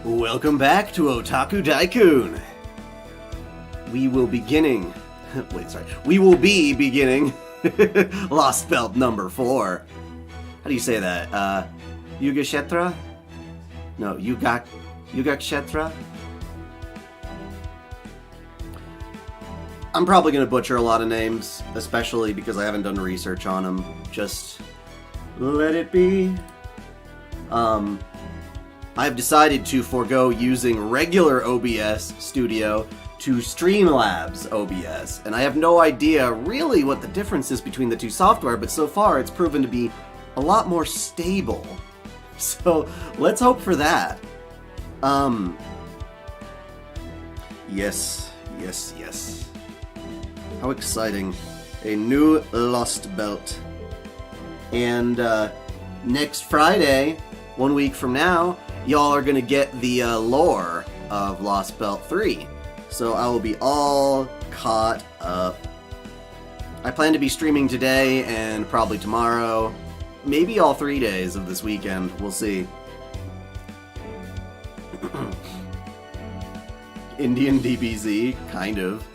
Welcome back to OtakuDaiKun. We will be beginning Lostbelt number 4. How do you say that? Yuga Kshetra? No, Yuga Kshetra? I'm probably going to butcher a lot of names, especially because I haven't done research on them. Just let it be. I've decided to forego using regular OBS Studio to Streamlabs OBS, and I have no idea really what the difference is between the two software, but so far it's proven to be a lot more stable. So let's hope for that. Yes. How exciting. A new Lostbelt. And next Friday, 1 week from now, y'all are gonna get the lore of Lostbelt 3. So I will be all caught up. I plan to be streaming today and probably tomorrow. Maybe all 3 days of this weekend. We'll see. Indian DBZ, kind of.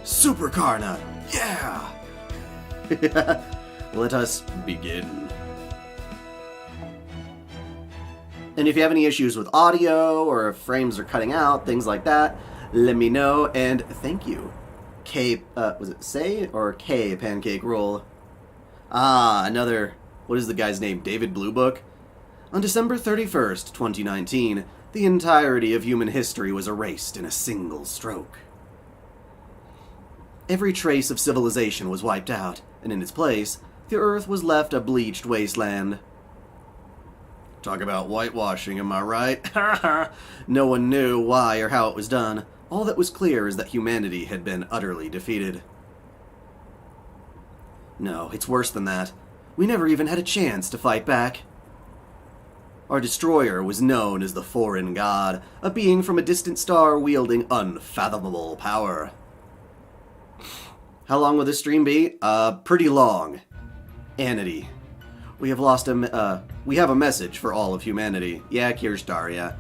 Super Karna! Yeah! Let us begin. And if you have any issues with audio, or if frames are cutting out, things like that, let me know, and thank you. Was it Say or K Pancake Roll? Another, what is the guy's name? David Bluebook? On December 31st, 2019, the entirety of human history was erased in a single stroke. Every trace of civilization was wiped out, and in its place, the Earth was left a bleached wasteland. Talk about whitewashing, am I right? No one knew why or how it was done. All that was clear is that humanity had been utterly defeated. No, it's worse than that. We never even had a chance to fight back. Our destroyer was known as the Foreign God, a being from a distant star wielding unfathomable power. How long will this stream be? Pretty long. Anity. We have a message for all of humanity. Yeah, Kirstaria.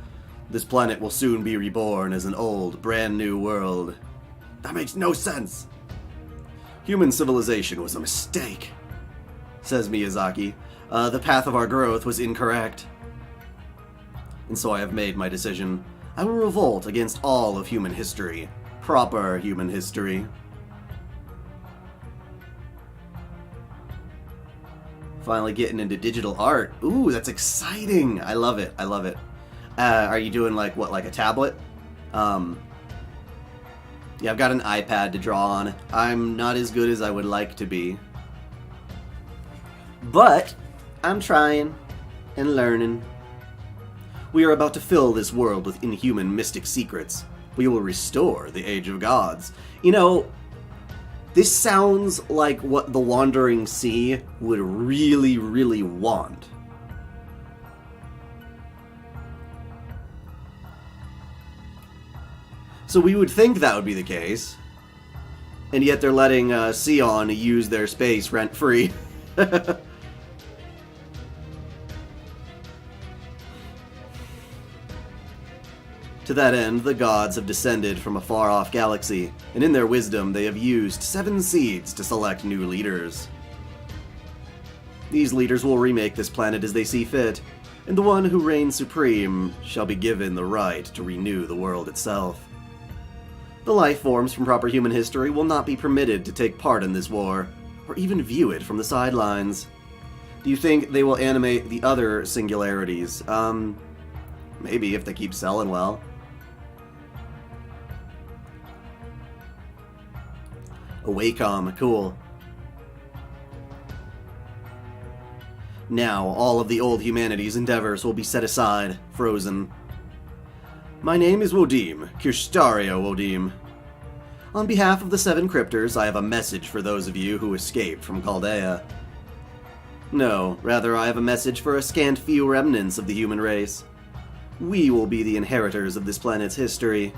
This planet will soon be reborn as an old, brand new world. That makes no sense. Human civilization was a mistake, says Miyazaki. The path of our growth was incorrect. And so I have made my decision. I will revolt against all of human history. Proper human history. Finally getting into digital art. Ooh, that's exciting. I love it. Are you doing like a tablet? Yeah, I've got an iPad to draw on. I'm not as good as I would like to be. But I'm trying and learning. We are about to fill this world with inhuman mystic secrets. We will restore the Age of Gods. You know, this sounds like what the Wandering Sea would really, really want. So we would think that would be the case. And yet they're letting Sion use their space rent-free. To that end, the gods have descended from a far-off galaxy, and in their wisdom they have used 7 seeds to select new leaders. These leaders will remake this planet as they see fit, and the one who reigns supreme shall be given the right to renew the world itself. The life forms from proper human history will not be permitted to take part in this war, or even view it from the sidelines. Do you think they will animate the other singularities? Maybe if they keep selling well. A Wacom, cool. Now, all of the old humanity's endeavors will be set aside, frozen. My name is Wodim, Kirstaria Wodim. On behalf of the 7 crypters, I have a message for those of you who escaped from Chaldea. No, rather I have a message for a scant few remnants of the human race. We will be the inheritors of this planet's history.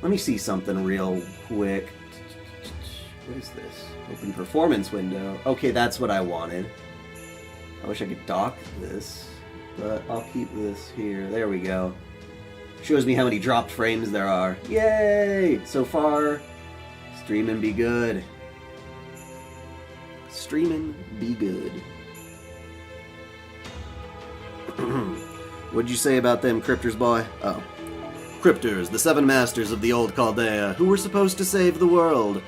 Let me see something real quick. What is this? Open performance window. Okay, that's what I wanted. I wish I could dock this, but I'll keep this here. There we go. Shows me how many dropped frames there are. Yay! So far, streaming be good. Streaming be good. What'd you say about them crypters, boy? Oh. Crypters, the 7 masters of the old Chaldea, who were supposed to save the world.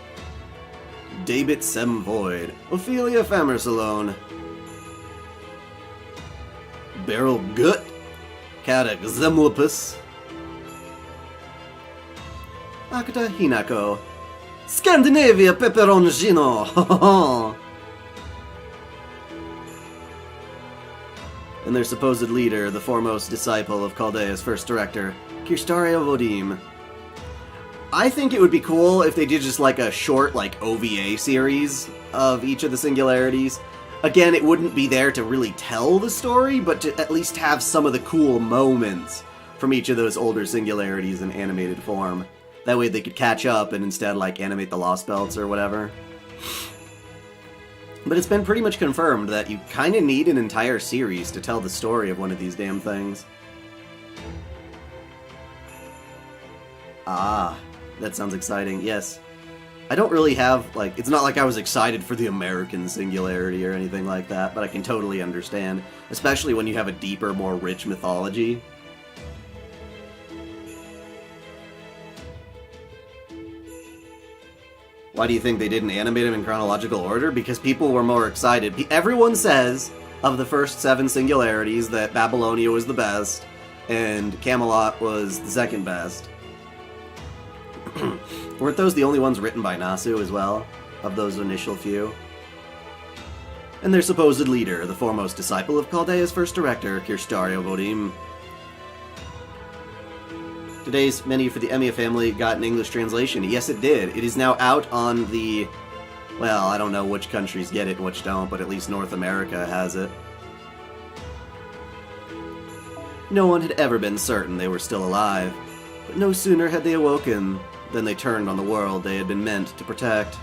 David Sem Void, Ophelia Famersalone, Beryl Gut, Kadak Zemlopus, Akata Hinako, Scandinavia Pepperoncino, and their supposed leader, the foremost disciple of Chaldea's first director, Kirstaria Vodim. I think it would be cool if they did just like a short like OVA series of each of the singularities. Again, it wouldn't be there to really tell the story, but to at least have some of the cool moments from each of those older singularities in animated form. That way they could catch up and instead like animate the Lostbelts or whatever. But it's been pretty much confirmed that you kind of need an entire series to tell the story of one of these damn things. Ah, that sounds exciting, yes. I don't really have, like, it's not like I was excited for the American singularity or anything like that, but I can totally understand, especially when you have a deeper, more rich mythology. Why do you think they didn't animate them in chronological order? Because people were more excited. Everyone says of the first 7 singularities that Babylonia was the best, and Camelot was the second best. Weren't those the only ones written by Nasu as well, of those initial few? And their supposed leader, the foremost disciple of Chaldea's first director, Kirstaria Vodim. Today's menu for the Emiya family got an English translation. Yes, it did. It is now out on the... Well, I don't know which countries get it and which don't, but at least North America has it. No one had ever been certain they were still alive, but no sooner had they awoken than they turned on the world they had been meant to protect.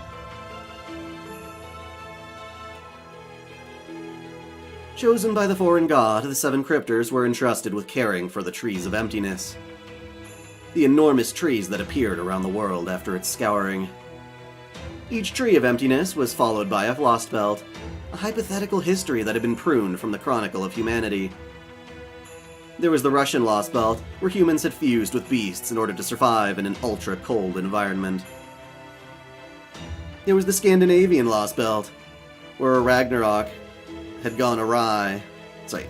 Chosen by the foreign god, the 7 crypters were entrusted with caring for the Trees of Emptiness. The enormous trees that appeared around the world after its scouring. Each Tree of Emptiness was followed by a Lostbelt, a hypothetical history that had been pruned from the chronicle of humanity. There was the Russian Lostbelt, where humans had fused with beasts in order to survive in an ultra-cold environment. There was the Scandinavian Lostbelt, where a Ragnarok had gone awry.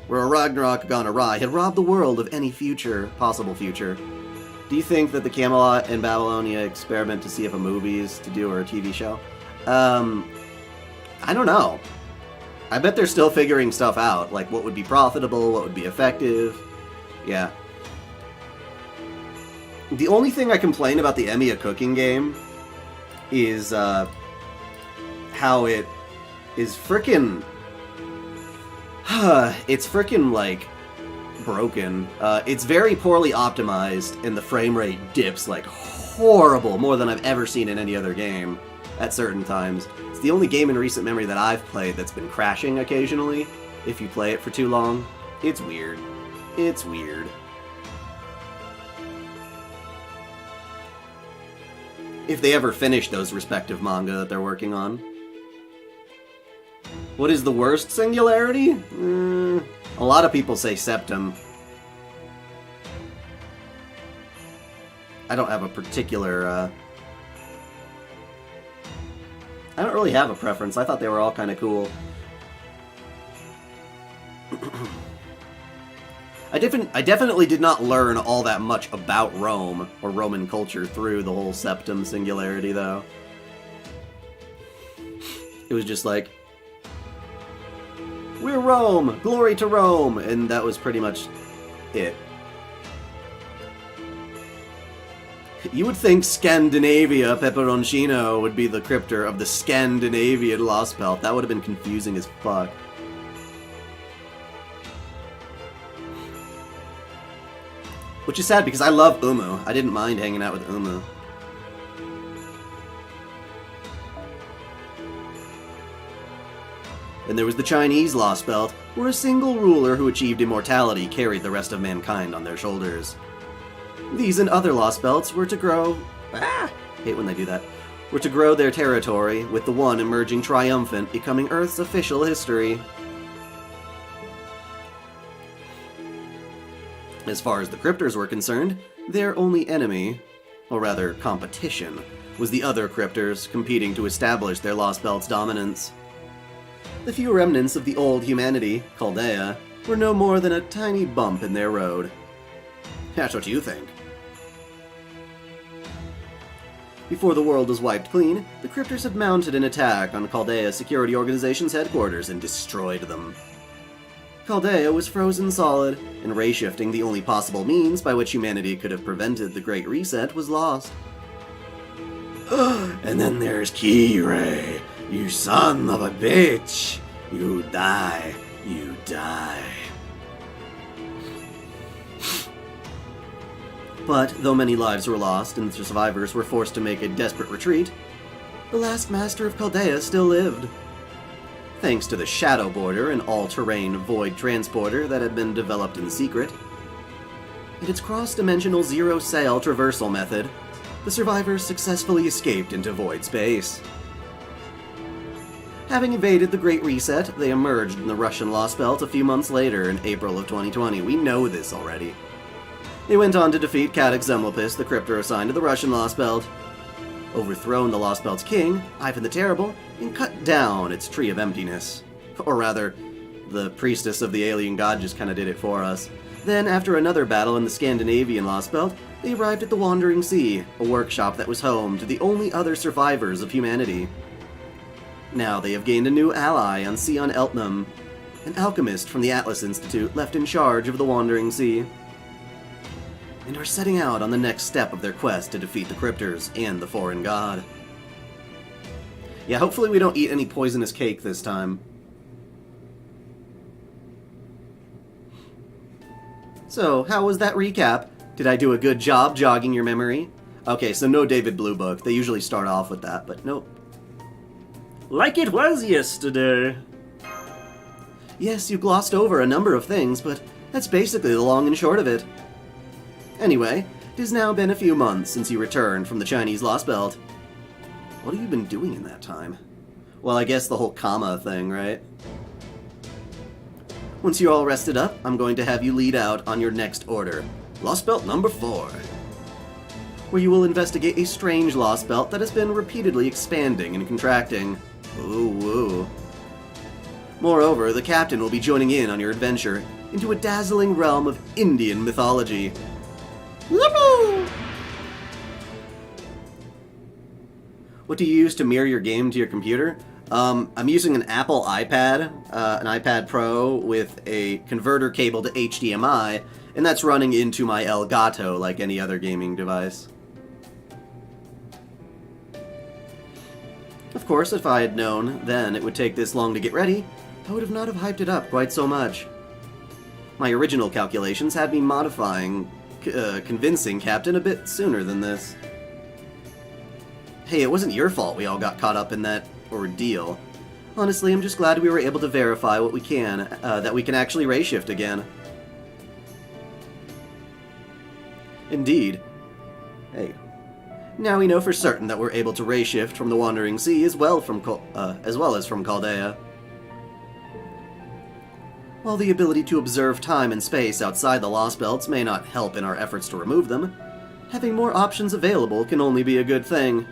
Where a Ragnarok gone awry had robbed the world of any possible future. Do you think that the Camelot and Babylonia experiment to see if a movie is to do or a TV show? I don't know. I bet they're still figuring stuff out, like what would be profitable, what would be effective. Yeah. The only thing I complain about the Emiya cooking game is how it is frickin'... it's frickin', like, broken. It's very poorly optimized, and the frame rate dips like horrible, more than I've ever seen in any other game at certain times. It's the only game in recent memory that I've played that's been crashing occasionally, if you play it for too long. It's weird. It's weird. If they ever finish those respective manga that they're working on. What is the worst singularity? A lot of people say Septum. I don't have a particular, I don't really have a preference. I thought they were all kind of cool. I definitely did not learn all that much about Rome, or Roman culture, through the whole Septum singularity, though. It was just like, we're Rome! Glory to Rome! And that was pretty much it. You would think Scandinavia Pepperoncino would be the crypter of the Scandinavian Lostbelt. That would have been confusing as fuck. Which is sad because I love Umu. I didn't mind hanging out with Umu. And there was the Chinese Lostbelt, where a single ruler who achieved immortality carried the rest of mankind on their shoulders. These and other Lostbelts were to grow... hate when they do that. Were to grow their territory, with the one emerging triumphant, becoming Earth's official history. As far as the crypters were concerned, their only enemy, or rather competition, was the other crypters competing to establish their Lostbelt's dominance. The few remnants of the old humanity, Chaldea, were no more than a tiny bump in their road. That's what you think. Before the world was wiped clean, the crypters had mounted an attack on Chaldea Security Organization's headquarters and destroyed them. Chaldea was frozen solid, and ray-shifting, the only possible means by which humanity could have prevented the Great Reset, was lost. And then there's Key-Ray, you son of a bitch! You die, you die. But, though many lives were lost and the survivors were forced to make a desperate retreat, the last master of Chaldea still lived. Thanks to the Shadow Border, an all-terrain void transporter that had been developed in secret, and its cross-dimensional zero-sail traversal method, the survivors successfully escaped into void space. Having evaded the Great Reset, they emerged in the Russian Lostbelt a few months later in April of 2020. We know this already. They went on to defeat Cadix Zemlopis, the crypter assigned to the Russian Lostbelt, overthrown the Lostbelt's king, Ivan the Terrible, and cut down its Tree of Emptiness. Or rather, the priestess of the alien god just kinda did it for us. Then, after another battle in the Scandinavian Lostbelt, they arrived at the Wandering Sea, a workshop that was home to the only other survivors of humanity. Now they have gained a new ally on Sion Eltnam, an alchemist from the Atlas Institute left in charge of the Wandering Sea, and are setting out on the next step of their quest to defeat the crypters and the foreign god. Yeah, hopefully we don't eat any poisonous cake this time. So, how was that recap? Did I do a good job jogging your memory? Okay, so no David Blue Book. They usually start off with that, but nope. Like it was yesterday. Yes, you glossed over a number of things, but that's basically the long and short of it. Anyway, it has now been a few months since you returned from the Chinese Lostbelt. What have you been doing in that time? Well, I guess the whole comma thing, right? Once you're all rested up, I'm going to have you lead out on your next order, Lostbelt number 4, where you will investigate a strange Lostbelt that has been repeatedly expanding and contracting. Ooh, woo. Moreover, the captain will be joining in on your adventure into a dazzling realm of Indian mythology. Yippee! What do you use to mirror your game to your computer? I'm using an Apple iPad, an iPad Pro with a converter cable to HDMI, and that's running into my Elgato like any other gaming device. Of course, if I had known then it would take this long to get ready, I would have not have hyped it up quite so much. My original calculations had me convincing Captain a bit sooner than this. Hey, it wasn't your fault we all got caught up in that ordeal. Honestly, I'm just glad we were able to verify what we can, that we can actually ray shift again. Indeed. Hey. Now we know for certain that we're able to ray shift from the Wandering Sea as well as from Chaldea. While the ability to observe time and space outside the Lostbelts may not help in our efforts to remove them, having more options available can only be a good thing.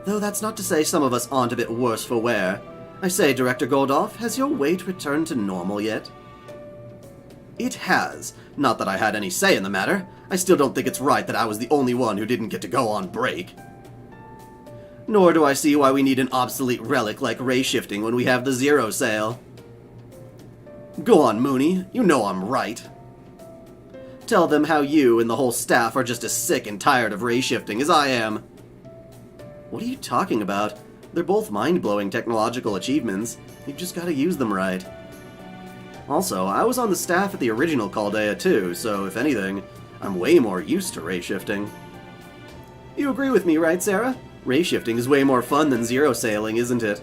Though that's not to say some of us aren't a bit worse for wear. I say, Director Goldoff, has your weight returned to normal yet? It has. Not that I had any say in the matter. I still don't think it's right that I was the only one who didn't get to go on break. Nor do I see why we need an obsolete relic like ray shifting when we have the zero sail. Go on, Mooney. You know I'm right. Tell them how you and the whole staff are just as sick and tired of ray shifting as I am. What are you talking about? They're both mind-blowing technological achievements. You've just gotta use them right. Also, I was on the staff at the original Chaldea too, so if anything, I'm way more used to ray shifting. You agree with me, right, Sarah? Ray shifting is way more fun than zero sailing, isn't it?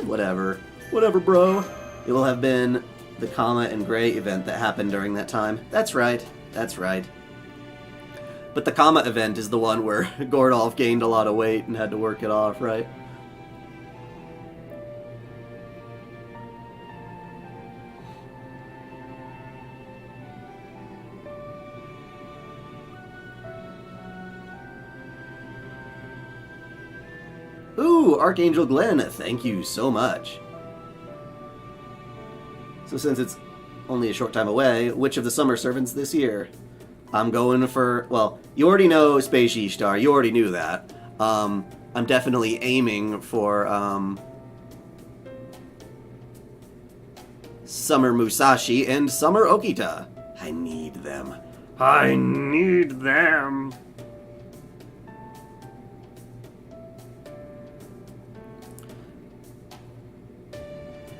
Whatever. Whatever, bro. It will have been the Kama and Gray event that happened during that time. That's right. That's right. But the Kama event is the one where Gordolf gained a lot of weight and had to work it off, right? Ooh, Archangel Glenn, thank you so much. So since it's only a short time away, which of the summer servants this year? I'm going for, well, you already know Space Ishtar, you already knew that. I'm definitely aiming for, Summer Musashi and Summer Okita. I need them. I need them.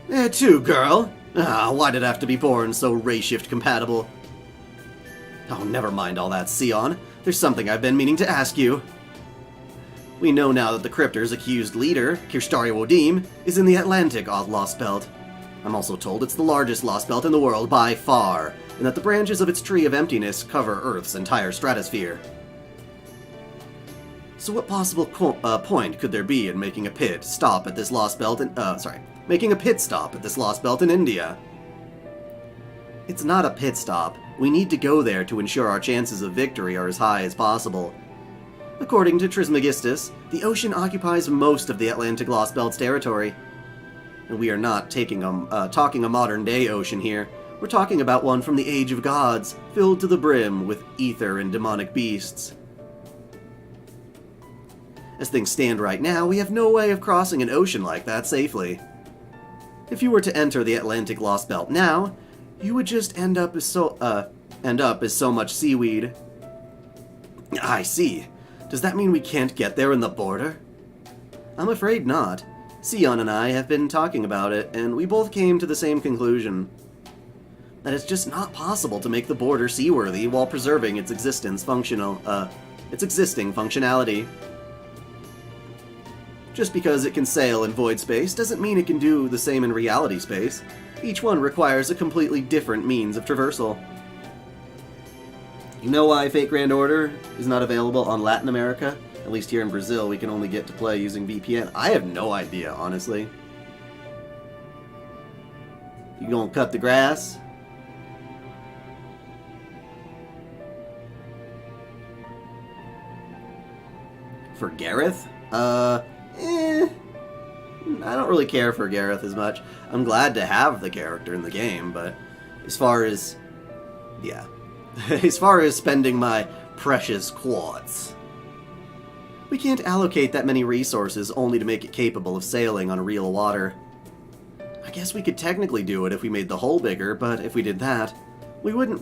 There too, girl. Ah, why did I have to be born so ray-shift compatible? Oh, never mind all that, Sion. There's something I've been meaning to ask you. We know now that the crypters' accused leader, Kirstari Wodim, is in the Atlantic Lostbelt. I'm also told it's the largest Lostbelt in the world by far, and that the branches of its Tree of Emptiness cover Earth's entire stratosphere. So what possible point could there be in making a pit stop at this Lostbelt making a pit stop at this Lostbelt in India? It's not a pit stop. We need to go there to ensure our chances of victory are as high as possible. According to Trismegistus, the ocean occupies most of the Atlantic Lostbelt's territory. And we are not talking a modern-day ocean here. We're talking about one from the Age of Gods, filled to the brim with ether and demonic beasts. As things stand right now, we have no way of crossing an ocean like that safely. If you were to enter the Atlantic Lostbelt now, you would just end up as so much seaweed. I see. Does that mean we can't get there in the border? I'm afraid not. Sion and I have been talking about it, and we both came to the same conclusion. That it's just not possible to make the border seaworthy while preserving its existing functionality. Just because it can sail in void space doesn't mean it can do the same in reality space. Each one requires a completely different means of traversal. You know why Fate Grand Order is not available on Latin America? At least here in Brazil, we can only get to play using VPN. I have no idea, honestly. You gonna cut the grass? For Gareth? I don't really care for Gareth as much. I'm glad to have the character in the game, but as far as... yeah. As far as spending my precious quartz. We can't allocate that many resources only to make it capable of sailing on real water. I guess we could technically do it if we made the hull bigger, but if we did that, we wouldn't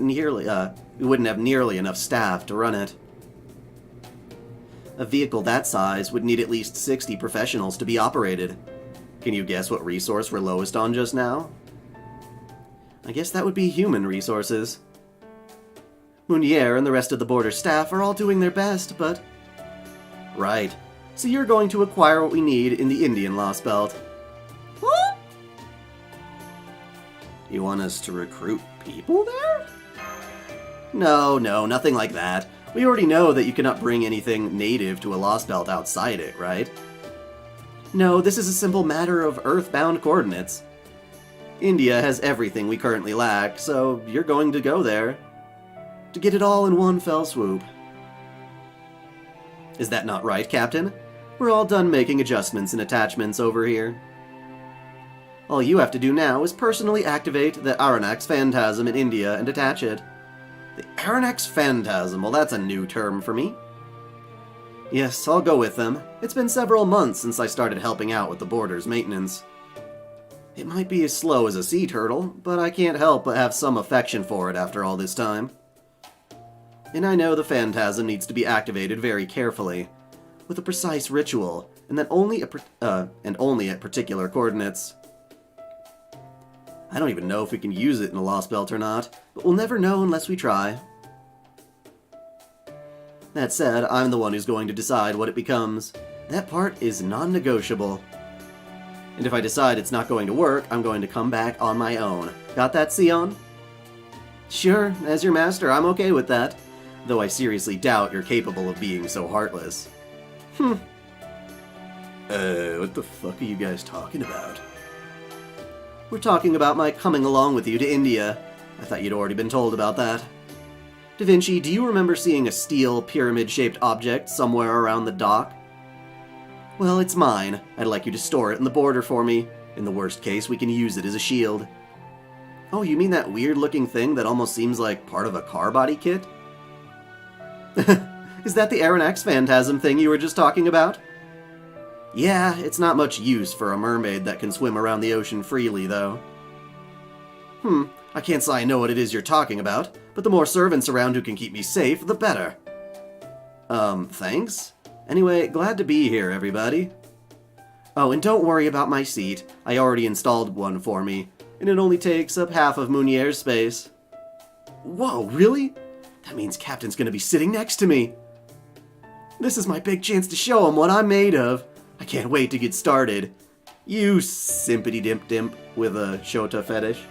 have nearly enough staff to run it. A vehicle that size would need at least 60 professionals to be operated. Can you guess what resource we're lowest on just now? I guess that would be human resources. Munier and the rest of the border staff are all doing their best, but... Right. So you're going to acquire what we need in the Indian Lostbelt. What? You want us to recruit people there? No, nothing like that. We already know that you cannot bring anything native to a Lostbelt outside it, right? No, this is a simple matter of Earth-bound coordinates. India has everything we currently lack, so you're going to go there. To get it all in one fell swoop. Is that not right, Captain? We're all done making adjustments and attachments over here. All you have to do now is personally activate the Aranax Phantasm in India and attach it. The Aranax Phantasm, well that's a new term for me. Yes, I'll go with them. It's been several months since I started helping out with the border's maintenance. It might be as slow as a sea turtle, but I can't help but have some affection for it after all this time. And I know the Phantasm needs to be activated very carefully, with a precise ritual, and that only at particular coordinates. I don't even know if we can use it in a Lostbelt or not, but we'll never know unless we try. That said, I'm the one who's going to decide what it becomes. That part is non-negotiable. And if I decide it's not going to work, I'm going to come back on my own. Got that, Sion? Sure, as your master, I'm okay with that. Though I seriously doubt you're capable of being so heartless. What the fuck are you guys talking about? We're talking about my coming along with you to India. I thought you'd already been told about that. Da Vinci, do you remember seeing a steel, pyramid-shaped object somewhere around the dock? Well, it's mine. I'd like you to store it in the border for me. In the worst case, we can use it as a shield. Oh, you mean that weird-looking thing that almost seems like part of a car body kit? Is that the Aronnax phantasm thing you were just talking about? Yeah, it's not much use for a mermaid that can swim around the ocean freely, though. I can't say I know what it is you're talking about, but the more servants around who can keep me safe, the better. Thanks? Anyway, glad to be here, everybody. Oh, and don't worry about my seat. I already installed one for me, and it only takes up half of Munier's space. Whoa, really? That means Captain's gonna be sitting next to me. This is my big chance to show him what I'm made of. I can't wait to get started. You simpity-dimp-dimp with a Shota fetish.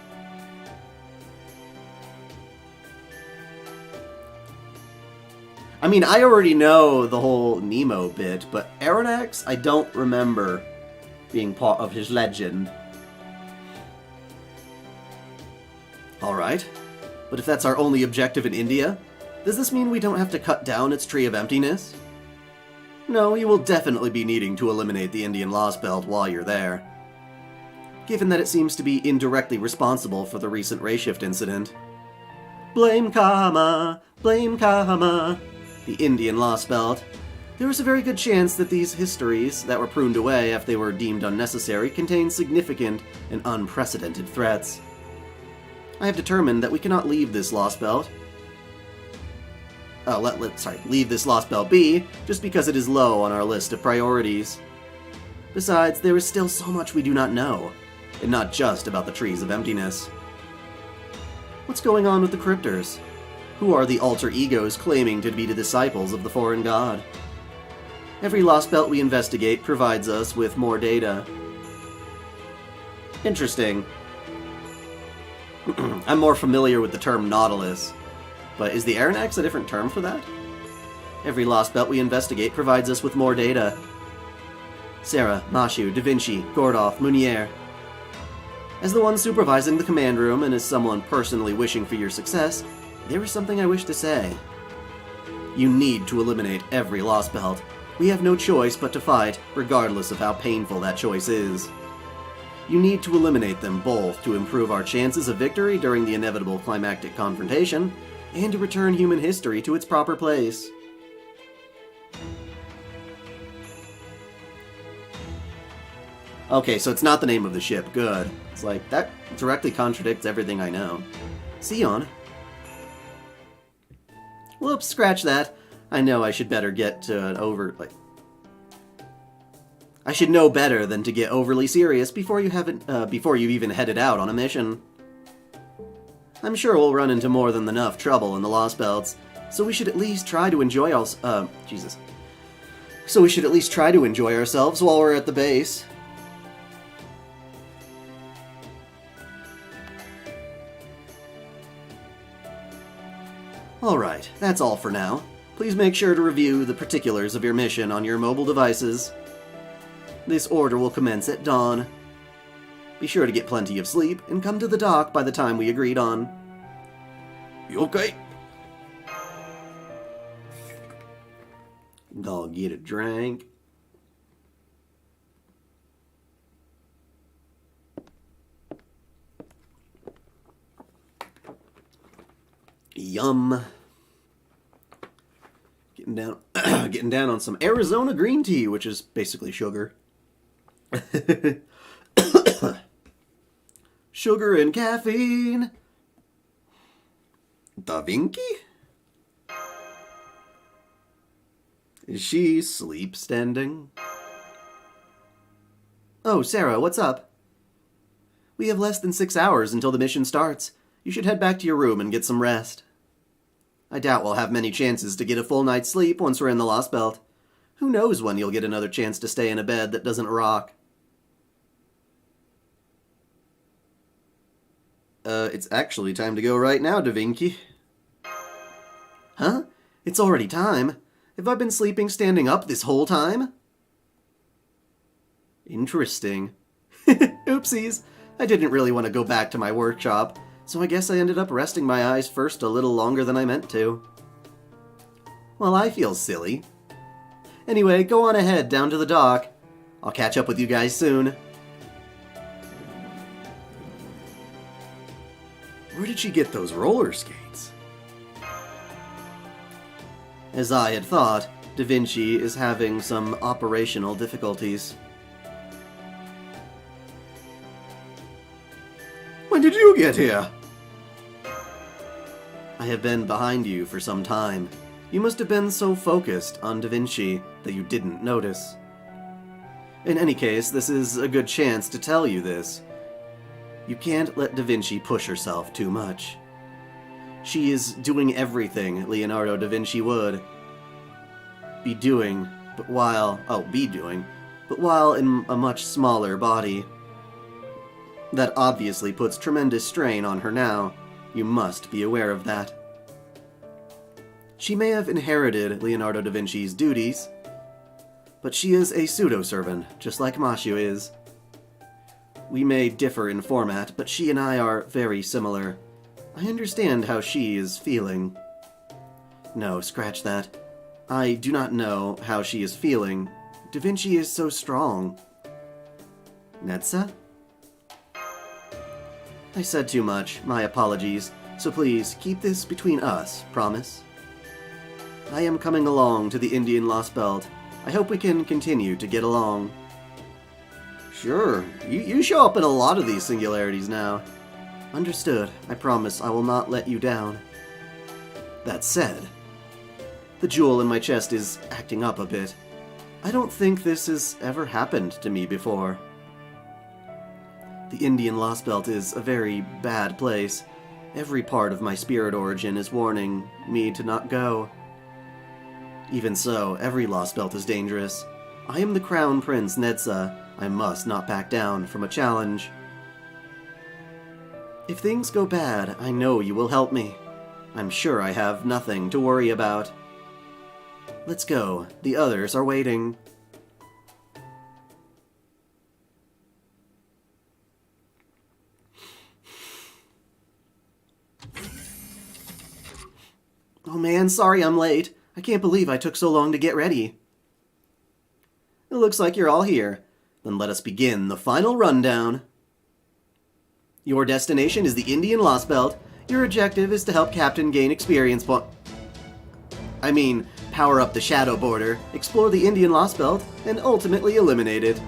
I mean, I already know the whole Nemo bit, but Aronnax, I don't remember being part of his legend. Alright, but if that's our only objective in India, does this mean we don't have to cut down its Tree of Emptiness? No, you will definitely be needing to eliminate the Indian Lostbelt while you're there, given that it seems to be indirectly responsible for the recent ray shift incident. Blame Karma! Blame Karma! The Indian Lostbelt. There is a very good chance that these histories, that were pruned away if they were deemed unnecessary, contain significant and unprecedented threats. I have determined that we cannot leave this Lostbelt. Leave this Lostbelt be, just because it is low on our list of priorities. Besides, there is still so much we do not know, and not just about the Trees of Emptiness. What's going on with the crypters? Who are the alter egos claiming to be the disciples of the foreign god? Every Lostbelt we investigate provides us with more data. Interesting. I'm more familiar with the term Nautilus, but is the Aronnax a different term for that? Every Lostbelt we investigate provides us with more data. Sarah, Mashu, Da Vinci, Gordolf, Munier. As the one supervising the command room and as someone personally wishing for your success, there is something I wish to say. You need to eliminate every Lostbelt. We have no choice but to fight, regardless of how painful that choice is. You need to eliminate them both to improve our chances of victory during the inevitable climactic confrontation, and to return human history to its proper place. Okay, so it's not the name of the ship. Good. It's like, that directly contradicts everything I know. Sion. Whoops, scratch that. I know I should better get to an I should know better than to get overly serious before you've even headed out on a mission. I'm sure we'll run into more than enough trouble in the Lostbelts, so we should at least try to enjoy So we should at least try to enjoy ourselves while we're at the base. Alright, that's all for now. Please make sure to review the particulars of your mission on your mobile devices. This order will commence at dawn. Be sure to get plenty of sleep and come to the dock by the time we agreed on. You okay? I'll get a drink. Yum. Getting down on some Arizona green tea, which is basically sugar. Sugar and caffeine. Da Vinci? Is she sleep standing? Oh, Sarah, what's up? We have less than 6 hours until the mission starts. You should head back to your room and get some rest. I doubt we'll have many chances to get a full night's sleep once we're in the Lostbelt. Who knows when you'll get another chance to stay in a bed that doesn't rock? It's actually time to go right now, Da Vinci. Huh? It's already time? Have I been sleeping standing up this whole time? Interesting. Oopsies. I didn't really want to go back to my workshop, so I guess I ended up resting my eyes first a little longer than I meant to. Well, I feel silly. Anyway, go on ahead down to the dock. I'll catch up with you guys soon. Where did she get those roller skates? As I had thought, Da Vinci is having some operational difficulties. When did you get here? I have been behind you for some time. You must have been so focused on Da Vinci that you didn't notice. In any case, this is a good chance to tell you this. You can't let Da Vinci push herself too much. She is doing everything Leonardo da Vinci would be doing, but while in a much smaller body. That obviously puts tremendous strain on her now. You must be aware of that. She may have inherited Leonardo da Vinci's duties, but she is a pseudo-servant, just like Mashu is. We may differ in format, but she and I are very similar. I understand how she is feeling. No, scratch that. I do not know how she is feeling. Da Vinci is so strong. Netza? I said too much, my apologies, so please keep this between us, promise? I am coming along to the Indian Lostbelt. I hope we can continue to get along. Sure, you show up in a lot of these singularities now. Understood. I promise I will not let you down. That said, the jewel in my chest is acting up a bit. I don't think this has ever happened to me before. The Indian Lostbelt is a very bad place. Every part of my spirit origin is warning me to not go. Even so, every Lostbelt is dangerous. I am the Crown Prince Netza. I must not back down from a challenge. If things go bad, I know you will help me. I'm sure I have nothing to worry about. Let's go. The others are waiting. Oh man, sorry I'm late. I can't believe I took so long to get ready. It looks like you're all here. Then let us begin the final rundown. Your destination is the Indian Lostbelt. Your objective is to help Captain gain experience power up the Shadow Border, explore the Indian Lostbelt, and ultimately eliminate it.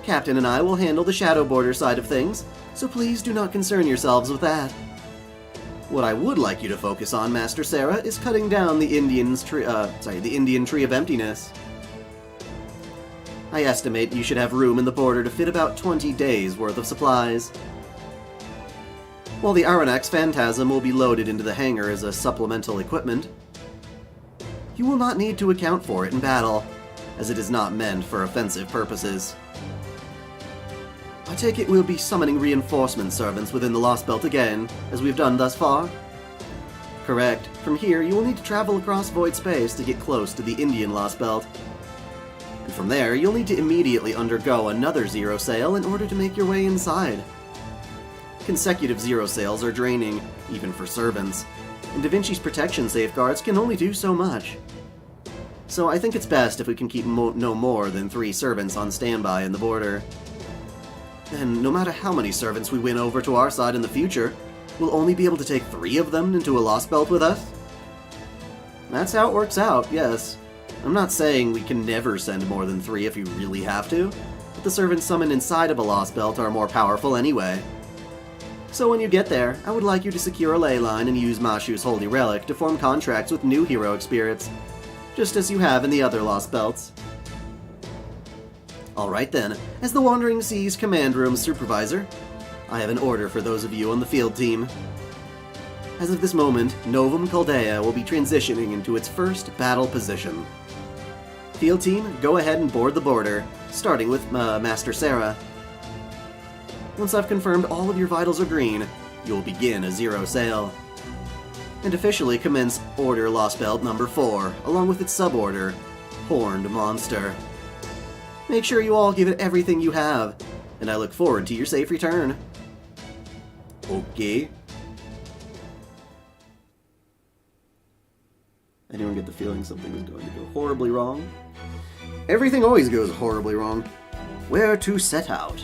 Captain and I will handle the Shadow Border side of things, so please do not concern yourselves with that. What I would like you to focus on, Master Sarah, is cutting down the Indian Tree of Emptiness. I estimate you should have room in the border to fit about 20 days' worth of supplies. While the Aranax Phantasm will be loaded into the hangar as a supplemental equipment, you will not need to account for it in battle, as it is not meant for offensive purposes. I take it we'll be summoning reinforcement servants within the Lostbelt again, as we've done thus far? Correct. From here, you will need to travel across void space to get close to the Indian Lostbelt. And from there, you'll need to immediately undergo another zero sail in order to make your way inside. Consecutive zero sails are draining, even for servants, and Da Vinci's protection safeguards can only do so much. So I think it's best if we can keep no more than 3 servants on standby in the border. Then, no matter how many servants we win over to our side in the future, we'll only be able to take 3 of them into a Lostbelt with us? That's how it works out, yes. I'm not saying we can never send more than 3 if you really have to, but the servants summoned inside of a Lostbelt are more powerful anyway. So when you get there, I would like you to secure a ley line and use Mashu's Holy Relic to form contracts with new heroic spirits, just as you have in the other Lostbelts. Alright then, as the Wandering Seas Command Room Supervisor, I have an order for those of you on the field team. As of this moment, Novum Chaldea will be transitioning into its first battle position. Field team, go ahead and board the border, starting with Master Sarah. Once I've confirmed all of your vitals are green, you'll begin a zero sail. And officially commence Order Lostbelt number 4, along with its suborder, Horned Monster. Make sure you all give it everything you have, and I look forward to your safe return. Okay. Anyone get the feeling something is going to go horribly wrong? Everything always goes horribly wrong. Where to set out?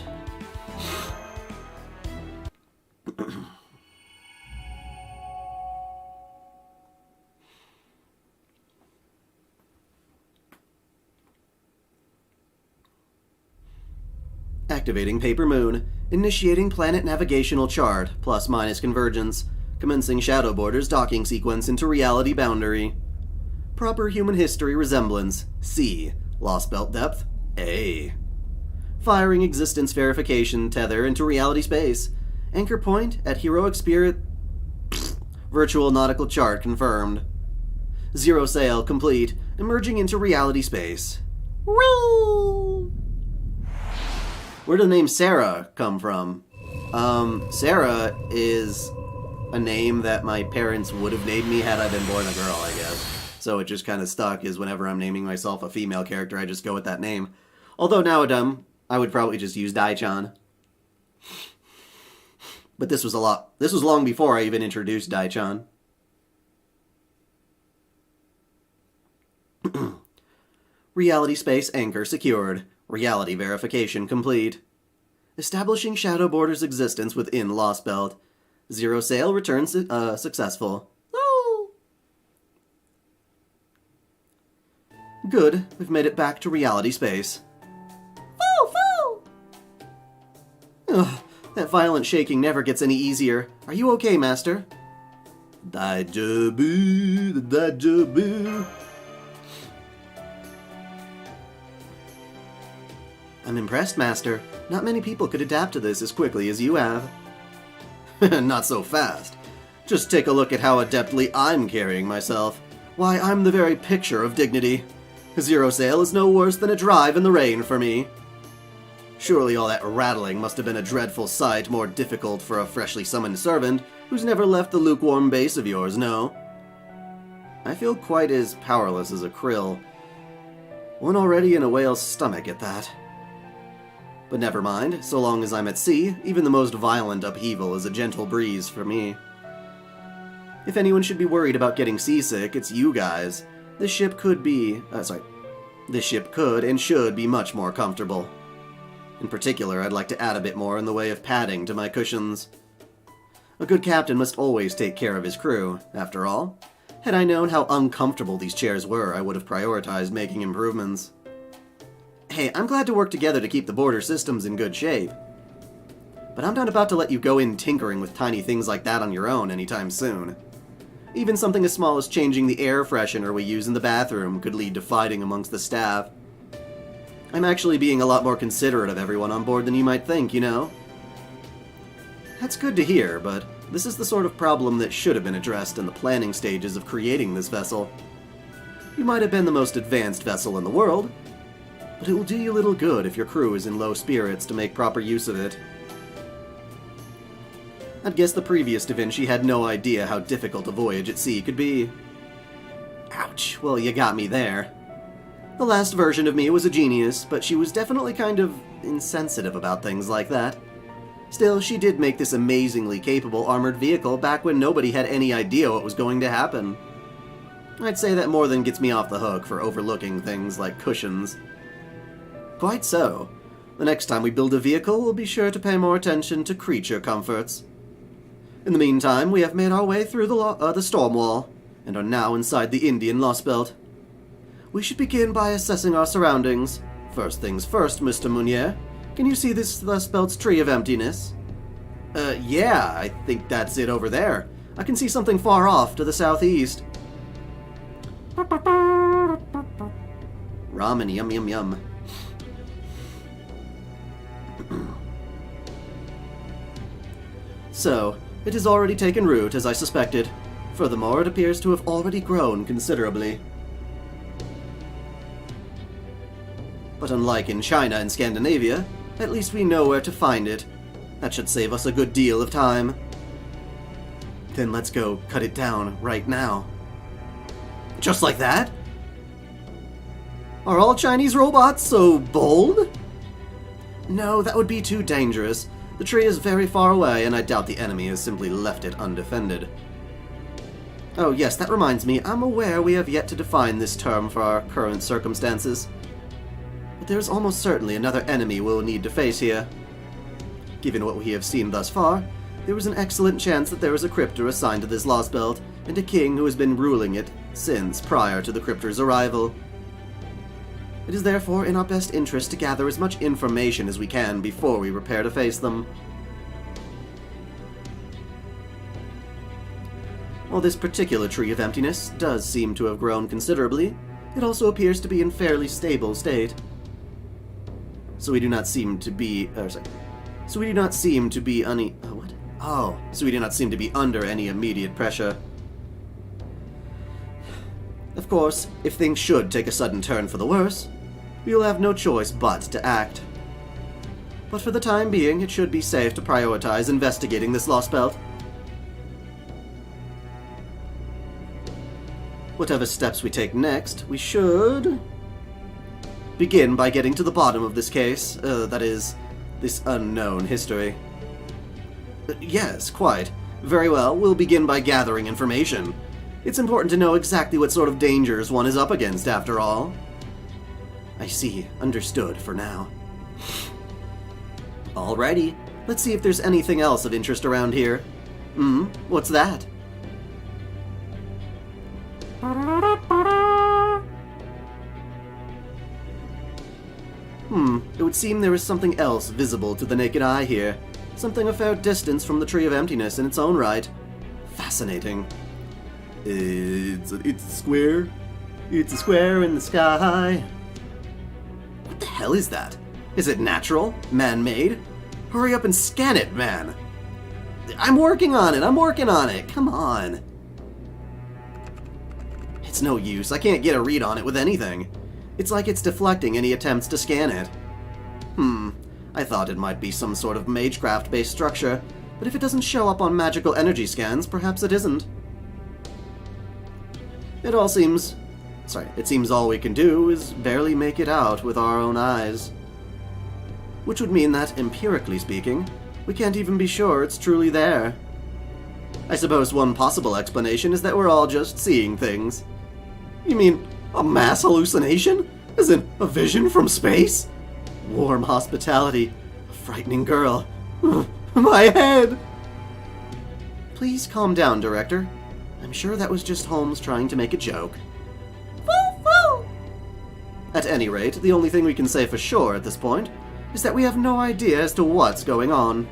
Activating Paper Moon. Initiating Planet Navigational Chart, ± convergence. Commencing Shadow Borders docking sequence into Reality Boundary. Proper human history resemblance, C. Lostbelt depth, A. Firing existence verification tether into reality space. Anchor point at Heroic Spirit. Virtual nautical chart confirmed. Zero sail complete, emerging into reality space. Whee! Where did the name Sarah come from? Sarah is a name that my parents would have named me had I been born a girl, I guess. So it just kind of stuck, is whenever I'm naming myself a female character, I just go with that name. Although nowadays, I would probably just use dai-chan. But this was long before I even introduced dai-chan. Reality space anchor secured. Reality verification complete. Establishing Shadow Border's existence within Lostbelt. Zero sail return successful. Oh. Good, we've made it back to reality space. Foo, foo! Ugh, that violent shaking never gets any easier. Are you okay, Master? Daijobu, daijobu. I'm impressed, Master. Not many people could adapt to this as quickly as you have. Not so fast. Just take a look at how adeptly I'm carrying myself. Why, I'm the very picture of dignity. Zero sail is no worse than a drive in the rain for me. Surely all that rattling must have been a dreadful sight, more difficult for a freshly summoned servant who's never left the lukewarm base of yours, no? I feel quite as powerless as a krill. One already in a whale's stomach at that. But never mind, so long as I'm at sea, even the most violent upheaval is a gentle breeze for me. If anyone should be worried about getting seasick, it's you guys. This ship could and should be much more comfortable. In particular, I'd like to add a bit more in the way of padding to my cushions. A good captain must always take care of his crew, after all. Had I known how uncomfortable these chairs were, I would have prioritized making improvements. Hey, I'm glad to work together to keep the border systems in good shape. But I'm not about to let you go in tinkering with tiny things like that on your own anytime soon. Even something as small as changing the air freshener we use in the bathroom could lead to fighting amongst the staff. I'm actually being a lot more considerate of everyone on board than you might think, you know? That's good to hear, but this is the sort of problem that should have been addressed in the planning stages of creating this vessel. You might have been the most advanced vessel in the world, but it will do you little good if your crew is in low spirits to make proper use of it. I'd guess the previous Da Vinci had no idea how difficult a voyage at sea could be. Ouch, well, you got me there. The last version of me was a genius, but she was definitely kind of insensitive about things like that. Still, she did make this amazingly capable armored vehicle back when nobody had any idea what was going to happen. I'd say that more than gets me off the hook for overlooking things like cushions. Quite so. The next time we build a vehicle, we'll be sure to pay more attention to creature comforts. In the meantime, we have made our way through the storm wall, and are now inside the Indian Lostbelt. We should begin by assessing our surroundings. First things first, Mr. Munier. Can you see this Lostbelt's tree of emptiness? Yeah, I think that's it over there. I can see something far off to the southeast. Ramen, yum yum yum. So, it has already taken root, as I suspected. Furthermore, it appears to have already grown considerably. But unlike in China and Scandinavia, at least we know where to find it. That should save us a good deal of time. Then let's go cut it down right now. Just like that? Are all Chinese robots so bold? No, that would be too dangerous. The tree is very far away, and I doubt the enemy has simply left it undefended. Oh yes, that reminds me, I'm aware we have yet to define this term for our current circumstances. But there's almost certainly another enemy we'll need to face here. Given what we have seen thus far, there was an excellent chance that there is a crypter assigned to this Lostbelt, and a king who has been ruling it since prior to the crypter's arrival. It is therefore in our best interest to gather as much information as we can before we prepare to face them. While this particular tree of emptiness does seem to have grown considerably, it also appears to be in fairly stable state. So we do not seem to be under any immediate pressure. Of course, if things should take a sudden turn for the worse, we will have no choice but to act. But for the time being, it should be safe to prioritize investigating this Lostbelt. Whatever steps we take next, we should begin by getting to the bottom of this case, that is, this unknown history. Yes, quite. Very well, we'll begin by gathering information. It's important to know exactly what sort of dangers one is up against, after all. I see. Understood for now. Alrighty, let's see if there's anything else of interest around here. What's that? It would seem there is something else visible to the naked eye here. Something a fair distance from the Tree of Emptiness in its own right. Fascinating. It's a square. It's a square in the sky. What the hell is that? Is it natural? Man-made? Hurry up and scan it, man! I'm working on it! Come on! It's no use. I can't get a read on it with anything. It's like it's deflecting any attempts to scan it. I thought it might be some sort of magecraft-based structure, but if it doesn't show up on magical energy scans, perhaps it isn't. It seems all we can do is barely make it out with our own eyes. Which would mean that, empirically speaking, we can't even be sure it's truly there. I suppose one possible explanation is that we're all just seeing things. You mean a mass hallucination? As in a vision from space? Warm hospitality. A frightening girl. My head! Please calm down, Director. I'm sure that was just Holmes trying to make a joke. Woo-hoo! At any rate, the only thing we can say for sure at this point is that we have no idea as to what's going on.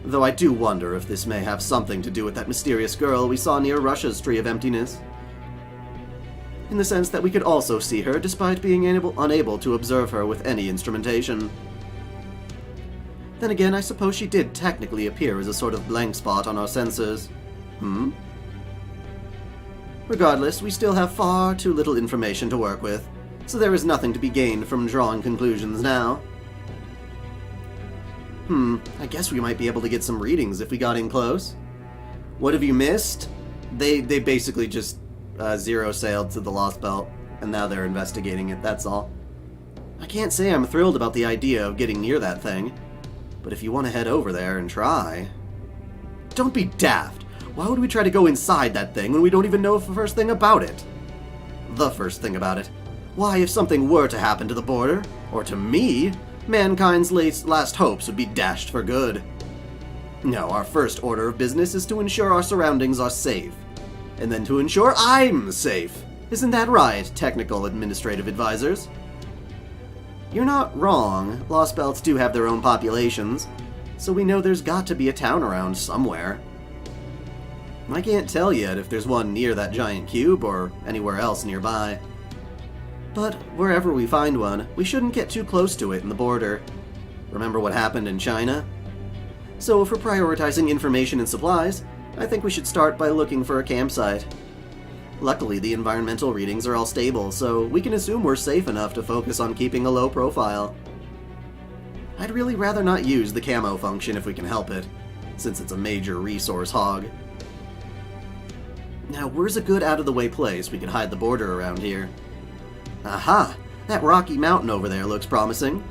Though I do wonder if this may have something to do with that mysterious girl we saw near Russia's Tree of Emptiness. In the sense that we could also see her despite being unable to observe her with any instrumentation. Then again, I suppose she did technically appear as a sort of blank spot on our sensors. Regardless, we still have far too little information to work with, so there is nothing to be gained from drawing conclusions now. I guess we might be able to get some readings if we got in close. What have you missed? They basically just zero-sailed to the Lostbelt, and now they're investigating it, that's all. I can't say I'm thrilled about the idea of getting near that thing, but if you want to head over there and try... Don't be daft! Why would we try to go inside that thing when we don't even know the first thing about it? The first thing about it. Why, if something were to happen to the border, or to me, mankind's last hopes would be dashed for good. No, our first order of business is to ensure our surroundings are safe. And then to ensure I'm safe. Isn't that right, technical administrative advisors? You're not wrong. Lostbelts do have their own populations, so we know there's got to be a town around somewhere. I can't tell yet if there's one near that giant cube or anywhere else nearby. But wherever we find one, we shouldn't get too close to it in the border. Remember what happened in China? So if we're prioritizing information and supplies, I think we should start by looking for a campsite. Luckily, the environmental readings are all stable, so we can assume we're safe enough to focus on keeping a low profile. I'd really rather not use the camo function if we can help it, since it's a major resource hog. Now, where's a good out-of-the-way place we can hide the border around here? Aha! That rocky mountain over there looks promising.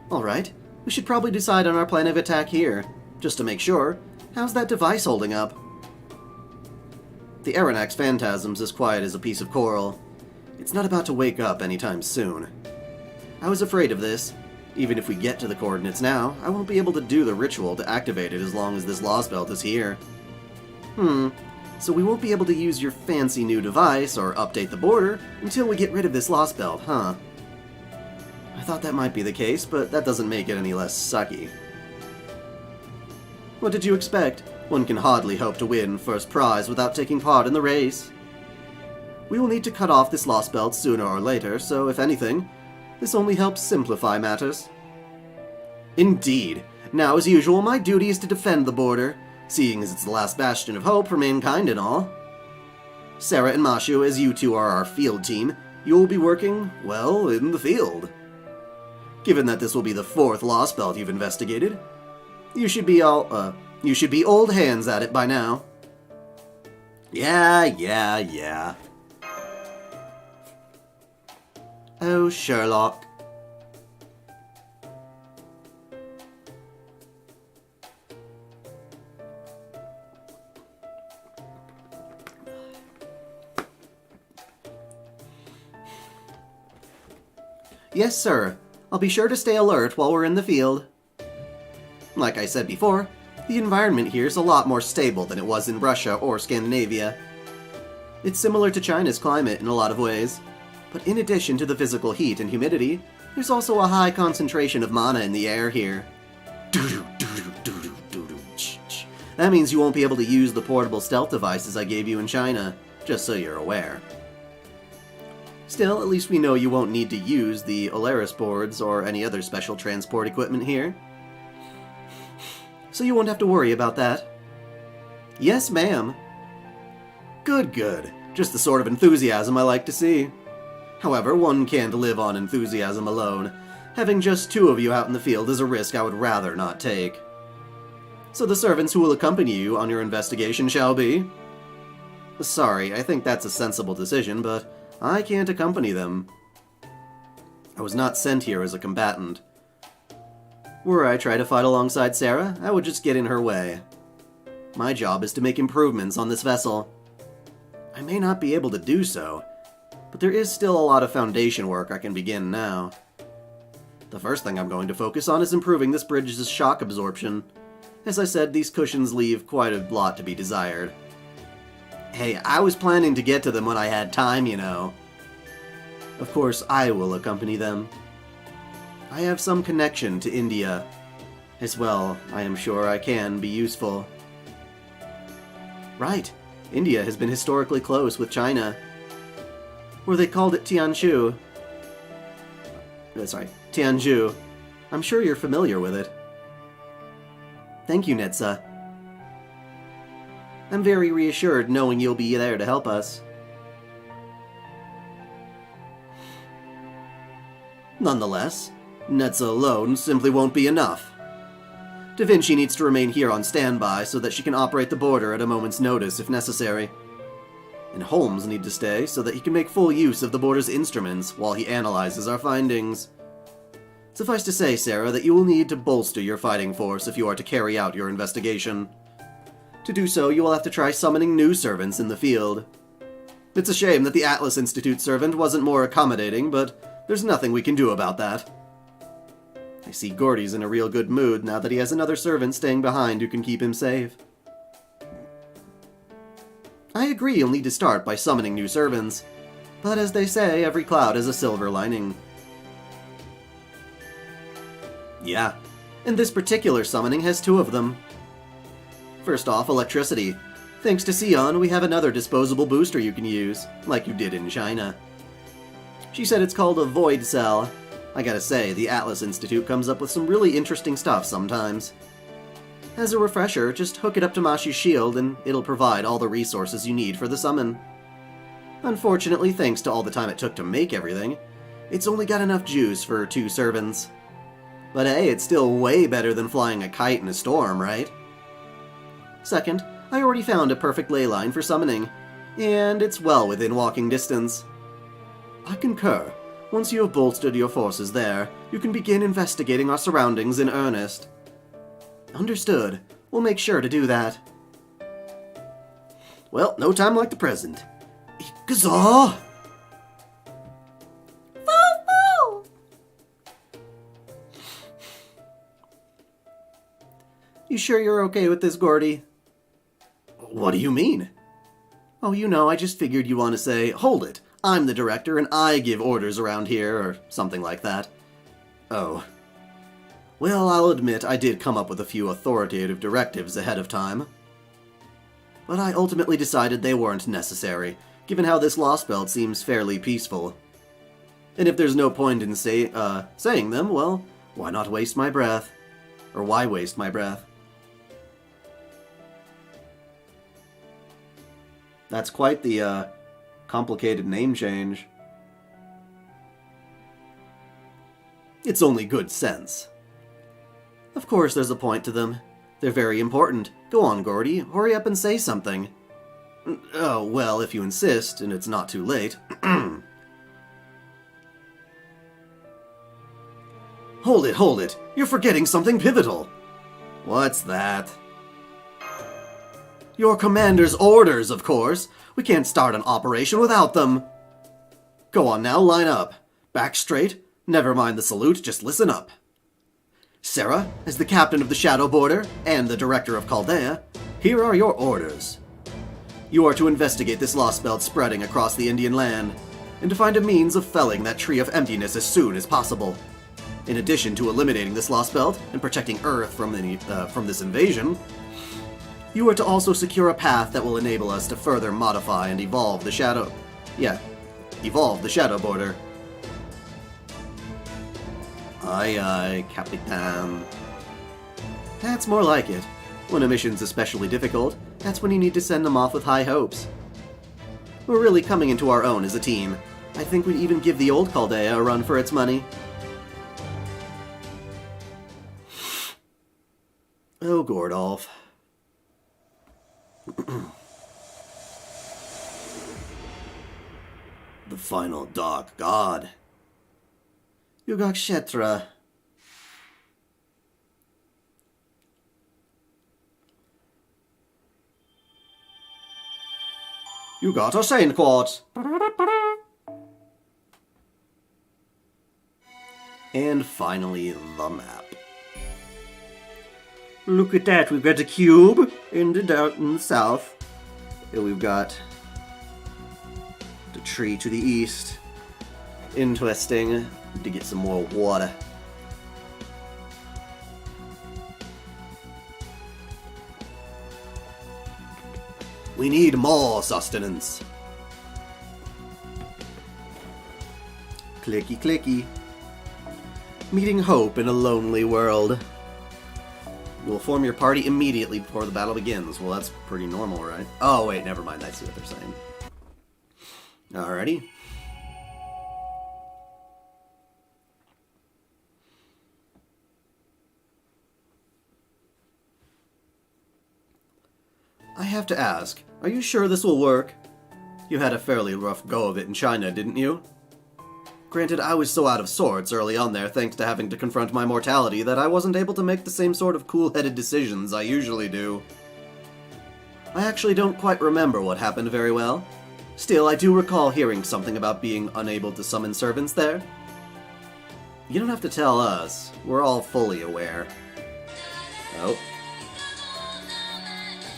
Alright, we should probably decide on our plan of attack here. Just to make sure, how's that device holding up? The Aronnax Phantasm's as quiet as a piece of coral. It's not about to wake up anytime soon. I was afraid of this. Even if we get to the coordinates now, I won't be able to do the ritual to activate it as long as this Lostbelt is here. So we won't be able to use your fancy new device or update the border until we get rid of this Lostbelt, huh? I thought that might be the case, but that doesn't make it any less sucky. What did you expect? One can hardly hope to win first prize without taking part in the race. We will need to cut off this Lostbelt sooner or later, so if anything, this only helps simplify matters. Indeed. Now, as usual, my duty is to defend the border, seeing as it's the last bastion of hope for mankind and all. Sarah and Mashu, as you two are our field team, you will be working, well, in the field. Given that this will be the 4th Lostbelt you've investigated, you should be old hands at it by now. Yeah. Oh, Sherlock. Yes, sir. I'll be sure to stay alert while we're in the field. Like I said before, the environment here is a lot more stable than it was in Russia or Scandinavia. It's similar to China's climate in a lot of ways. But in addition to the physical heat and humidity, there's also a high concentration of mana in the air here. That means you won't be able to use the portable stealth devices I gave you in China, just so you're aware. Still, at least we know you won't need to use the Olaris boards or any other special transport equipment here. So you won't have to worry about that. Yes, ma'am. Good. Just the sort of enthusiasm I like to see. However, one can't live on enthusiasm alone. Having just 2 of you out in the field is a risk I would rather not take. So the servants who will accompany you on your investigation shall be... Sorry, I think that's a sensible decision, but I can't accompany them. I was not sent here as a combatant. Were I try to fight alongside Sarah, I would just get in her way. My job is to make improvements on this vessel. I may not be able to do so, but there is still a lot of foundation work I can begin now. The first thing I'm going to focus on is improving this bridge's shock absorption. As I said, these cushions leave quite a lot to be desired. Hey, I was planning to get to them when I had time, you know. Of course, I will accompany them. I have some connection to India. As well, I am sure I can be useful. Right. India has been historically close with China. Or they called it Tianzhu. Tianzhu. I'm sure you're familiar with it. Thank you, Netza. I'm very reassured knowing you'll be there to help us. Nonetheless, Netza alone simply won't be enough. Da Vinci needs to remain here on standby so that she can operate the border at a moment's notice if necessary. And Holmes need to stay so that he can make full use of the border's instruments while he analyzes our findings. Suffice to say, Sarah, that you will need to bolster your fighting force if you are to carry out your investigation. To do so, you will have to try summoning new servants in the field. It's a shame that the Atlas Institute servant wasn't more accommodating, but there's nothing we can do about that. I see Gordy's in a real good mood now that he has another servant staying behind who can keep him safe. I agree you'll need to start by summoning new servants, but as they say, every cloud has a silver lining. Yeah, and this particular summoning has 2 of them. First off, electricity. Thanks to Sion, we have another disposable booster you can use, like you did in China. She said it's called a void cell. I gotta say, the Atlas Institute comes up with some really interesting stuff sometimes. As a refresher, just hook it up to Mashi's shield and it'll provide all the resources you need for the summon. Unfortunately, thanks to all the time it took to make everything, it's only got enough juice for 2 servants. But hey, it's still way better than flying a kite in a storm, right? Second, I already found a perfect ley line for summoning, and it's well within walking distance. I concur. Once you have bolstered your forces there, you can begin investigating our surroundings in earnest. Understood. We'll make sure to do that. Well, no time like the present. Ikaza! Foo-foo! You sure you're okay with this, Gordy? What do you mean? Oh, you know, I just figured you want to say, hold it, I'm the director and I give orders around here, or something like that. Oh. Well, I'll admit I did come up with a few authoritative directives ahead of time. But I ultimately decided they weren't necessary, given how this Lostbelt seems fairly peaceful. And if there's no point in saying them, well, why not waste my breath? Or why waste my breath? That's quite the, complicated name change. It's only good sense. Of course there's a point to them. They're very important. Go on, Gordy. Hurry up and say something. Oh, well, if you insist, and it's not too late. Hold it. You're forgetting something pivotal. What's that? Your commander's orders, of course. We can't start an operation without them. Go on now, line up. Back straight. Never mind the salute, just listen up. Sarah, as the captain of the Shadow Border and the director of Chaldea, here are your orders. You are to investigate this Lostbelt spreading across the Indian land, and to find a means of felling that tree of emptiness as soon as possible. In addition to eliminating this Lostbelt and protecting Earth from this invasion, you are to also secure a path that will enable us to further modify and evolve the Shadow Border. Aye, aye, Capitan. That's more like it. When a mission's especially difficult, that's when you need to send them off with high hopes. We're really coming into our own as a team. I think we'd even give the old Chaldea a run for its money. Oh, Gordolf. The final dark god. Yuga Kshetra. You got a Saint Quartz. And finally, the map. Look at that, we've got a cube in the south. And we've got the tree to the east. Interesting. Need to get some more water. We need more sustenance. Clicky clicky. Meeting hope in a lonely world. You will form your party immediately before the battle begins. Well, that's pretty normal, right? Oh, wait, never mind. I see what they're saying. Alrighty. I have to ask, are you sure this will work? You had a fairly rough go of it in China, didn't you? Granted, I was so out of sorts early on there thanks to having to confront my mortality that I wasn't able to make the same sort of cool-headed decisions I usually do. I actually don't quite remember what happened very well. Still, I do recall hearing something about being unable to summon servants there. You don't have to tell us. We're all fully aware. Oh.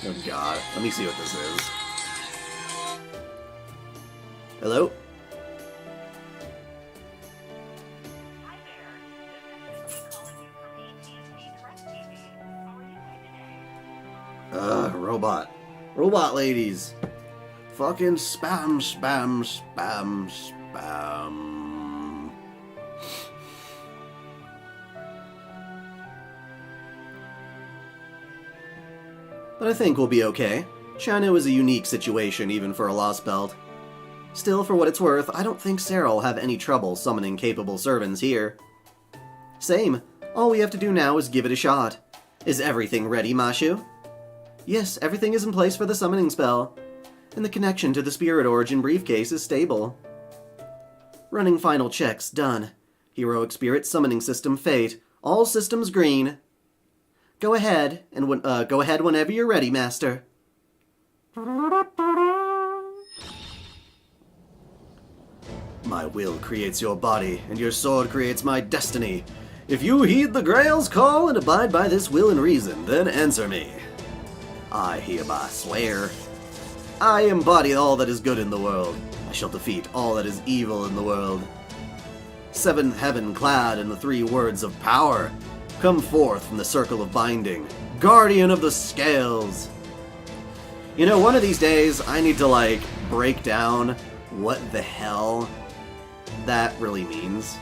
Oh god. Let me see what this is. Hello? Robot. Robot ladies. Fucking spam, spam, spam, spam. but I think we'll be okay. China is a unique situation even for a Lostbelt. Still, for what it's worth, I don't think Sarah will have any trouble summoning capable servants here. Same. All we have to do now is give it a shot. Is everything ready, Mashu? Yes, everything is in place for the summoning spell. And the connection to the Spirit Origin briefcase is stable. Running final checks, done. Heroic Spirit Summoning System Fate. All systems green. Go ahead, and go ahead whenever you're ready, Master. My will creates your body, and your sword creates my destiny. If you heed the Grail's call and abide by this will and reason, then answer me. I hereby swear. I embody all that is good in the world. I shall defeat all that is evil in the world. Seventh heaven clad in the 3 words of power. Come forth from the circle of binding. Guardian of the scales. You know, one of these days, I need to, break down what the hell that really means.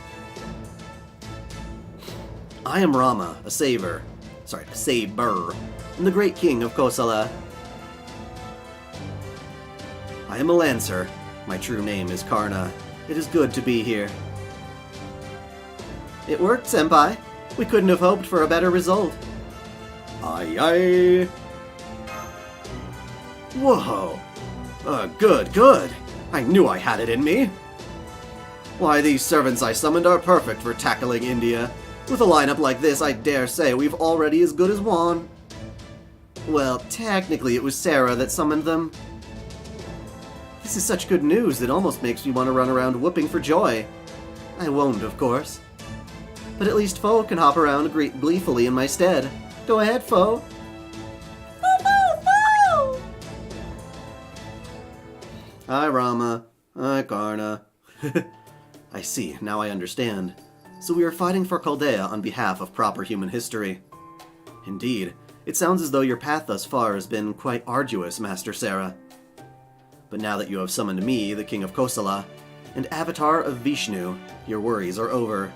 I am Rama, a saber, and the great king of Kosala. I am a lancer. My true name is Karna. It is good to be here. It worked, Senpai. We couldn't have hoped for a better result. Aye aye. Whoa. Good. I knew I had it in me. Why, these servants I summoned are perfect for tackling India. With a lineup like this, I dare say we've already as good as won. Well, technically it was Sarah that summoned them. This is such good news, it almost makes me want to run around whooping for joy. I won't, of course. But at least Foe can hop around gleefully in my stead. Go ahead, Foe. Foe! Hi, Rama. Hi, Karna. I see, now I understand. So we are fighting for Chaldea on behalf of proper human history. Indeed, it sounds as though your path thus far has been quite arduous, Master Sarah. But now that you have summoned me, the King of Kosala, and Avatar of Vishnu, your worries are over.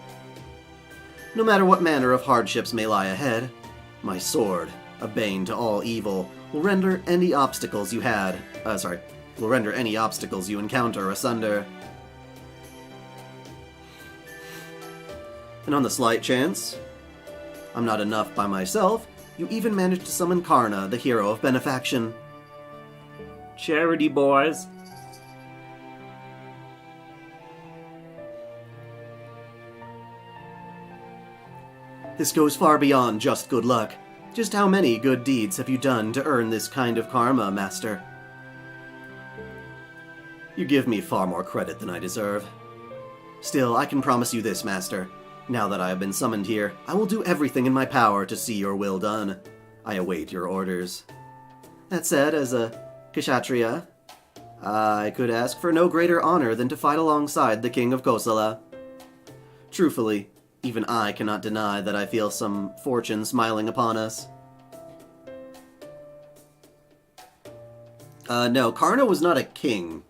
No matter what manner of hardships may lie ahead, my sword, a bane to all evil, will render any obstacles you encounter asunder. And on the slight chance I'm not enough by myself, you even managed to summon Karna, the hero of benefaction. Charity boys. This goes far beyond just good luck. Just how many good deeds have you done to earn this kind of karma, Master? You give me far more credit than I deserve. Still, I can promise you this, Master. Now that I have been summoned here, I will do everything in my power to see your will done. I await your orders. That said, as a Kshatriya, I could ask for no greater honor than to fight alongside the King of Kosala. Truthfully, even I cannot deny that I feel some fortune smiling upon us. No, Karna was not a king.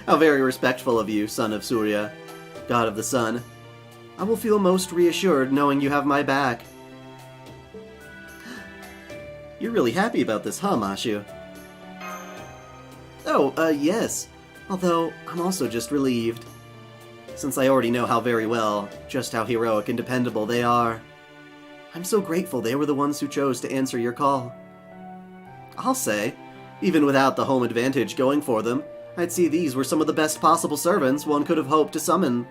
How very respectful of you, son of Surya, god of the sun. I will feel most reassured knowing you have my back. You're really happy about this, huh, Mashu? Oh, yes. Although, I'm also just relieved. Since I already know just how heroic and dependable they are. I'm so grateful they were the ones who chose to answer your call. I'll say, even without the home advantage going for them, I'd see these were some of the best possible servants one could have hoped to summon.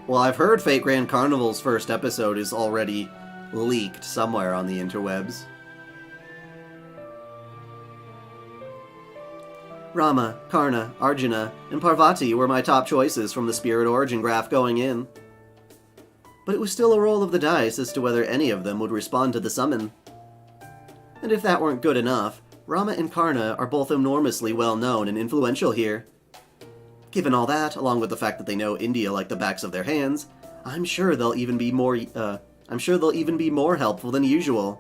Well, I've heard Fate Grand Carnival's first episode is already leaked somewhere on the interwebs. Rama, Karna, Arjuna, and Parvati were my top choices from the Spirit Origin graph going in. But it was still a roll of the dice as to whether any of them would respond to the summon. And if that weren't good enough, Rama and Karna are both enormously well known and influential here. Given all that, along with the fact that they know India like the backs of their hands, I'm sure they'll even be more helpful than usual.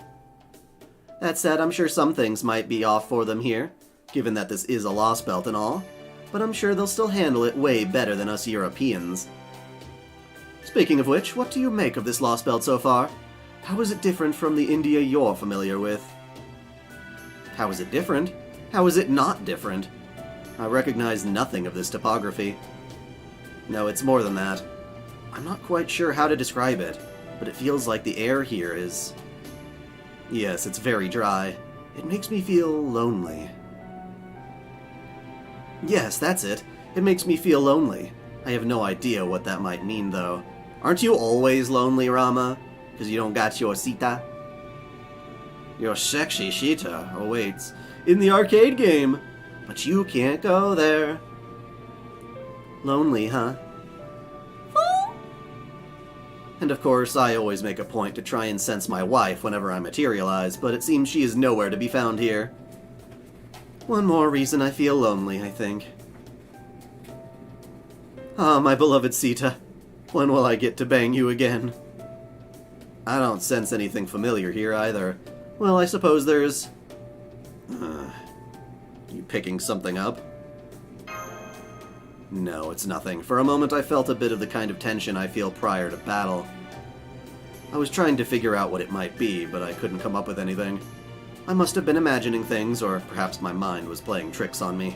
That said, I'm sure some things might be off for them here, given that this is a Lostbelt and all. but I'm sure they'll still handle it way better than us Europeans. Speaking of which, what do you make of this Lostbelt so far? How is it different from the India you're familiar with? How is it different? How is it not different? I recognize nothing of this topography. No, it's more than that. I'm not quite sure how to describe it, but it feels like the air here is... Yes, it's very dry. It makes me feel lonely. Yes, that's it. It makes me feel lonely. I have no idea what that might mean, though. Aren't you always lonely, Rama? Because you don't got your Sita? Your sexy Sita awaits in the arcade game, but you can't go there. Lonely, huh? And of course, I always make a point to try and sense my wife whenever I materialize, but it seems she is nowhere to be found here. One more reason I feel lonely, I think. Ah, my beloved Sita. When will I get to bang you again? I don't sense anything familiar here either. Well, I suppose there's... You picking something up? No, it's nothing. For a moment I felt a bit of the kind of tension I feel prior to battle. I was trying to figure out what it might be, but I couldn't come up with anything. I must have been imagining things, or perhaps my mind was playing tricks on me.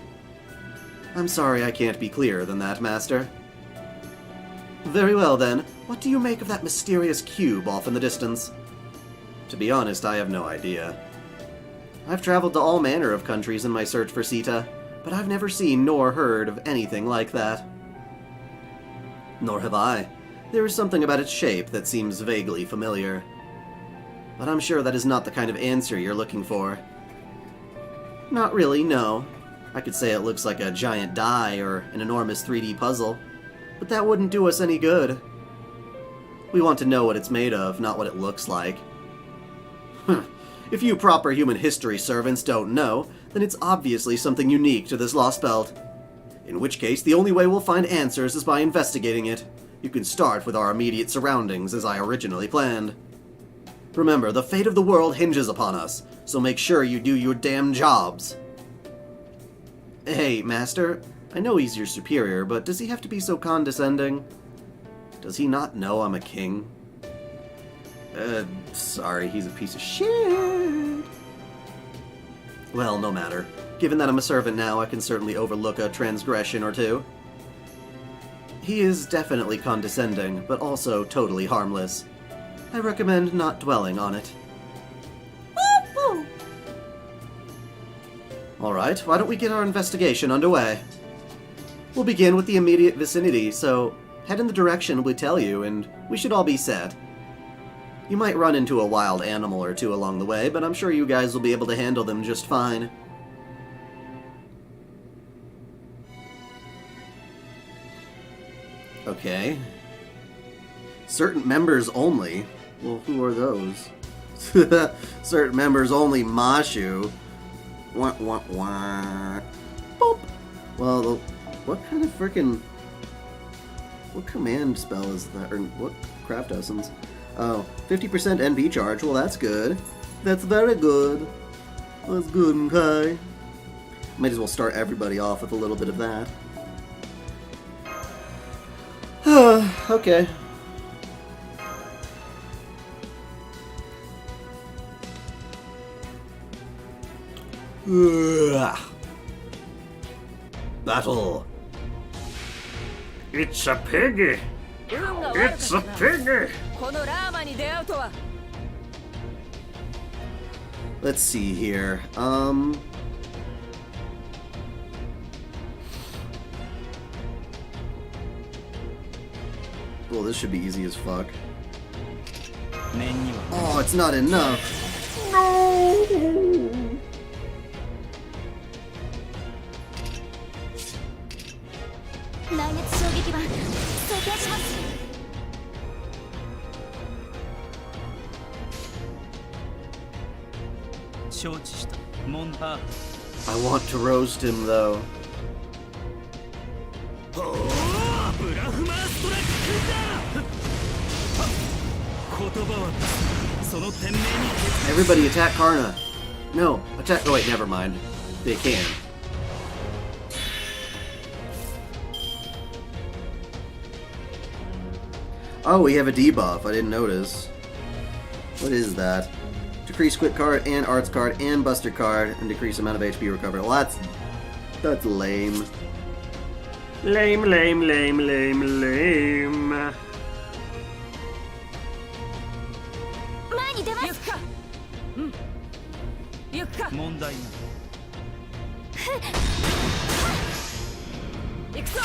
I'm sorry I can't be clearer than that, Master. Very well, then. What do you make of that mysterious cube off in the distance? To be honest, I have no idea. I've traveled to all manner of countries in my search for Sita, but I've never seen nor heard of anything like that. Nor have I. There is something about its shape that seems vaguely familiar. But I'm sure that is not the kind of answer you're looking for. Not really, no. I could say it looks like a giant die or an enormous 3D puzzle, but that wouldn't do us any good. We want to know what it's made of, not what it looks like. If you proper human history servants don't know, then it's obviously something unique to this Lostbelt. In which case, the only way we'll find answers is by investigating it. You can start with our immediate surroundings, as I originally planned. Remember, the fate of the world hinges upon us, so make sure you do your damn jobs. Hey, Master, I know he's your superior, but does he have to be so condescending? Does he not know I'm a king? Sorry, he's a piece of shit. Well, no matter. Given that I'm a servant now, I can certainly overlook a transgression or two. He is definitely condescending, but also totally harmless. I recommend not dwelling on it. Alright, why don't we get our investigation underway? We'll begin with the immediate vicinity, so head in the direction we tell you, and we should all be set. You might run into a wild animal or two along the way, but I'm sure you guys will be able to handle them just fine. Okay. Certain members only. Well, who are those? Certain members only, Mashu. Wah, wah, wah. Boop. Well, what kind of frickin'... What command spell is that? Or what craft essence? Oh, 50% NP charge. Well, that's good. That's very good. That's good, okay. Might as well start everybody off with a little bit of that. Okay. Battle. It's a piggy. It's a piggy. Let's see here. Well, this should be easy as fuck. Oh, it's not enough. No. I want to roast him, though. Everybody attack Karna. No, attack... Oh wait, never mind. They can. Oh, we have a debuff. I didn't notice. What is that? Decrease quick card and arts card and buster card and decrease amount of HP recovered. Well, that's lame. Lame. 前に出ます。行くか。うん。行くか。問題ない。行くぞ。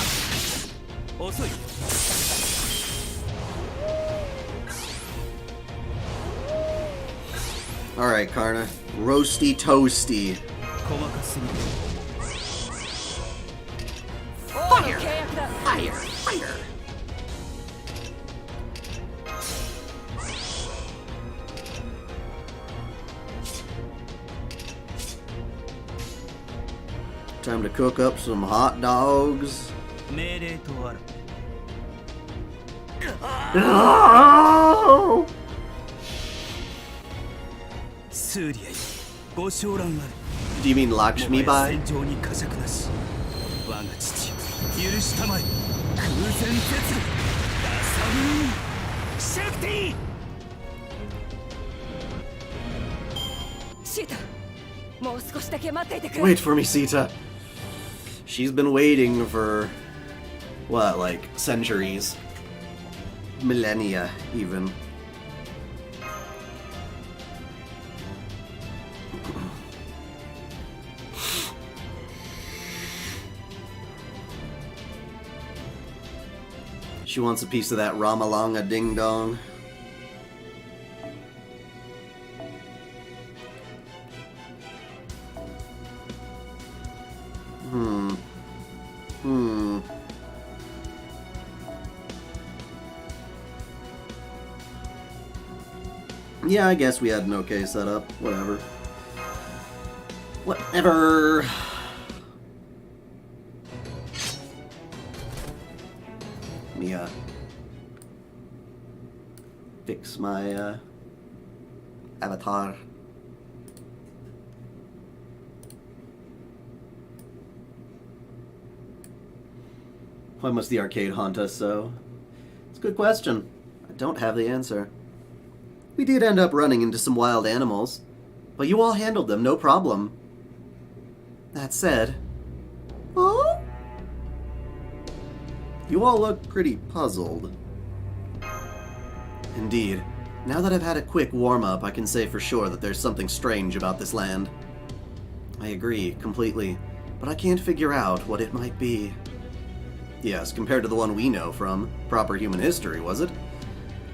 遅い。Alright, Karna. Roasty toasty. Fire! Fire! Time to cook up some hot dogs. Oh! Do you mean Lakshmi Bai? Wait for me, Sita. She's been waiting for, what, like, centuries? Millennia, even. She wants a piece of that Ramalonga ding dong. Yeah, I guess we had an okay setup. Whatever. Whatever. Let me, fix my, avatar. Why must the arcade haunt us so? It's a good question. I don't have the answer. We did end up running into some wild animals, but you all handled them no problem. That said... Oh? You all look pretty puzzled. Indeed. Now that I've had a quick warm-up, I can say for sure that there's something strange about this land. I agree, completely, but I can't figure out what it might be. Yes, compared to the one we know from proper human history, was it?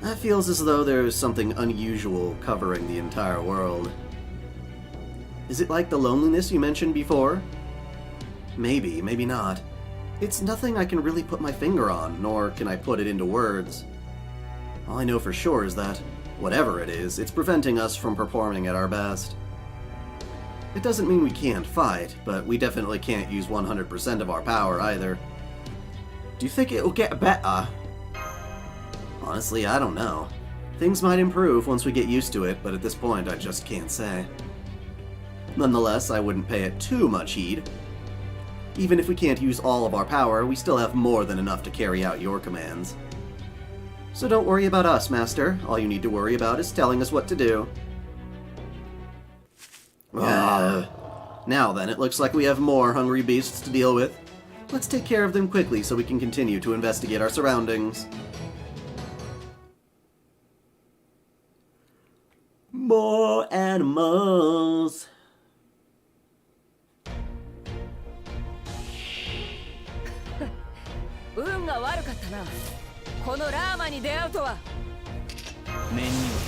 That feels as though there's something unusual covering the entire world. Is it like the loneliness you mentioned before? Maybe, maybe not. It's nothing I can really put my finger on, nor can I put it into words. All I know for sure is that, whatever it is, it's preventing us from performing at our best. It doesn't mean we can't fight, but we definitely can't use 100% of our power either. Do you think it'll get better? Honestly, I don't know. Things might improve once we get used to it, but at this point I just can't say. Nonetheless, I wouldn't pay it too much heed. Even if we can't use all of our power, we still have more than enough to carry out your commands. So don't worry about us, Master. All you need to worry about is telling us what to do. Now then, it looks like we have more hungry beasts to deal with. Let's take care of them quickly so we can continue to investigate our surroundings. More animals.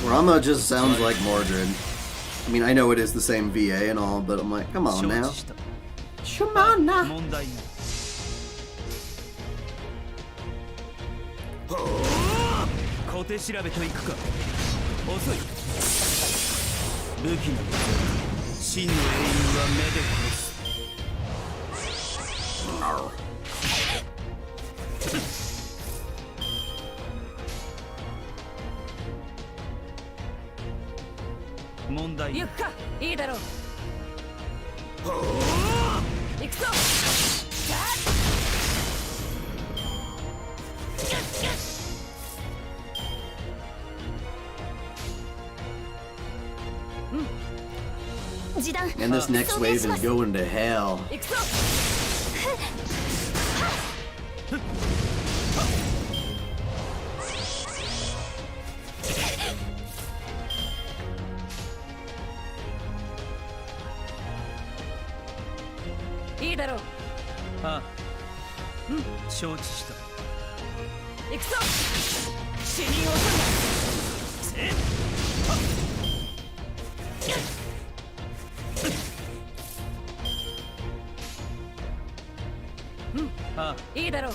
Rama just sounds like Mordred. I mean, I know it is the same VA and all, but I'm like, come on now. Come on now. And this next wave is going to hell. 行くぞ。いいだろう。ああ、承知した。行くぞ。死人を取るな。せっ。ああ、いいだろう。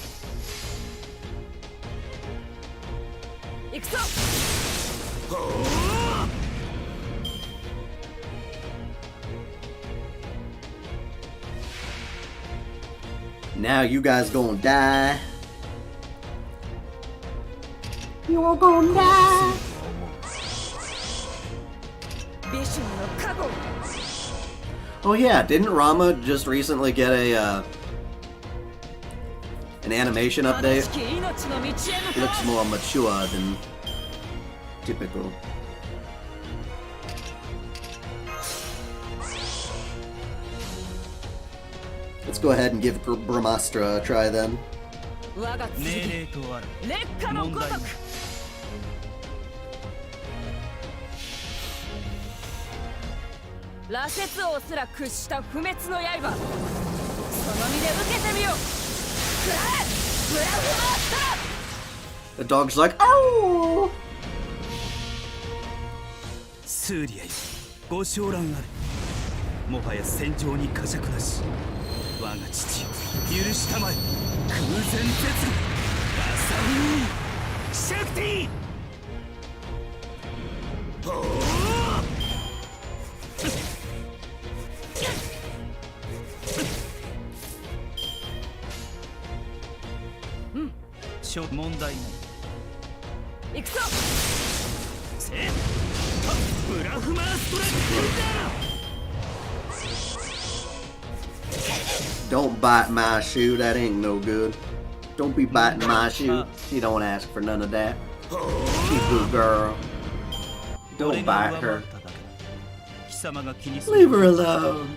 行くぞ。Now you guys gonna die. You're gonna die. ビシュの加護。 Oh yeah, didn't Rama just recently get a an animation update? 正しき命の道へ向 It か looks more mature than typical. Let's go ahead and give Brahmastra a try then. う。我が命剣。令とある。烈火のごとく。羅刹王すら屈した不滅の刃。その身で受けてみよ。食らえ。ブラフマスター。 The dog's like, oh! スーリアよ、ご昇乱ある。もはや戦場に呵責なし。我が父よ、許したまえ。空前絶後。ガサミー。シャクティ。問題ない。行くぞ。せっ。ブラフマーストラックだ。 Don't bite my shoe, that ain't no good. Don't be biting my shoe. She don't ask for none of that. She good girl. Don't bite her. 貴様が気にする。 Leave her alone.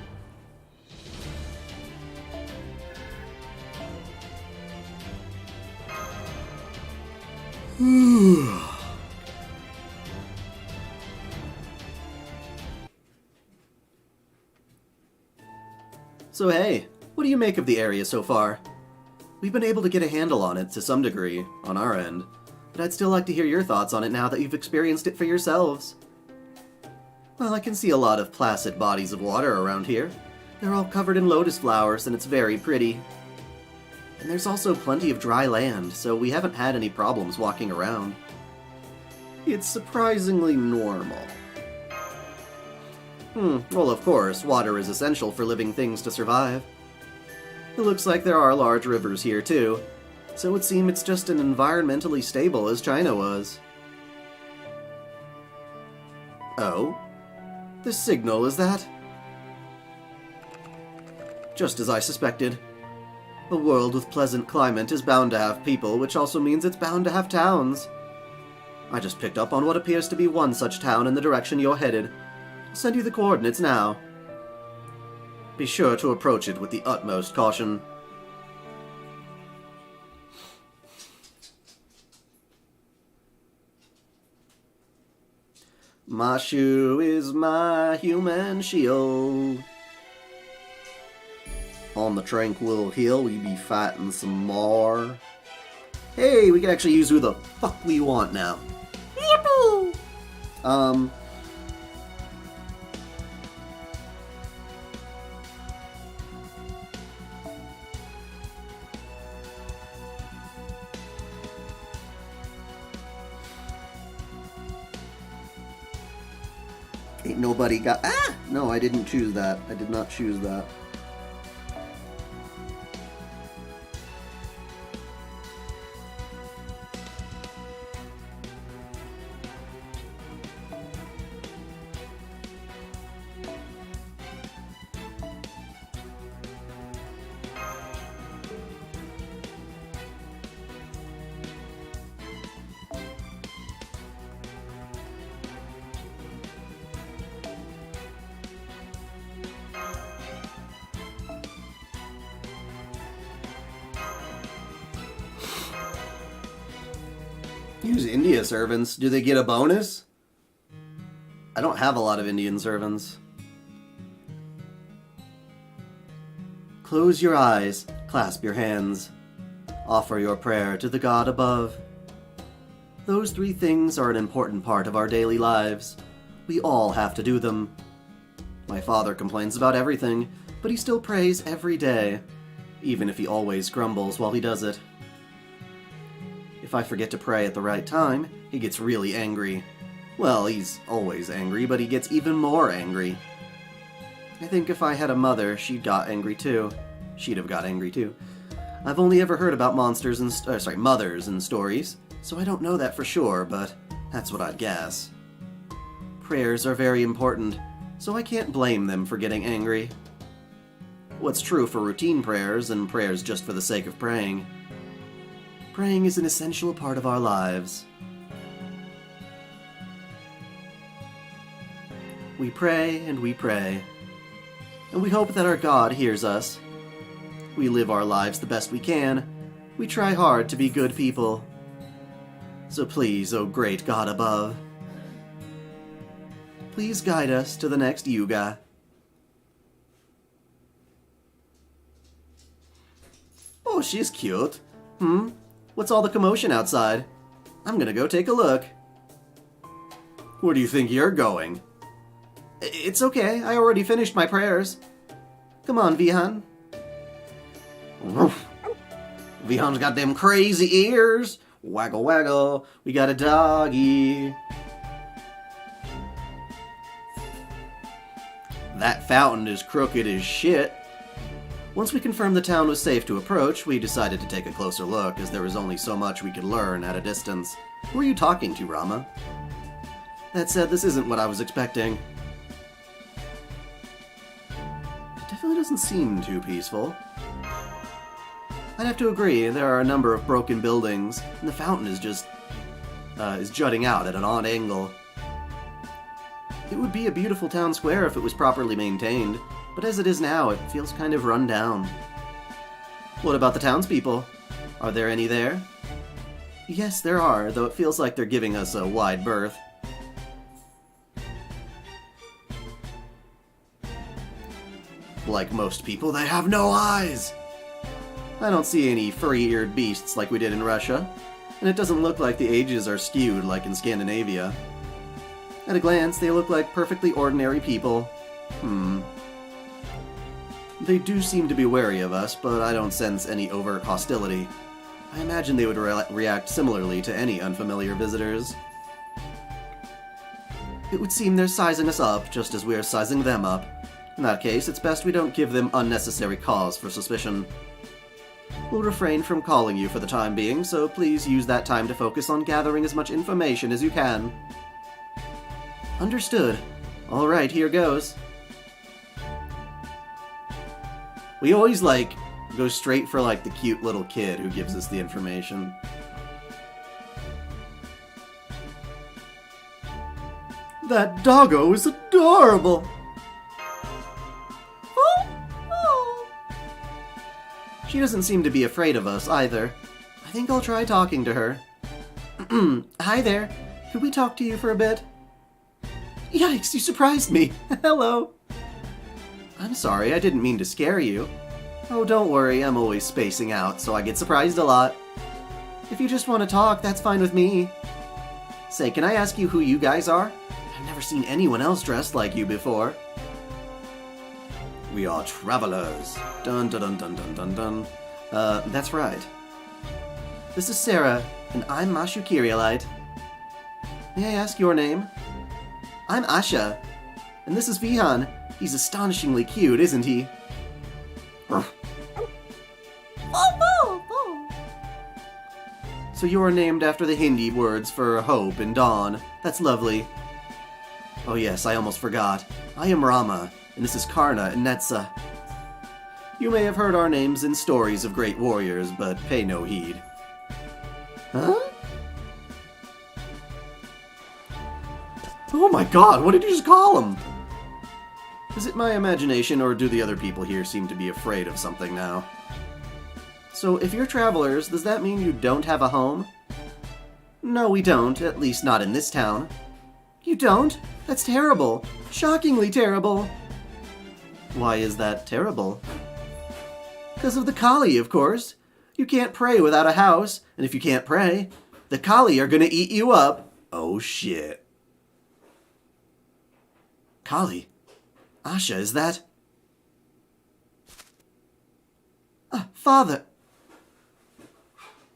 So hey, what do you make of the area so far? We've been able to get a handle on it to some degree, on our end, but I'd still like to hear your thoughts on it now that you've experienced it for yourselves. Well, I can see a lot of placid bodies of water around here. They're all covered in lotus flowers, and it's very pretty. And there's also plenty of dry land, so we haven't had any problems walking around. It's surprisingly normal. Well, of course, water is essential for living things to survive. It looks like there are large rivers here, too, so it would seem it's just as environmentally stable as China was. Oh? The signal, is that? Just as I suspected. A world with pleasant climate is bound to have people, which also means it's bound to have towns. I just picked up on what appears to be one such town in the direction you're headed. I'll send you the coordinates now. Be sure to approach it with the utmost caution. My shoe is my human shield. On the tranquil hill, we be fighting some more. Hey, we can actually use who the fuck we want now. Yippee! Ain't nobody got... Ah! No, I didn't choose that. I did not choose that. Use India servants. Do they get a bonus? I don't have a lot of Indian servants. Close your eyes, clasp your hands. Offer your prayer to the God above. Those 3 things are an important part of our daily lives. We all have to do them. My father complains about everything, but he still prays every day, even if he always grumbles while he does it. If I forget to pray at the right time, he gets really angry. Well, he's always angry, but he gets even more angry. I think if I had a mother, she'd got angry too. She'd have got angry too. I've only ever heard about monsters and mothers in stories, so I don't know that for sure, but that's what I'd guess. Prayers are very important, so I can't blame them for getting angry. What's true for routine prayers and prayers just for the sake of praying. Praying is an essential part of our lives. We pray and we pray, and we hope that our God hears us. We live our lives the best we can. We try hard to be good people. So please, O great God above, please guide us to the next Yuga. Oh, she's cute. What's all the commotion outside? I'm gonna go take a look. Where do you think you're going? It's okay, I already finished my prayers. Come on, Vihan. Vihan's got them crazy ears. Waggle, waggle. We got a doggy. That fountain is crooked as shit. Once we confirmed the town was safe to approach, we decided to take a closer look, as there was only so much we could learn at a distance. Who are you talking to, Rama? That said, this isn't what I was expecting. It definitely doesn't seem too peaceful. I'd have to agree, there are a number of broken buildings, and the fountain is just is jutting out at an odd angle. It would be a beautiful town square if it was properly maintained, but as it is now, it feels kind of run down. What about the townspeople? Are there any there? Yes, there are, though it feels like they're giving us a wide berth. Like most people, they have no eyes! I don't see any furry-eared beasts like we did in Russia, and it doesn't look like the ages are skewed like in Scandinavia. At a glance, they look like perfectly ordinary people. They do seem to be wary of us, but I don't sense any overt hostility. I imagine they would react similarly to any unfamiliar visitors. It would seem they're sizing us up, just as we're sizing them up. In that case, it's best we don't give them unnecessary cause for suspicion. We'll refrain from calling you for the time being, so please use that time to focus on gathering as much information as you can. Understood. Alright, here goes. We always, go straight for, the cute little kid who gives us the information. That doggo is adorable! She doesn't seem to be afraid of us, either. I think I'll try talking to her. Hi there. Could we talk to you for a bit? Yikes, you surprised me. Hello. I'm sorry, I didn't mean to scare you. Oh, don't worry, I'm always spacing out, so I get surprised a lot. If you just want to talk, that's fine with me. Say, can I ask you who you guys are? I've never seen anyone else dressed like you before. We are travelers. Dun dun dun dun dun dun dun. That's right. This is Sarah, and I'm Mashu Kyrielite. May I ask your name? I'm Asha, and this is Vihan. He's astonishingly cute, isn't he? So you are named after the Hindi words for hope and dawn. That's lovely. Oh yes, I almost forgot. I am Rama, and this is Karna and Netsa. You may have heard our names in stories of great warriors, but pay no heed. Huh? Oh my god, what did you just call him? Is it my imagination, or do the other people here seem to be afraid of something now? So, if you're travelers, does that mean you don't have a home? No, we don't. At least not in this town. You don't? That's terrible. Shockingly terrible. Why is that terrible? Because of the Kali, of course. You can't pray without a house, and if you can't pray, the Kali are gonna eat you up. Oh shit. Kali? Asha, is that... Father!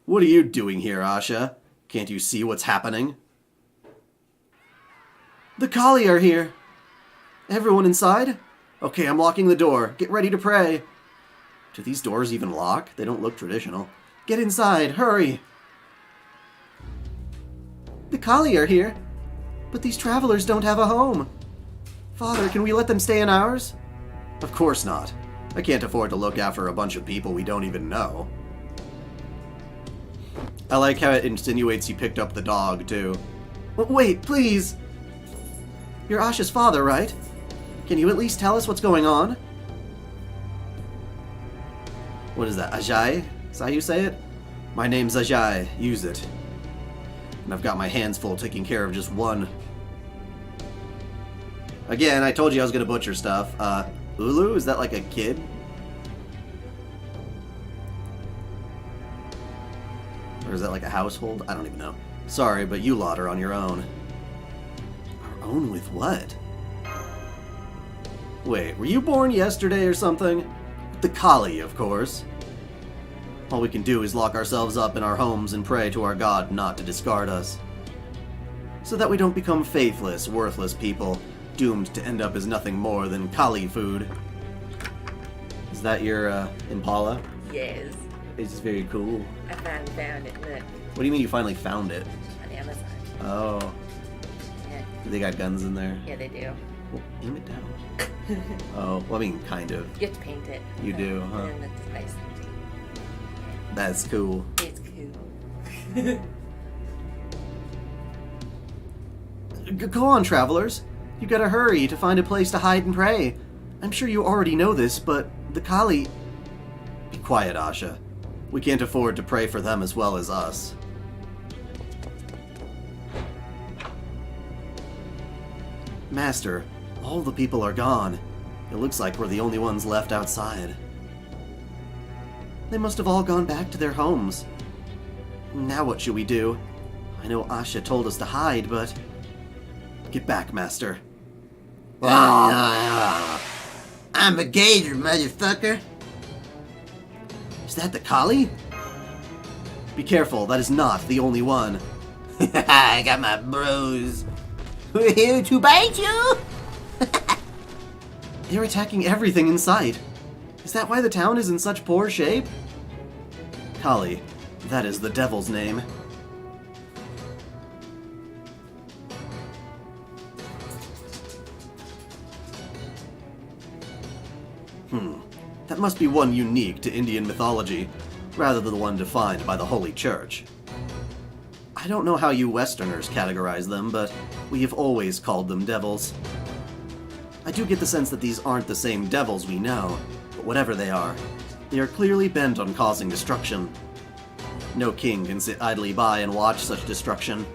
What are you doing here, Asha? Can't you see what's happening? The Kali are here. Everyone inside? Okay, I'm locking the door. Get ready to pray. Do these doors even lock? They don't look traditional. Get inside, hurry! The Kali are here. But these travelers don't have a home. Father, can we let them stay in ours? Of course not. I can't afford to look after a bunch of people we don't even know. I like how it insinuates you picked up the dog, too. Wait, please! You're Asha's father, right? Can you at least tell us what's going on? What is that, Ajay? Is that how you say it? My name's Ajay. Use it. And I've got my hands full taking care of just one. Again, I told you I was gonna butcher stuff. Ulu? Is that like a kid? Or is that like a household? I don't even know. Sorry, but you lot are on your own. Our own with what? Wait, were you born yesterday or something? The Kali, of course. All we can do is lock ourselves up in our homes and pray to our god not to discard us. So that we don't become faithless, worthless people, doomed to end up as nothing more than Kali food. Is that your Impala? Yes. It's very cool. I finally found it. Look. What do you mean you finally found it? On Amazon. Oh. Yeah. They got guns in there? Yeah, they do. Well, aim it down. Oh, well, I mean, kind of. You have to paint it. You do, huh? And then it's nice. That's cool. It's cool. Go on, travelers. You gotta hurry to find a place to hide and pray. I'm sure you already know this, but the Kali... Be quiet, Asha. We can't afford to pray for them as well as us. Master, all the people are gone. It looks like we're the only ones left outside. They must have all gone back to their homes. Now what should we do? I know Asha told us to hide, but... Get back, Master. I'm a gator, motherfucker. Is that the Kali? Be careful, that is not the only one. I got my bros. We're here to bite you. They're attacking everything in sight. Is that why the town is in such poor shape? Kali, that is the devil's name. That must be one unique to Indian mythology, rather than the one defined by the Holy Church. I don't know how you Westerners categorize them, but we have always called them devils. I do get the sense that these aren't the same devils we know, but whatever they are clearly bent on causing destruction. No king can sit idly by and watch such destruction.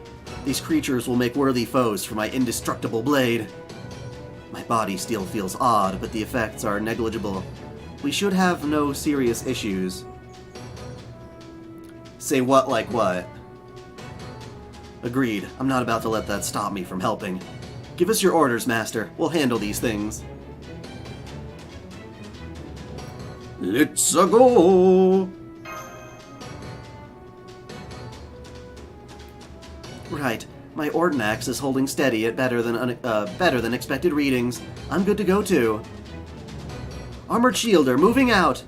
These creatures will make worthy foes for my indestructible blade. My body still feels odd, but the effects are negligible. We should have no serious issues. Say what like what? Agreed. I'm not about to let that stop me from helping. Give us your orders, Master. We'll handle these things. Let's-a go! Right. My Ordinax is holding steady at better than expected readings. I'm good to go too. Armored Shielder, moving out!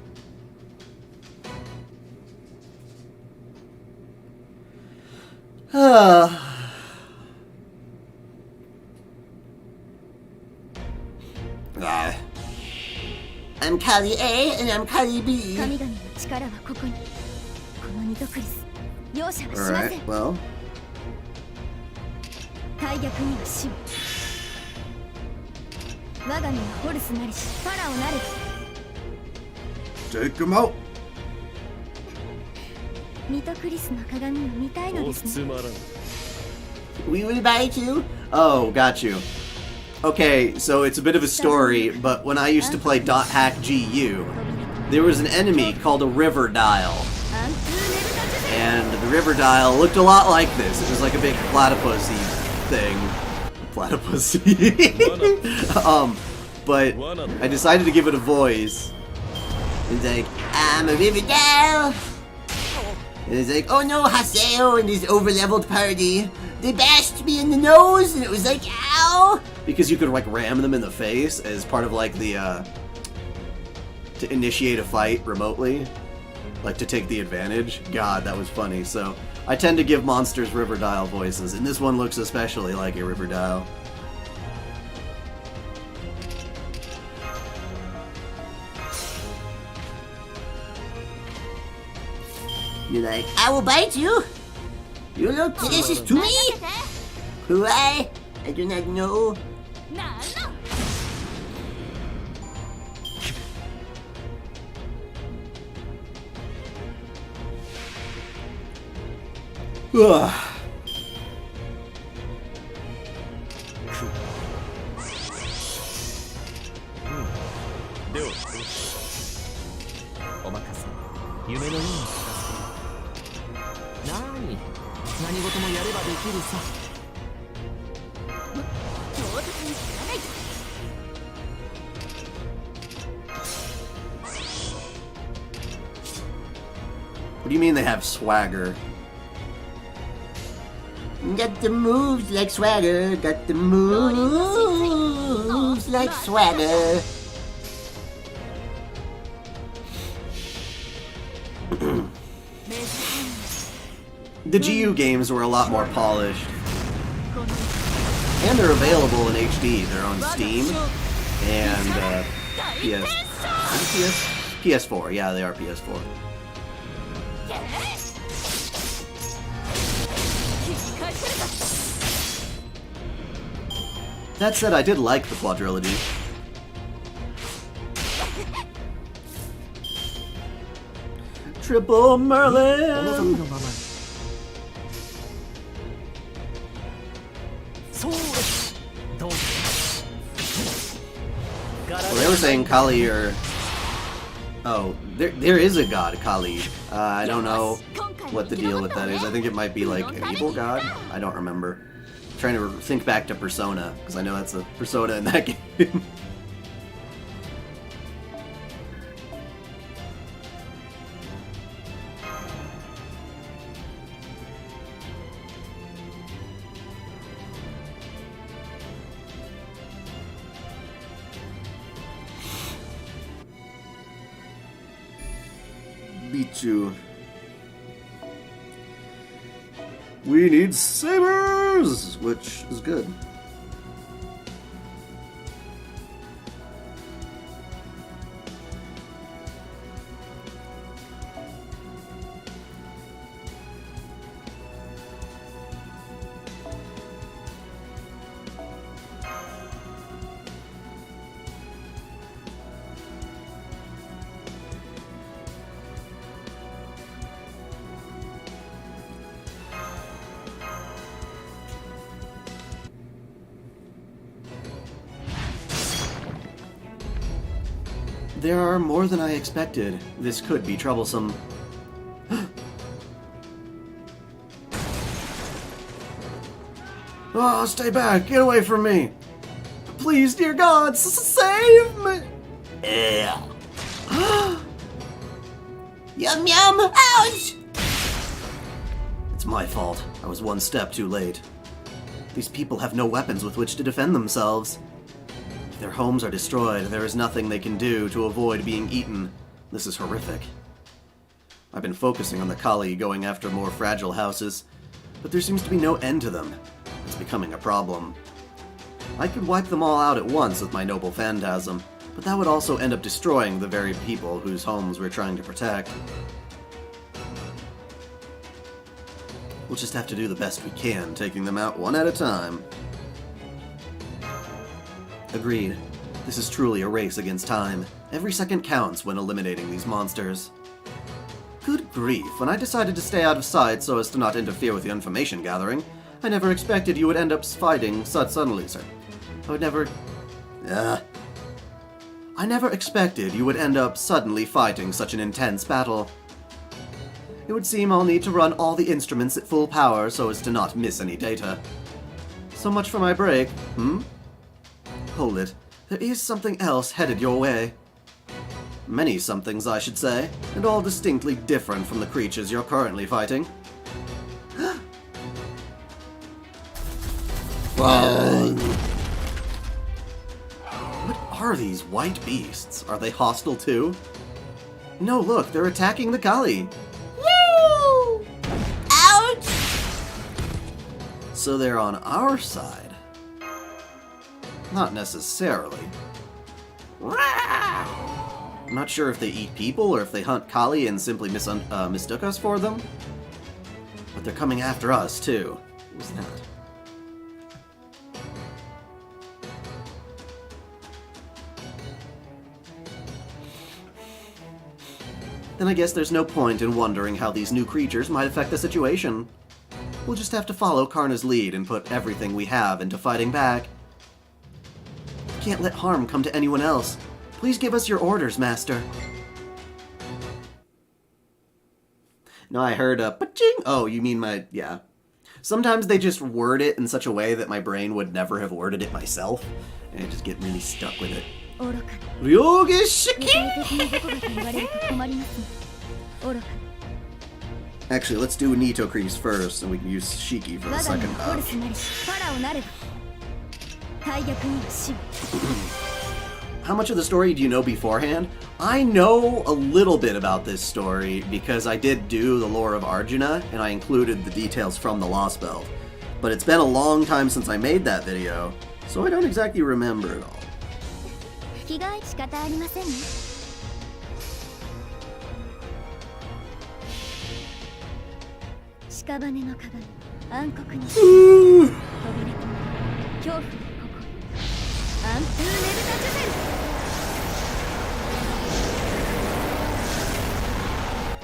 I'm Kali A and I'm Kali B. 神々の力はここに。この二独立、容赦はしません。 Alright, well. 大逆には死を。我が身はホルスなりし、ファラオなれ。 Take him out! We will bite you. Oh, got you. Okay, so it's a bit of a story, but when I used to play .hack.gu, there was an enemy called a river dial. And the river dial looked a lot like this. It was like a big platypusy thing. Platypusy. But I decided to give it a voice. It's like, I'm a river dial. And it's like, oh no, Haseo and his overleveled party. They bashed me in the nose, and it was like, ow! Because you could like ram them in the face as part of like the to initiate a fight remotely, like to take the advantage. God, that was funny. So I tend to give monsters river dial voices, and this one looks especially like a river dial. You're like, I will bite you. You look delicious to me. Who I do not know. Ugh. What do you mean they have swagger? Got the moves like swagger. Got the moves like swagger. The GU games were a lot more polished. And they're available in HD. They're on Steam and PS4. Yeah, they are PS4. That said, I did like the quadrilogy. Triple Merlin! Well, they were saying Kali or... Oh, there is a god, Kali. I don't know what the deal with that is. I think it might be like an evil god. I don't remember. I'm trying to think back to Persona, because I know that's a Persona in that game. Bichu. We need sabers, which is good. There are more than I expected. This could be troublesome. Oh, stay back! Get away from me! Please, dear God, save me! Yum yum! Ouch! It's my fault. I was one step too late. These people have no weapons with which to defend themselves. If their homes are destroyed, there is nothing they can do to avoid being eaten. This is horrific. I've been focusing on the Kali going after more fragile houses, but there seems to be no end to them. It's becoming a problem. I could wipe them all out at once with my noble phantasm, but that would also end up destroying the very people whose homes we're trying to protect. We'll just have to do the best we can, taking them out one at a time. Agreed. This is truly a race against time. Every second counts when eliminating these monsters. Good grief. When I decided to stay out of sight so as to not interfere with the information gathering, I never expected you would end up fighting such suddenly, sir. I never expected you would end up suddenly fighting such an intense battle. It would seem I'll need to run all the instruments at full power so as to not miss any data. So much for my break, Hold it. There is something else headed your way. Many somethings, I should say, and all distinctly different from the creatures you're currently fighting. What are these white beasts? Are they hostile too? No, look, they're attacking the Kali. Woo! Ouch! So they're on our side. Not necessarily. I'm not sure if they eat people or if they hunt Kali and simply mistook us for them. But they're coming after us, too. Who's that? Then I guess there's no point in wondering how these new creatures might affect the situation. We'll just have to follow Karna's lead and put everything we have into fighting back. Can't let harm come to anyone else. Please give us your orders, Master. No, I heard a pa-ching. Oh, you mean my... yeah. Sometimes they just word it in such a way that my brain would never have worded it myself. And I just get really stuck with it. Yuga Kshetra! Actually, let's do Nito Crease first, and we can use Shiki for the second half. How much of the story do you know beforehand? I know a little bit about this story because I did do the lore of Arjuna, and I included the details from the Lostbelt. But it's been a long time since I made that video, so I don't exactly remember it all.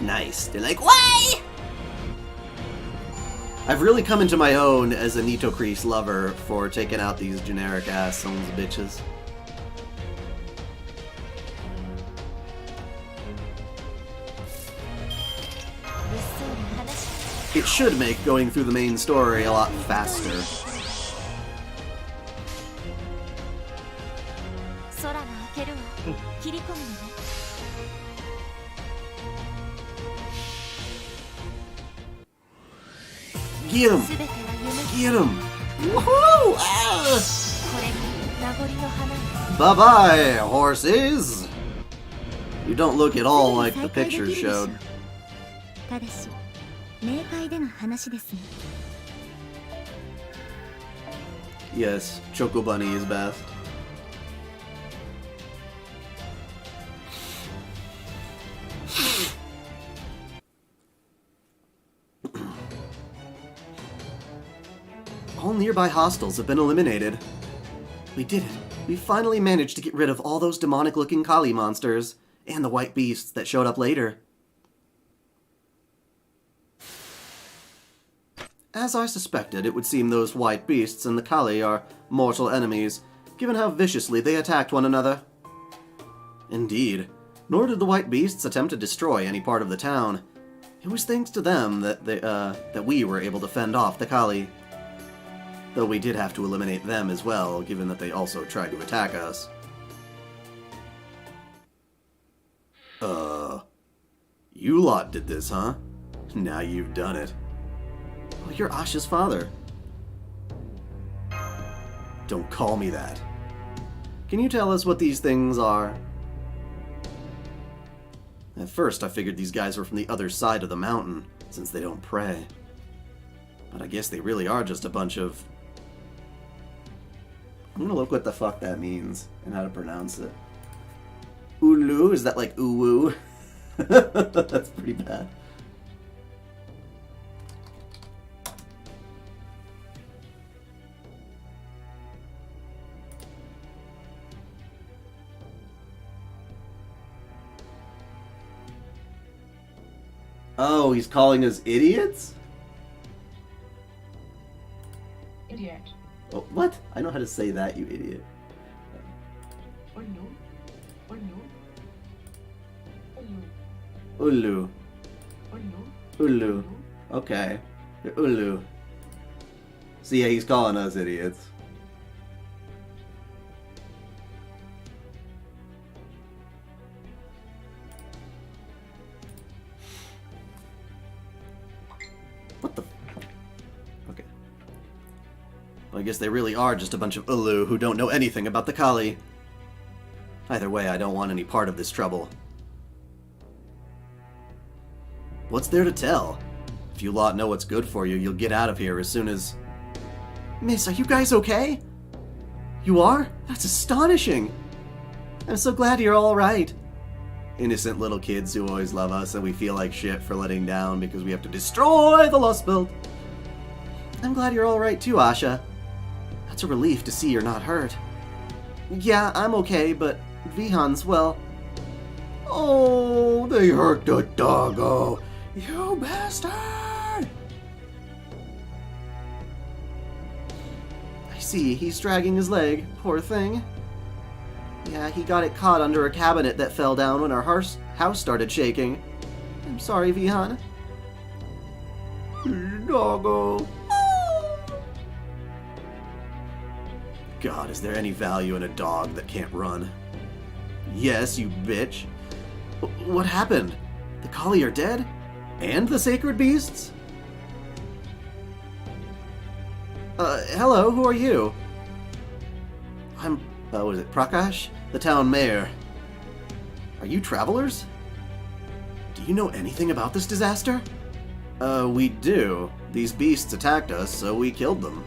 Nice. They're like, why? I've really come into my own as a Nito Crease lover for taking out these generic ass sons of bitches. It should make going through the main story a lot faster. Get him! Get him! Woohoo! Bye-bye, horses! You don't look at all like the pictures showed. Yes, Choco Bunny is best. All nearby hostiles have been eliminated. We did it. We finally managed to get rid of all those demonic-looking Kali monsters, and the white beasts that showed up later. As I suspected, it would seem those white beasts and the Kali are mortal enemies, given how viciously they attacked one another. Indeed, nor did the white beasts attempt to destroy any part of the town. It was thanks to them that we were able to fend off the Kali. Though we did have to eliminate them as well, given that they also tried to attack us. You lot did this, huh? Now you've done it. Well, you're Asha's father. Don't call me that. Can you tell us what these things are? At first, I figured these guys were from the other side of the mountain, since they don't pray. But I guess they really are just a bunch of... I'm gonna look what the fuck that means, and how to pronounce it. Ulu? Is that like uwu? That's pretty bad. Oh, he's calling us idiots? Idiot. Oh, what? I know how to say that, you idiot. Ulu. Ulu. Ulu. Ulu. Ulu. Ulu. Okay. Ulu. So yeah, he's calling us idiots. What the... Okay. Well, I guess they really are just a bunch of Ulu who don't know anything about the Kali. Either way, I don't want any part of this trouble. What's there to tell? If you lot know what's good for you, you'll get out of here as soon as... Miss, are you guys okay? You are? That's astonishing! I'm so glad you're alright. Innocent little kids who always love us and we feel like shit for letting down because we have to destroy the Lostbelt. I'm glad you're alright too, Asha. That's a relief to see you're not hurt. Yeah, I'm okay, but Vihan's, well... Oh, they hurt the doggo. You bastard! I see, he's dragging his leg. Poor thing. Yeah, he got it caught under a cabinet that fell down when our house started shaking. I'm sorry, Vihan. Doggo. God, is there any value in a dog that can't run? Yes, you bitch. What happened? The Kali are dead? And the sacred beasts? Hello, who are you? I'm, what is it, Prakash? The town mayor. Are you travelers? Do you know anything about this disaster? We do. These beasts attacked us, so we killed them.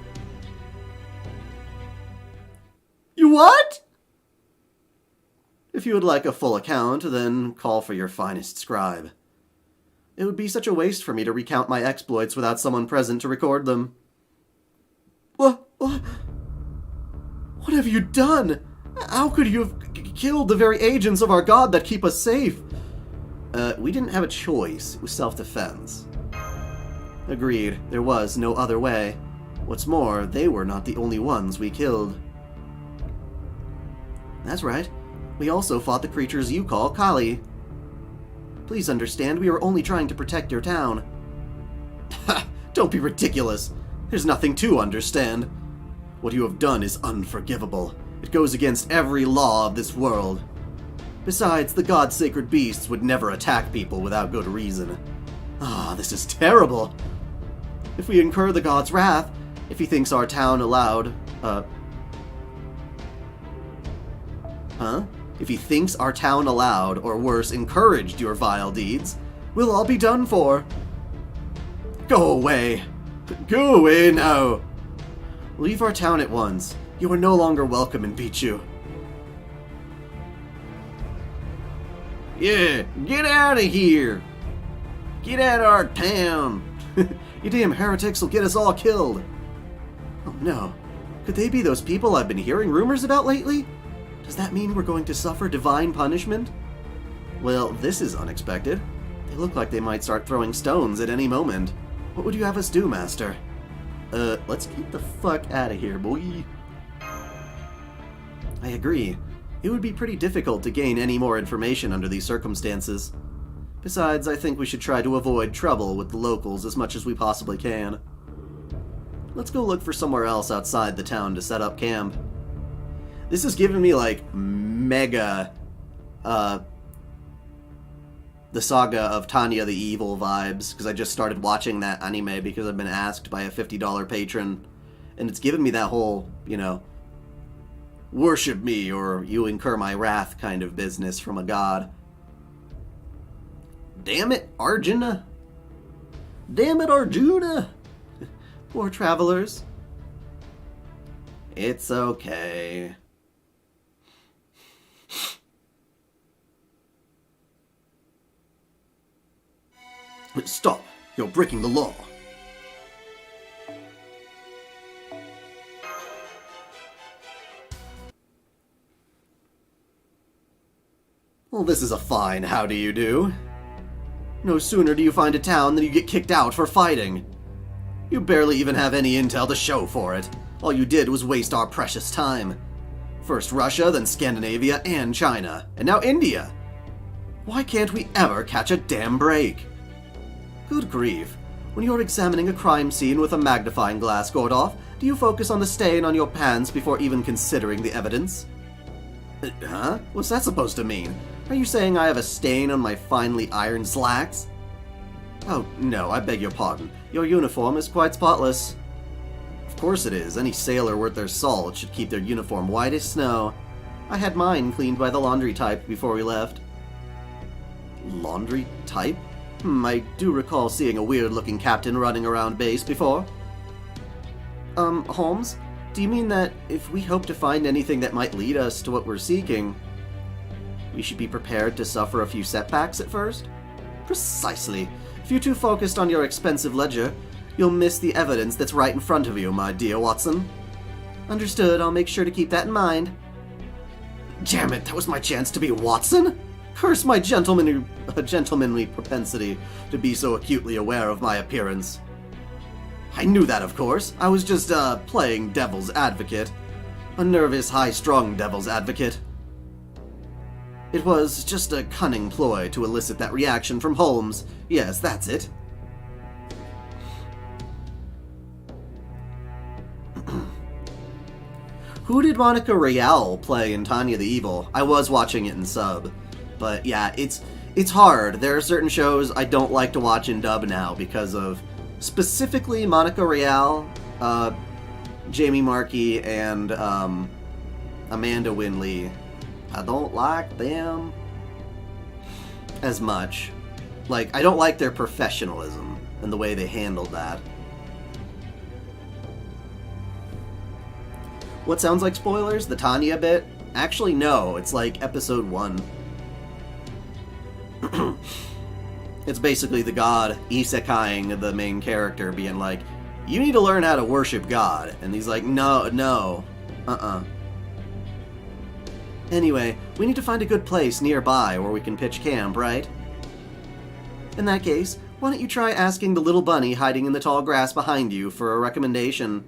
You what? If you would like a full account, then call for your finest scribe. It would be such a waste for me to recount my exploits without someone present to record them. What have you done? How could you have killed the very agents of our god that keep us safe? We didn't have a choice. It was self-defense. Agreed. There was no other way. What's more, they were not the only ones we killed. That's right. We also fought the creatures you call Kali. Please understand, we were only trying to protect your town. Ha! Don't be ridiculous. There's nothing to understand. What you have done is unforgivable. It goes against every law of this world. Besides, the god's sacred beasts would never attack people without good reason. Ah, this is terrible. If we incur the god's wrath, if he thinks our town allowed, If he thinks our town allowed, or worse, encouraged your vile deeds, we'll all be done for. Go away. Go away now. Leave our town at once. You are no longer welcome in Pichu. Yeah, get out of here. Get out of our town. You damn heretics will get us all killed. Oh no. Could they be those people I've been hearing rumors about lately? Does that mean we're going to suffer divine punishment? Well, this is unexpected. They look like they might start throwing stones at any moment. What would you have us do, Master? Let's get the fuck out of here, boy. I agree. It would be pretty difficult to gain any more information under these circumstances. Besides, I think we should try to avoid trouble with the locals as much as we possibly can. Let's go look for somewhere else outside the town to set up camp. This is giving me, like, mega, the Saga of Tanya the Evil vibes, because I just started watching that anime because I've been asked by a $50 patron, and it's given me that whole, you know, worship me or you incur my wrath kind of business from a god. Damn it, Arjuna! Damn it, Arjuna! Poor travelers. It's okay. Stop! You're breaking the law. Well, this is a fine how do you do. No sooner do you find a town than you get kicked out for fighting. You barely even have any intel to show for it. All you did was waste our precious time. First Russia, then Scandinavia and China, and now India. Why can't we ever catch a damn break? Good grief. When you're examining a crime scene with a magnifying glass, Gordolf, do you focus on the stain on your pants before even considering the evidence? Huh? What's that supposed to mean? Are you saying I have a stain on my finely ironed slacks? Oh, no, I beg your pardon. Your uniform is quite spotless. Of course it is. Any sailor worth their salt should keep their uniform white as snow. I had mine cleaned by the laundry type before we left. Laundry type? I do recall seeing a weird-looking captain running around base before. Holmes? Do you mean that if we hope to find anything that might lead us to what we're seeking, we should be prepared to suffer a few setbacks at first? Precisely. If you're too focused on your expensive ledger, you'll miss the evidence that's right in front of you, my dear Watson. Understood, I'll make sure to keep that in mind. Damn it, that was my chance to be Watson? Curse my gentlemanly propensity to be so acutely aware of my appearance. I knew that, of course. I was just, playing devil's advocate. A nervous, high-strung devil's advocate. It was just a cunning ploy to elicit that reaction from Holmes. Yes, that's it. Who did Monica Rial play in Tanya the Evil? I was watching it in sub. But yeah, it's hard. There are certain shows I don't like to watch in dub now because of specifically Monica Rial, Jamie Markey, and Amanda Winley. I don't like them as much. Like, I don't like their professionalism and the way they handled that. What sounds like spoilers? The Tanya bit? Actually, no. It's like episode 1. It's basically the god isekaiing the main character, being like, you need to learn how to worship God. And he's like, no. Anyway, we need to find a good place nearby where we can pitch camp, right? In that case, why don't you try asking the little bunny hiding in the tall grass behind you for a recommendation?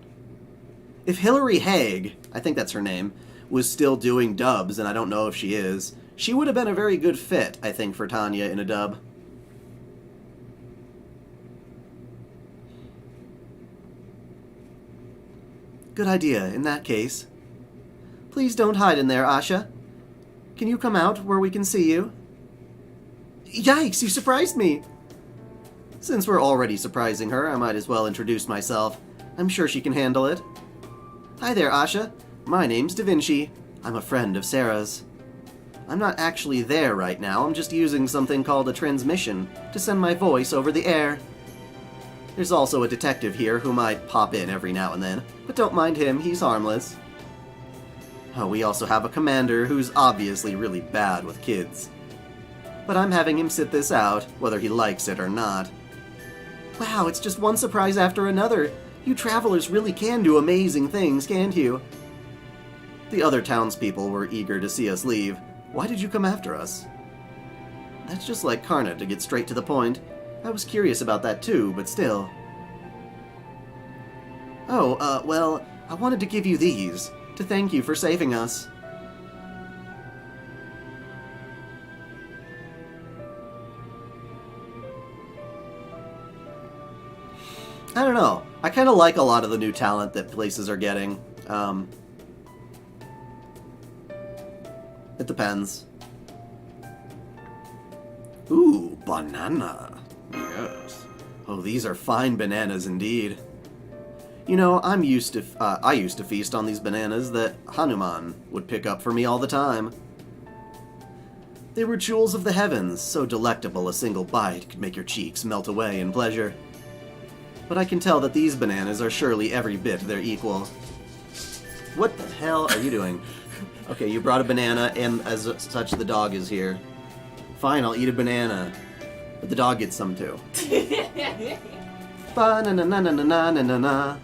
If Hilary Haig, I think that's her name, was still doing dubs, and I don't know if she is, she would have been a very good fit, I think, for Tanya in a dub. Good idea, in that case. Please don't hide in there, Asha. Can you come out where we can see you? Yikes, you surprised me! Since we're already surprising her, I might as well introduce myself. I'm sure she can handle it. Hi there, Asha. My name's Da Vinci. I'm a friend of Sarah's. I'm not actually there right now, I'm just using something called a transmission to send my voice over the air. There's also a detective here who might pop in every now and then, but don't mind him, he's harmless. Oh, we also have a commander who's obviously really bad with kids. But I'm having him sit this out, whether he likes it or not. Wow, it's just one surprise after another. You travelers really can do amazing things, can't you? The other townspeople were eager to see us leave. Why did you come after us? That's just like Karna, to get straight to the point. I was curious about that too, but still. Oh, well, I wanted to give you these, to thank you for saving us. I don't know. I kind of like a lot of the new talent that places are getting. It depends. Ooh, banana. Yes. Oh, these are fine bananas indeed. You know, I used to feast on these bananas that Hanuman would pick up for me all the time. They were jewels of the heavens, so delectable a single bite could make your cheeks melt away in pleasure. But I can tell that these bananas are surely every bit their equal. What the hell are you doing? Okay, you brought a banana, and as such, the dog is here. Fine, I'll eat a banana. But the dog gets some too. Ba-na-na-na-na-na-na-na-na.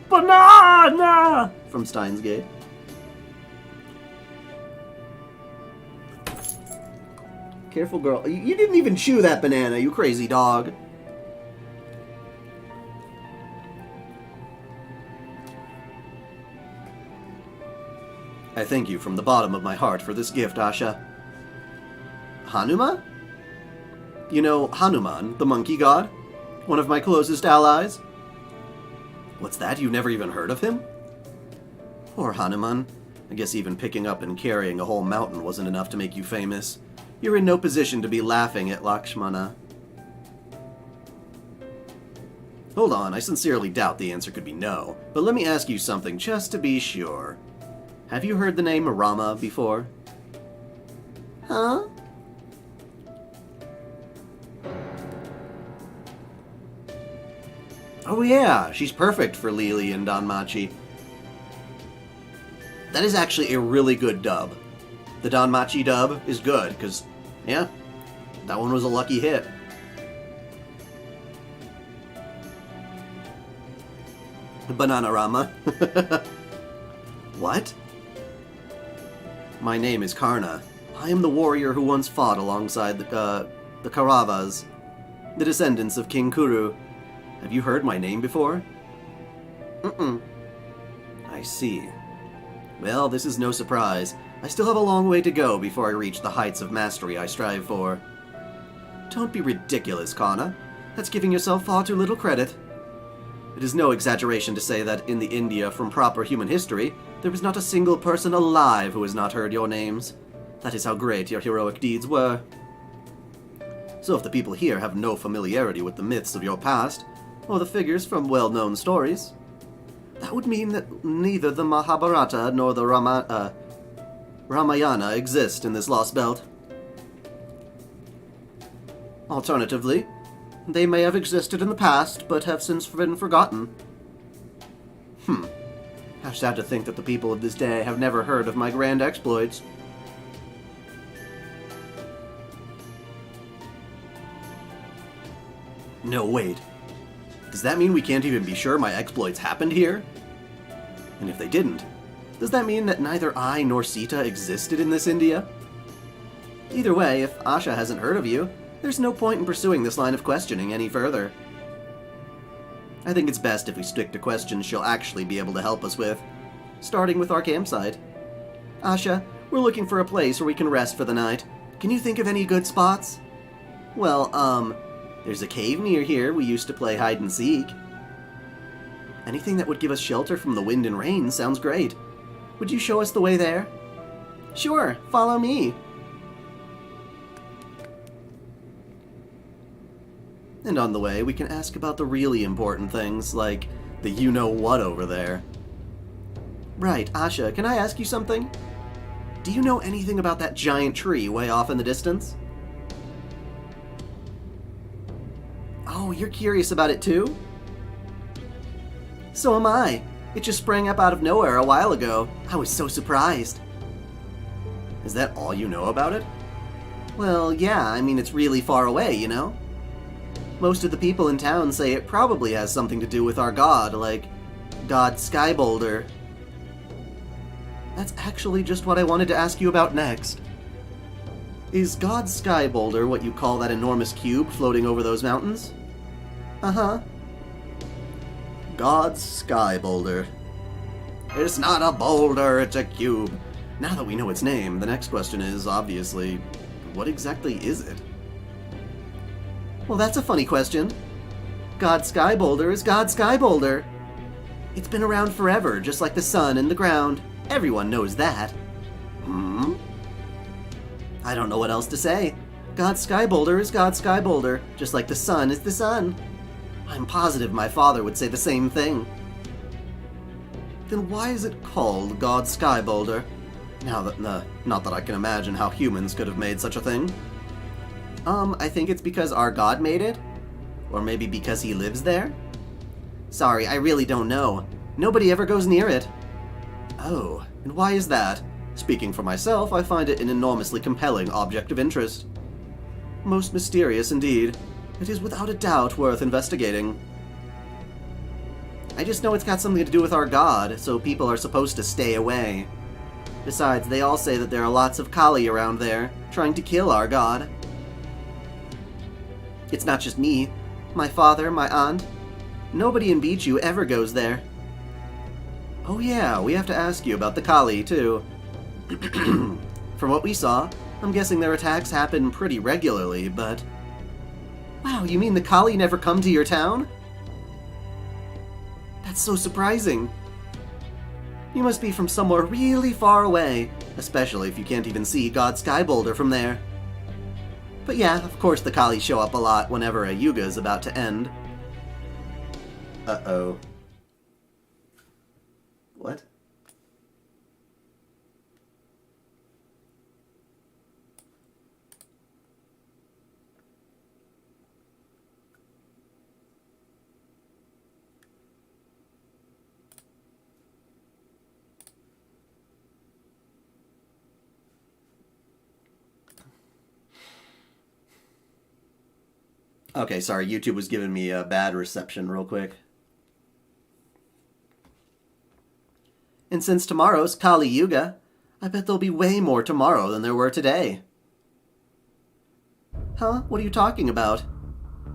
Banana! From Steins Gate. Careful, girl. You didn't even chew that banana, you crazy dog. I thank you from the bottom of my heart for this gift, Asha. Hanuma? You know Hanuman, the monkey god? One of my closest allies? What's that? You've never even heard of him? Poor Hanuman. I guess even picking up and carrying a whole mountain wasn't enough to make you famous. You're in no position to be laughing at Lakshmana. Hold on, I sincerely doubt the answer could be no, but let me ask you something just to be sure. Have you heard the name Rama before? Huh? Oh yeah, she's perfect for Lily and Danmachi. That is actually a really good dub. The Danmachi dub is good, because, yeah, that one was a lucky hit. Banana Rama. What? My name is Karna. I am the warrior who once fought alongside the Kauravas, the descendants of King Kuru. Have you heard my name before? Mm-mm. I see. Well, this is no surprise. I still have a long way to go before I reach the heights of mastery I strive for. Don't be ridiculous, Karna. That's giving yourself far too little credit. It is no exaggeration to say that in the India from proper human history, there is not a single person alive who has not heard your names. That is how great your heroic deeds were. So if the people here have no familiarity with the myths of your past, or the figures from well-known stories, that would mean that neither the Mahabharata nor the Ramayana exist in this Lostbelt. Alternatively, they may have existed in the past, but have since been forgotten. How sad to think that the people of this day have never heard of my grand exploits. No, wait. Does that mean we can't even be sure my exploits happened here? And if they didn't, does that mean that neither I nor Sita existed in this India? Either way, if Asha hasn't heard of you, there's no point in pursuing this line of questioning any further. I think it's best if we stick to questions she'll actually be able to help us with, starting with our campsite. Asha, we're looking for a place where we can rest for the night. Can you think of any good spots? Well, there's a cave near here we used to play hide and seek. Anything that would give us shelter from the wind and rain sounds great. Would you show us the way there? Sure, follow me. And on the way, we can ask about the really important things, like the you-know-what over there. Right, Asha, can I ask you something? Do you know anything about that giant tree way off in the distance? Oh, you're curious about it too? So am I. It just sprang up out of nowhere a while ago. I was so surprised. Is that all you know about it? Well, yeah, I mean, it's really far away, you know? Most of the people in town say it probably has something to do with our god, like God Skyboulder. That's actually just what I wanted to ask you about next. Is God Skyboulder what you call that enormous cube floating over those mountains? Uh-huh. God Skyboulder. It's not a boulder, it's a cube. Now that we know its name, the next question is, obviously, what exactly is it? Well, that's a funny question. God Skyboulder is God Skyboulder. It's been around forever, just like the sun and the ground. Everyone knows that. I don't know what else to say. God Skyboulder is God Skyboulder, just like the sun is the sun. I'm positive my father would say the same thing. Then why is it called God Skyboulder? Now that, not that I can imagine how humans could have made such a thing. I think it's because our god made it? Or maybe because he lives there? Sorry, I really don't know. Nobody ever goes near it. Oh, and why is that? Speaking for myself, I find it an enormously compelling object of interest. Most mysterious indeed. It is without a doubt worth investigating. I just know it's got something to do with our god, so people are supposed to stay away. Besides, they all say that there are lots of Kali around there, trying to kill our god. It's not just me. My father, my aunt. Nobody in Bichu ever goes there. Oh yeah, we have to ask you about the Kali, too. From what we saw, I'm guessing their attacks happen pretty regularly, but... Wow, you mean the Kali never come to your town? That's so surprising. You must be from somewhere really far away, especially if you can't even see God Sky Boulder from there. But yeah, of course the Kali show up a lot whenever a Yuga is about to end. Uh-oh. What? Okay, sorry, YouTube was giving me a bad reception real quick. And since tomorrow's Kali Yuga, I bet there'll be way more tomorrow than there were today. Huh? What are you talking about?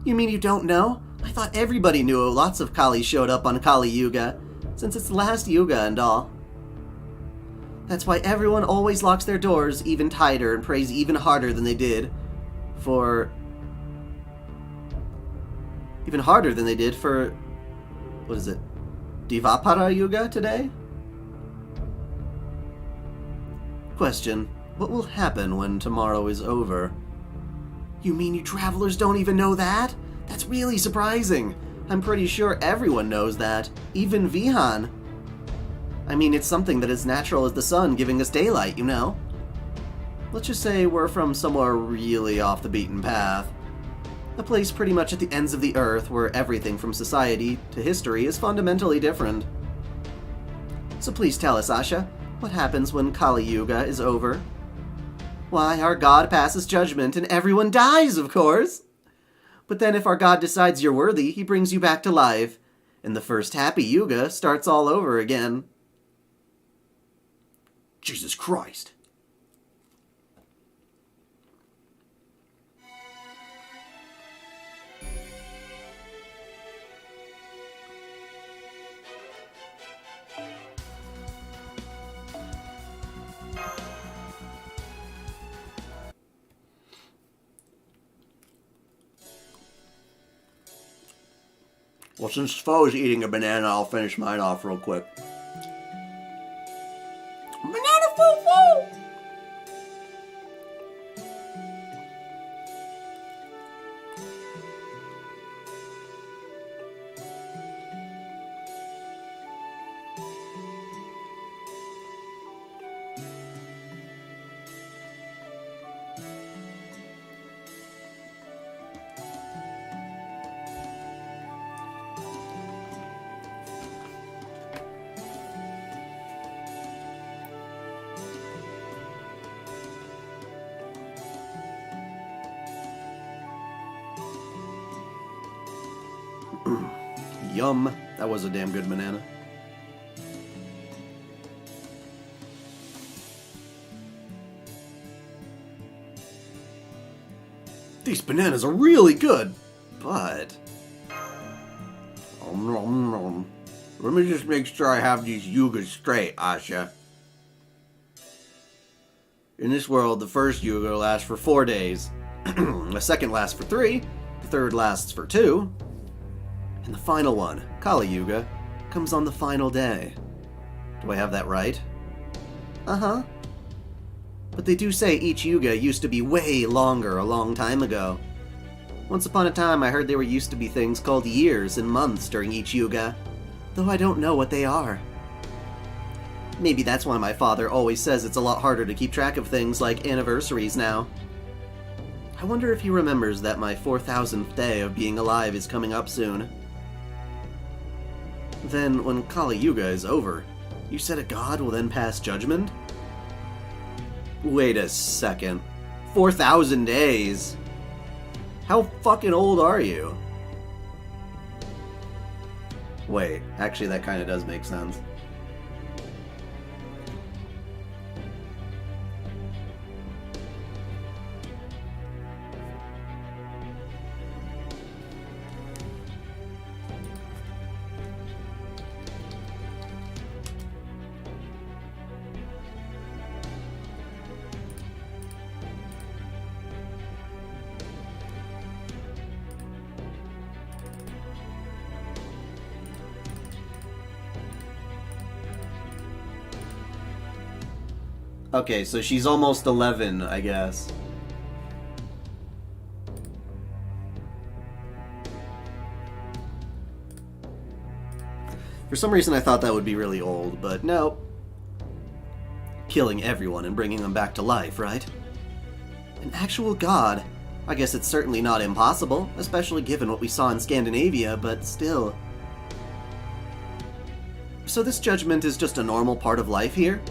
You mean you don't know? I thought everybody knew lots of Kali showed up on Kali Yuga, since it's the last Yuga and all. That's why everyone always locks their doors even tighter and prays even harder than they did for... Even harder than they did for... What is it? Dvapara Yuga today? Question. What will happen when tomorrow is over? You mean you travelers don't even know that? That's really surprising. I'm pretty sure everyone knows that. Even Vihan. I mean, it's something that is natural as the sun giving us daylight, you know? Let's just say we're from somewhere really off the beaten path. A place pretty much at the ends of the earth where everything from society to history is fundamentally different. So please tell us, Asha, what happens when Kali Yuga is over? Why, our god passes judgment and everyone dies, of course! But then if our god decides you're worthy, he brings you back to life, and the first happy Yuga starts all over again. Jesus Christ. Well, since Foe's eating a banana, I'll finish mine off real quick. Banana foo-foo! Yum. That was a damn good banana. These bananas are really good, but... Let me just make sure I have these yugas straight, Asha. In this world, the first yuga lasts for 4 days. The second lasts for 3. The third lasts for 2. And the final one, Kali Yuga, comes on the final day. Do I have that right? Uh-huh. But they do say each Yuga used to be way longer a long time ago. Once upon a time, I heard there were used to be things called years and months during each Yuga, though I don't know what they are. Maybe that's why my father always says it's a lot harder to keep track of things like anniversaries now. I wonder if he remembers that my 4,000th day of being alive is coming up soon. Then, when Kali Yuga is over, you said a god will then pass judgment? Wait a second. 4,000 days? How fucking old are you? Wait, actually that kinda does make sense. Okay, so she's almost 11, I guess. For some reason I thought that would be really old, but no. Killing everyone and bringing them back to life, right? An actual god. I guess it's certainly not impossible, especially given what we saw in Scandinavia, but still. So this judgment is just a normal part of life here?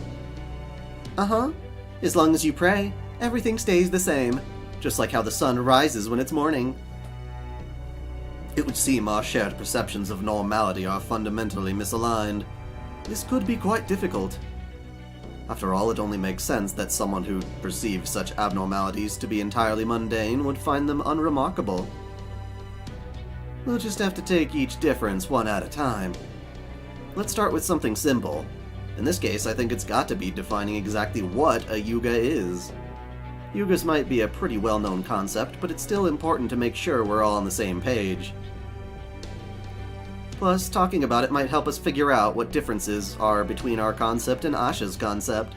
Uh-huh. As long as you pray, everything stays the same, just like how the sun rises when it's morning. It would seem our shared perceptions of normality are fundamentally misaligned. This could be quite difficult. After all, it only makes sense that someone who perceives such abnormalities to be entirely mundane would find them unremarkable. We'll just have to take each difference one at a time. Let's start with something simple. In this case, I think it's got to be defining exactly what a yuga is. Yugas might be a pretty well-known concept, but it's still important to make sure we're all on the same page. Plus, talking about it might help us figure out what differences are between our concept and Asha's concept.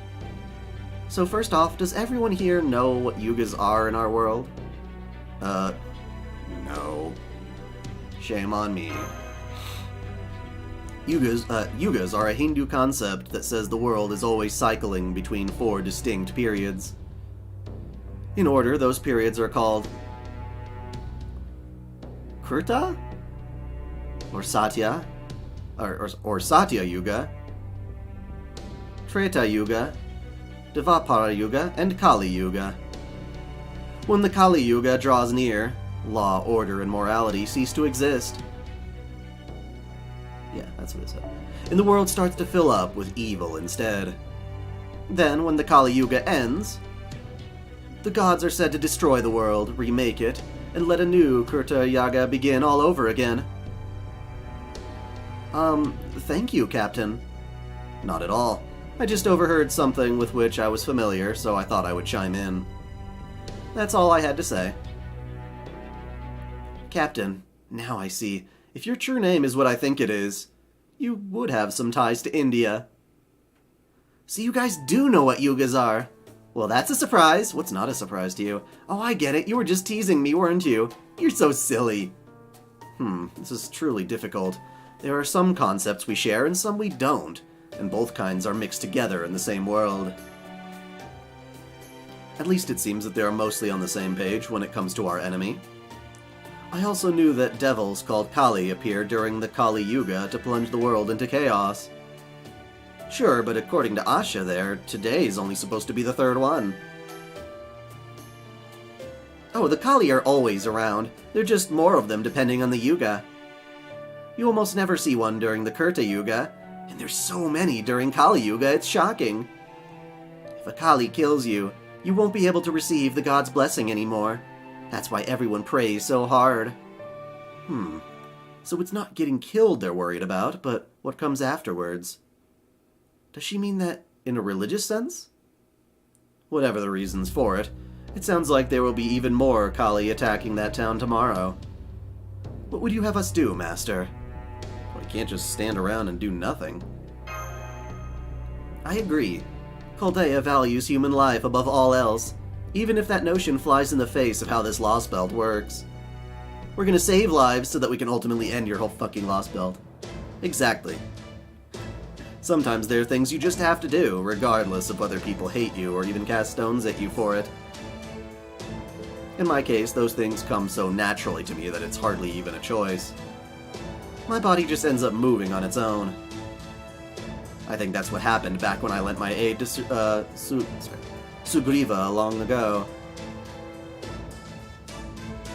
So first off, does everyone here know what yugas are in our world? No. Shame on me. Yugas are a Hindu concept that says the world is always cycling between 4 distinct periods. In order, those periods are called Krita? Or Satya? Or Satya Yuga, Treta Yuga, Dvapara Yuga, and Kali Yuga. When the Kali Yuga draws near, law, order, and morality cease to exist. Yeah, that's what it said. And the world starts to fill up with evil instead. Then, when the Kali Yuga ends, the gods are said to destroy the world, remake it, and let a new Krita Yuga begin all over again. Thank you, Captain. Not at all. I just overheard something with which I was familiar, so I thought I would chime in. That's all I had to say. Captain, now I see. If your true name is what I think it is, you would have some ties to India. So you guys do know what yugas are. Well, that's a surprise. What's not a surprise to you? Oh, I get it. You were just teasing me, weren't you? You're so silly. This is truly difficult. There are some concepts we share and some we don't, and both kinds are mixed together in the same world. At least it seems that they are mostly on the same page when it comes to our enemy. I also knew that devils called Kali appeared during the Kali Yuga to plunge the world into chaos. Sure, but according to Asha there, today's only supposed to be the third one. Oh, the Kali are always around. There are just more of them depending on the Yuga. You almost never see one during the Krita Yuga, and there's so many during Kali Yuga, it's shocking. If a Kali kills you, you won't be able to receive the god's blessing anymore. That's why everyone prays so hard. So it's not getting killed they're worried about, but what comes afterwards. Does she mean that in a religious sense? Whatever the reasons for it, it sounds like there will be even more Kali attacking that town tomorrow. What would you have us do, Master? Well, I can't just stand around and do nothing. I agree. Chaldea values human life above all else, even if that notion flies in the face of how this Lostbelt works. We're gonna save lives so that we can ultimately end your whole fucking Lostbelt. Exactly. Sometimes there are things you just have to do, regardless of whether people hate you or even cast stones at you for it. In my case, those things come so naturally to me that it's hardly even a choice. My body just ends up moving on its own. I think that's what happened back when I lent my aid to Sugriva long ago.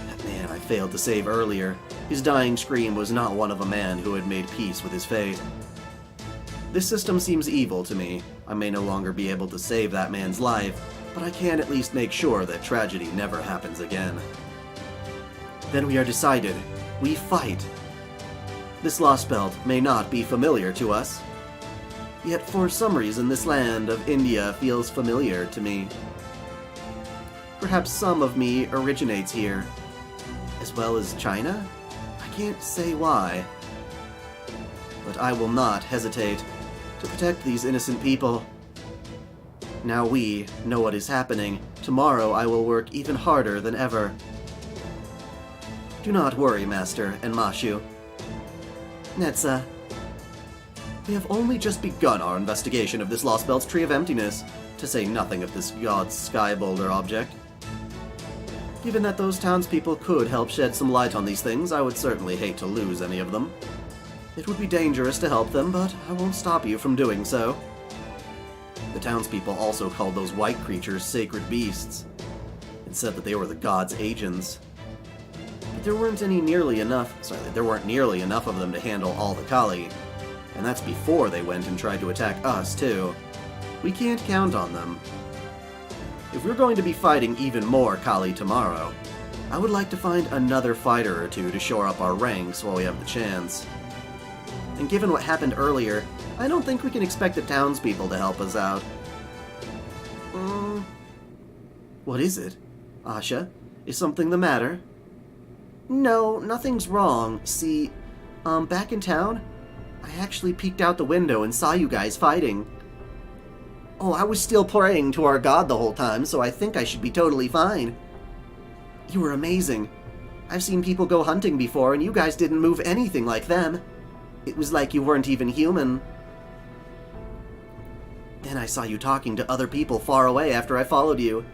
That man I failed to save earlier, his dying scream was not one of a man who had made peace with his fate. This system seems evil to me. I may no longer be able to save that man's life, but I can at least make sure that tragedy never happens again. Then we are decided. We fight. This Lostbelt may not be familiar to us, yet for some reason this land of India feels familiar to me. Perhaps some of me originates here, as well as China? I can't say why. But I will not hesitate to protect these innocent people. Now we know what is happening. Tomorrow I will work even harder than ever. Do not worry, Master and Mashu. Netza. We have only just begun our investigation of this Lostbelt's Tree of Emptiness, to say nothing of this god's sky boulder object. Given that those townspeople could help shed some light on these things, I would certainly hate to lose any of them. It would be dangerous to help them, but I won't stop you from doing so. The townspeople also called those white creatures sacred beasts, and said that they were the god's agents. But there weren't nearly enough of them to handle all the Kali, and that's before they went and tried to attack us, too. We can't count on them. If we're going to be fighting even more Kali tomorrow, I would like to find another fighter or two to shore up our ranks while we have the chance. And given what happened earlier, I don't think we can expect the townspeople to help us out. What is it? Asha, is something the matter? No, nothing's wrong. See, back in town, I actually peeked out the window and saw you guys fighting. Oh, I was still praying to our god the whole time, so I think I should be totally fine. You were amazing. I've seen people go hunting before, and you guys didn't move anything like them. It was like you weren't even human. Then I saw you talking to other people far away after I followed you,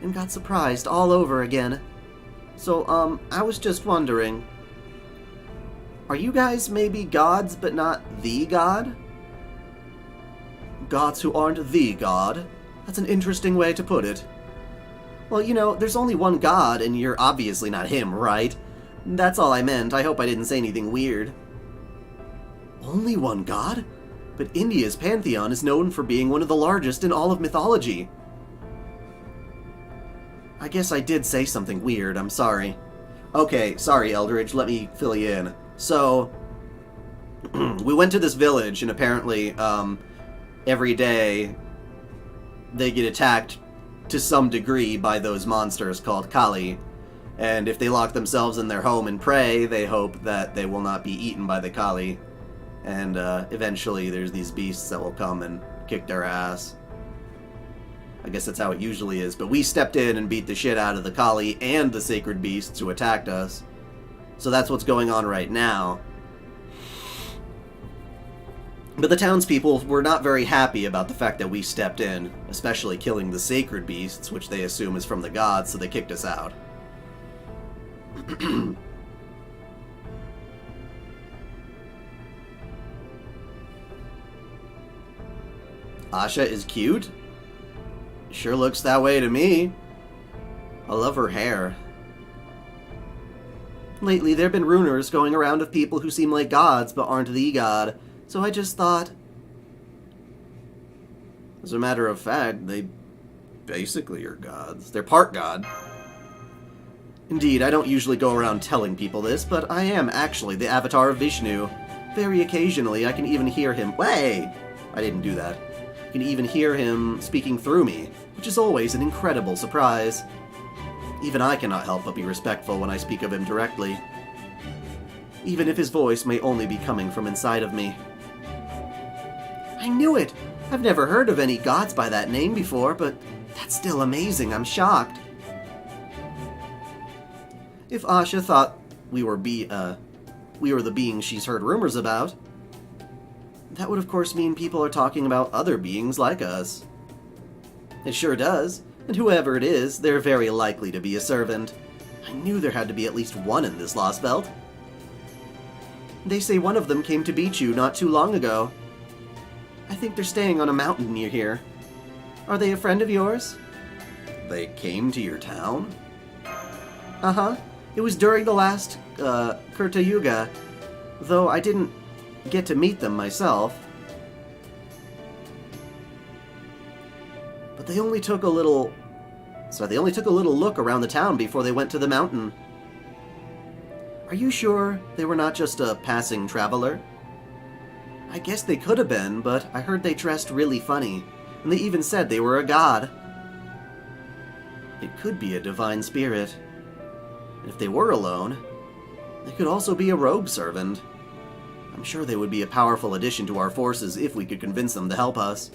and got surprised all over again. So, I was just wondering, are you guys maybe gods, but not the god? Gods who aren't the god? That's an interesting way to put it. Well, you know, there's only one god, and you're obviously not him, right? That's all I meant. I hope I didn't say anything weird. Only one god? But India's pantheon is known for being one of the largest in all of mythology. I guess I did say something weird, I'm sorry. Okay, sorry, Eldridge, let me fill you in. So, we went to this village, and apparently, every day, they get attacked to some degree by those monsters called Kali. And if they lock themselves in their home and pray, they hope that they will not be eaten by the Kali. And eventually there's these beasts that will come and kick their ass. I guess that's how it usually is. But we stepped in and beat the shit out of the Kali and the sacred beasts who attacked us. So that's what's going on right now. But the townspeople were not very happy about the fact that we stepped in, especially killing the sacred beasts, which they assume is from the gods, so they kicked us out. Asha is cute? Sure looks that way to me. I love her hair. Lately, there have been rumors going around of people who seem like gods but aren't the god, so I just thought... As a matter of fact, they basically are gods. They're part god. Indeed, I don't usually go around telling people this, but I am actually the avatar of Vishnu. Very occasionally, I can even hear him... Way! I didn't do that. I can even hear him speaking through me, which is always an incredible surprise. Even I cannot help but be respectful when I speak of him directly, even if his voice may only be coming from inside of me. I knew it! I've never heard of any gods by that name before, but that's still amazing. I'm shocked. If Asha thought we were the beings she's heard rumors about, that would of course mean people are talking about other beings like us. It sure does, and whoever it is, they're very likely to be a servant. I knew there had to be at least one in this Lostbelt. They say one of them came to beat you not too long ago. I think they're staying on a mountain near here. Are they a friend of yours? They came to your town? Uh-huh. It was during the last, Kurta Yuga, though I didn't get to meet them myself. But they only took a little look around the town before they went to the mountain. Are you sure they were not just a passing traveler? I guess they could have been, but I heard they dressed really funny, and they even said they were a god. It could be a divine spirit. And if they were alone, they could also be a rogue servant. I'm sure they would be a powerful addition to our forces if we could convince them to help us.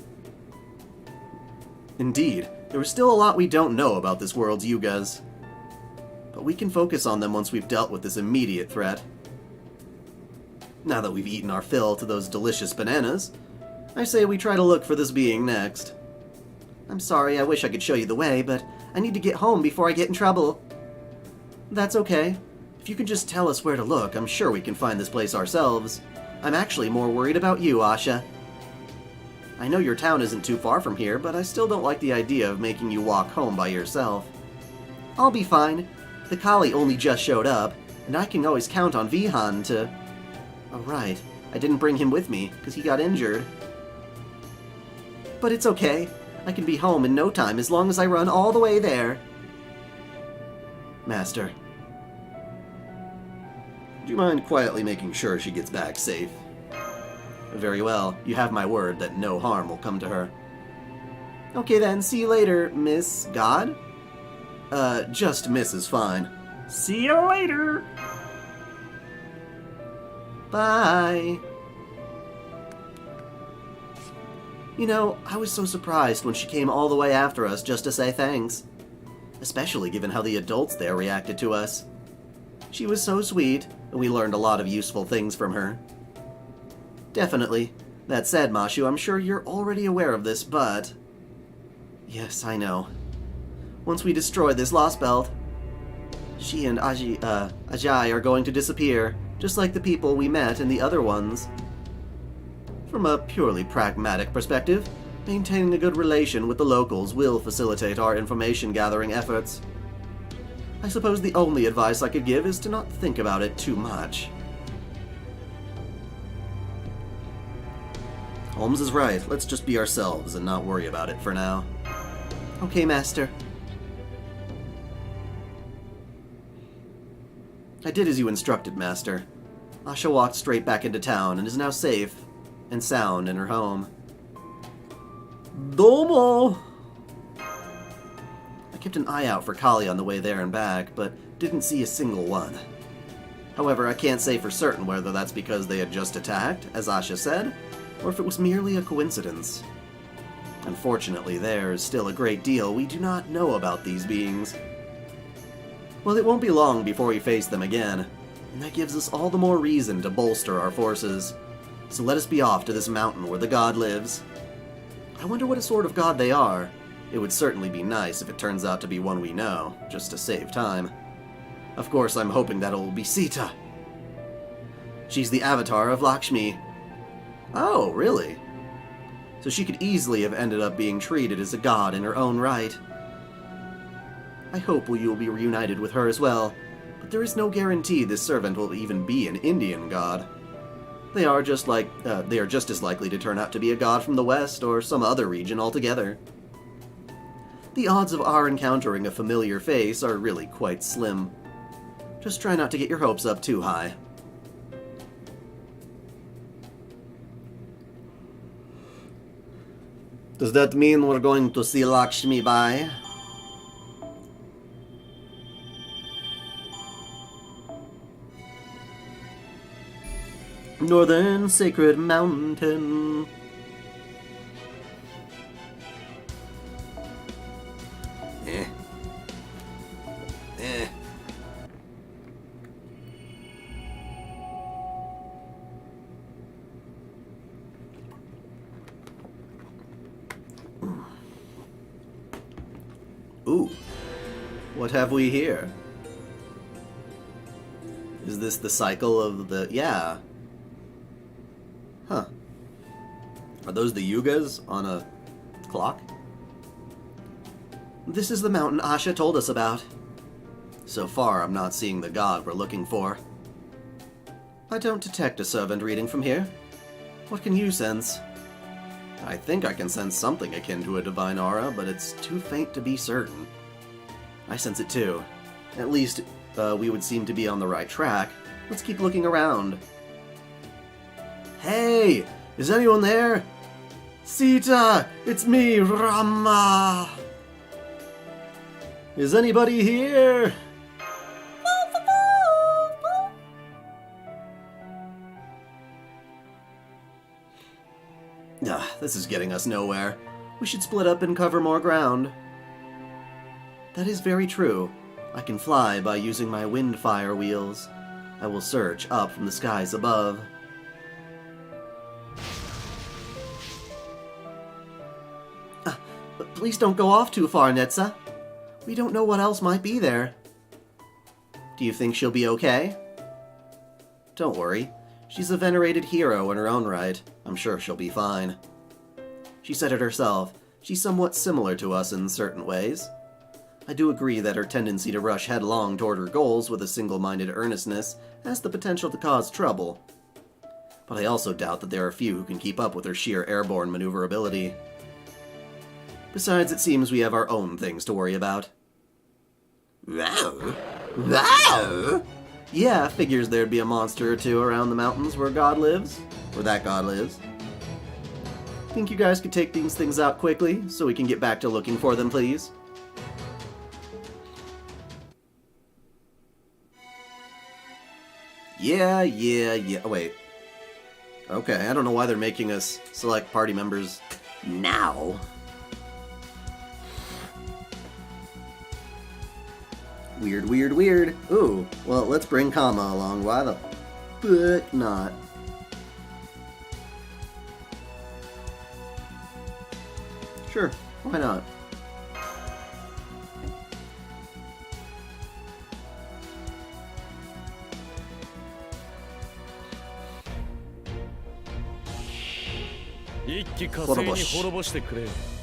Indeed, there is still a lot we don't know about this world's yugas. But we can focus on them once we've dealt with this immediate threat. Now that we've eaten our fill to those delicious bananas, I say we try to look for this being next. I'm sorry, I wish I could show you the way, but I need to get home before I get in trouble. That's okay. If you can just tell us where to look, I'm sure we can find this place ourselves. I'm actually more worried about you, Asha. I know your town isn't too far from here, but I still don't like the idea of making you walk home by yourself. I'll be fine. The Kali only just showed up, and I can always count on Vihan to... Oh, right. I didn't bring him with me, because he got injured. But it's okay. I can be home in no time as long as I run all the way there. Master. Do you mind quietly making sure she gets back safe? Very well. You have my word that no harm will come to her. Okay then, see you later, Miss God? Just Miss is fine. See you later. Bye. You know, I was so surprised when she came all the way after us just to say thanks. Especially given how the adults there reacted to us. She was so sweet, and we learned a lot of useful things from her. Definitely. That said, Mashu, I'm sure you're already aware of this, but... Yes, I know. Once we destroy this Lostbelt, she and Ajay are going to disappear, just like the people we met in the other ones. From a purely pragmatic perspective, maintaining a good relation with the locals will facilitate our information-gathering efforts. I suppose the only advice I could give is to not think about it too much. Holmes is right. Let's just be ourselves and not worry about it for now. Okay, Master. I did as you instructed, Master. Asha walked straight back into town and is now safe and sound in her home. Domo! I kept an eye out for Kali on the way there and back, but didn't see a single one. However, I can't say for certain whether that's because they had just attacked, as Asha said, or if it was merely a coincidence. Unfortunately, there's still a great deal we do not know about these beings. Well, it won't be long before we face them again, and that gives us all the more reason to bolster our forces. So let us be off to this mountain where the god lives. I wonder what sort of god they are. It would certainly be nice if it turns out to be one we know, just to save time. Of course, I'm hoping that it will be Sita. She's the avatar of Lakshmi. Oh, really? So she could easily have ended up being treated as a god in her own right. I hope you'll be reunited with her as well, but there is no guarantee this servant will even be an Indian god. They are just as likely to turn out to be a god from the West or some other region altogether. The odds of our encountering a familiar face are really quite slim. Just try not to get your hopes up too high. Does that mean we're going to see Lakshmi Bai? Northern Sacred Mountain. Ooh, what have we here? Is this the cycle of the... yeah. Huh. Are those the yugas on a clock? This is the mountain Asha told us about. So far, I'm not seeing the god we're looking for. I don't detect a servant reading from here. What can you sense? I think I can sense something akin to a divine aura, but it's too faint to be certain. I sense it too. At least, we would seem to be on the right track. Let's keep looking around. Hey! Is anyone there? Sita! It's me, Rama! Is anybody here? This is getting us nowhere. We should split up and cover more ground. That is very true. I can fly by using my wind fire wheels. I will search up from the skies above. But please don't go off too far, Netza. We don't know what else might be there. Do you think she'll be okay? Don't worry. She's a venerated hero in her own right. I'm sure she'll be fine. She said it herself. She's somewhat similar to us in certain ways. I do agree that her tendency to rush headlong toward her goals with a single-minded earnestness has the potential to cause trouble. But I also doubt that there are few who can keep up with her sheer airborne maneuverability. Besides, it seems we have our own things to worry about. Wow. Wow. Yeah, figures there'd be a monster or two around the mountains where God lives. Where that God lives. Think you guys could take these things out quickly, so we can get back to looking for them, please? Yeah. Wait. Okay, I don't know why they're making us select party members now. Weird. Ooh, well, let's bring Kama along. Why the fuck not? Sure, why not?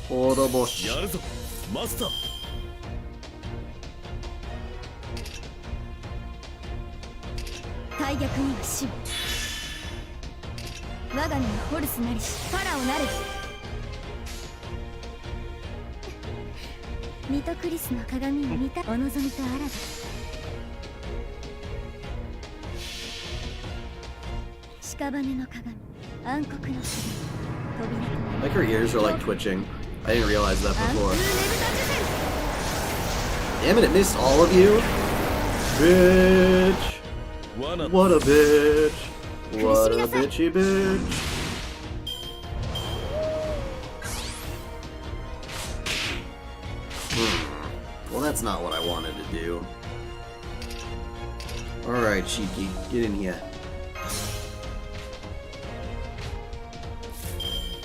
Horoboshi. やるぞマスター。大逆には死我が身はホルスなりしファラオなるミトクリスの鏡に似たお望みとあらず屍の鏡暗黒の鏡扉 Like her ears are like twitching. I didn't realize that before. Damn it, it missed all of you? Bitch! What a bitch! What a bitchy bitch! Well, that's not what I wanted to do. Alright, Shiki, get in here.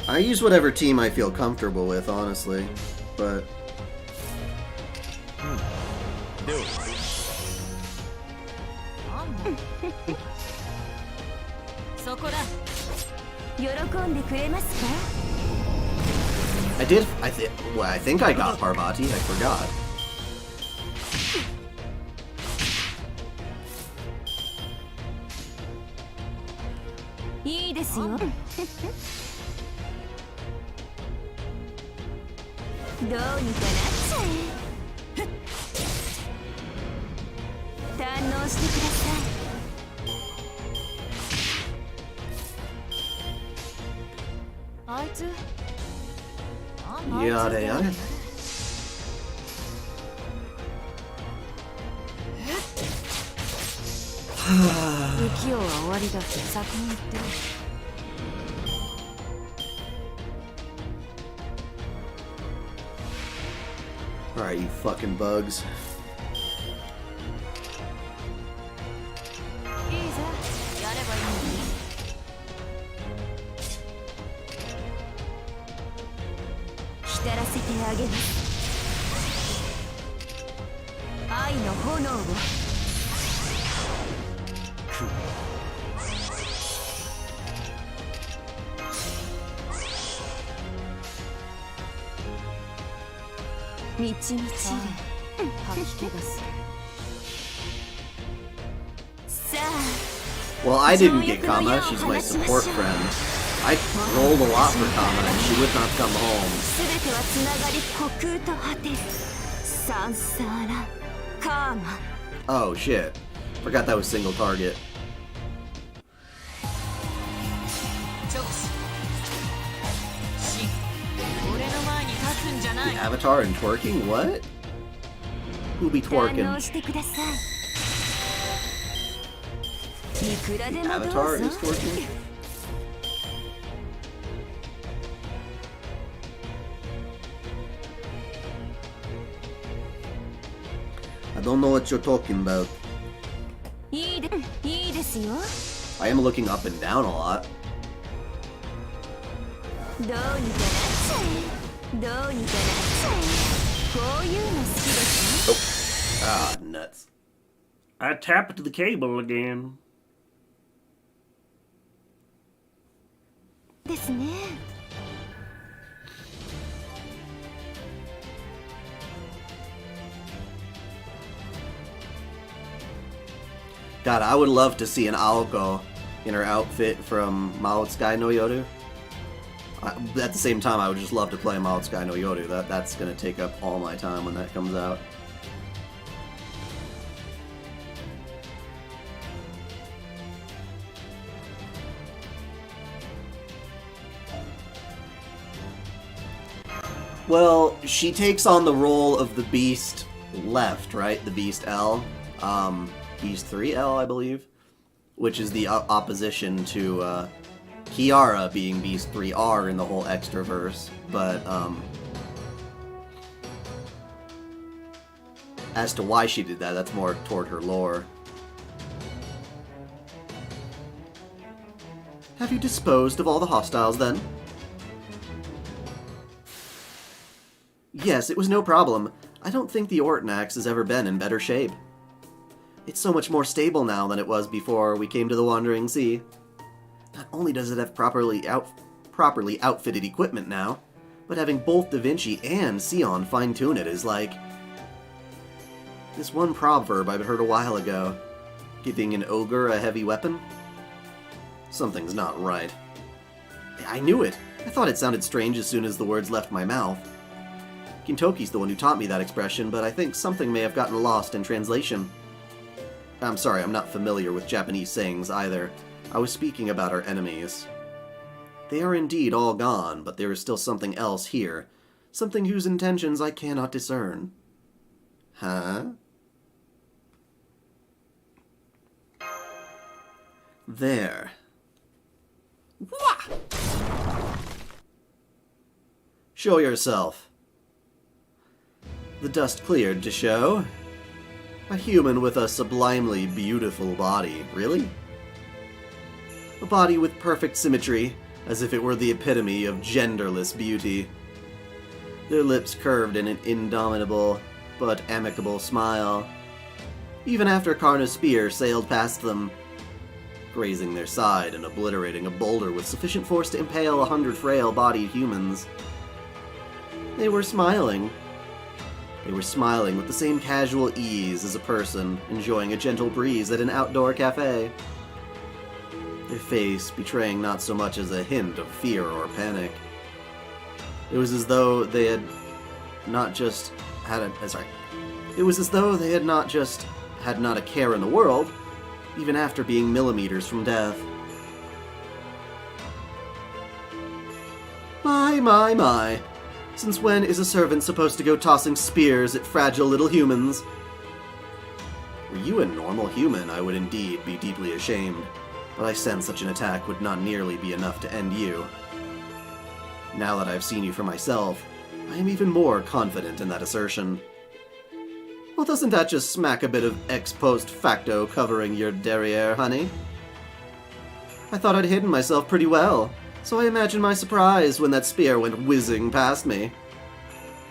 I use whatever team I feel comfortable with, honestly, but... I think I got Parvati, I forgot. Yada. 不器用は終わりだって先に言ってる Alright, you fucking bugs. いいぜやればいいのに浸らせてあげる愛の炎をみちみちで吐き気がする Well, I didn't get Kama, she's my support friend. I rolled a lot for Kama and she would not come home. 全てはつながり虚空と果てるサンサーラカーマ Oh shit. Forgot that was single target. The Avatar and twerking? What? Who be twerking? The Avatar is twerking? don't know what you're talking about. いいですよ。 I am looking up and down a lot. どうにかなっちゃえ。どうにかなっちゃえ。こういうの好きですよ。 Ah, nuts. I tapped the cable again. ですね。 God, I would love to see an Aoko in her outfit from Maotsukai no Yoru. At the same time, I would just love to play Maotsukai no Yoru. That's gonna take up all my time when that comes out. Well, she takes on the role of the Beast left, right? The Beast L. Beast 3L, I believe. Which is the opposition to Kiara being Beast 3R in the whole Extraverse. But, as to why she did that, that's more toward her lore. Have you disposed of all the hostiles, then? Yes, it was no problem. I don't think the Ortonax has ever been in better shape. It's so much more stable now than it was before we came to the Wandering Sea. Not only does it have properly outfitted equipment now, but having both Da Vinci and Sion fine-tune it is like... this one proverb I heard a while ago. Giving an ogre a heavy weapon? Something's not right. I knew it. I thought it sounded strange as soon as the words left my mouth. Kintoki's the one who taught me that expression, but I think something may have gotten lost in translation. I'm sorry, I'm not familiar with Japanese sayings either. I was speaking about our enemies. They are indeed all gone, but there is still something else here. Something whose intentions I cannot discern. Huh? There. Wah! Show yourself. The dust cleared to show. A human with a sublimely beautiful body, really? A body with perfect symmetry, as if it were the epitome of genderless beauty. Their lips curved in an indomitable but amicable smile, even after Karna's spear sailed past them, grazing their side and obliterating a boulder with sufficient force to impale 100 frail-bodied humans. They were smiling. They were smiling with the same casual ease as a person enjoying a gentle breeze at an outdoor cafe. Their face betraying not so much as a hint of fear or panic. It was as though they had not just had It was as though they had not just had not a care in the world, even after being millimeters from death. My. Since when is a servant supposed to go tossing spears at fragile little humans? Were you a normal human, I would indeed be deeply ashamed, but I sense such an attack would not nearly be enough to end you. Now that I've seen you for myself, I am even more confident in that assertion. Well, doesn't that just smack a bit of ex post facto covering your derriere, honey? I thought I'd hidden myself pretty well, so I imagine my surprise when that spear went whizzing past me.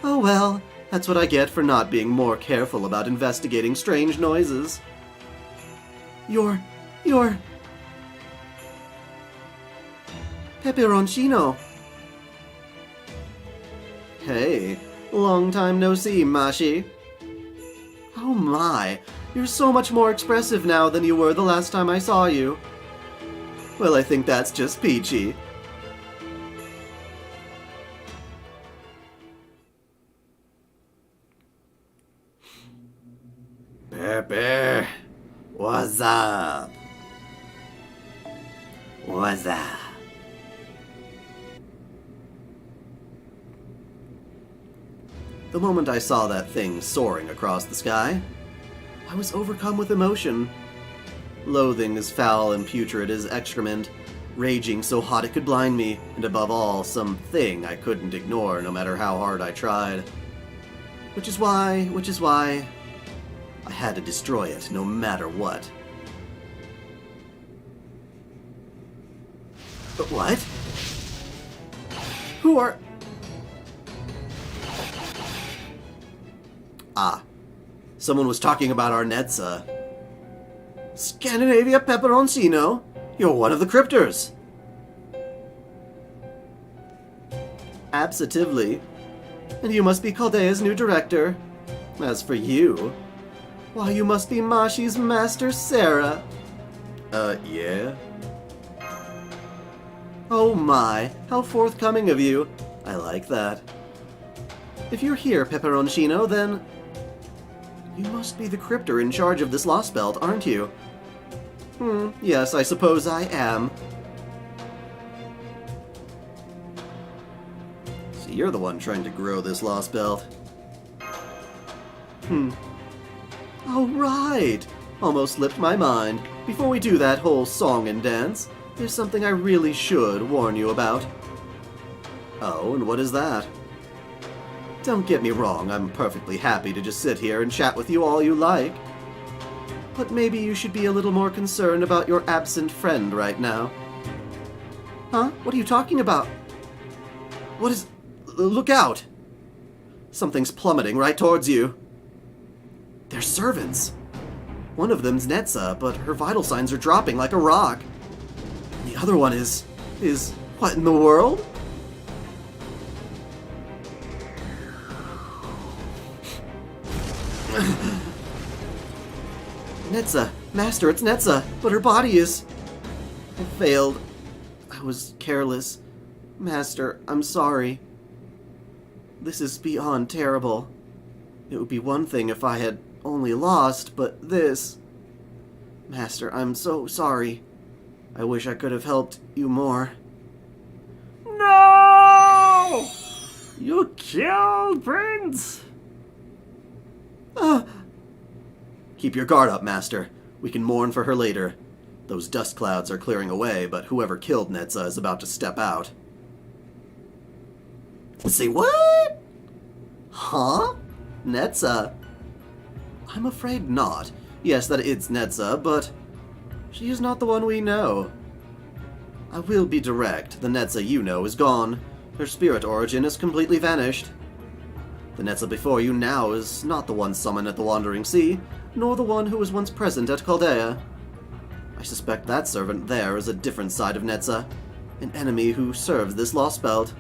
Oh well, that's what I get for not being more careful about investigating strange noises. You're... Pepperoncino. Hey, long time no see, Mashi. Oh my, you're so much more expressive now than you were the last time I saw you. Well, I think that's just peachy. Pepe, what's up? What's up? The moment I saw that thing soaring across the sky, I was overcome with emotion. Loathing as foul and putrid as excrement, raging so hot it could blind me, and above all, something I couldn't ignore no matter how hard I tried. Which is why, I had to destroy it, no matter what. But what? Who are... Ah. Someone was talking about our Netza. Scandinavia Pepperoncino? You're one of the crypters. Absolutely. And you must be Chaldea's new director. As for you, why, you must be Mashi's master, Sarah. Yeah? Oh my, how forthcoming of you. I like that. If you're here, Pepperoncino, then... you must be the crypter in charge of this Lostbelt, aren't you? Yes, I suppose I am. So you're the one trying to grow this Lostbelt. Oh, right! Almost slipped my mind. Before we do that whole song and dance, there's something I really should warn you about. Oh, and what is that? Don't get me wrong, I'm perfectly happy to just sit here and chat with you all you like. But maybe you should be a little more concerned about your absent friend right now. Huh? What are you talking about? What is... Look out! Something's plummeting right towards you. They're servants. One of them's Netza, but her vital signs are dropping like a rock. And the other one is... what in the world? Netza! Master, it's Netza! But her body is... I failed. I was careless. Master, I'm sorry. This is beyond terrible. It would be one thing if I had only lost, but this... Master, I'm so sorry. I wish I could have helped you more. No! You killed Prince! Keep your guard up, Master. We can mourn for her later. Those dust clouds are clearing away, but whoever killed Netza is about to step out. Say what? Huh? Netza? I'm afraid not. Yes, that it's Netza, but she is not the one we know. I will be direct. The Netza you know is gone. Her spirit origin has completely vanished. The Netza before you now is not the one summoned at the Wandering Sea, nor the one who was once present at Chaldea. I suspect that servant there is a different side of Netza, an enemy who serves this Lostbelt.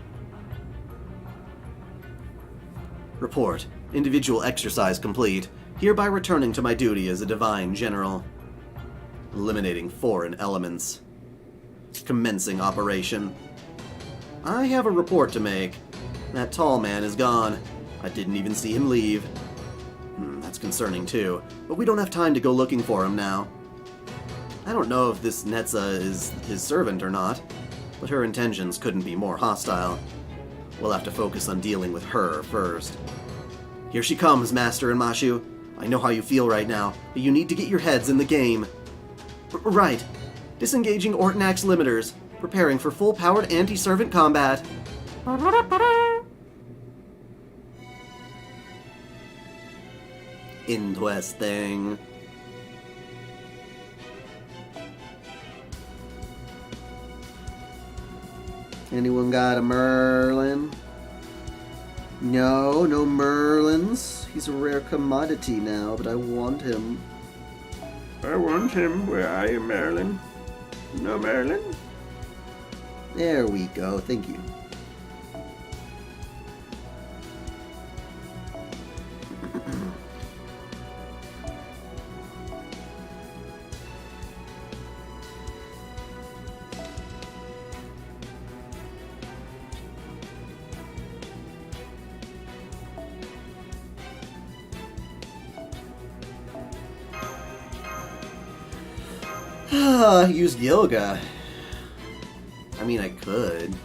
Report. Individual exercise complete. Hereby returning to my duty as a divine general. Eliminating foreign elements. Commencing operation. I have a report to make. That tall man is gone. I didn't even see him leave. That's concerning too, but we don't have time to go looking for him now. I don't know if this Netza is his servant or not, but her intentions couldn't be more hostile. We'll have to focus on dealing with her first. Here she comes, Master and Mashu. I know how you feel right now, but you need to get your heads in the game. Right. Disengaging Ortnax limiters. Preparing for full-powered anti-servant combat. Interesting. Anyone got a Merlin? No, no Merlins. He's a rare commodity now, but I want him. I want him. Where are you, Merlin? No Merlin? There we go, thank you. Use yoga. I mean, I could.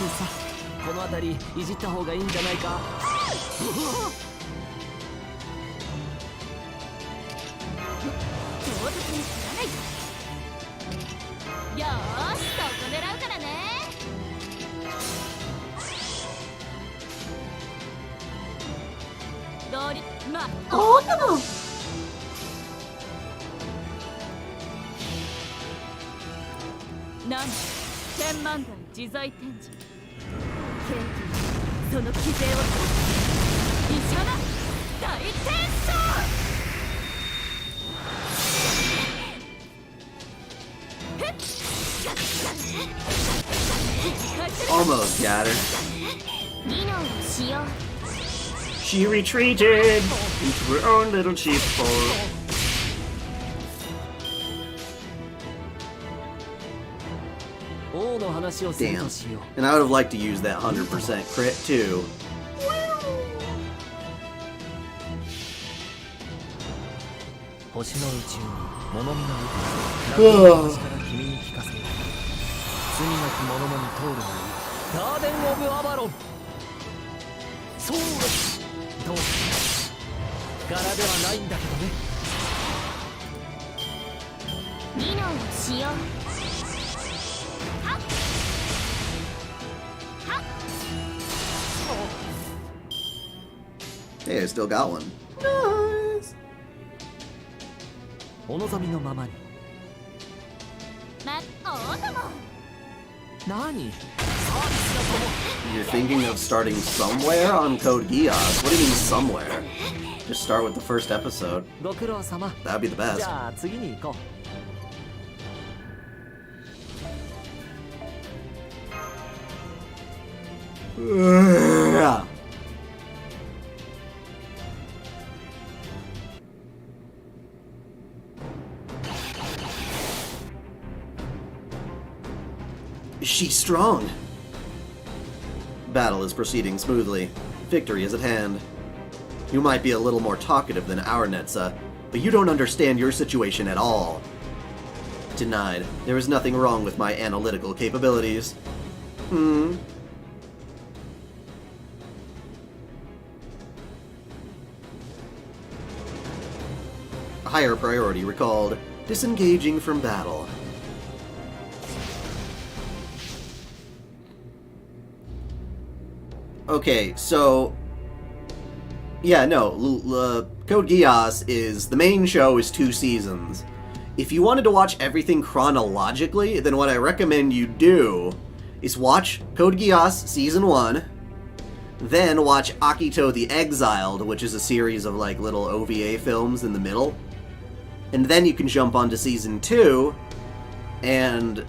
るさ。この辺りいじった方がいいんじゃないか。唐突に切らないぞ。よーし、そこ狙うからね。道理、まあ、おーたのなんだ、千万台自在展示。ケーキ、その規制を立つ。医者だ、大転送。Almost got her. 技能を使用。 She retreated into her own little cheap hole. Damn. And I would have liked to use that 100% crit too. Hey, I still got one. Nice. お望みのままに。ま、お供。何？ You're thinking of starting somewhere on Code Geass? What do you mean somewhere? Just start with the first episode. ご苦労様。 That'd be the best. じゃあ次に行こう。She's strong. Battle is proceeding smoothly. Victory is at hand. You might be a little more talkative than our Netza, but you don't understand your situation at all. Denied. There is nothing wrong with my analytical capabilities. A higher priority recalled. Disengaging from battle. Okay, so... Yeah, no, Code Geass is... The main show is 2 seasons. If you wanted to watch everything chronologically, then what I recommend you do is watch Code Geass Season 1, then watch Akito the Exiled, which is a series of, like, little OVA films in the middle, and then you can jump onto Season 2, and...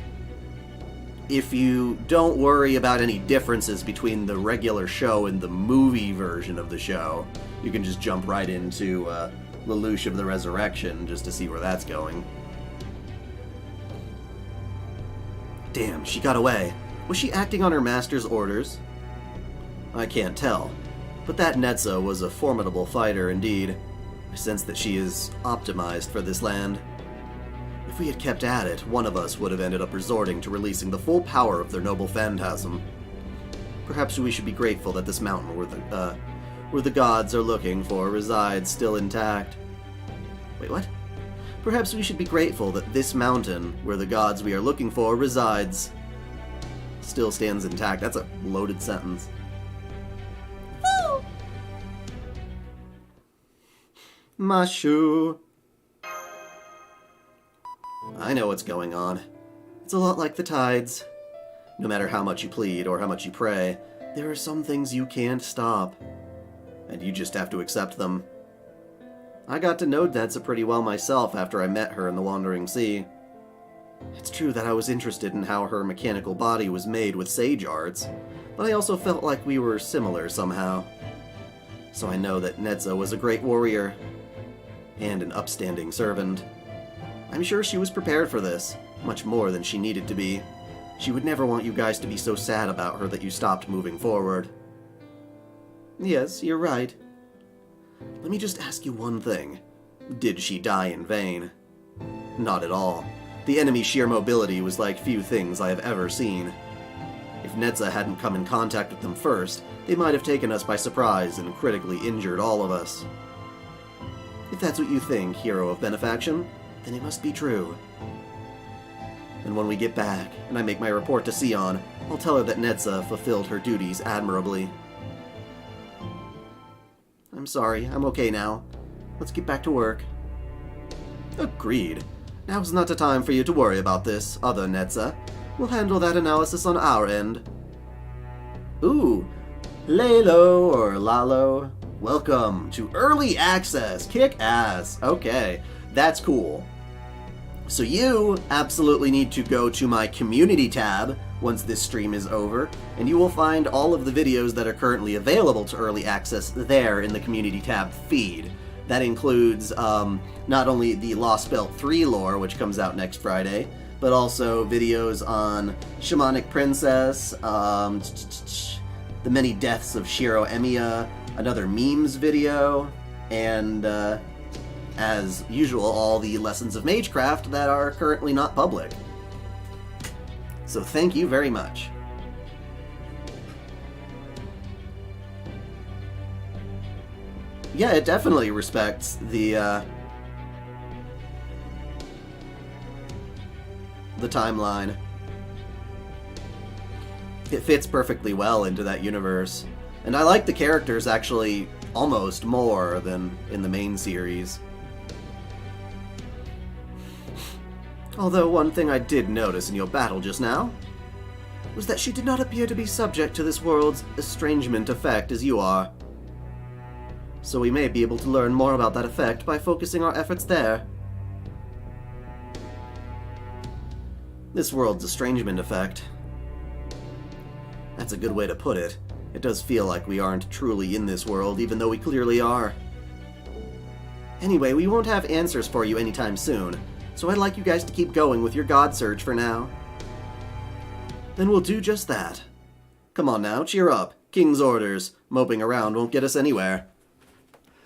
if you don't worry about any differences between the regular show and the movie version of the show, you can just jump right into Lelouch of the Resurrection just to see where that's going. Damn, she got away. Was she acting on her master's orders? I can't tell, but that Netza was a formidable fighter indeed. I sense that she is optimized for this land. If we had kept at it, one of us would have ended up resorting to releasing the full power of their noble phantasm. Perhaps we should be grateful that this mountain where the gods are looking for resides still intact. Wait, what? Perhaps we should be grateful that this mountain, where the gods we are looking for resides, still stands intact. That's a loaded sentence. Woo! Mashu. I know what's going on. It's a lot like the tides. No matter how much you plead or how much you pray, there are some things you can't stop. And you just have to accept them. I got to know Netza pretty well myself after I met her in the Wandering Sea. It's true that I was interested in how her mechanical body was made with sage arts, but I also felt like we were similar somehow. So I know that Netza was a great warrior, and an upstanding servant. I'm sure she was prepared for this, much more than she needed to be. She would never want you guys to be so sad about her that you stopped moving forward. Yes, you're right. Let me just ask you one thing. Did she die in vain? Not at all. The enemy's sheer mobility was like few things I have ever seen. If Netza hadn't come in contact with them first, they might have taken us by surprise and critically injured all of us. If that's what you think, hero of benefaction, then it must be true. And when we get back, and I make my report to Sion, I'll tell her that Netza fulfilled her duties admirably. I'm sorry, I'm okay now. Let's get back to work. Agreed. Now's not the time for you to worry about this, other Netza. We'll handle that analysis on our end. Ooh, Lalo or Lalo, welcome to Early Access. Kick ass. Okay, that's cool. So you absolutely need to go to my community tab once this stream is over, and you will find all of the videos that are currently available to Early Access there in the community tab feed. That includes not only the Lostbelt 3 lore, which comes out next Friday, but also videos on Shamanic Princess, the many deaths of Shiro Emiya, another memes video, and as usual, all the lessons of Magecraft that are currently not public. So thank you very much. Yeah, it definitely respects the timeline. It fits perfectly well into that universe. And I like the characters actually almost more than in the main series. Although one thing I did notice in your battle just now was that she did not appear to be subject to this world's estrangement effect as you are. So we may be able to learn more about that effect by focusing our efforts there. This world's estrangement effect. That's a good way to put it. It does feel like we aren't truly in this world, even though we clearly are. Anyway, we won't have answers for you anytime soon, so I'd like you guys to keep going with your god search for now. Then we'll do just that. Come on now, cheer up. King's orders. Moping around won't get us anywhere.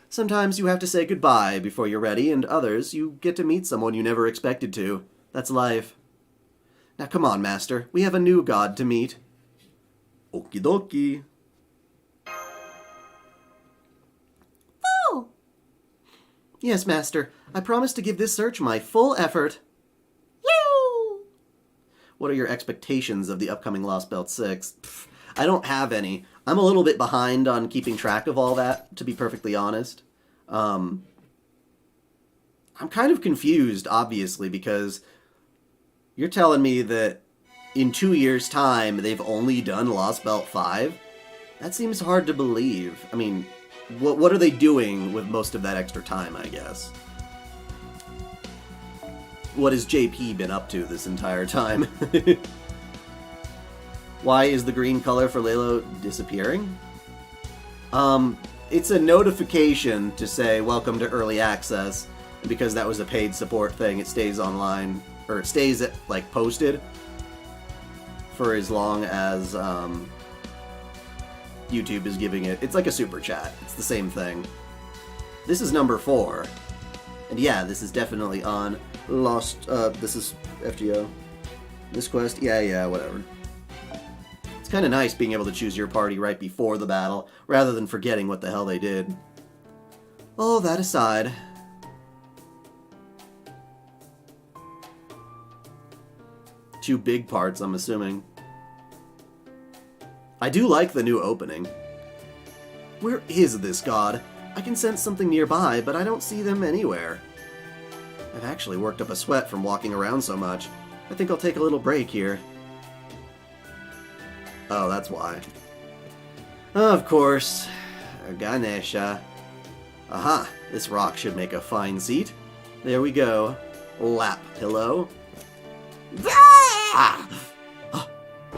Sometimes you have to say goodbye before you're ready, and others, you get to meet someone you never expected to. That's life. Now come on, Master. We have a new god to meet. Okie dokie. Oh! Yes, Master. I promise to give this search my full effort. You! What are your expectations of the upcoming Lostbelt 6? Pfft, I don't have any. I'm a little bit behind on keeping track of all that, to be perfectly honest. I'm kind of confused, obviously, because you're telling me that in 2 years' time they've only done Lostbelt 5? That seems hard to believe. I mean, what are they doing with most of that extra time, I guess? What has JP been up to this entire time? Why is the green color for Lalo disappearing? It's a notification to say, welcome to Early Access, and because that was a paid support thing, it stays online, or it stays, like, posted for as long as, YouTube is giving it. It's like a super chat. It's the same thing. This is number 4. And yeah, this is definitely on this is FGO. This quest, yeah, whatever. It's kind of nice being able to choose your party right before the battle, rather than forgetting what the hell they did. All that aside, two big parts, I'm assuming. I do like the new opening. Where is this god? I can sense something nearby, but I don't see them anywhere. I've actually worked up a sweat from walking around so much. I think I'll take a little break here. Oh, that's why. Of course. Ganesha. Aha, this rock should make a fine seat. There we go. Lap pillow. Ah!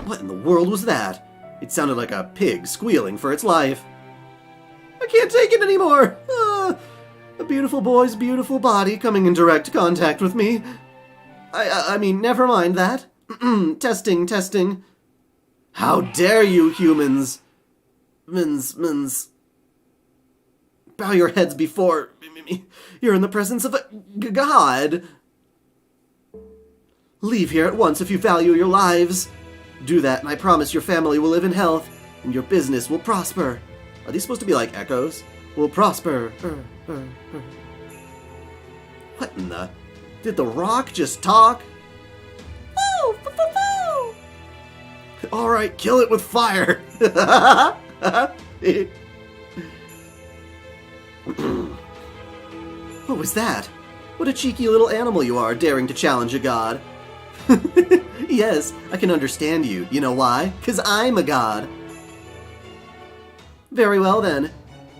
What in the world was that? It sounded like a pig squealing for its life. I can't take it anymore! A beautiful boy's beautiful body coming in direct contact with me. I mean, never mind that. Testing. How dare you, humans? Mins. Bow your heads before... You're in the presence of a god. Leave here at once if you value your lives. Do that, and I promise your family will live in health, and your business will prosper. Are these supposed to be like echoes? Will prosper. What in the... Did the rock just talk? Alright, kill it with fire! What was that? What a cheeky little animal you are, daring to challenge a god. Yes, I can understand you. You know why? 'Cause I'm a god. Very well then.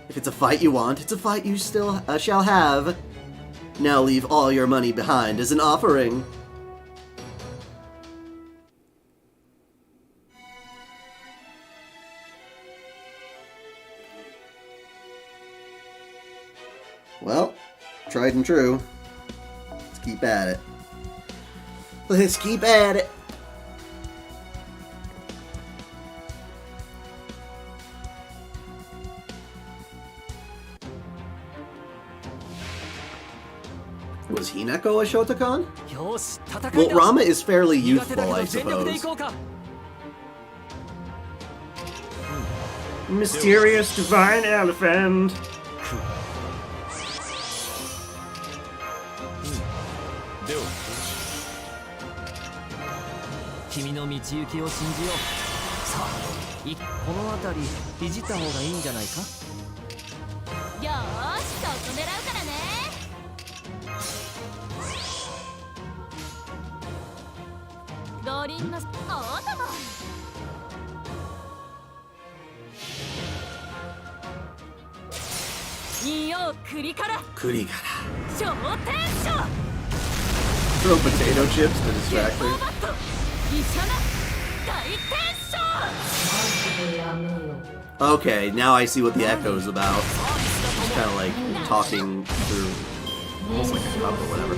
If it's a fight you want, it's a fight you still shall have. Now leave all your money behind as an offering. Well, tried and true. Let's keep at it. Let's keep at it. Was Hinako a Shotokan? よし戦い Well, だ Rama is fairly 苦手だ youthful, け I ど全力でい suppose. こうか Mysterious divine elephant. では君の道行きを信じようさあこの辺りいじった方がいいんじゃないかよーしそこ狙うからね五輪のオータマいよ栗から栗から昇天書 Throw potato chips to ゲ distract ット her. バット医者な大天書 Okay, now I see what the echo's about. Just kind of like talking through almost like a cup or whatever.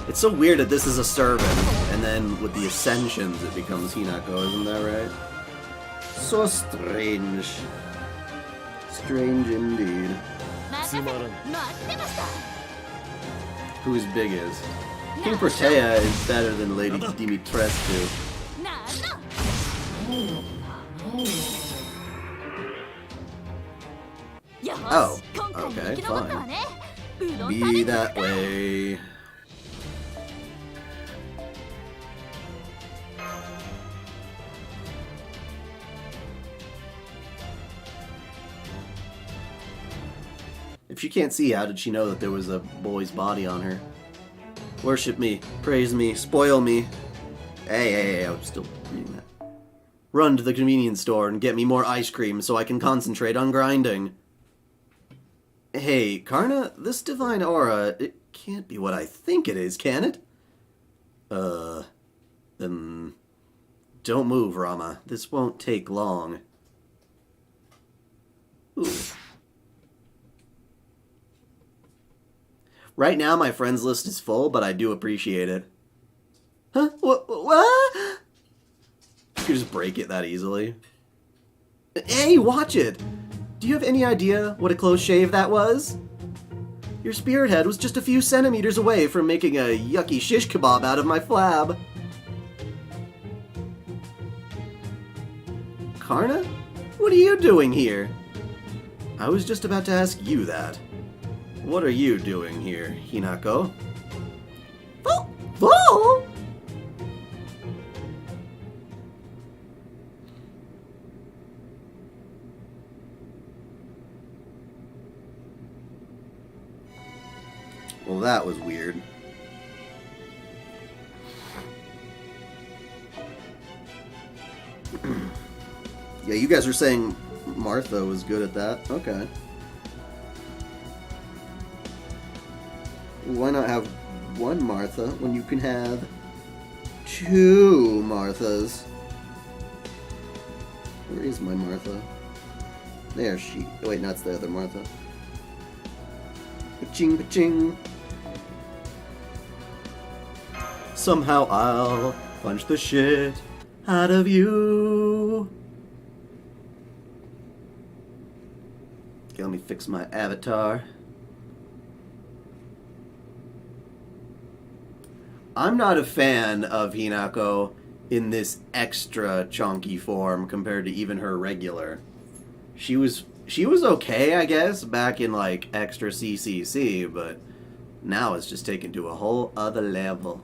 It's so weird that this is a servant, and then with the ascensions it becomes Hinako, isn't that right? So strange. Strange indeed. 任せ待ってました Who's big is? King Protea is better than Lady Dimitrescu. なんだ よーし Oh, 今回の okay, 生き残ったわ fine. ねうどん食べ Be に行く that か way. If she can't see, how did she know that there was a boy's body on her? Worship me, praise me, spoil me. Hey, I was still reading that. Run to the convenience store and get me more ice cream so I can concentrate on grinding. Hey, Karna, this divine aura, it can't be what I think it is, can it? Then... Don't move, Rama. This won't take long. Ooh. Right now, my friends list is full, but I do appreciate it. Huh? What? You could just break it that easily. Hey, watch it! Do you have any idea what a close shave that was? Your spirit head was just a few centimeters away from making a yucky shish kebab out of my flab. Karna? What are you doing here? I was just about to ask you that. What are you doing here, Hinako? Oh! Well, that was weird. Yeah, you guys are saying Martha was good at that. Okay. Why not have one Martha when you can have two Marthas? Where is my Martha? There she... Oh, wait, no, it's the other Martha. Pa-ching, pa-ching. Somehow I'll punch the shit out of you. Okay, let me fix my avatar. I'm not a fan of Hinako in this extra chunky form compared to even her regular. She was okay, I guess, back in like extra CCC, but now it's just taken to a whole other level.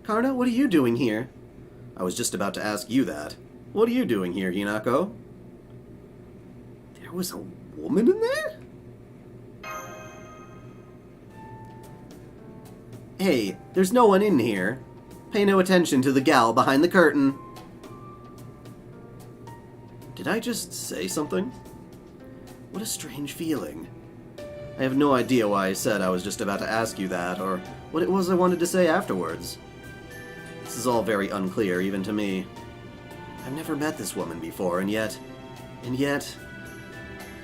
Karna, what are you doing here? I was just about to ask you that. What are you doing here, Hinako? There was a woman in there? Hey, there's no one in here. Pay no attention to the gal behind the curtain. Did I just say something? What a strange feeling. I have no idea why I said I was just about to ask you that, or what it was I wanted to say afterwards. This is all very unclear, even to me. I've never met this woman before, and yet... it's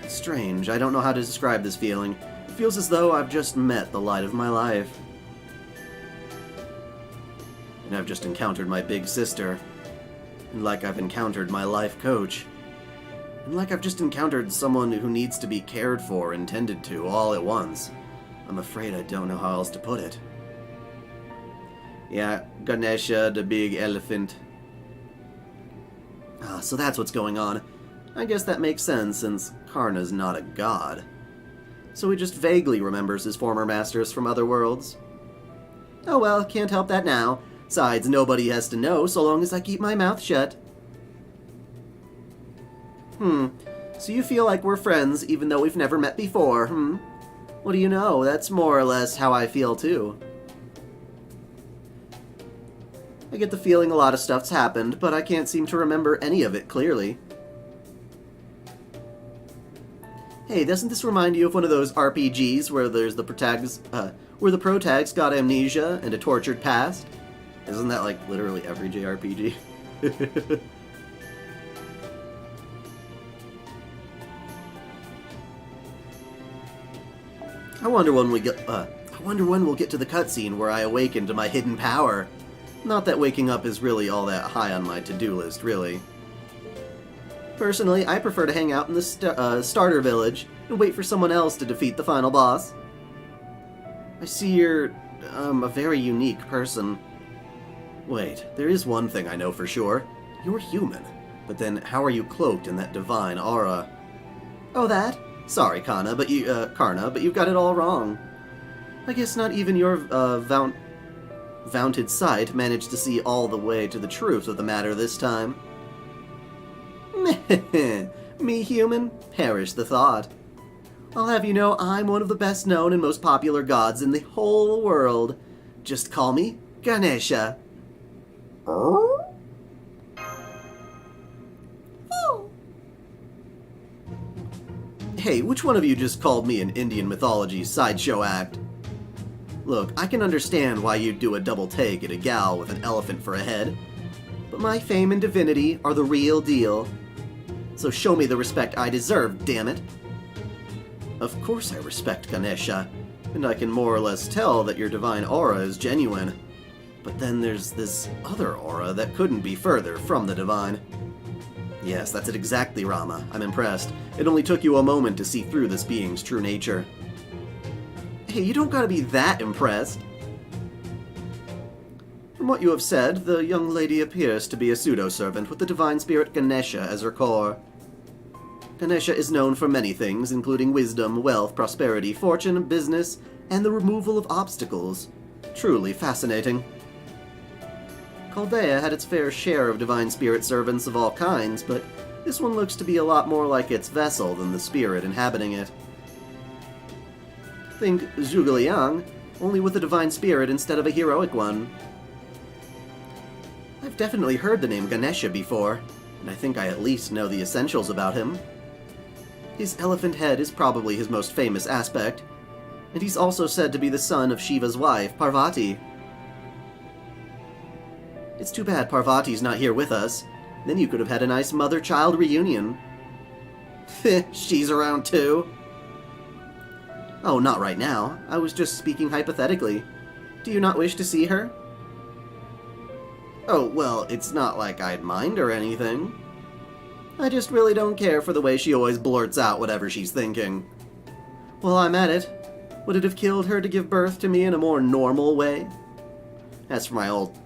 strange. I don't know how to describe this feeling. It feels as though I've just met the light of my life. And I've just encountered my big sister. And like I've encountered my life coach. And like I've just encountered someone who needs to be cared for and tended to all at once. I'm afraid I don't know how else to put it. Yeah, Ganesha, the big elephant. Ah, so that's what's going on. I guess that makes sense, since Karna's not a god. So he just vaguely remembers his former masters from other worlds. Oh well, can't help that now. Besides, nobody has to know so long as I keep my mouth shut. So you feel like we're friends even though we've never met before, What do you know? That's more or less how I feel too. I get the feeling a lot of stuff's happened, but I can't seem to remember any of it clearly. Hey, doesn't this remind you of one of those RPGs where there's the protags got amnesia and a tortured past? Isn't that like literally every JRPG? I wonder when we'll get to the cutscene where I awaken to my hidden power. Not that waking up is really all that high on my to-do list, really. Personally, I prefer to hang out in the starter village and wait for someone else to defeat the final boss. I see you're, a very unique person. Wait, there is one thing I know for sure. You're human. But then how are you cloaked in that divine aura? Oh, that? Sorry, Karna, but you've got it all wrong. I guess not even your, vaunted sight managed to see all the way to the truth of the matter this time. Me human? Perish the thought. I'll have you know I'm one of the best known and most popular gods in the whole world. Just call me Ganesha. Hey, which one of you just called me an Indian mythology sideshow act? Look, I can understand why you'd do a double take at a gal with an elephant for a head, but my fame and divinity are the real deal. So show me the respect I deserve, damn it. Of course I respect Ganesha, and I can more or less tell that your divine aura is genuine. But then there's this other aura that couldn't be further from the divine. Yes, that's it exactly, Rama. I'm impressed. It only took you a moment to see through this being's true nature. Hey, you don't gotta be that impressed. From what you have said, the young lady appears to be a pseudo-servant with the divine spirit Ganesha as her core. Ganesha is known for many things, including wisdom, wealth, prosperity, fortune, business, and the removal of obstacles. Truly fascinating. Chaldea had its fair share of divine spirit servants of all kinds, but this one looks to be a lot more like its vessel than the spirit inhabiting it. Think Zhuge, only with a divine spirit instead of a heroic one. I've definitely heard the name Ganesha before, and I think I at least know the essentials about him. His elephant head is probably his most famous aspect, and he's also said to be the son of Shiva's wife, Parvati. It's too bad Parvati's not here with us. Then you could have had a nice mother-child reunion. She's around too. Oh, not right now. I was just speaking hypothetically. Do you not wish to see her? Oh, well, it's not like I'd mind or anything. I just really don't care for the way she always blurts out whatever she's thinking. While I'm at it, would it have killed her to give birth to me in a more normal way? As for my old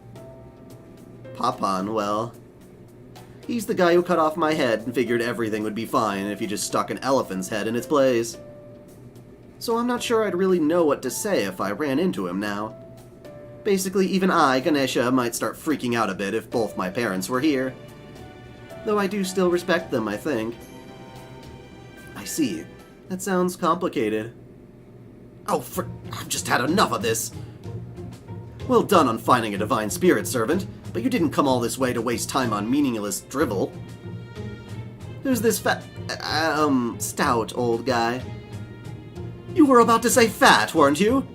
Papan, well, he's the guy who cut off my head and figured everything would be fine if you just stuck an elephant's head in its place. So I'm not sure I'd really know what to say if I ran into him now. Basically, even I, Ganesha, might start freaking out a bit if both my parents were here. Though I do still respect them, I think. I see. That sounds complicated. Oh, I've just had enough of this. Well done on finding a divine spirit servant, but you didn't come all this way to waste time on meaningless drivel. Who's this stout old guy? You were about to say fat, weren't you?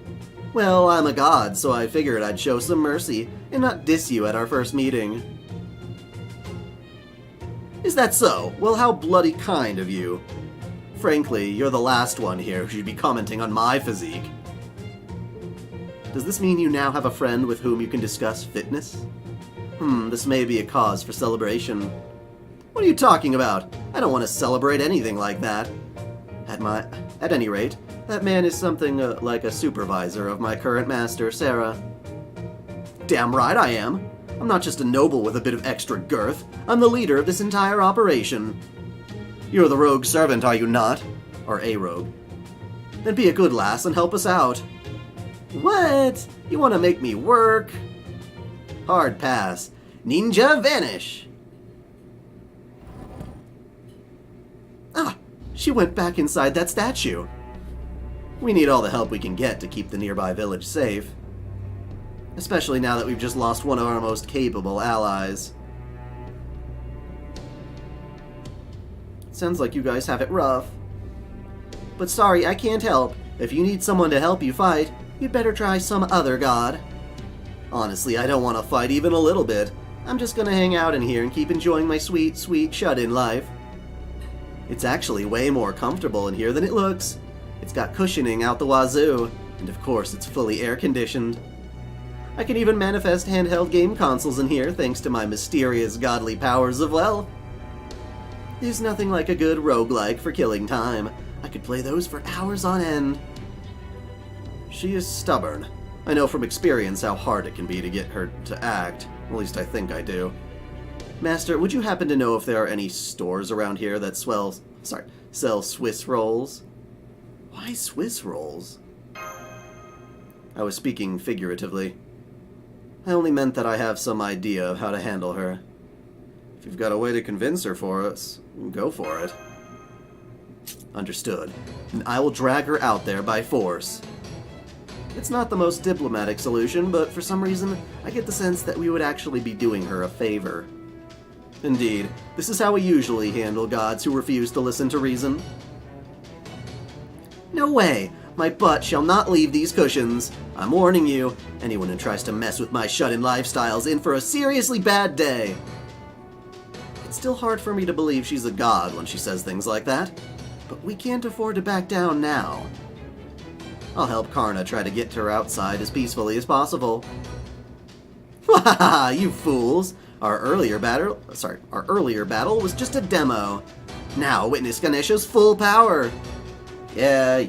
Well, I'm a god, so I figured I'd show some mercy and not diss you at our first meeting. Is that so? Well, how bloody kind of you. Frankly, you're the last one here who should be commenting on my physique. Does this mean you now have a friend with whom you can discuss fitness? This may be a cause for celebration. What are you talking about? I don't want to celebrate anything like that. At any rate, that man is something like a supervisor of my current master, Sarah. Damn right I am. I'm not just a noble with a bit of extra girth. I'm the leader of this entire operation. You're the rogue servant, are you not? Or a rogue. Then be a good lass and help us out. What? You want to make me work? Hard pass. Ninja vanish! Ah! She went back inside that statue. We need all the help we can get to keep the nearby village safe. Especially now that we've just lost one of our most capable allies. Sounds like you guys have it rough. But sorry, I can't help. If you need someone to help you fight, you'd better try some other god. Honestly, I don't want to fight even a little bit. I'm just gonna hang out in here and keep enjoying my sweet, sweet shut-in life. It's actually way more comfortable in here than it looks. It's got cushioning out the wazoo, and of course it's fully air-conditioned. I can even manifest handheld game consoles in here thanks to my mysterious godly powers of wealth. There's nothing like a good roguelike for killing time. I could play those for hours on end. She is stubborn. I know from experience how hard it can be to get her to act. At least I think I do. Master, would you happen to know if there are any stores around here that sell Swiss rolls? Why Swiss rolls? I was speaking figuratively. I only meant that I have some idea of how to handle her. If you've got a way to convince her for us, go for it. Understood. And I will drag her out there by force. It's not the most diplomatic solution, but for some reason, I get the sense that we would actually be doing her a favor. Indeed, this is how we usually handle gods who refuse to listen to reason. No way! My butt shall not leave these cushions. I'm warning you, anyone who tries to mess with my shut-in lifestyle's in for a seriously bad day. It's still hard for me to believe she's a god when she says things like that, but we can't afford to back down now. I'll help Karna try to get her outside as peacefully as possible. Wahaha, you fools! Our earlier battle was just a demo. Now witness Ganesha's full power. Yeah.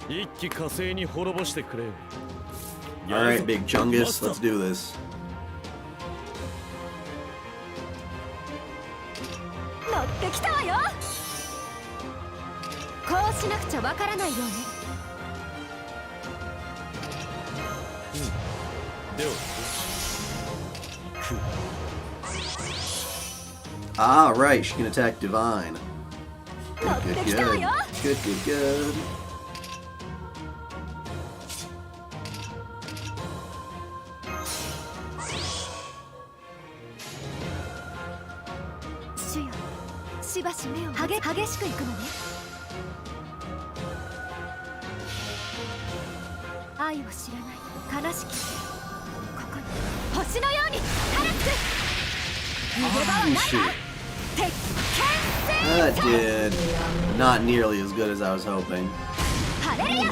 一気火星に滅ぼしてくれよ。 Alright, Big Chungus, let's do this. 乗ってきたわよ。こうしなくちゃわからないようね。では。Ah, right, she can attack Divine. 乗ってきたわよ。 Good. 主よ、しばし目を激しくいくのね。愛を知らない悲しきここに星のように放つ。逃げ場はないわ。鉄拳 That did not nearly as good as I was hoping. ハレルヤ。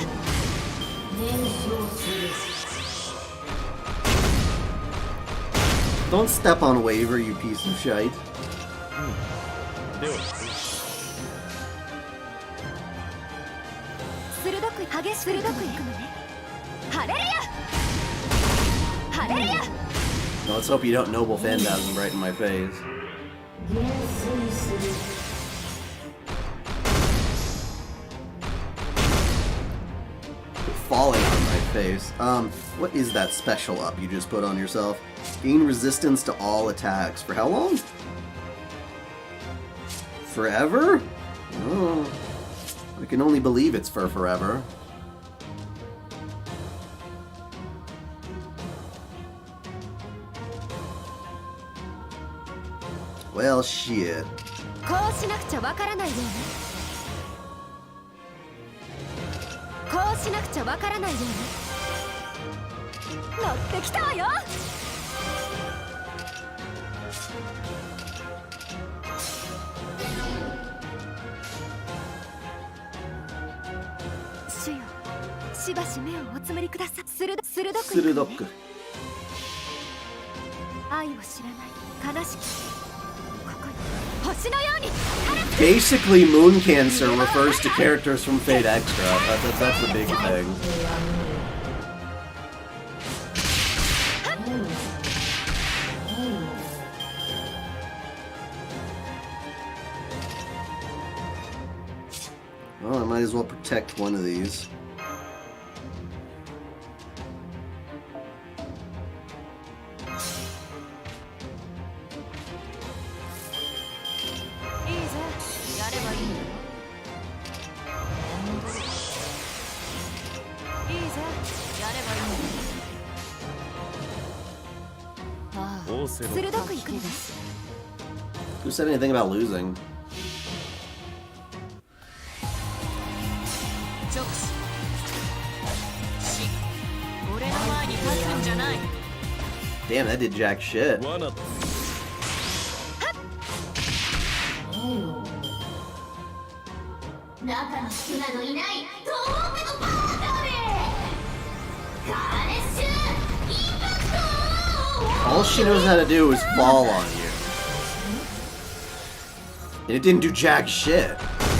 Don't step on Waver, you piece of shite. では鋭く激しく鋭くいくのね。ハレルヤハレルヤ No, let's hope you don't noble phantasm right in my face. Falling on my face. What is that special up you just put on yourself? Gain resistance to all attacks. For how long? Forever? Oh. I can only believe it's for forever. Well, shit. こうしなくちゃわからないようね。こうしなくちゃわからないようね。乗ってきたわよ。主よ、しばし目をおつむりください。鋭く鋭く。愛を知らない悲しきここに星のように。 Basically, Moon Cancer refers to characters from Fate Extra. That's the big thing. Well, I might as well protect one of these. Who said anything about losing? Damn, that did jack shit. All she knows how to do is fall on you. And it didn't do jack shit.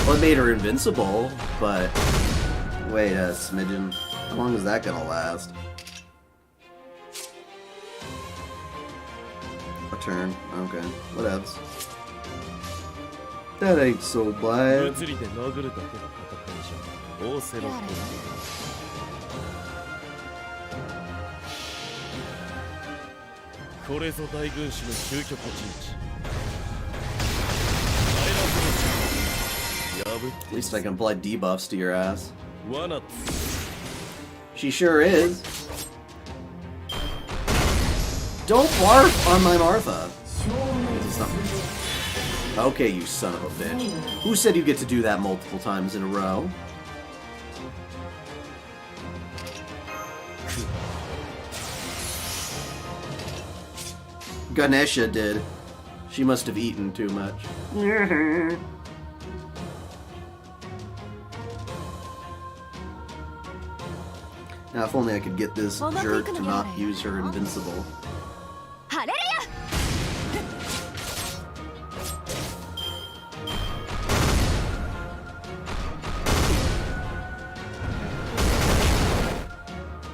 Well, it made her invincible, but... Wait a smidgen. How long is that gonna last? A turn. Okay. Whatevs. That ain't so bad. 物理で殴るだけの戦いじゃオーセロット。これぞ大軍師の究極の陣地。 At least I can apply debuffs to your ass. 罠。 She sure is. Don't barf on my Martha. It's not... Okay, you son of a bitch. Who said you get to do that multiple times in a row? Ganesha did. She must have eaten too much. Now, if only I could get this jerk to not use her invincible.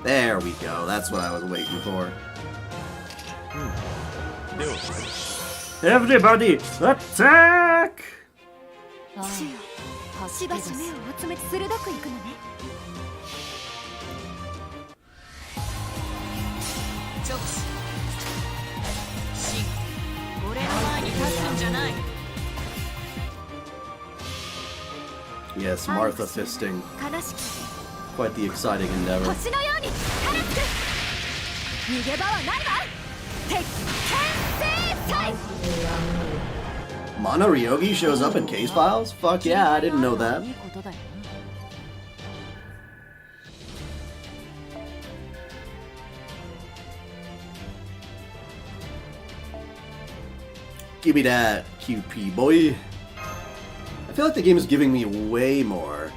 There we go. That's what I was waiting for. Everybody, attack! しばし目をおつめ鋭くいくのね。直視。真。俺の前に立つんじゃない。 Yes, Martha fisting. Quite the exciting endeavor. 星のように晴れつく。逃げ場はないわ。敵転生祭。 Mono Ryogi shows up in case files? Fuck yeah, I didn't know that. Give me that, QP boy. I feel like the game is giving me way more.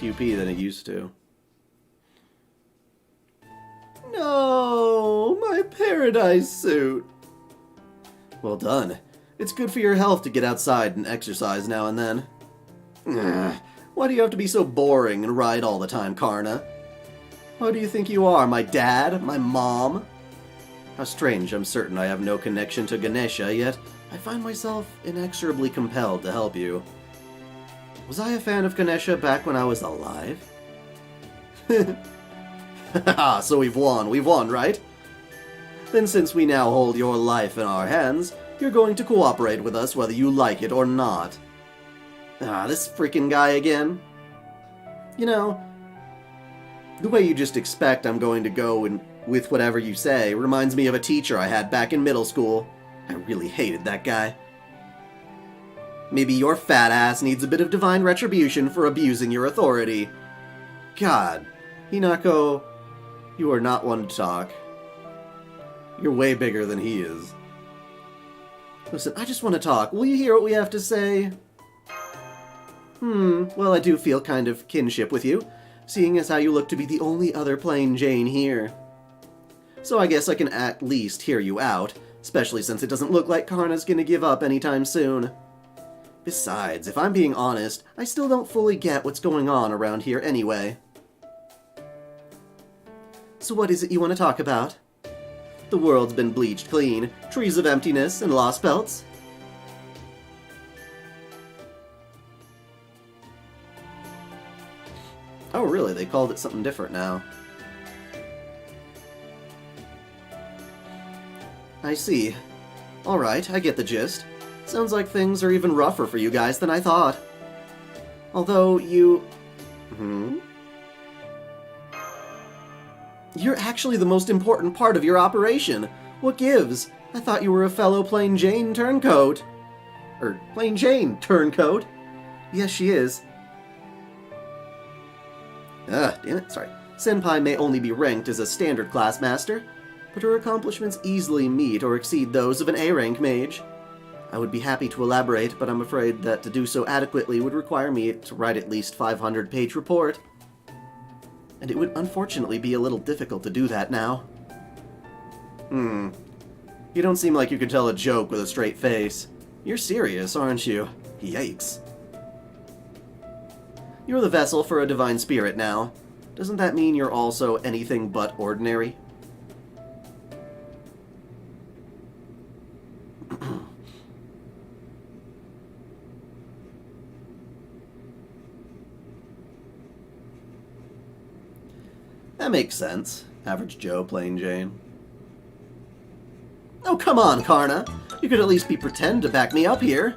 QP than it used to. No, my paradise suit. Well done. It's good for your health to get outside and exercise now and then. Ugh, why do you have to be so boring and ride all the time, Karna? Who do you think you are, my dad? My mom? How strange, I'm certain I have no connection to Ganesha, yet I find myself inexorably compelled to help you. Was I a fan of Ganesha back when I was alive? Haha, so we've won, right? Then since we now hold your life in our hands, you're going to cooperate with us whether you like it or not. Ah, this freaking guy again. You know, the way you just expect I'm going to go with whatever you say reminds me of a teacher I had back in middle school. I really hated that guy. Maybe your fat ass needs a bit of divine retribution for abusing your authority. God, Hinako, you are not one to talk. You're way bigger than he is. Listen, I just want to talk. Will you hear what we have to say? Well, I do feel kind of kinship with you, seeing as how you look to be the only other plain Jane here. So I guess I can at least hear you out, especially since it doesn't look like Karna's gonna give up anytime soon. Besides, if I'm being honest, I still don't fully get what's going on around here anyway. So what is it you want to talk about? The world's been bleached clean, trees of emptiness and Lostbelts. Oh really, they called it something different now. I see. Alright, I get the gist. Sounds like things are even rougher for you guys than I thought. Although you... You're actually the most important part of your operation. What gives? I thought you were a fellow Plain Jane turncoat. Plain Jane turncoat? Yes, she is. Damn it, sorry. Senpai may only be ranked as a standard class master, but her accomplishments easily meet or exceed those of an A-rank mage. I would be happy to elaborate, but I'm afraid that to do so adequately would require me to write at least 500-page report. And it would unfortunately be a little difficult to do that now. You don't seem like you can tell a joke with a straight face. You're serious, aren't you? Yikes. You're the vessel for a divine spirit now. Doesn't that mean you're also anything but ordinary? That makes sense. Average Joe, plain Jane. Oh, come on, Karna! You could at least pretend to back me up here.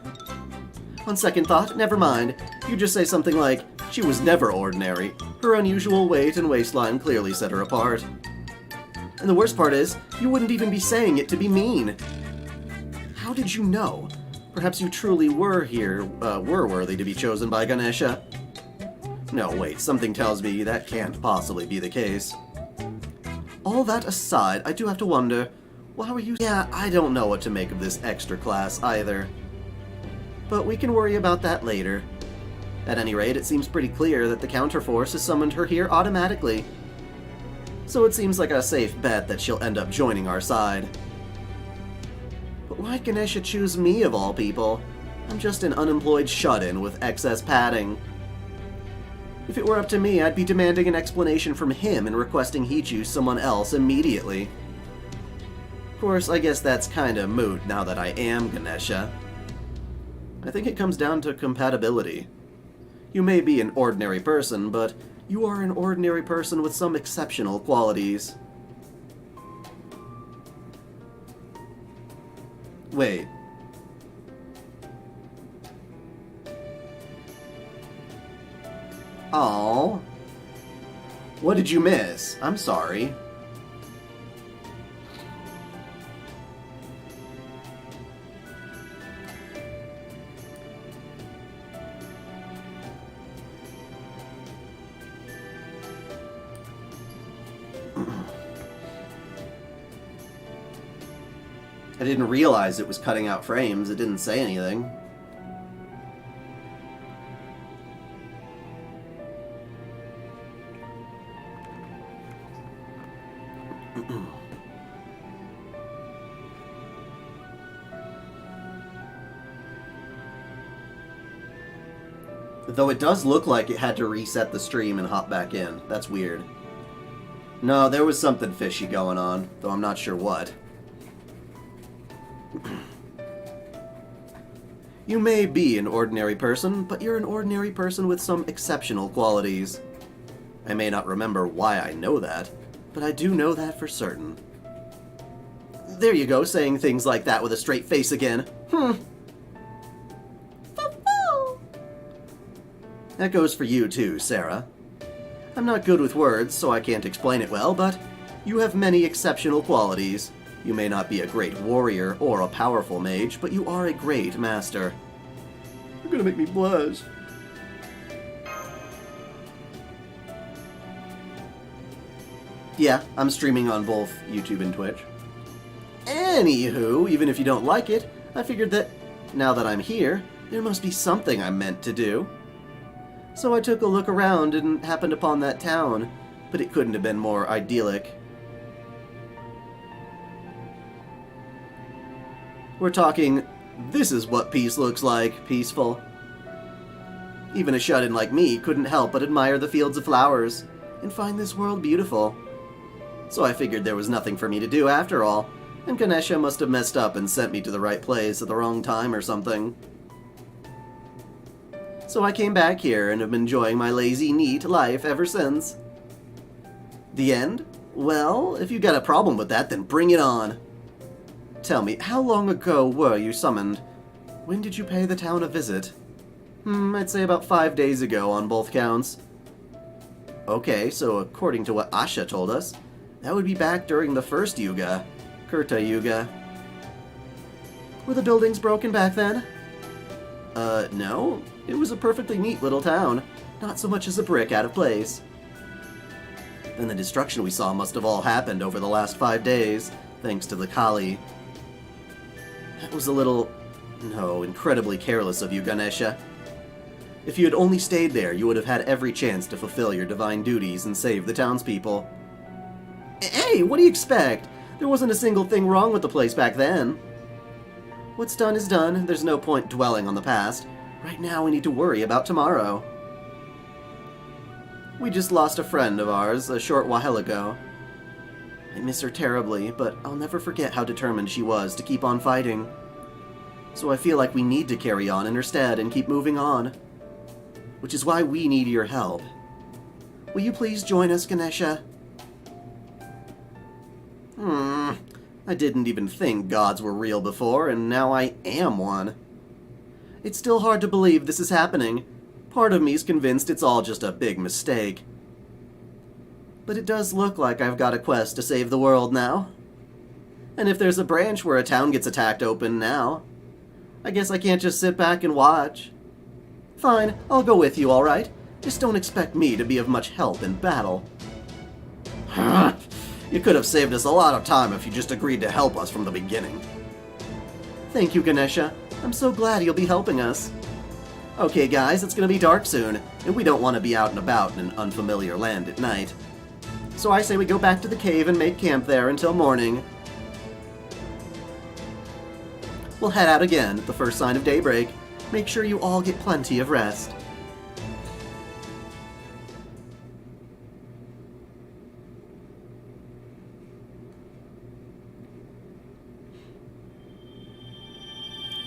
On second thought, never mind. You just say something like, she was never ordinary. Her unusual weight and waistline clearly set her apart. And the worst part is, you wouldn't even be saying it to be mean. How did you know? Perhaps you truly were worthy to be chosen by Ganesha. No, wait, something tells me that can't possibly be the case. All that aside, I do have to wonder, why were you— Yeah, I don't know what to make of this extra class either. But we can worry about that later. At any rate, it seems pretty clear that the counterforce has summoned her here automatically. So it seems like a safe bet that she'll end up joining our side. But why'd Ganesha choose me of all people? I'm just an unemployed shut-in with excess padding. If it were up to me, I'd be demanding an explanation from him and requesting he choose someone else immediately. Of course, I guess that's kinda moot now that I am Ganesha. I think it comes down to compatibility. You may be an ordinary person, but you are an ordinary person with some exceptional qualities. Wait. Aww. What did you miss? I'm sorry. I didn't realize it was cutting out frames. It didn't say anything. Though it does look like it had to reset the stream and hop back in. That's weird. No, there was something fishy going on, though I'm not sure what. You may be an ordinary person, but you're an ordinary person with some exceptional qualities. I may not remember why I know that, but I do know that for certain. There you go, saying things like that with a straight face again. That goes for you too, Sarah. I'm not good with words, so I can't explain it well, but you have many exceptional qualities. You may not be a great warrior or a powerful mage, but you are a great master. You're gonna make me blush. Yeah, I'm streaming on both YouTube and Twitch. Anywho, even if you don't like it, I figured that, now that I'm here, there must be something I'm meant to do. So I took a look around and happened upon that town, but it couldn't have been more idyllic. We're talking, this is what peace looks like, peaceful. Even a shut-in like me couldn't help but admire the fields of flowers and find this world beautiful. So I figured there was nothing for me to do after all, and Ganesha must have messed up and sent me to the right place at the wrong time or something. So I came back here and have been enjoying my lazy, neat life ever since. The end? Well, if you got a problem with that, then bring it on. Tell me, how long ago were you summoned? When did you pay the town a visit? I'd say about 5 days ago on both counts. Okay, so according to what Asha told us, that would be back during the first Yuga, Kurta Yuga. Were the buildings broken back then? No. It was a perfectly neat little town, not so much as a brick out of place. Then the destruction we saw must have all happened over the last 5 days, thanks to the Kali. That was a little... no, incredibly careless of you, Ganesha. If you had only stayed there, you would have had every chance to fulfill your divine duties and save the townspeople. Hey, what do you expect? There wasn't a single thing wrong with the place back then. What's done is done. There's no point dwelling on the past. Right now we need to worry about tomorrow. We just lost a friend of ours a short while ago. I miss her terribly, but I'll never forget how determined she was to keep on fighting. So I feel like we need to carry on in her stead and keep moving on. Which is why we need your help. Will you please join us, Ganesha? I didn't even think gods were real before, and now I am one. It's still hard to believe this is happening. Part of me's convinced it's all just a big mistake. But it does look like I've got a quest to save the world now. And if there's a branch where a town gets attacked open now, I guess I can't just sit back and watch. Fine, I'll go with you, alright? Just don't expect me to be of much help in battle. You could have saved us a lot of time if you just agreed to help us from the beginning. Thank you, Ganesha. I'm so glad you'll be helping us. Okay, guys, it's gonna be dark soon, and we don't want to be out and about in an unfamiliar land at night. So I say we go back to the cave and make camp there until morning. We'll head out again at the first sign of daybreak. Make sure you all get plenty of rest.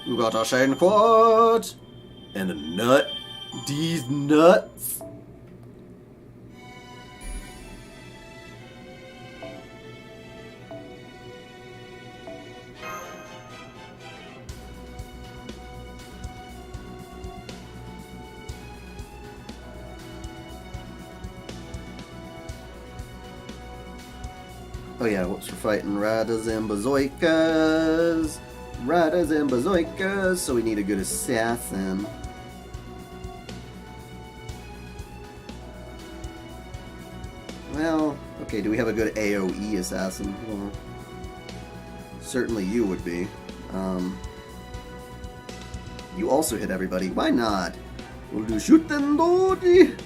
We got a Shane quad and a nut. These nuts. Oh yeah, whoops, we're fighting Radas and Bazoikas. Radas and Bazoikas, so we need a good assassin. Well, okay, do we have a good AoE assassin? Well, certainly you would be. You also hit everybody. Why not? We'll do shooten dodi.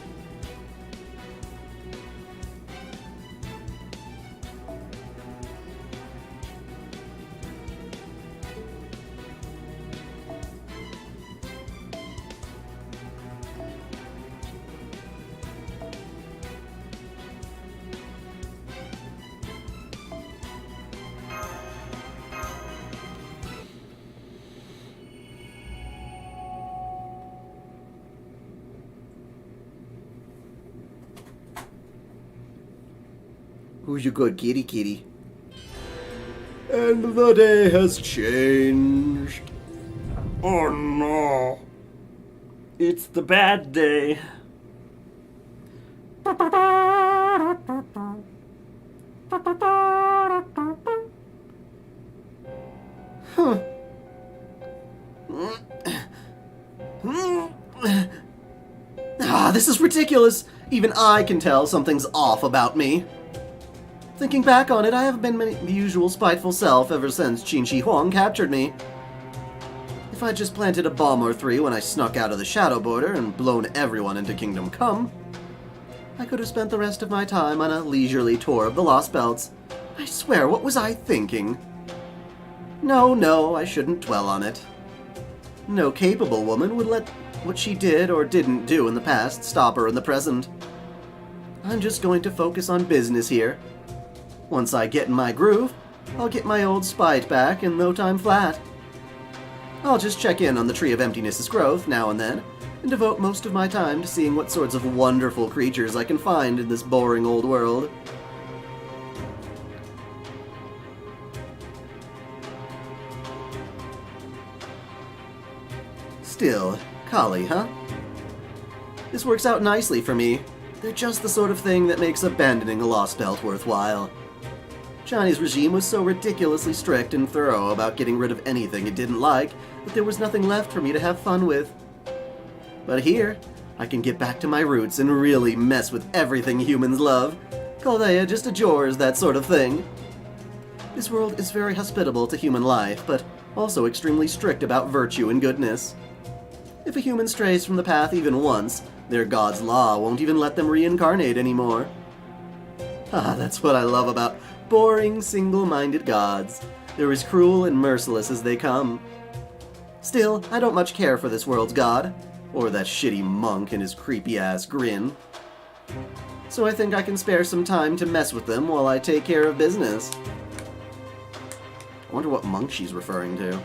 Who's your good kitty? And the day has changed. Oh no. It's the bad day. Huh. This is ridiculous. Even I can tell something's off about me. Thinking back on it, I haven't been the usual spiteful self ever since Qin Shi Huang captured me. If I'd just planted a bomb or three when I snuck out of the Shadow Border and blown everyone into Kingdom Come, I could have spent the rest of my time on a leisurely tour of the Lostbelts. I swear, what was I thinking? No, I shouldn't dwell on it. No capable woman would let what she did or didn't do in the past stop her in the present. I'm just going to focus on business here. Once I get in my groove, I'll get my old spite back in no time flat. I'll just check in on the Tree of Emptiness's growth now and then, and devote most of my time to seeing what sorts of wonderful creatures I can find in this boring old world. Still, Kali, huh? This works out nicely for me. They're just the sort of thing that makes abandoning a Lostbelt worthwhile. Chinese regime was so ridiculously strict and thorough about getting rid of anything it didn't like that there was nothing left for me to have fun with. But here, I can get back to my roots and really mess with everything humans love. Chaldea just adores that sort of thing. This world is very hospitable to human life, but also extremely strict about virtue and goodness. If a human strays from the path even once, their god's law won't even let them reincarnate anymore. That's what I love about boring, single-minded gods. They're as cruel and merciless as they come. Still, I don't much care for this world's god, or that shitty monk and his creepy-ass grin. So I think I can spare some time to mess with them while I take care of business. I wonder what monk she's referring to.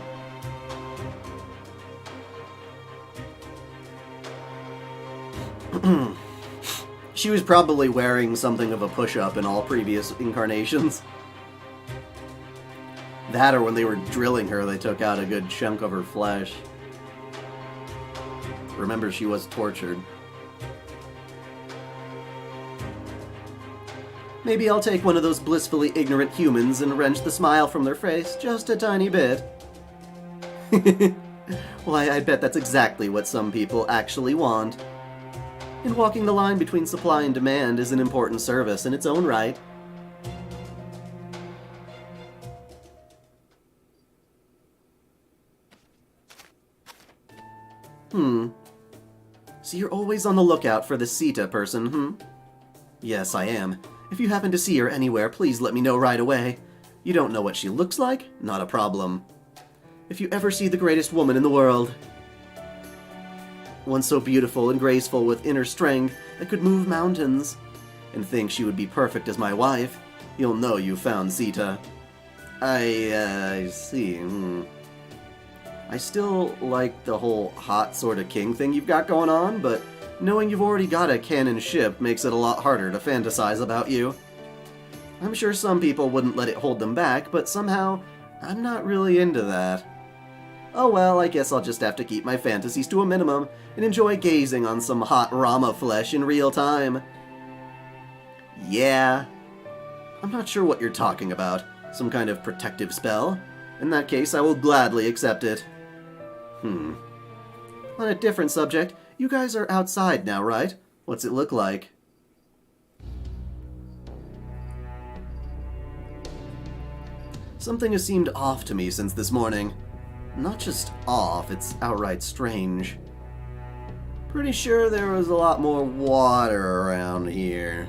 She was probably wearing something of a push-up in all previous incarnations. That or when they were drilling her, they took out a good chunk of her flesh. Remember, she was tortured. Maybe I'll take one of those blissfully ignorant humans and wrench the smile from their face just a tiny bit. Why, I bet that's exactly what some people actually want. And walking the line between supply and demand is an important service in its own right. So you're always on the lookout for the Sita person, Yes, I am. If you happen to see her anywhere, please let me know right away. You don't know what she looks like? Not a problem. If you ever see the greatest woman in the world, one so beautiful and graceful with inner strength that could move mountains, and think she would be perfect as my wife, you'll know you found Sita. I see. I still like the whole hot sort of king thing you've got going on, but knowing you've already got a canon ship makes it a lot harder to fantasize about you. I'm sure some people wouldn't let it hold them back, but somehow, I'm not really into that. Oh well, I guess I'll just have to keep my fantasies to a minimum and enjoy gazing on some hot Rama flesh in real time. Yeah. I'm not sure what you're talking about. Some kind of protective spell? In that case, I will gladly accept it. On a different subject, you guys are outside now, right? What's it look like? Something has seemed off to me since this morning. Not just off, it's outright strange. Pretty sure there was a lot more water around here.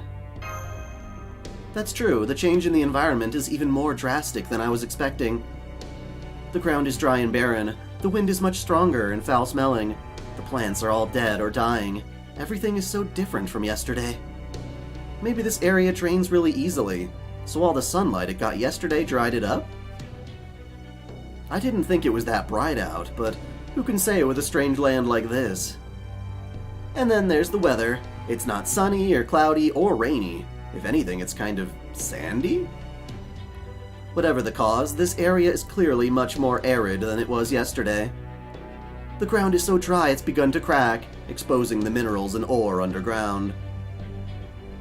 That's true, the change in the environment is even more drastic than I was expecting. The ground is dry and barren, the wind is much stronger and foul-smelling, the plants are all dead or dying, everything is so different from yesterday. Maybe this area drains really easily, so all the sunlight it got yesterday dried it up? I didn't think it was that bright out, but who can say with a strange land like this? And then there's the weather. It's not sunny or cloudy or rainy. If anything, it's kind of sandy? Whatever the cause, this area is clearly much more arid than it was yesterday. The ground is so dry it's begun to crack, exposing the minerals and ore underground.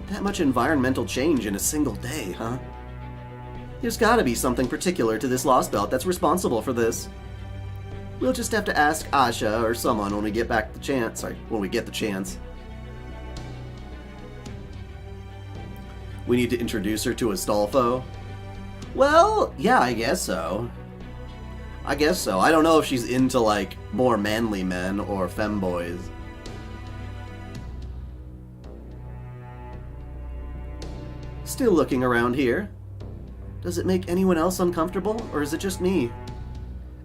That much environmental change in a single day, huh? There's gotta be something particular to this Lostbelt that's responsible for this. We'll just have to ask Asha or someone when we get back the chance. When we get the chance. We need to introduce her to Astolfo. Well, yeah, I guess so. I don't know if she's into, like, more manly men or femboys. Still looking around here. Does it make anyone else uncomfortable, or is it just me?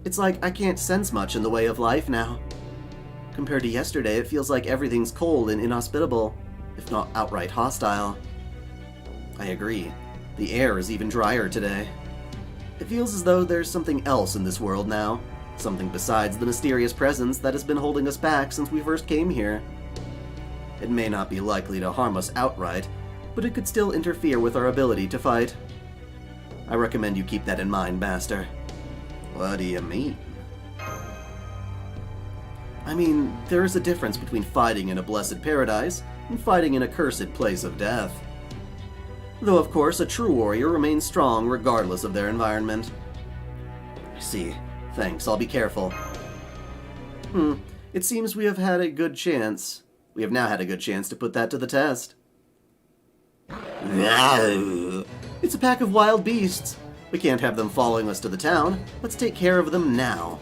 It's like I can't sense much in the way of life now. Compared to yesterday, it feels like everything's cold and inhospitable, if not outright hostile. I agree. The air is even drier today. It feels as though there's something else in this world now. Something besides the mysterious presence that has been holding us back since we first came here. It may not be likely to harm us outright, but it could still interfere with our ability to fight. I recommend you keep that in mind, Master. What do you mean? I mean, there is a difference between fighting in a blessed paradise and fighting in a cursed place of death. Though, of course, a true warrior remains strong regardless of their environment. I see. Thanks, I'll be careful. It seems we have had a good chance. We have now had a good chance to put that to the test. It's a pack of wild beasts. We can't have them following us to the town. Let's take care of them now.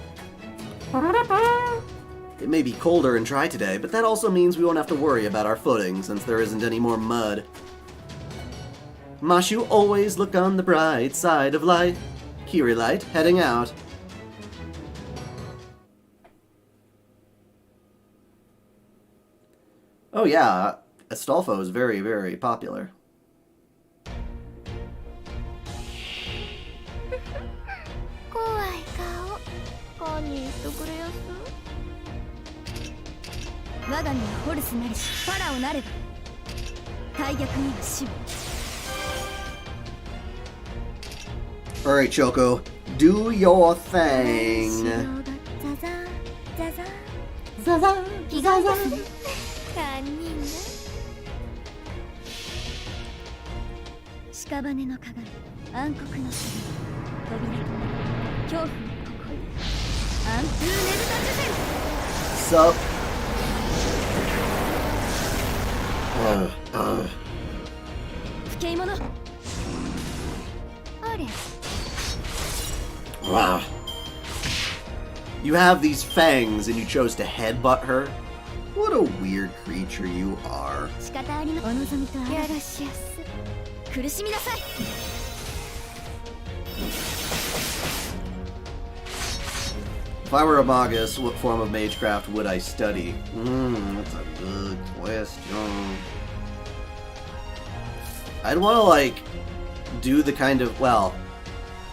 It may be colder and dry today, but that also means we won't have to worry about our footing since there isn't any more mud. Mashu always look on the bright side of life. Kirilight heading out. Oh yeah, Astolfo is very, very popular. Alright, Choco, do your thing. Sup? Wow. You have these fangs and you chose to headbutt her? What a weird creature you are. If I were a magus, what form of magecraft would I study? That's a good question. I'd want to, like, do the kind of, well,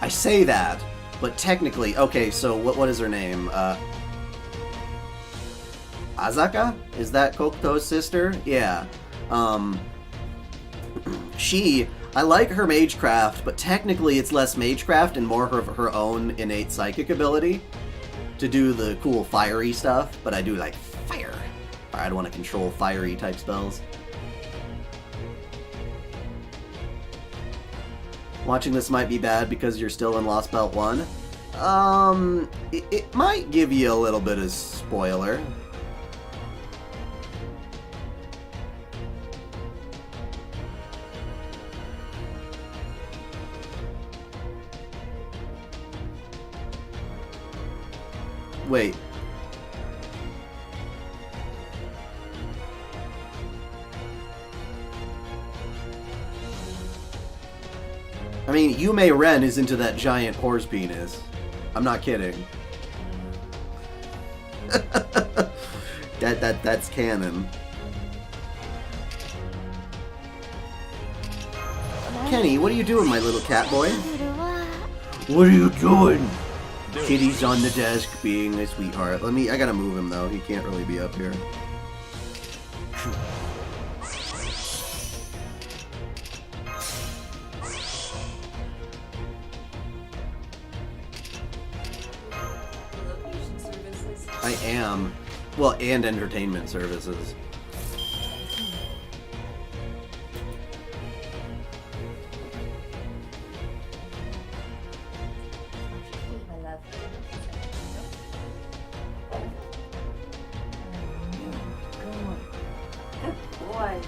I say that, but technically, okay, so what is her name? Azaka? Is that Kokuto's sister? Yeah. I like her magecraft, but technically it's less magecraft and more of her own innate psychic ability to do the cool fiery stuff, but I do like fire. I'd want to control fiery type spells. Watching this might be bad because you're still in Lostbelt 1. It might give you a little bit of spoiler. Wait. I mean, Yume Ren is into that giant horse penis. I'm not kidding. That's canon. Kenny, what are you doing, my little cat boy? What are you doing? Kitty's on the desk being a sweetheart. I gotta move him though. He can't really be up here. I am. Well, and entertainment services. My love. Good boy.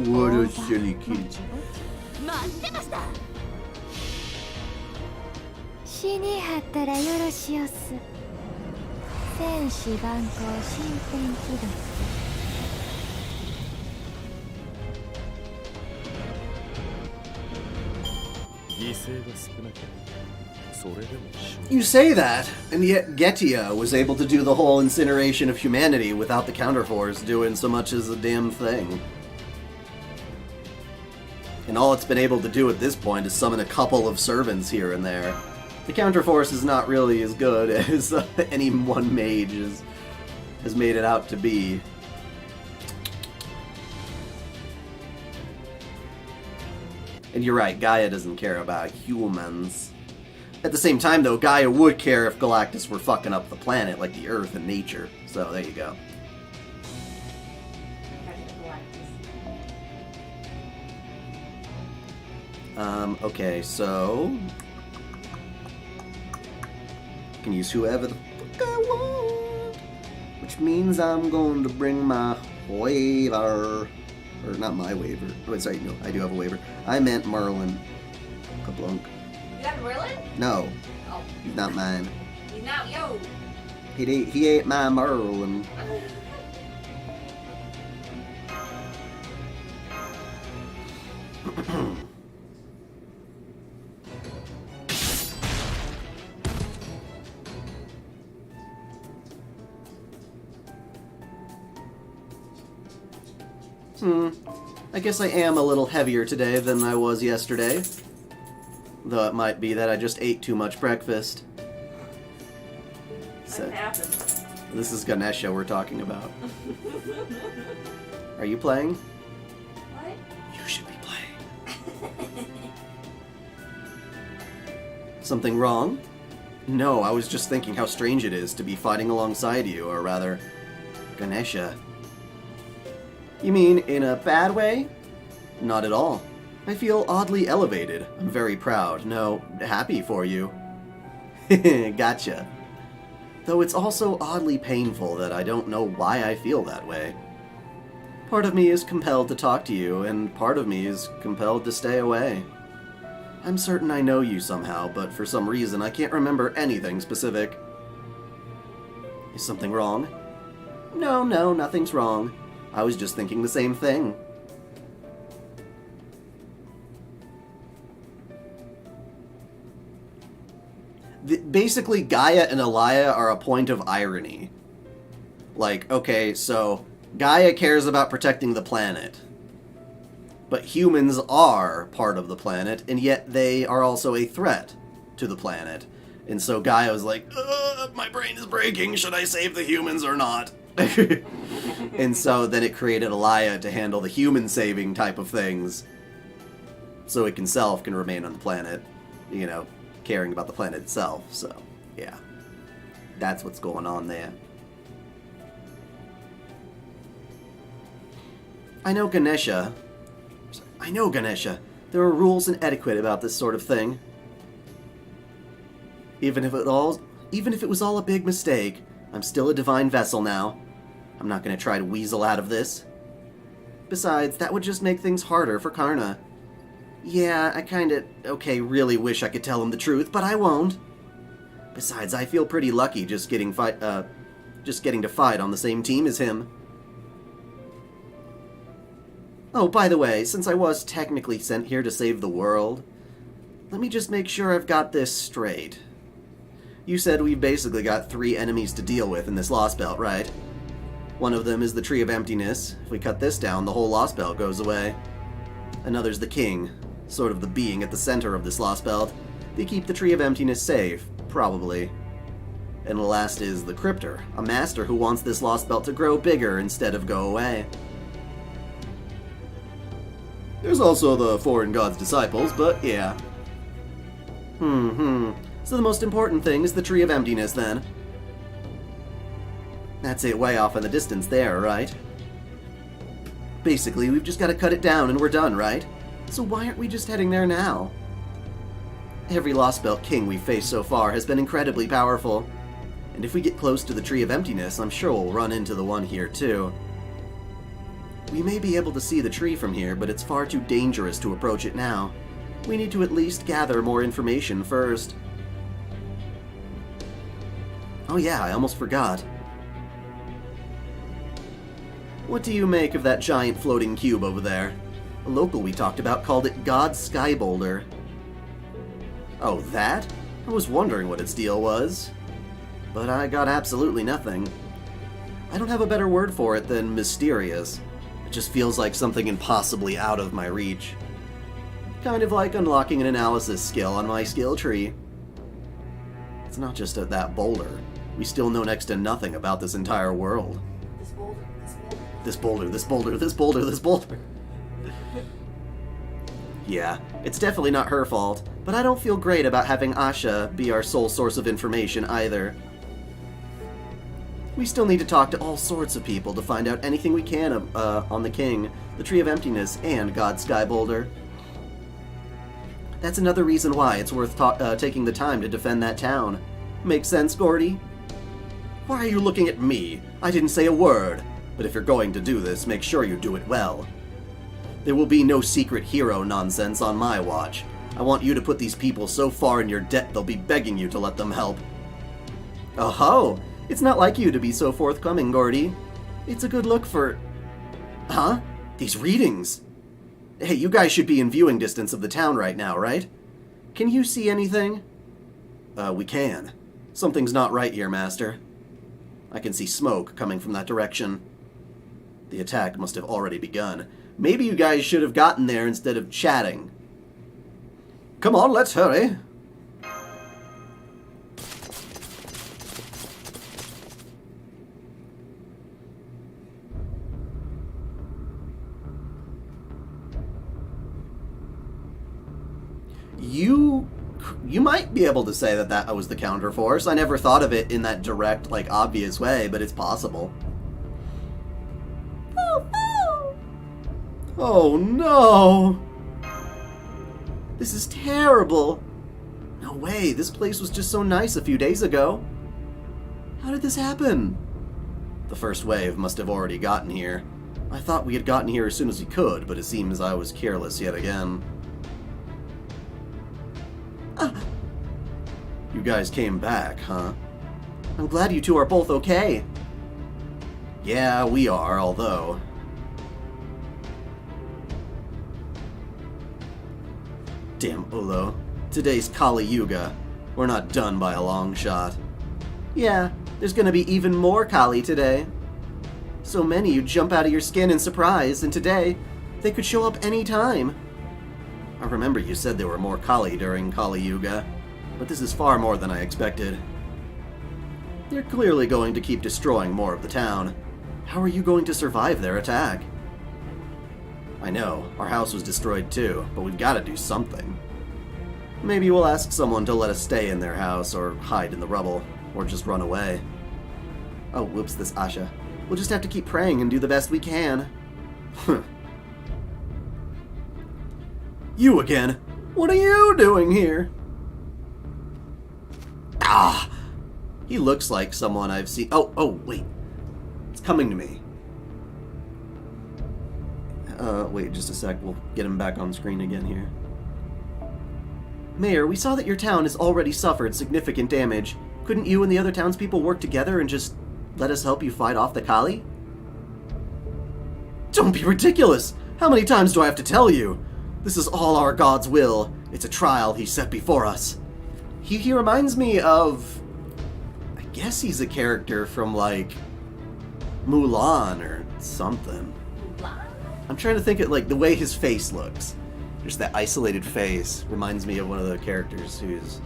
What a silly kid. 待ってました。死にはったらよろしおす。戦士万行新天気度。犠牲が少なければそれでもしょう。 You say that, and yet Getia was able to do the whole incineration of humanity without the counterforce doing so much as a damn thing. And all it's been able to do at this point is summon a couple of servants here and there. The counterforce is not really as good as any one mage has made it out to be. And you're right, Gaia doesn't care about humans. At the same time, though, Gaia would care if Galactus were fucking up the planet like the Earth and nature. So there you go. Okay, so... I can use whoever the fuck I want. Which means I'm going to bring my waiver. Or not my waiver. Oh, sorry, no, I do have a waiver. I meant Merlin. Kablunk. You have Merlin? No, Oh, he's not mine. he's not yo. He ain't my Merlin. I guess I am a little heavier today than I was yesterday. Though it might be that I just ate too much breakfast. So, What happened? this is Ganesha we're talking about. Are you playing? What? You should be playing. Something wrong? No, I was just thinking how strange it is to be fighting alongside you, or rather, Ganesha. You mean in a bad way? Not at all. I feel oddly elevated. I'm very proud. No, happy for you. Gotcha. Though it's also oddly painful that I don't know why I feel that way. Part of me is compelled to talk to you, and part of me is compelled to stay away. I'm certain I know you somehow, but for some reason I can't remember anything specific. Is something wrong? No, nothing's wrong. I was just thinking the same thing. Basically, Gaia and Elia are a point of irony. Like, okay, so Gaia cares about protecting the planet. But humans are part of the planet, and yet they are also a threat to the planet. And so Gaia was like, my brain is breaking, should I save the humans or not? And so then it created Elia to handle the human-saving type of things, so it itself can remain on the planet, you know, caring about the planet itself. So, yeah. That's what's going on there. I know Ganesha. There are rules and etiquette about this sort of thing. Even if it was all a big mistake, I'm still a divine vessel now. I'm not going to try to weasel out of this. Besides, that would just make things harder for Karna. Yeah, I really wish I could tell him the truth, but I won't. Besides, I feel pretty lucky just getting to fight on the same team as him. Oh, by the way, since I was technically sent here to save the world, let me just make sure I've got this straight. You said we've basically got 3 enemies to deal with in this Lostbelt, right? One of them is the Tree of Emptiness. If we cut this down, the whole Lostbelt goes away. Another's the King, sort of the being at the center of this Lostbelt. They keep the Tree of Emptiness safe, probably. And the last is the Crypter, a master who wants this Lostbelt to grow bigger instead of go away. There's also the Foreign God's disciples, but yeah. So the most important thing is the Tree of Emptiness, then. That's it way off in the distance there, right? Basically, we've just got to cut it down and we're done, right? So why aren't we just heading there now? Every Lostbelt king we've faced so far has been incredibly powerful. And if we get close to the Tree of Emptiness, I'm sure we'll run into the one here too. We may be able to see the tree from here, but it's far too dangerous to approach it now. We need to at least gather more information first. Oh yeah, I almost forgot. What do you make of that giant floating cube over there? A local we talked about called it God's Sky Boulder. Oh, that? I was wondering what its deal was. But I got absolutely nothing. I don't have a better word for it than mysterious. It just feels like something impossibly out of my reach. Kind of like unlocking an analysis skill on my skill tree. It's not just that boulder. We still know next to nothing about this entire world. This boulder, this boulder, this boulder, this boulder. Yeah, it's definitely not her fault, but I don't feel great about having Asha be our sole source of information either. We still need to talk to all sorts of people to find out anything we can on the King, the Tree of Emptiness, and God's Sky Boulder. That's another reason why it's worth taking the time to defend that town. Make sense, Gordy? Why are you looking at me? I didn't say a word. But if you're going to do this, make sure you do it well. There will be no secret hero nonsense on my watch. I want you to put these people so far in your debt they'll be begging you to let them help. Oh ho! It's not like you to be so forthcoming, Gordy. It's a good look for... Huh? These readings! Hey, you guys should be in viewing distance of the town right now, right? Can you see anything? We can. Something's not right here, Master. I can see smoke coming from that direction. The attack must have already begun. Maybe you guys should have gotten there instead of chatting. Come on, let's hurry. You might be able to say that was the counterforce. I never thought of it in that direct, like, obvious way, but it's possible. Oh no! This is terrible! No way, this place was just so nice a few days ago. How did this happen? The first wave must have already gotten here. I thought we had gotten here as soon as we could, but it seems I was careless yet again. You guys came back, huh? I'm glad you two are both okay. Yeah, we are, although... Damn, Ulo. Today's Kali Yuga. We're not done by a long shot. Yeah, there's gonna be even more Kali today. So many you jump out of your skin in surprise, and today, they could show up any time. I remember you said there were more Kali during Kali Yuga, but this is far more than I expected. They're clearly going to keep destroying more of the town. How are you going to survive their attack? I know, our house was destroyed too, but we've got to do something. Maybe we'll ask someone to let us stay in their house, or hide in the rubble, or just run away. Oh, whoops, this Asha. We'll just have to keep praying and do the best we can. You again? What are you doing here? Ah! He looks like someone I've seen... Oh, wait. It's coming to me. Wait just a sec. We'll get him back on screen again here. Mayor, we saw that your town has already suffered significant damage. Couldn't you and the other townspeople work together and just let us help you fight off the Kali? Don't be ridiculous! How many times do I have to tell you? This is all our God's will. It's a trial he set before us. He reminds me of... I guess he's a character from, like, Mulan or something. I'm trying to think of, like, the way his face looks. Just that isolated face reminds me of one of the characters who's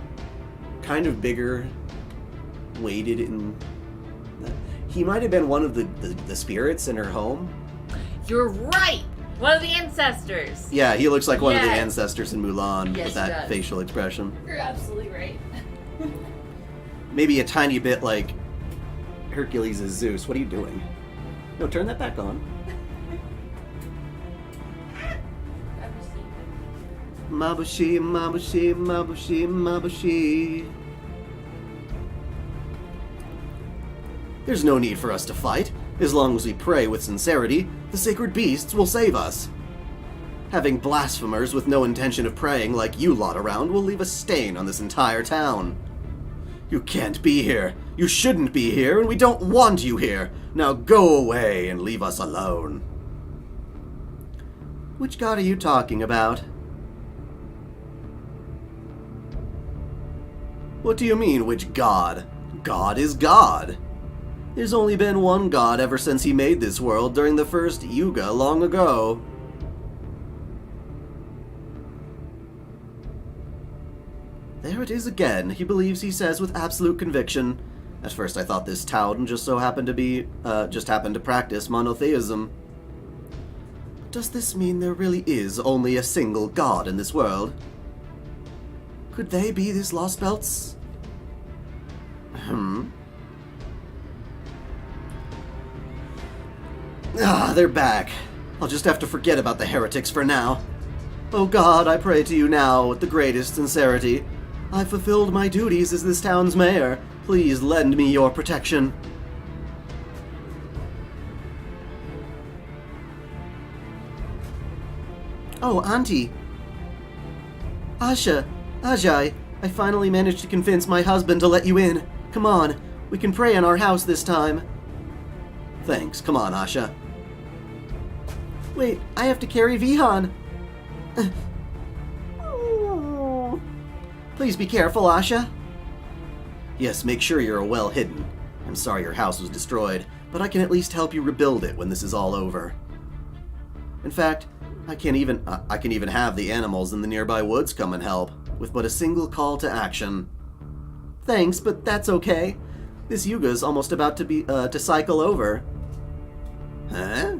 kind of bigger, weighted in... He might have been one of the spirits in her home. You're right! One of the ancestors. Yeah, he looks like one of the Yes. ancestors in Mulan Yes, with he that does. facial expression. You're absolutely right. Maybe a tiny bit like Hercules is Zeus. What are you doing? No, turn that back on. Mabushi, mabushi, mabushi, mabushi. There's no need for us to fight. As long as we pray with sincerity, the sacred beasts will save us. Having blasphemers with no intention of praying like you lot around will leave a stain on this entire town. You can't be here. You shouldn't be here, and we don't want you here. Now go away and leave us alone. Which god are you talking about? What do you mean, which god? God is God. There's only been one god ever since he made this world during the first Yuga long ago. There it is again. He believes he says with absolute conviction. At first I thought this town just so happened to practice monotheism. Does this mean there really is only a single god in this world? Could they be these Lostbelts? Ah, they're back. I'll just have to forget about the heretics for now. Oh God, I pray to you now with the greatest sincerity. I've fulfilled my duties as this town's mayor. Please lend me your protection. Oh, Auntie. Asha, Ajay, I finally managed to convince my husband to let you in. Come on, we can pray in our house this time. Thanks, come on, Asha. Wait, I have to carry Vihan. Please be careful, Asha. Yes, make sure you're well hidden. I'm sorry your house was destroyed, but I can at least help you rebuild it when this is all over. In fact, I can even have the animals in the nearby woods come and help, with but a single call to action. Thanks, but that's okay. This Yuga's almost about to cycle over. Huh?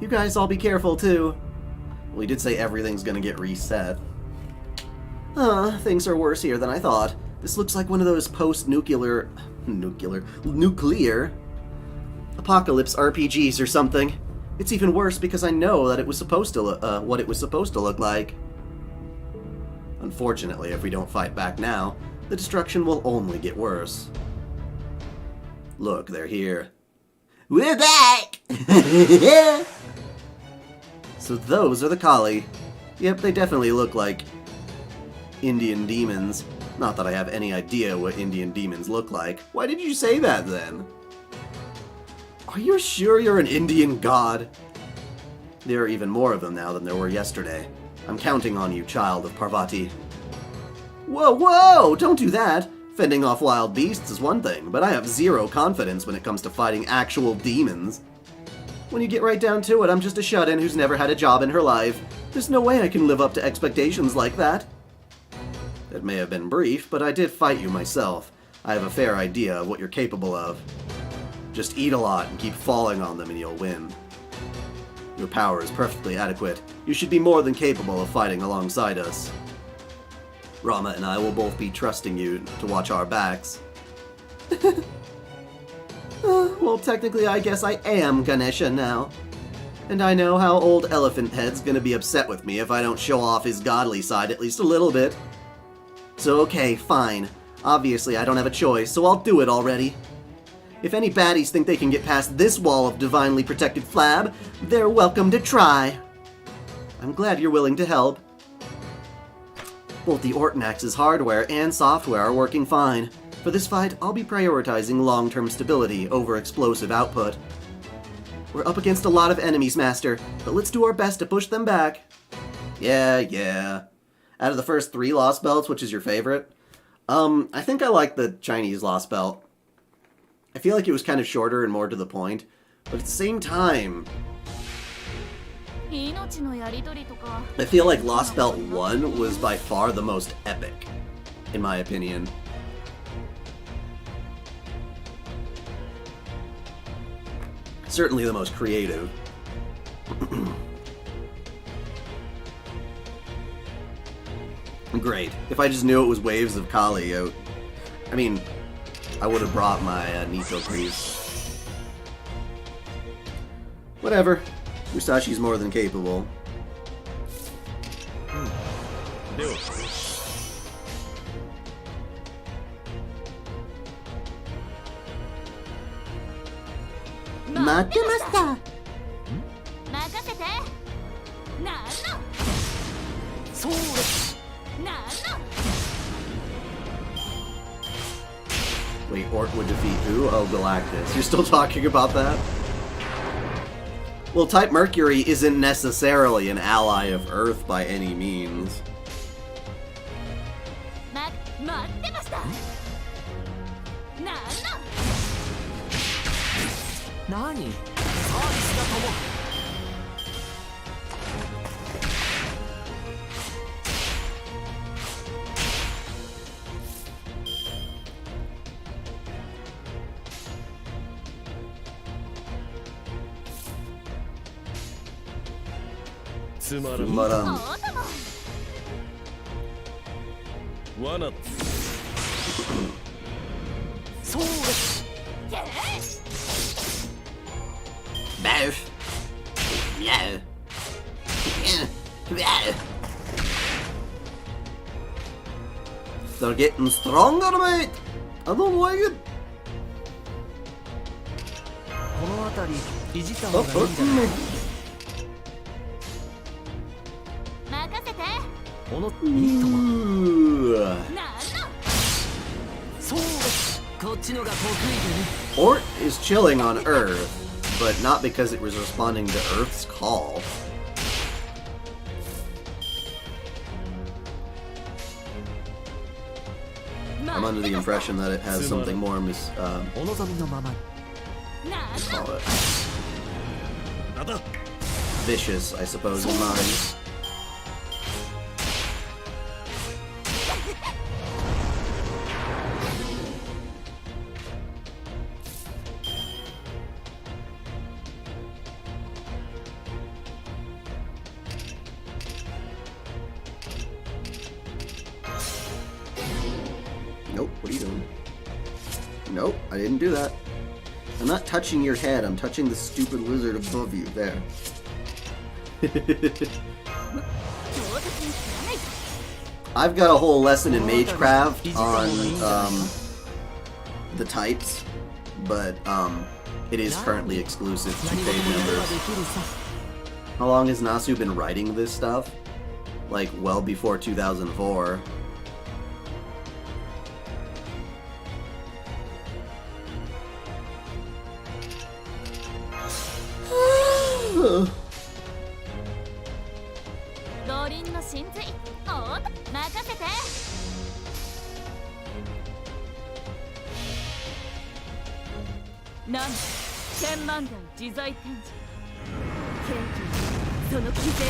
You guys all be careful too. Well, he did say everything's gonna get reset. Things are worse here than I thought. This looks like one of those post-nuclear apocalypse RPGs or something. It's even worse because I know that it was supposed to what it was supposed to look like. Unfortunately, if we don't fight back now, the destruction will only get worse. Look, they're here. We're back! So those are the Kali. Yep, they definitely look like Indian demons. Not that I have any idea what Indian demons look like. Why did you say that then? Are you sure you're an Indian god? There are even more of them now than there were yesterday. I'm counting on you, child of Parvati. Whoa, whoa! Don't do that! Fending off wild beasts is one thing, but I have zero confidence when it comes to fighting actual demons. When you get right down to it, I'm just a shut-in who's never had a job in her life. There's no way I can live up to expectations like that. It may have been brief, but I did fight you myself. I have a fair idea of what you're capable of. Just eat a lot and keep falling on them and you'll win. Your power is perfectly adequate. You should be more than capable of fighting alongside us. Rama and I will both be trusting you to watch our backs. Well, technically I guess I am Ganesha now. And I know how old Elephant Head's gonna be upset with me if I don't show off his godly side at least a little bit. So okay, fine. Obviously I don't have a choice, so I'll do it already. If any baddies think they can get past this wall of divinely protected flab, they're welcome to try. I'm glad you're willing to help. Both the Ortonax's hardware and software are working fine. For this fight, I'll be prioritizing long-term stability over explosive output. We're up against a lot of enemies, Master, but let's do our best to push them back. Yeah. Out of the first 3 Lostbelts, which is your favorite? I think I like the Chinese Lostbelt. I feel like it was kind of shorter and more to the point, but at the same time, I feel like Lostbelt 1 was by far the most epic, in my opinion. Certainly the most creative. Great. If I just knew it was waves of Kali, I would have brought my Nito Priest. Whatever. Musashi's more than capable. Matemasta. Wait, Orc would defeat who? Oh, Galactus. You're still talking about that? Well, Type Mercury isn't necessarily an ally of Earth by any means. Nani? Sumaram. Both. Yeah. They're getting stronger, mate! I don't like it. この辺りいじった方がいいんじゃない？このいいとも。そうこっちのが得意でね。 Ort is chilling on Earth, but not because it was responding to Earth's call. I'm under the impression that it has something more call it vicious, I suppose, in mind. Nope, what are you doing? Nope, I didn't do that. I'm not touching your head, I'm touching the stupid lizard above you. There. I've got a whole lesson in Magecraft on the types, but it is currently exclusive to paid members. How long has Nasu been writing this stuff? Like, well before 2004.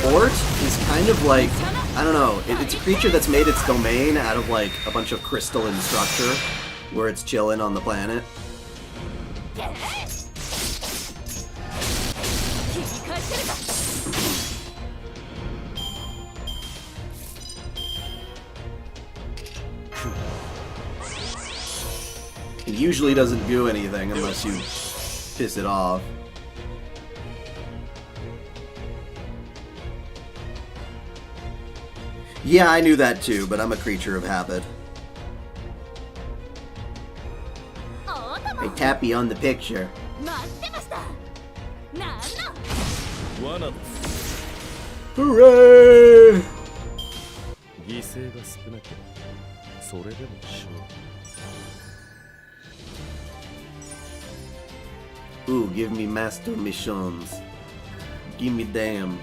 Ort is kind of like, I don't know, it's a creature that's made its domain out of like a bunch of crystalline structure where it's chilling on the planet. It usually doesn't do anything unless you piss it off. Yeah, I knew that too, but I'm a creature of habit. I tap you on the picture. Hooray! Ooh, give me master missions. Give me damn.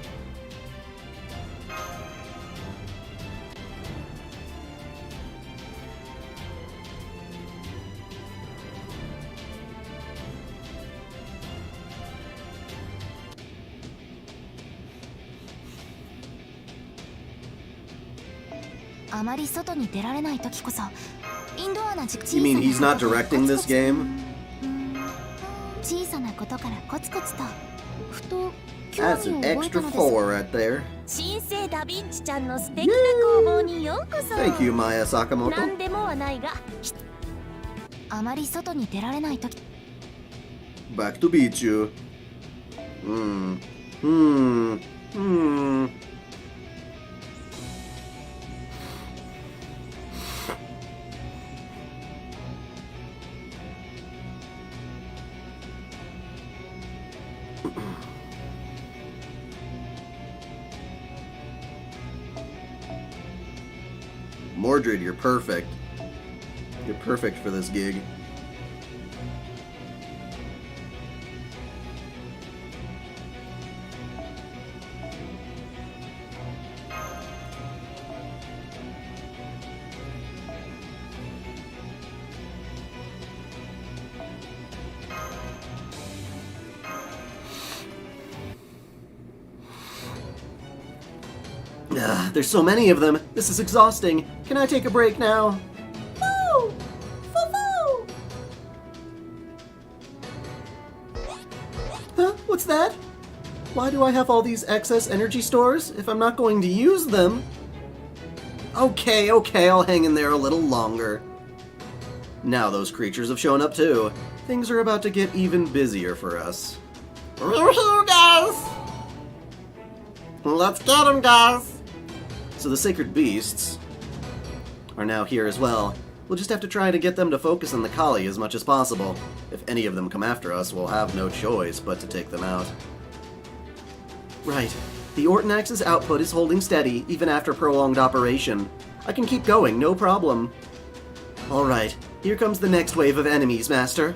You mean he's not directing this game? That's an extra 4 right there. 新生ダヴィンチちゃんの素敵な工房にようこそ。 Thank you, Maya な Sakamoto. んでもはないが、あまり外に出られないとき。 Back to beat you. Mordred, you're perfect. You're perfect for this gig. There's so many of them. This is exhausting. Can I take a break now? Foo! Foo-foo! Huh? What's that? Why do I have all these excess energy stores if I'm not going to use them? Okay, I'll hang in there a little longer. Now those creatures have shown up too. Things are about to get even busier for us. We're here, guys! Let's get him, guys! So the sacred beasts are now here as well. We'll just have to try to get them to focus on the Kali as much as possible. If any of them come after us, we'll have no choice but to take them out. Right. The Ortonax's output is holding steady, even after prolonged operation. I can keep going, no problem. Alright, here comes the next wave of enemies, Master.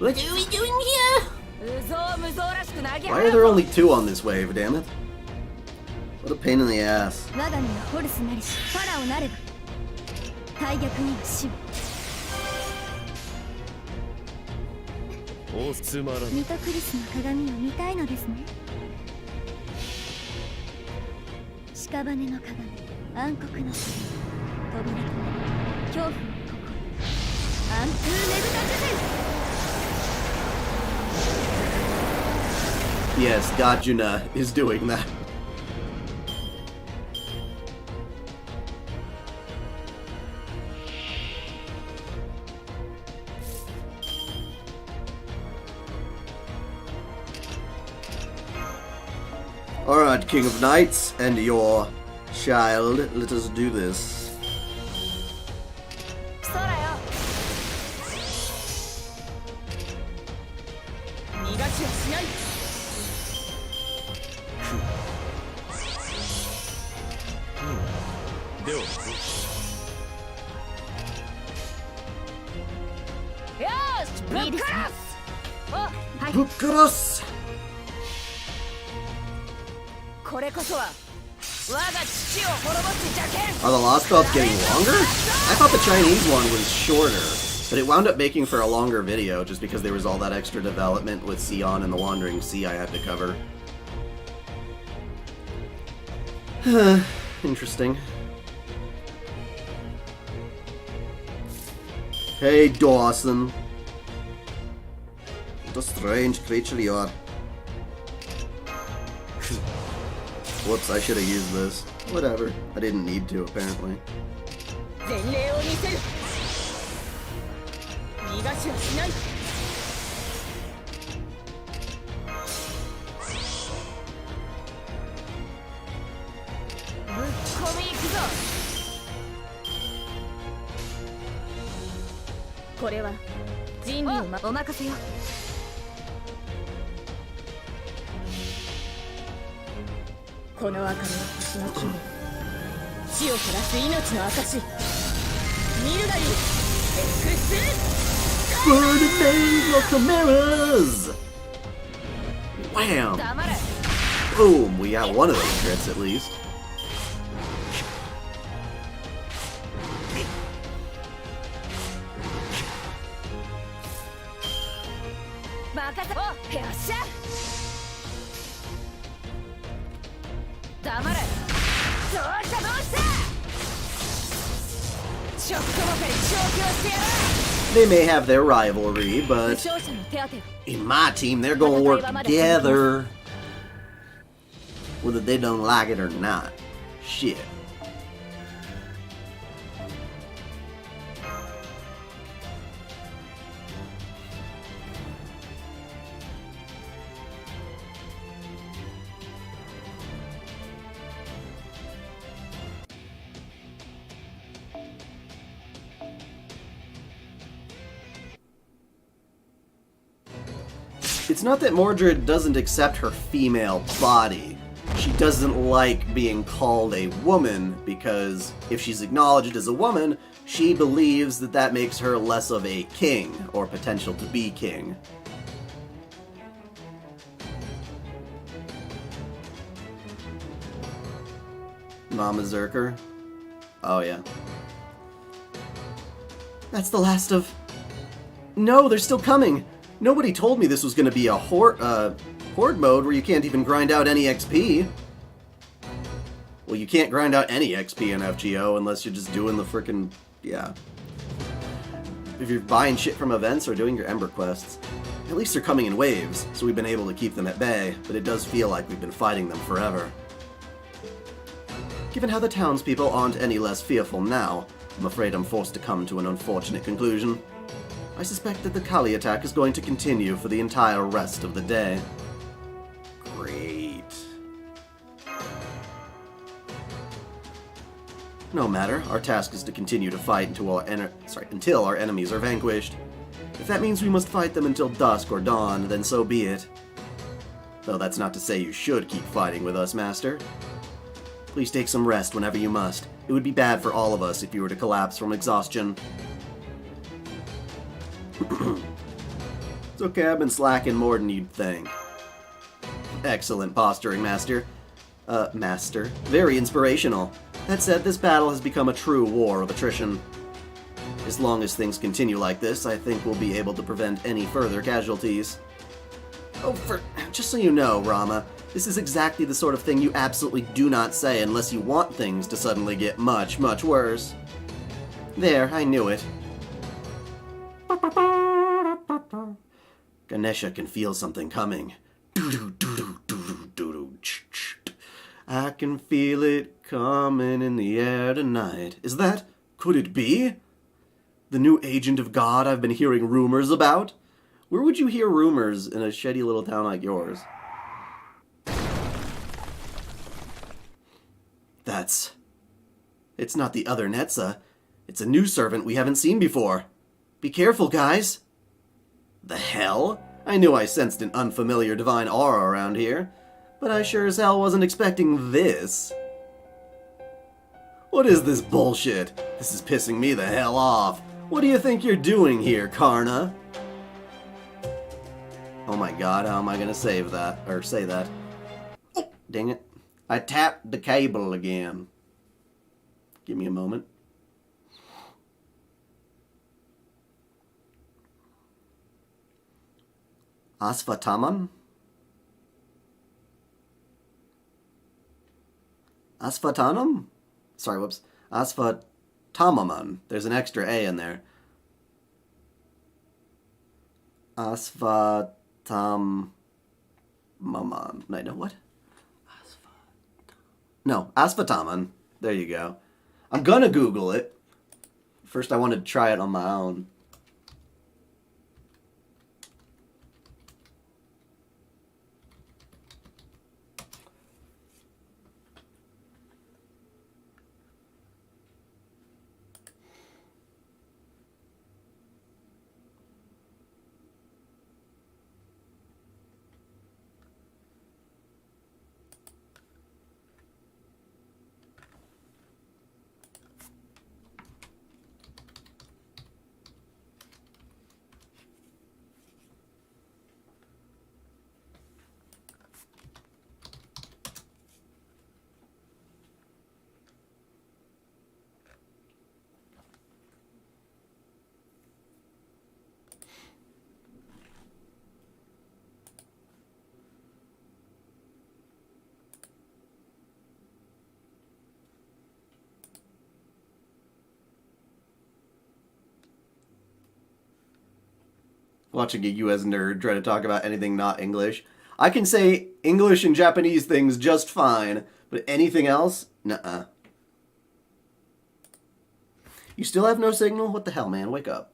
What are we doing here? Why are there only 2 on this wave, damn it? What a pain in the ass. 我が身はホルスなりし、ファラオなれば大逆には死。おつまらん。ミトクリスの鏡を見たいのですね。屍の鏡、暗黒の鏡、扉となり、恐怖の心、暗空ねぶた術。 Yes, Gajuna is doing that. Alright, King of Knights and your child, let us do this. 空よ。逃がしはしない。 Buckarus! これこそは我が父を滅ぼす邪剣。 Are the Lostbelts getting longer? I thought the Chinese one was shorter, but it wound up making for a longer video just because there was all that extra development with Sion and the Wandering Sea I had to cover. Interesting. Hey, Dawson. What a strange creature you are. Whoops, I should have used this. Whatever. I didn't need to, apparently. 前例を見せる。逃がしはしない。ぶっ込み行くぞ。これは人類をお任せよ。この明かりは星の記念。死を照らす命の証。見るがいい。For the name of the mirrors! Wham! 黙れ。 Boom! We got one of those crits at least. 任せ。お、よっしゃ。黙れ。They may have their rivalry, but in my team, they're gonna work together. Whether they don't like it or not. Shit. It's not that Mordred doesn't accept her female body. She doesn't like being called a woman because if she's acknowledged as a woman, she believes that that makes her less of a king or potential to be king. Mama Zerker. Oh yeah. That's the last of... No, they're still coming! Nobody told me this was going to be a horde mode where you can't even grind out any XP. Well, you can't grind out any XP in FGO unless you're just doing the frickin'... yeah. If you're buying shit from events or doing your Ember quests. At least they're coming in waves, so we've been able to keep them at bay, but it does feel like we've been fighting them forever. Given how the townspeople aren't any less fearful now, I'm afraid I'm forced to come to an unfortunate conclusion. I suspect that the Kali attack is going to continue for the entire rest of the day. Great. No matter, our task is to continue to fight until our enemies are vanquished. If that means we must fight them until dusk or dawn, then so be it. Though that's not to say you should keep fighting with us, Master. Please take some rest whenever you must. It would be bad for all of us if you were to collapse from exhaustion. It's okay, I've been slacking more than you'd think. Excellent posturing, Master. Master. Very inspirational. That said, this battle has become a true war of attrition. As long as things continue like this, I think we'll be able to prevent any further casualties. Oh, just so you know, Rama, this is exactly the sort of thing you absolutely do not say unless you want things to suddenly get much, much worse. There, I knew it. Ganesha can feel something coming. I can feel it coming in the air tonight. Is that? Could it be? The new agent of God I've been hearing rumors about? Where would you hear rumors in a shitty little town like yours? It's not the other Netza. It's a new servant we haven't seen before. Be careful, guys. The hell? I knew I sensed an unfamiliar divine aura around here, but I sure as hell wasn't expecting this. What is this bullshit? This is pissing me the hell off. What do you think you're doing here, Karna? Oh my god, how am I gonna save that? Or say that? Oh, dang it. I tapped the cable again. Give me a moment. Ashwatthama? Ashwatthama? Sorry, whoops. Ashwatthama. There's an extra A in there. Ashwatthama. No, what? No, Ashwatthama. There you go. I'm gonna Google it. First, I wanted to try it on my own. Watching a US nerd try to talk about anything not English. I can say English and Japanese things just fine, but anything else? Nuh-uh. You still have no signal? What the hell, man? Wake up.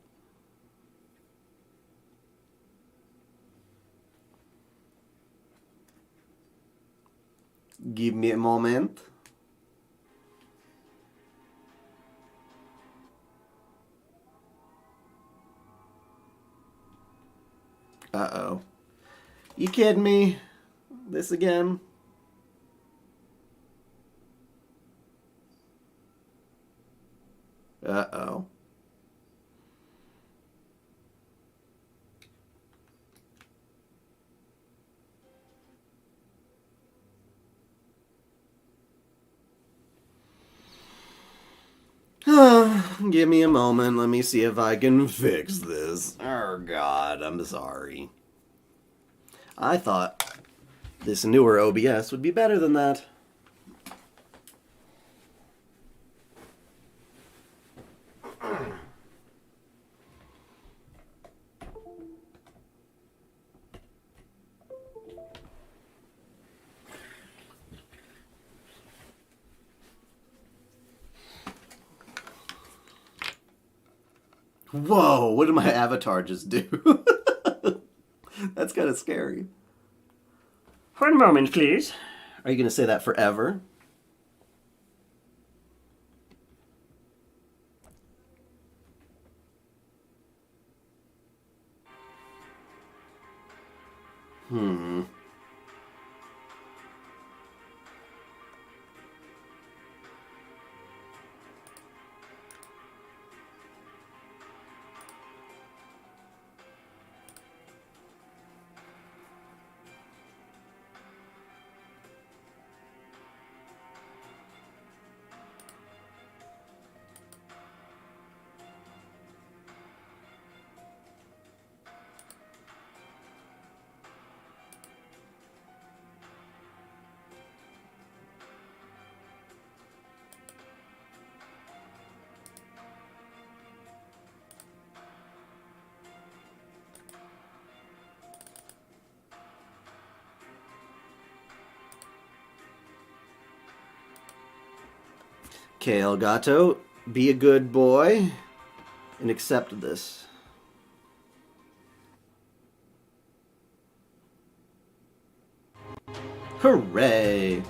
Give me a moment. Uh-oh. You kidding me? This again? Uh-oh. Give me a moment. Let me see if I can fix this. Oh, God, I'm sorry. I thought this newer OBS would be better than that. Whoa, what did my avatar just do? That's kind of scary. One moment, please. Are you going to say that forever? Okay, Elgato, be a good boy and accept this. Hooray!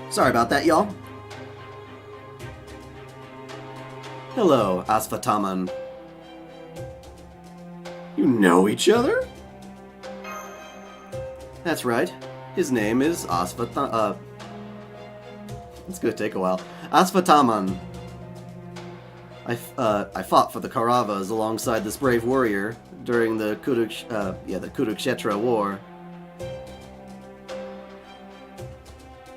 Sorry about that, y'all. Hello, Ashwatthama. You know each other? That's right. His name is Ashwatthama. It's gonna take a while. Ashwatthama. I fought for the Kauravas alongside this brave warrior during the Yuga Kshetra war.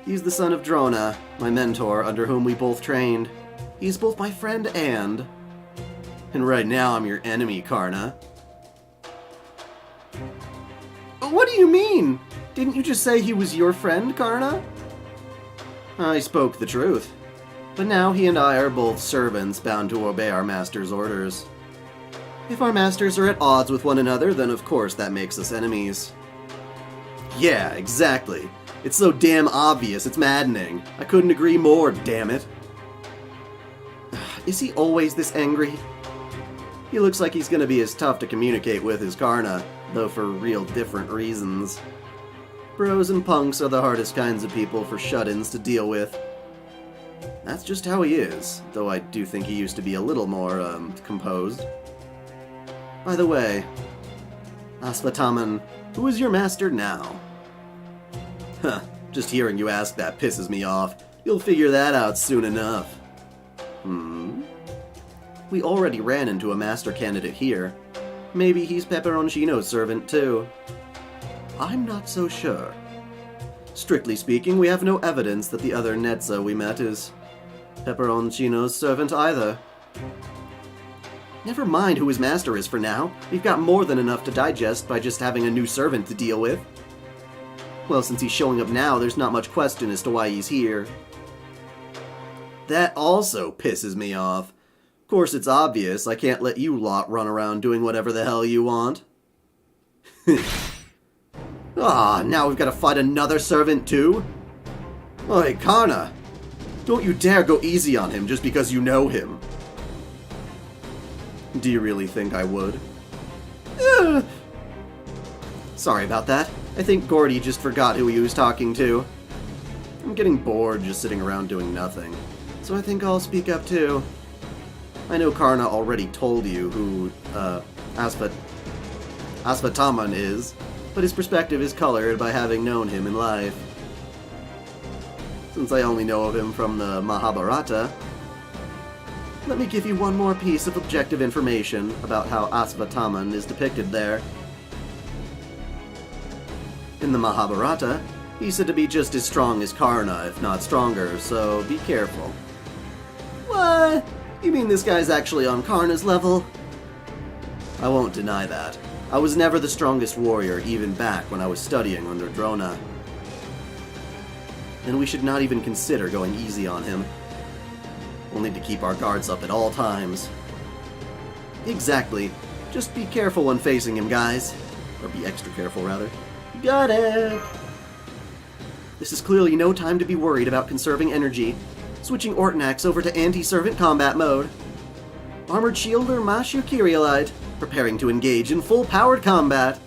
He's the son of Drona, my mentor, under whom we both trained. He's both my friend and right now I'm your enemy, Karna. What do you mean? Didn't you just say he was your friend, Karna? I spoke the truth. But now he and I are both servants bound to obey our master's orders. If our masters are at odds with one another, then of course that makes us enemies. Yeah, exactly. It's so damn obvious, it's maddening. I couldn't agree more, damn it. Is he always this angry? He looks like he's gonna be as tough to communicate with as Karna, though for real different reasons. Bros and punks are the hardest kinds of people for shut-ins to deal with. That's just how he is, though I do think he used to be a little more, composed. By the way, Ashwatthama, who is your master now? Huh, just hearing you ask that pisses me off. You'll figure that out soon enough. We already ran into a master candidate here. Maybe he's Pepperoncino's servant too. I'm not so sure. Strictly speaking, we have no evidence that the other Netza we met is Pepperoncino's servant either. Never mind who his master is for now. We've got more than enough to digest by just having a new servant to deal with. Well, since he's showing up now, there's not much question as to why he's here. That also pisses me off. Of course, it's obvious. I can't let you lot run around doing whatever the hell you want. Ah, now we've got to fight another servant too? Oi, Karna! Don't you dare go easy on him just because you know him. Do you really think I would? Sorry about that. I think Gordy just forgot who he was talking to. I'm getting bored just sitting around doing nothing, so I think I'll speak up too. I know Karna already told you who, Ashwatthama is, but his perspective is colored by having known him in life. Since I only know of him from the Mahabharata, let me give you one more piece of objective information about how Ashwatthama is depicted there. In the Mahabharata, he's said to be just as strong as Karna, if not stronger, so be careful. What? You mean this guy's actually on Karna's level? I won't deny that. I was never the strongest warrior, even back when I was studying under Drona. And we should not even consider going easy on him. We'll need to keep our guards up at all times. Exactly. Just be careful when facing him, guys. Or be extra careful, rather. Got it! This is clearly no time to be worried about conserving energy. Switching Ortnax over to anti-servant combat mode. Armored Shielder Mashu Kyrielite, preparing to engage in full-powered combat.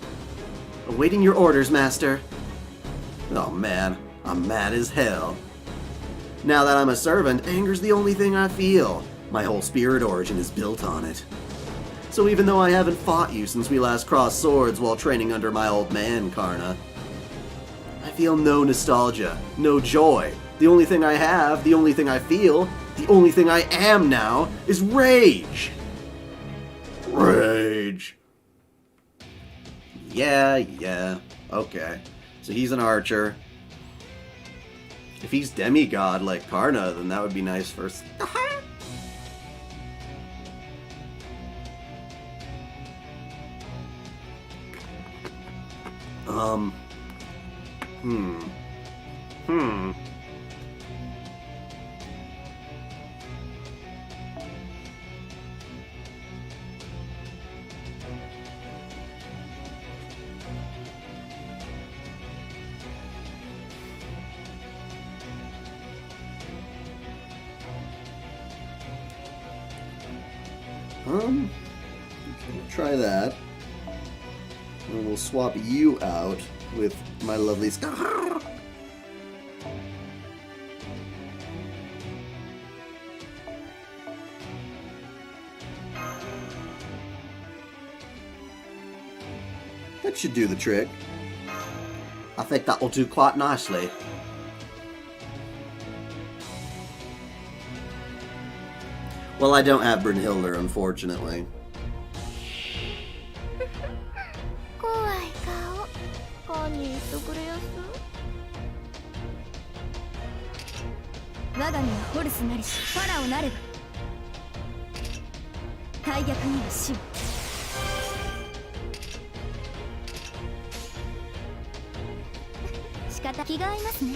Awaiting your orders, Master. Oh man, I'm mad as hell. Now that I'm a servant, anger's the only thing I feel. My whole spirit origin is built on it. So even though I haven't fought you since we last crossed swords while training under my old man, Karna, I feel no nostalgia, no joy. The only thing I have, the only thing I feel, the only thing I am now, is rage. Rage. Yeah, okay. So he's an archer. If he's demigod like Karna, then that would be nice first. Try that. And we'll swap you out with my lovely Scar. That should do the trick. I think that will do quite nicely. Well, I don't have Brynhildr, unfortunately. 怖い顔コニーとくれやす我が身はホルスなりしファラオなれば大逆には死を仕方気が合いますね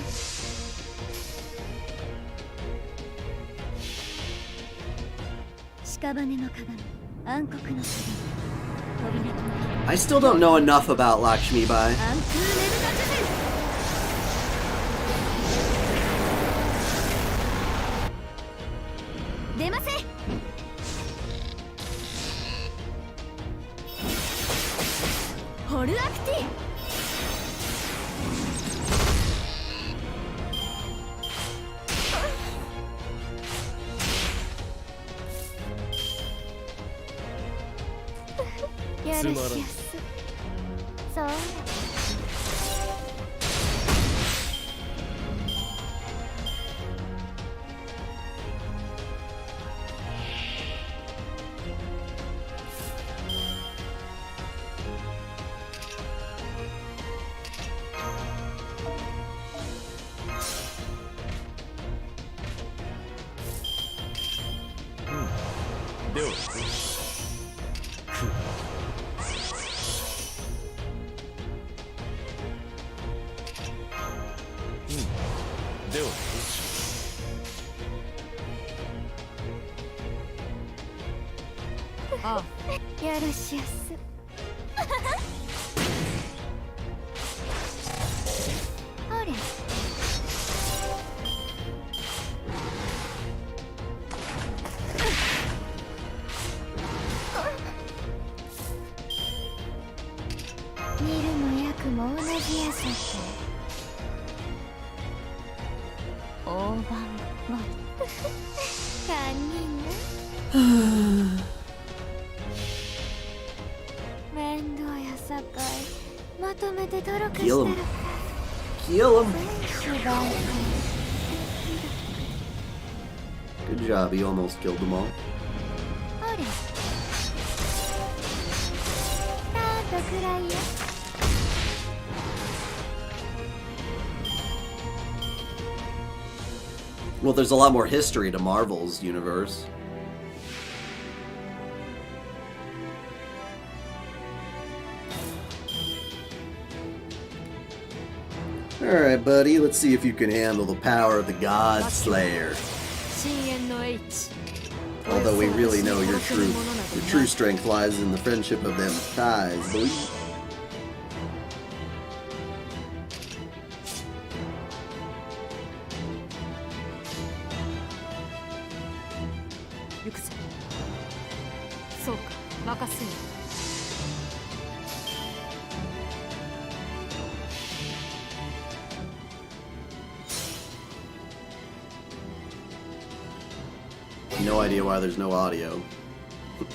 I still don't know enough about Lakshmi Bai. あよろしおす。ほれ。見るも役も同じやさて。大盤も堪忍な。面倒やさかいまとめてとろかしたら Kill him. 選手ばい Good job, he almost killed them all. ほれたーとくらいや Well, there's a lot more history to Marvel's universe. Alright, buddy, let's see if you can handle the power of the God Slayer. 深淵の H Although we really know your true strength lies in the friendship of them ties, boy. 行くぜそうか任せよ No idea why there's no audio. Well,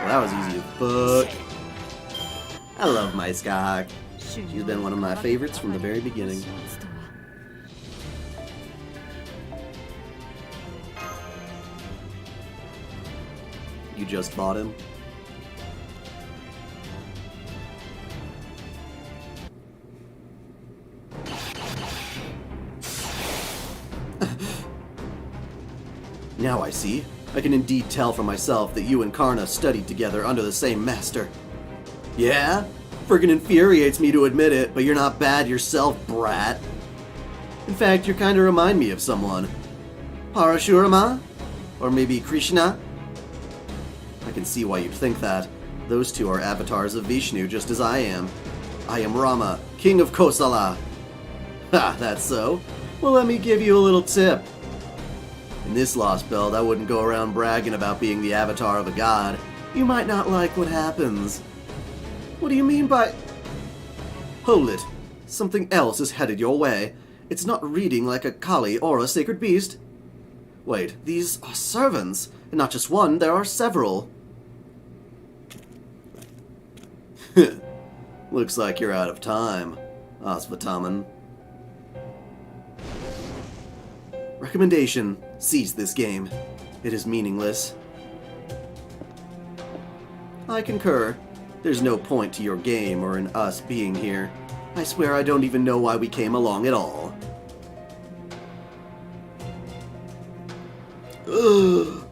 that was easy as fuck. I love my Skyhawk. She's been one of my favorites from the very beginning. You just bought him? Now I see. I can indeed tell for myself that you and Karna studied together under the same master. Yeah? Friggin' infuriates me to admit it, but you're not bad yourself, brat. In fact, you kinda remind me of someone. Parashurama? Or maybe Krishna? I can see why you'd think that. Those two are avatars of Vishnu just as I am. I am Rama, king of Kosala. Ha, that's so? Well, let me give you a little tip. In this Lostbelt, I wouldn't go around bragging about being the avatar of a god. You might not like what happens. What do you mean by... Hold it. Something else is headed your way. It's not reading like a Kali or a sacred beast. Wait, these are servants. And not just one, there are several. Looks like you're out of time, Ashwatthama. Recommendation: cease this game. It is meaningless. I concur. There's no point to your game or in us being here. I swear I don't even know why we came along at all. Ugh.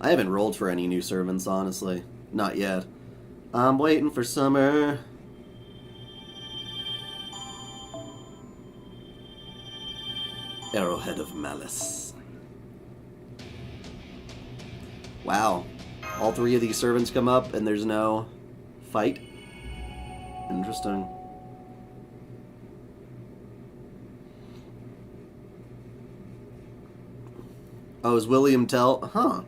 I haven't rolled for any new servants, honestly. Not yet. I'm waiting for summer. Arrowhead of Malice. Wow. All three of these servants come up and there's no fight? Interesting. Oh, is William Tell? Huh.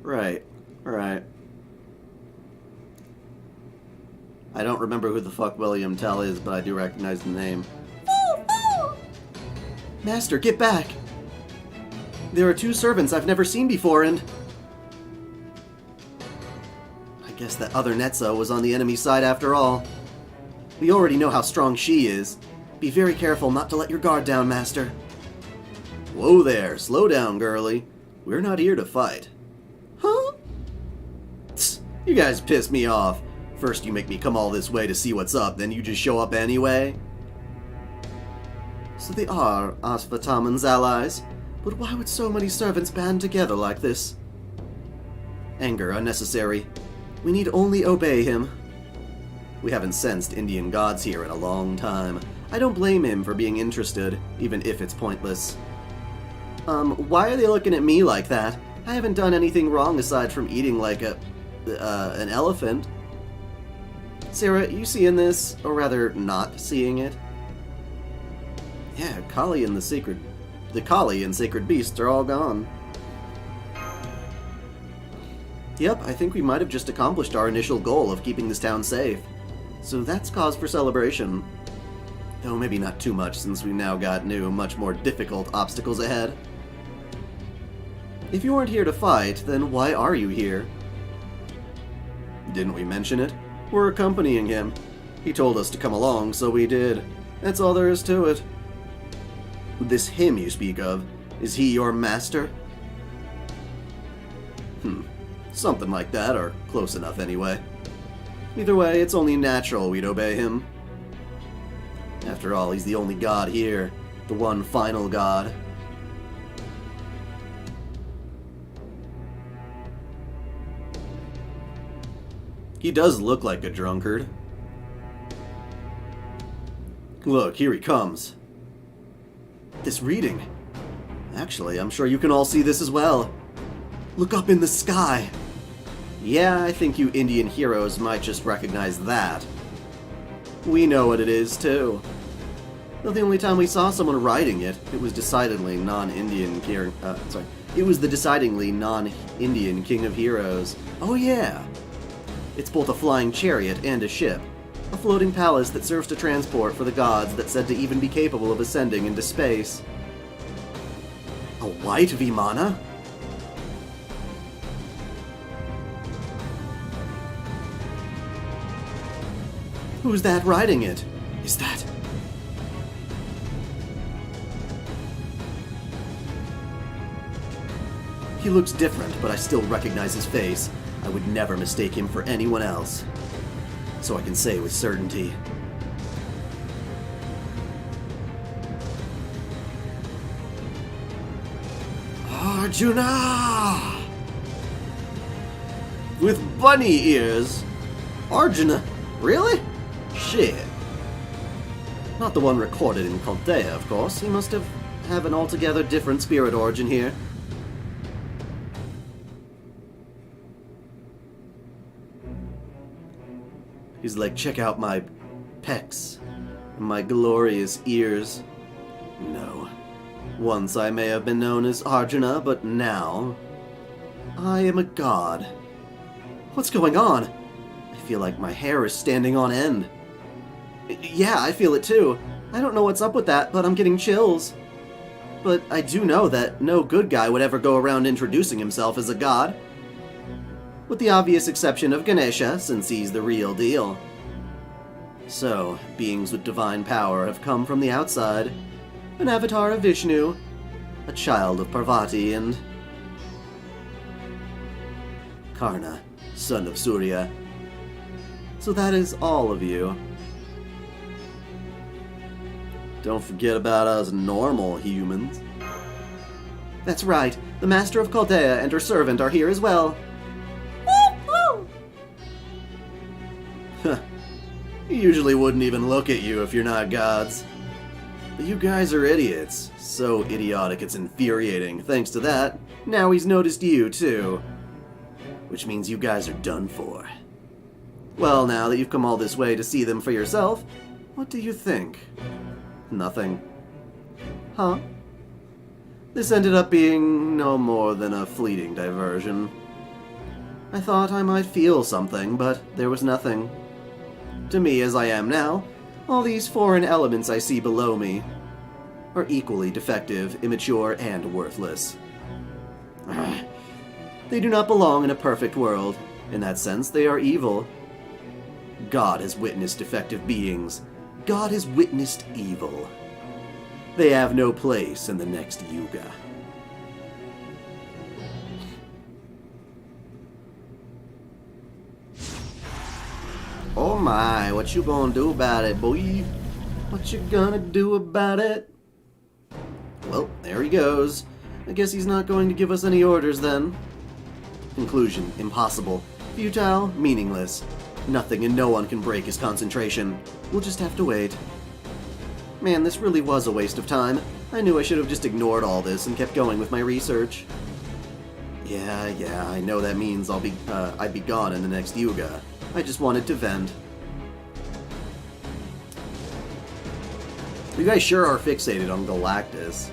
Right. Right. I don't remember who the fuck William Tell is, but I do recognize the name. Master, get back! There are two servants I've never seen before, and... I guess that other Netza was on the enemy side after all. We already know how strong she is. Be very careful not to let your guard down, Master. Whoa there, slow down, girlie. We're not here to fight. Huh? Tsk, you guys piss me off. First you make me come all this way to see what's up, then you just show up anyway? So they are Ashwatthama's allies, but why would so many servants band together like this? Anger unnecessary. We need only obey him. We haven't sensed Indian gods here in a long time. I don't blame him for being interested, even if it's pointless. Why are they looking at me like that? I haven't done anything wrong aside from eating like an elephant. Sarah, you seeing this? Or rather, not seeing it? Yeah, Kali and the Kali and Sacred Beasts are all gone. Yep, I think we might have just accomplished our initial goal of keeping this town safe. So that's cause for celebration. Though maybe not too much, since we've now got new, much more difficult obstacles ahead. If you weren't here to fight, then why are you here? Didn't we mention it? We're accompanying him. He told us to come along, so we did. That's all there is to it. This him you speak of, is he your master? Something like that, or close enough anyway. Either way, it's only natural we'd obey him. After all, he's the only god here, the one final god. He does look like a drunkard. Look, here he comes. This reading. Actually, I'm sure you can all see this as well. Look up in the sky. Yeah, I think you Indian heroes might just recognize that. We know what it is, too. Though the only time we saw someone riding it, it was decidedly non-Indian it was the decidingly non-Indian King of Heroes. Oh yeah! It's both a flying chariot and a ship. A floating palace that serves to transport for the gods that's said to even be capable of ascending into space. A white Vimana? Who's that riding it? Is that... He looks different, but I still recognize his face. I would never mistake him for anyone else. So I can say with certainty. Arjuna! With bunny ears? Arjuna? Really? Shit. Not the one recorded in Chaldea, of course. He must have an altogether different spirit origin here. He's like, check out my pecs, my glorious ears. No. Once I may have been known as Arjuna, but now I am a god. What's going on? I feel like my hair is standing on end. Yeah, I feel it too. I don't know what's up with that, but I'm getting chills. But I do know that no good guy would ever go around introducing himself as a god. With the obvious exception of Ganesha, since he's the real deal. So, beings with divine power have come from the outside. An avatar of Vishnu, a child of Parvati, and Karna, son of Surya. So that is all of you. Don't forget about us normal humans. That's right, the Master of Chaldea and her servant are here as well. He usually wouldn't even look at you if you're not gods. But you guys are idiots. So idiotic it's infuriating. Thanks to that, now he's noticed you too. Which means you guys are done for. Well, now that you've come all this way to see them for yourself, what do you think? Nothing. Huh? This ended up being no more than a fleeting diversion. I thought I might feel something, but there was nothing. To me, as I am now, all these foreign elements I see below me are equally defective, immature, and worthless. They do not belong in a perfect world. In that sense, they are evil. God has witnessed defective beings. God has witnessed evil. They have no place in the next Yuga. Oh my, what you gonna do about it, boy? What you gonna do about it? Well, there he goes. I guess he's not going to give us any orders then. Conclusion, impossible. Futile, meaningless. Nothing and no one can break his concentration. We'll just have to wait. Man, this really was a waste of time. I knew I should have just ignored all this and kept going with my research. Yeah, I know that means I'd be gone in the next Yuga. I just wanted to vent. You guys sure are fixated on Galactus.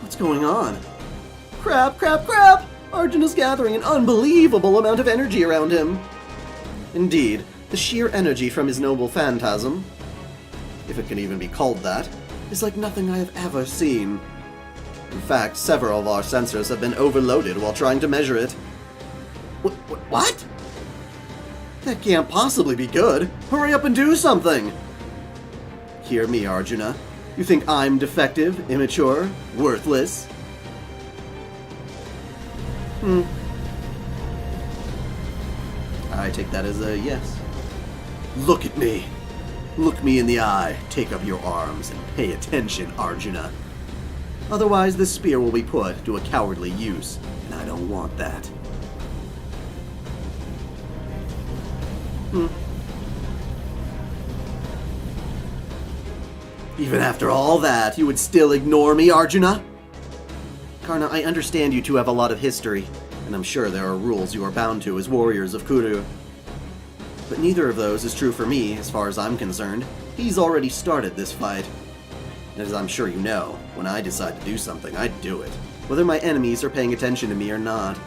What's going on? Crap! Arjuna's gathering an unbelievable amount of energy around him. Indeed, the sheer energy from his noble phantasm, if it can even be called that, is like nothing I have ever seen. In fact, several of our sensors have been overloaded while trying to measure it. What? That can't possibly be good. Hurry up and do something! Hear me, Arjuna. You think I'm defective, immature, worthless? I take that as a yes. Look at me. Look me in the eye, take up your arms, and pay attention, Arjuna. Otherwise, this spear will be put to a cowardly use, and I don't want that. Even after all that, you would still ignore me, Arjuna? Karna, I understand you two have a lot of history, and I'm sure there are rules you are bound to as warriors of Kuru. But neither of those is true for me, as far as I'm concerned. He's already started this fight. And as I'm sure you know, when I decide to do something, I do it. Whether my enemies are paying attention to me or not.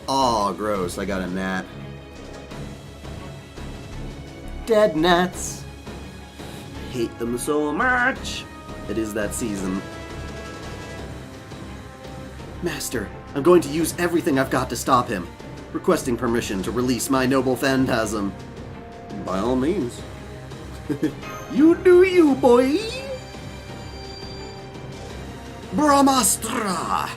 Aw, gross, I got a gnat. Dead gnats. Hate them so much. It is that season. Master, I'm going to use everything I've got to stop him. Requesting permission to release my noble phantasm. By all means. You do you, boy! Brahmastra!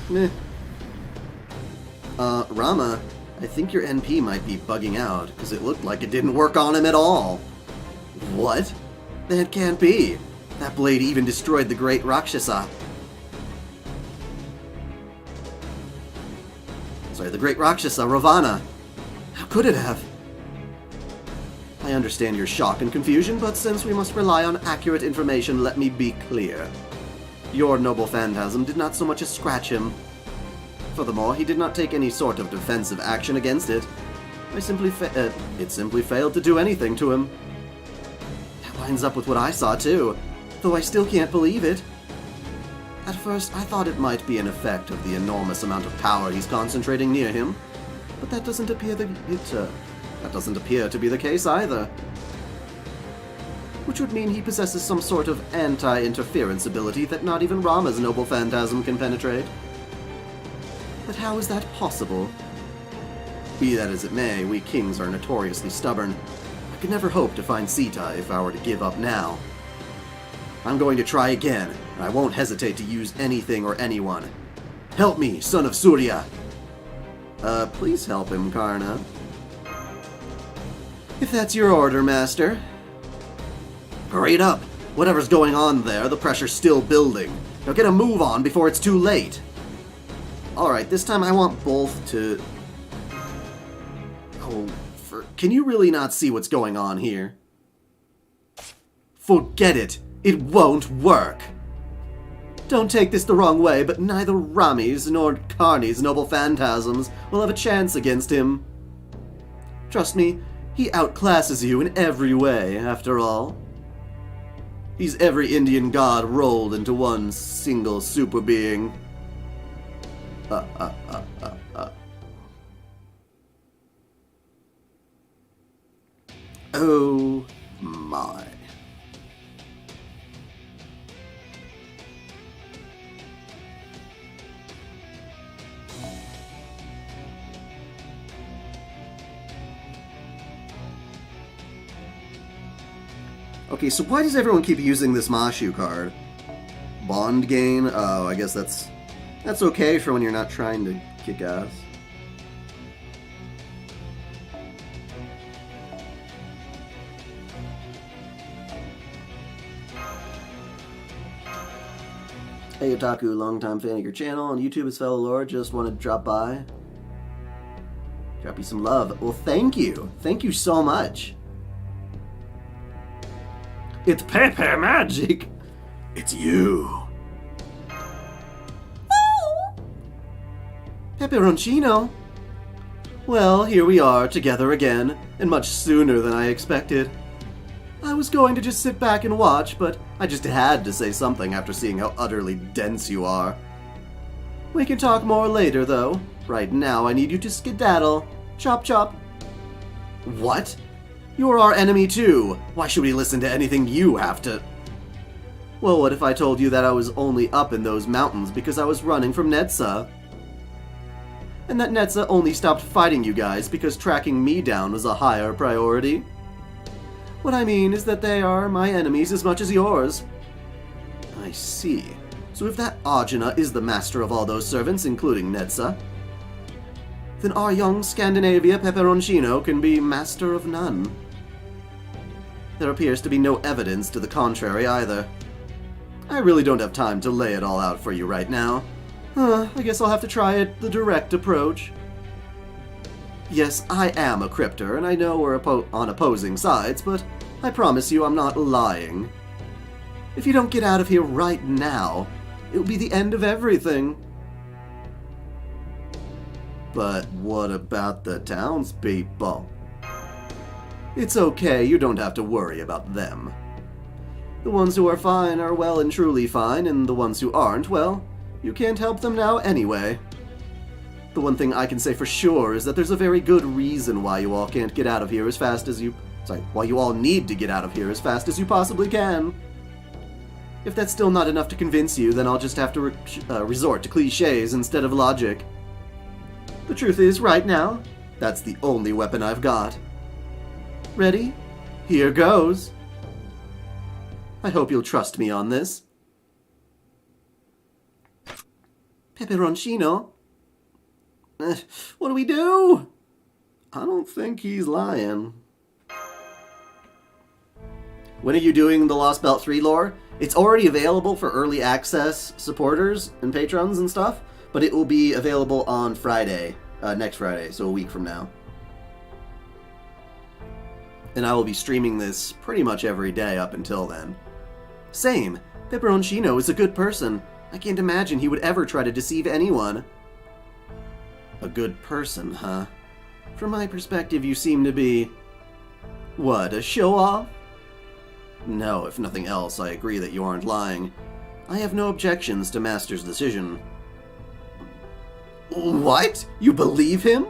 Meh. Rama, I think your NP might be bugging out, because it looked like it didn't work on him at all. What? That can't be. That blade even destroyed the great Rakshasa. The great Rakshasa, Ravana. How could it have? I understand your shock and confusion, but since we must rely on accurate information, let me be clear. Your noble phantasm did not so much as scratch him. Furthermore, he did not take any sort of defensive action against it. It simply failed to do anything to him. That lines up with what I saw too, though I still can't believe it. At first, I thought it might be an effect of the enormous amount of power he's concentrating near him, but that doesn't appear to be the case either. Which would mean he possesses some sort of anti-interference ability that not even Rama's noble phantasm can penetrate. But how is that possible? Be that as it may, we kings are notoriously stubborn. I could never hope to find Sita if I were to give up now. I'm going to try again, and I won't hesitate to use anything or anyone. Help me, son of Surya! Please help him, Karna. If that's your order, Master. Hurry it up! Whatever's going on there, the pressure's still building. Now get a move on before it's too late! Alright, this time I want both to... Can you really not see what's going on here? Forget it! It won't work! Don't take this the wrong way, but neither Rami's nor Karni's noble phantasms will have a chance against him. Trust me, he outclasses you in every way, after all. He's every Indian god rolled into one single super being. Oh my. Okay, so why does everyone keep using this Mashu card? Bond gain? Oh, I guess that's okay for when you're not trying to kick ass. Hey Otaku, longtime fan of your channel on YouTube as fellow lore, just wanted to drop by. Drop you some love. Well, thank you. Thank you so much. It's Pepe magic. It's you. Pepperoncino. Well, here we are, together again, and much sooner than I expected. I was going to just sit back and watch, but I just had to say something after seeing how utterly dense you are. We can talk more later, though. Right now, I need you to skedaddle. Chop chop. What? You're our enemy too. Why should we listen to anything you have to... Well, what if I told you that I was only up in those mountains because I was running from Netza? And that Netza only stopped fighting you guys because tracking me down was a higher priority? What I mean is that they are my enemies as much as yours. I see. So if that Ajna is the master of all those servants, including Netza, then our young Scandinavia Pepperoncino can be master of none. There appears to be no evidence to the contrary either. I really don't have time to lay it all out for you right now. I guess I'll have to try it the direct approach. Yes, I am a crypter, and I know we're on opposing sides, but I promise you I'm not lying. If you don't get out of here right now, it will be the end of everything. But what about the townspeople? It's okay, you don't have to worry about them. The ones who are fine are well and truly fine, and the ones who aren't, well, you can't help them now anyway. The one thing I can say for sure is that there's a very good reason why you all can't get out of here as fast as you... why you all need to get out of here as fast as you possibly can. If that's still not enough to convince you, then I'll just have to resort to cliches instead of logic. The truth is, right now, that's the only weapon I've got. Ready? Here goes. I hope you'll trust me on this. Pepperoncino? What do we do? I don't think he's lying. When are you doing the Lostbelt 3 lore? It's already available for early access supporters and patrons and stuff, but it will be available on Friday, next Friday, so a week from now. And I will be streaming this pretty much every day up until then. Same. Pepperoncino is a good person. I can't imagine he would ever try to deceive anyone. A good person, huh? From my perspective, you seem to be... What, a show-off? No, if nothing else, I agree that you aren't lying. I have no objections to Master's decision. What? You believe him?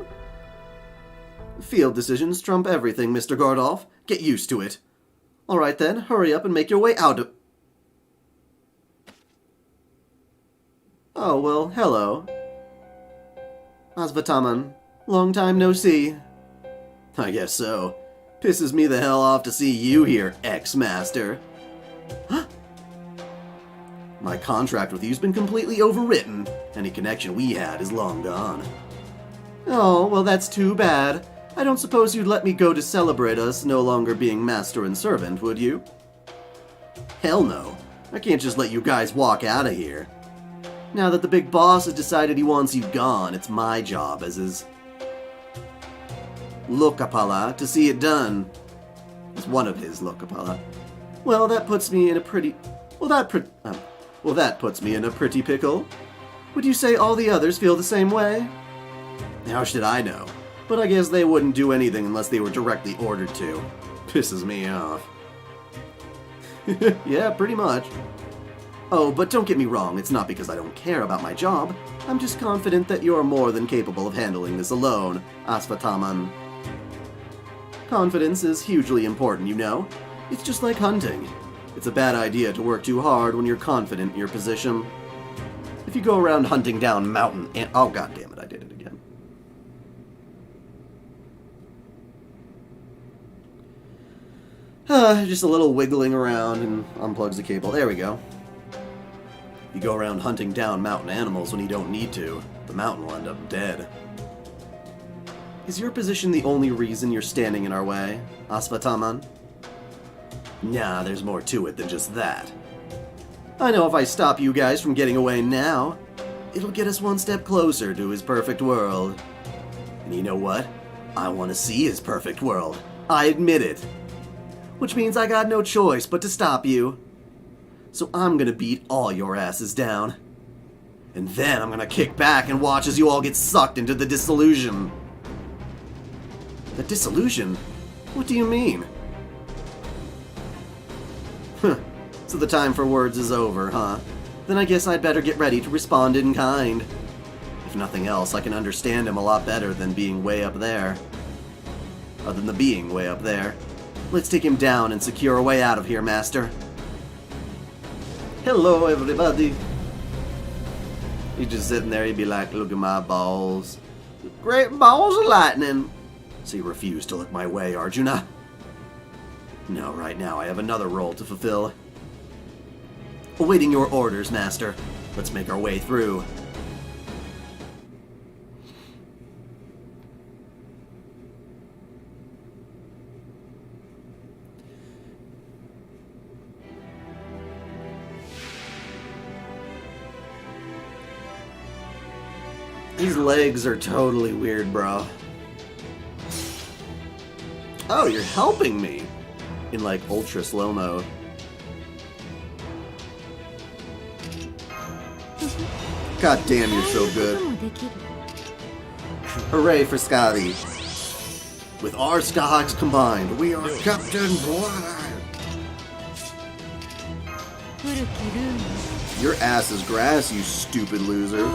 Field decisions trump everything, Mr. Gardolf. Get used to it. Alright then, hurry up and make your way out of... Oh, well, hello. Ashwatthama, long time no see. I guess so. Pisses me the hell off to see you here, ex-master. My contract with you's been completely overwritten. Any connection we had is long gone. Oh, well that's too bad. I don't suppose you'd let me go to celebrate us no longer being master and servant, would you? Hell no. I can't just let you guys walk out of here. Now that the big boss has decided he wants you gone, it's my job as his Lokapala to see it done. It's one of his Lokapala. Well, that puts me in a pretty... that puts me in a pretty pickle. Would you say all the others feel the same way? How should I know? But I guess they wouldn't do anything unless they were directly ordered to. Pisses me off. Yeah, pretty much. Oh, but don't get me wrong, it's not because I don't care about my job. I'm just confident that you're more than capable of handling this alone, Ashwatthama. Confidence is hugely important, you know. It's just like hunting. It's a bad idea to work too hard when you're confident in your position. If you go around hunting down mountain and... Oh, goddammit, I did it again. Just a little wiggling around and unplugs the cable. There we go. You go around hunting down mountain animals when you don't need to. The mountain will end up dead. Is your position the only reason you're standing in our way, Ashwatthama? Nah, there's more to it than just that. I know if I stop you guys from getting away now, it'll get us one step closer to his perfect world. And you know what? I want to see his perfect world. I admit it. Which means I got no choice but to stop you. So I'm gonna beat all your asses down. And then I'm gonna kick back and watch as you all get sucked into the disillusion. The disillusion? What do you mean? So the time for words is over, huh? Then I guess I'd better get ready to respond in kind. If nothing else, I can understand him a lot better than being way up there. Other than the being way up there. Let's take him down and secure a way out of here, Master. Hello, everybody. He's just sitting there, he'd be like, look at my balls. Great balls of lightning. So you refuse to look my way, Arjuna? No, right now I have another role to fulfill. Awaiting your orders, Master. Let's make our way through. These legs are totally weird, bro. Oh, you're helping me! In like ultra slow mode. God damn, you're so good. Hooray for Scotty. With our Skahags combined, we are Captain Blood. Your ass is grass, you stupid loser.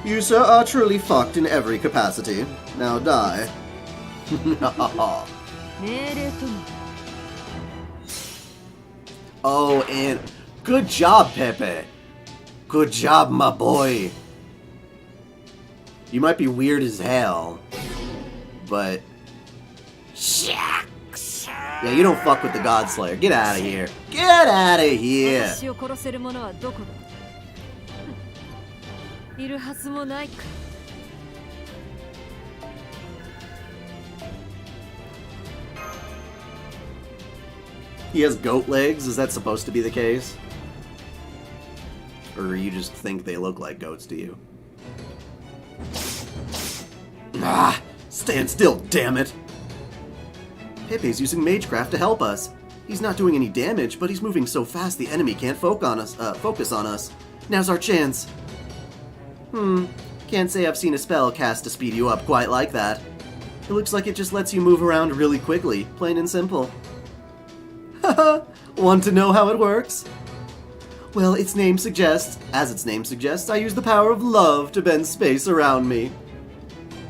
You, sir, are truly fucked in every capacity. Now die. Oh, and good job, Pepe. Good job, my boy. You might be weird as hell, but... yeah, you don't fuck with the Godslayer. Get out of here. Get out of here. He has goat legs? Is that supposed to be the case? Or you just think they look like goats to you? Ah! Stand still, damn it! Pepe's using Magecraft to help us. He's not doing any damage, but he's moving so fast the enemy can't focus on us. Now's our chance. Can't say I've seen a spell cast to speed you up quite like that. It looks like it just lets you move around really quickly, plain and simple. Haha, want to know how it works? Well, as its name suggests, I use the power of love to bend space around me.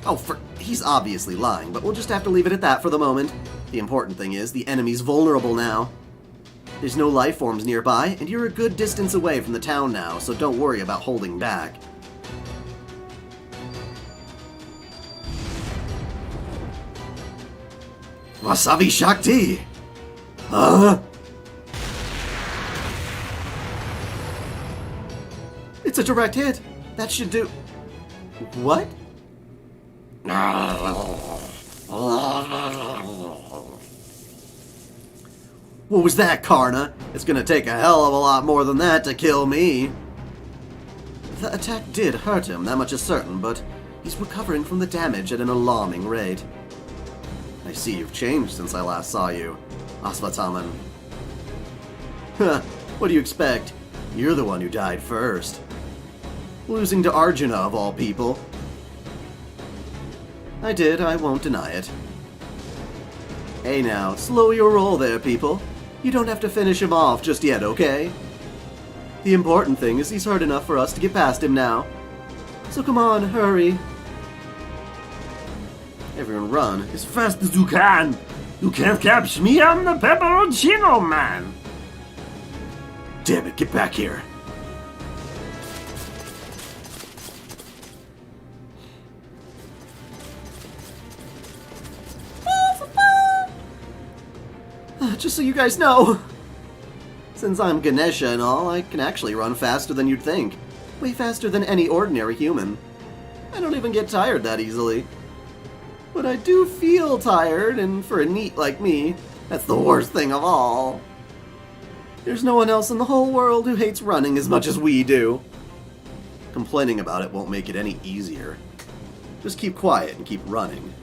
Oh, he's obviously lying, but we'll just have to leave it at that for the moment. The important thing is, the enemy's vulnerable now. There's no life forms nearby, and you're a good distance away from the town now, so don't worry about holding back. Wasabi Shakti! Huh? It's a direct hit! That should do... What? What was that, Karna? It's gonna take a hell of a lot more than that to kill me. The attack did hurt him, that much is certain, but he's recovering from the damage at an alarming rate. I see you've changed since I last saw you, Ashwatthama. Huh, what do you expect? You're the one who died first. Losing to Arjuna, of all people. I did, I won't deny it. Hey now, slow your roll there, people. You don't have to finish him off just yet, okay? The important thing is he's hurt enough for us to get past him now. So come on, hurry. Everyone run as fast as you can. You can't catch me, I'm the Pepperoncino man. Damn it, get back here. Just so you guys know, Since I'm Ganesha and all, I can actually run faster than you'd think. Way faster than any ordinary human. I don't even get tired that easily. But I do feel tired, and for a NEET like me, that's the worst thing of all. There's no one else in the whole world who hates running as much as we do. Complaining about it won't make it any easier. Just keep quiet and keep running.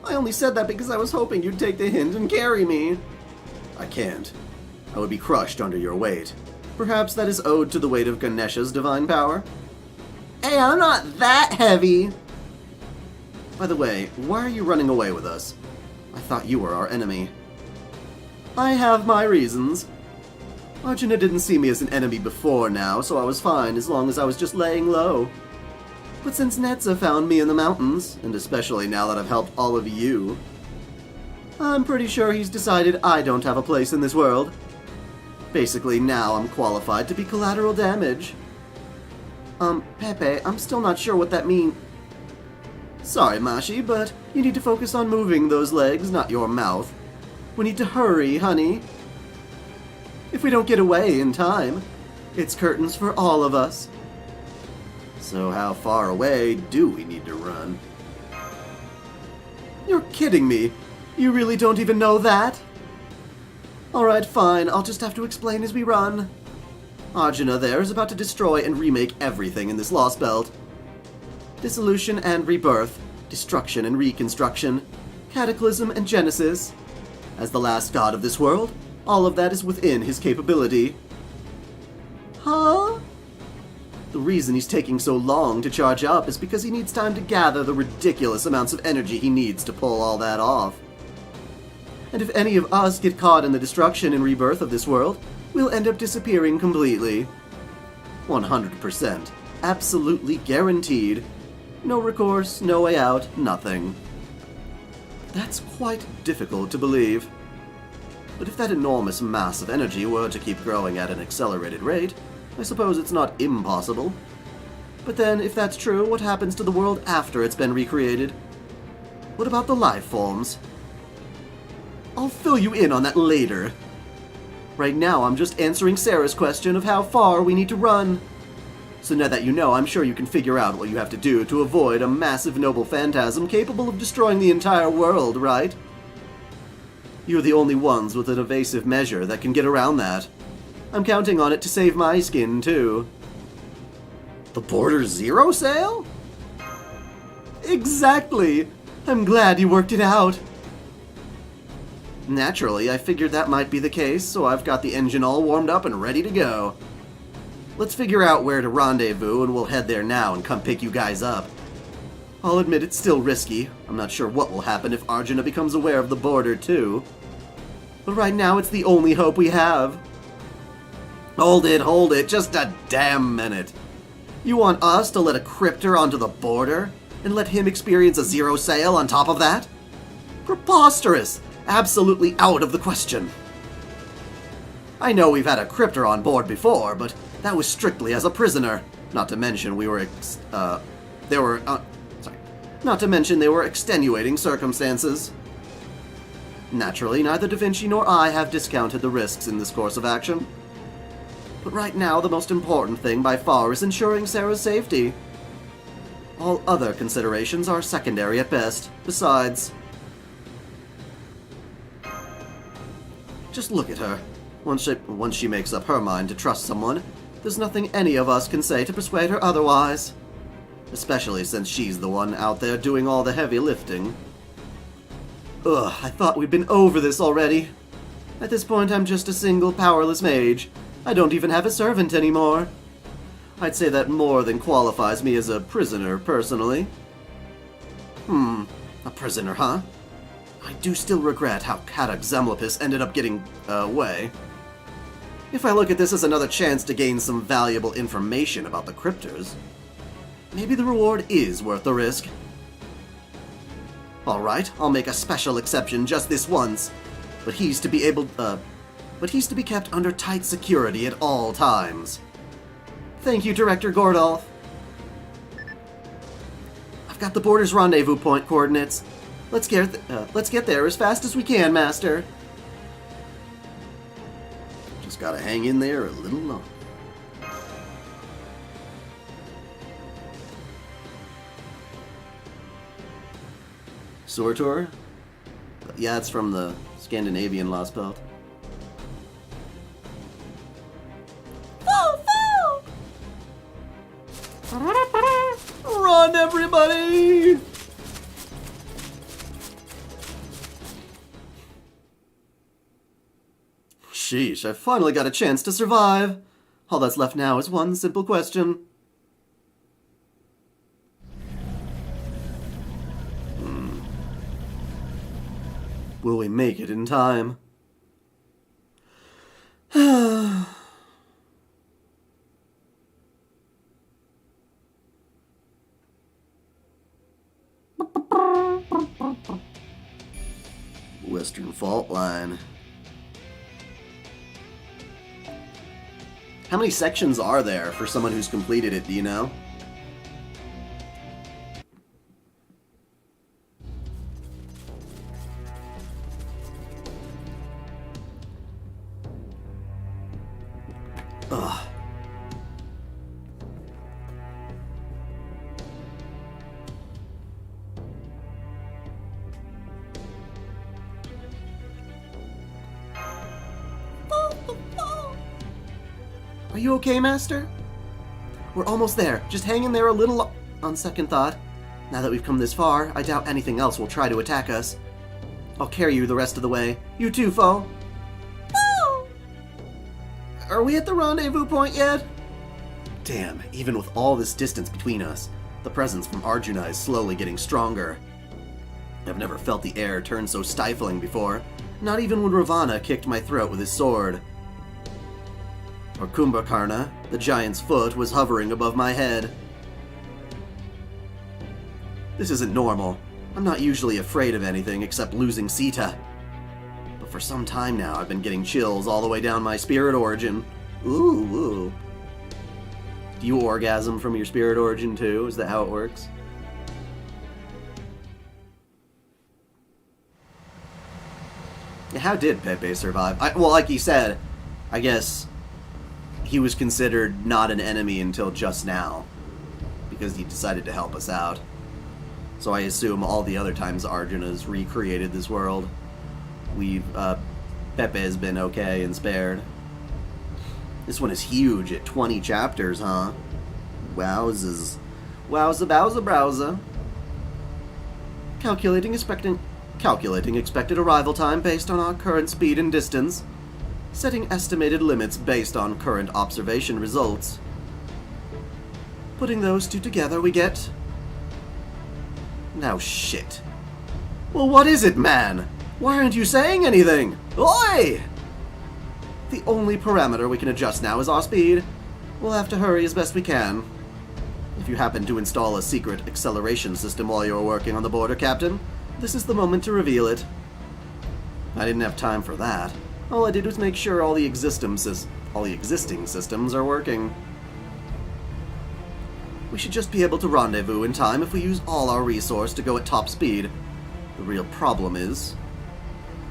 I only said that because I was hoping you'd take the hint and carry me. I can't. I would be crushed under your weight. Perhaps that is owed to the weight of Ganesha's divine power? Hey, I'm not that heavy! By the way, why are you running away with us? I thought you were our enemy. I have my reasons. Arjuna didn't see me as an enemy before now, so I was fine as long as I was just laying low. But since Netza found me in the mountains, and especially now that I've helped all of you, I'm pretty sure he's decided I don't have a place in this world. Basically, now I'm qualified to be collateral damage. Pepe, I'm still not sure what that means. Sorry, Mashi, but you need to focus on moving those legs, not your mouth. We need to hurry, honey. If we don't get away in time, it's curtains for all of us. So how far away do we need to run? You're kidding me. You really don't even know that? Alright, fine. I'll just have to explain as we run. Arjuna there is about to destroy and remake everything in this Lostbelt. Dissolution and rebirth, destruction and reconstruction, cataclysm and genesis. As the last god of this world, all of that is within his capability. Huh? The reason he's taking so long to charge up is because he needs time to gather the ridiculous amounts of energy he needs to pull all that off. And if any of us get caught in the destruction and rebirth of this world, we'll end up disappearing completely. 100%. Absolutely guaranteed. No recourse, no way out, nothing. That's quite difficult to believe. But if that enormous mass of energy were to keep growing at an accelerated rate, I suppose it's not impossible. But then, if that's true, what happens to the world after it's been recreated? What about the life forms? I'll fill you in on that later. Right now, I'm just answering Sarah's question of how far we need to run. So now that you know, I'm sure you can figure out what you have to do to avoid a massive noble phantasm capable of destroying the entire world, right? You're the only ones with an evasive measure that can get around that. I'm counting on it to save my skin, too. The Border Zero sale? Exactly! I'm glad you worked it out. Naturally, I figured that might be the case, so I've got the engine all warmed up and ready to go. Let's figure out where to rendezvous, and we'll head there now and come pick you guys up. I'll admit it's still risky. I'm not sure what will happen if Arjuna becomes aware of the border, too. But right now, it's the only hope we have. Hold it, just a damn minute. You want us to let a crypter onto the border, and let him experience a zero sale on top of that? Preposterous! Absolutely out of the question. I know we've had a crypter on board before, but that was strictly as a prisoner. Not to mention Not to mention they were extenuating circumstances. Naturally, neither Da Vinci nor I have discounted the risks in this course of action. But right now, the most important thing by far is ensuring Sarah's safety. All other considerations are secondary at best. Besides, just look at her. Once she makes up her mind to trust someone, there's nothing any of us can say to persuade her otherwise. Especially since she's the one out there doing all the heavy lifting. Ugh, I thought we'd been over this already. At this point, I'm just a single powerless mage. I don't even have a servant anymore. I'd say that more than qualifies me as a prisoner, personally. A prisoner, huh? I do still regret how Katak Zemlopis ended up getting away. If I look at this as another chance to gain some valuable information about the crypters, maybe the reward is worth the risk. Alright, I'll make a special exception just this once, but he's to be kept under tight security at all times. Thank you, Director Gordolf. I've got the border's rendezvous point coordinates. Let's get there as fast as we can, Master. gotta hang in there a little longer. Sortor? Yeah, it's from the Scandinavian Lostbelt. Run, everybody! Sheesh, I finally got a chance to survive. All that's left now is one simple question. Will we make it in time? Western Fault Line. How many sections are there for someone who's completed it, do you know? Ugh. Are you okay, Master? We're almost there. Just hang in there a little on second thought. Now that we've come this far, I doubt anything else will try to attack us. I'll carry you the rest of the way. You too, foe. Are we at the rendezvous point yet? Damn, even with all this distance between us, the presence from Arjuna is slowly getting stronger. I've never felt the air turn so stifling before, not even when Ravana kicked my throat with his sword. Or Karna, the giant's foot, was hovering above my head. This isn't normal. I'm not usually afraid of anything except losing Sita. But for some time now, I've been getting chills all the way down my spirit origin. Ooh. Do you orgasm from your spirit origin too? Is that how it works? How did Pepe survive? Well, like he said, I guess he was considered not an enemy until just now, because he decided to help us out. So I assume all the other times Arjuna's recreated this world, Pepe has been okay and spared. This one is huge at 20 chapters, huh? Wowzers. Wowza bowza browza. Calculating expected arrival time based on our current speed and distance. Setting estimated limits based on current observation results. Putting those two together, we get... Now shit. Well, what is it, man? Why aren't you saying anything? Oi! The only parameter we can adjust now is our speed. We'll have to hurry as best we can. If you happen to install a secret acceleration system while you're working on the border, Captain, this is the moment to reveal it. I didn't have time for that. All I did was make sure all the existing systems are working. We should just be able to rendezvous in time if we use all our resource to go at top speed. The real problem is,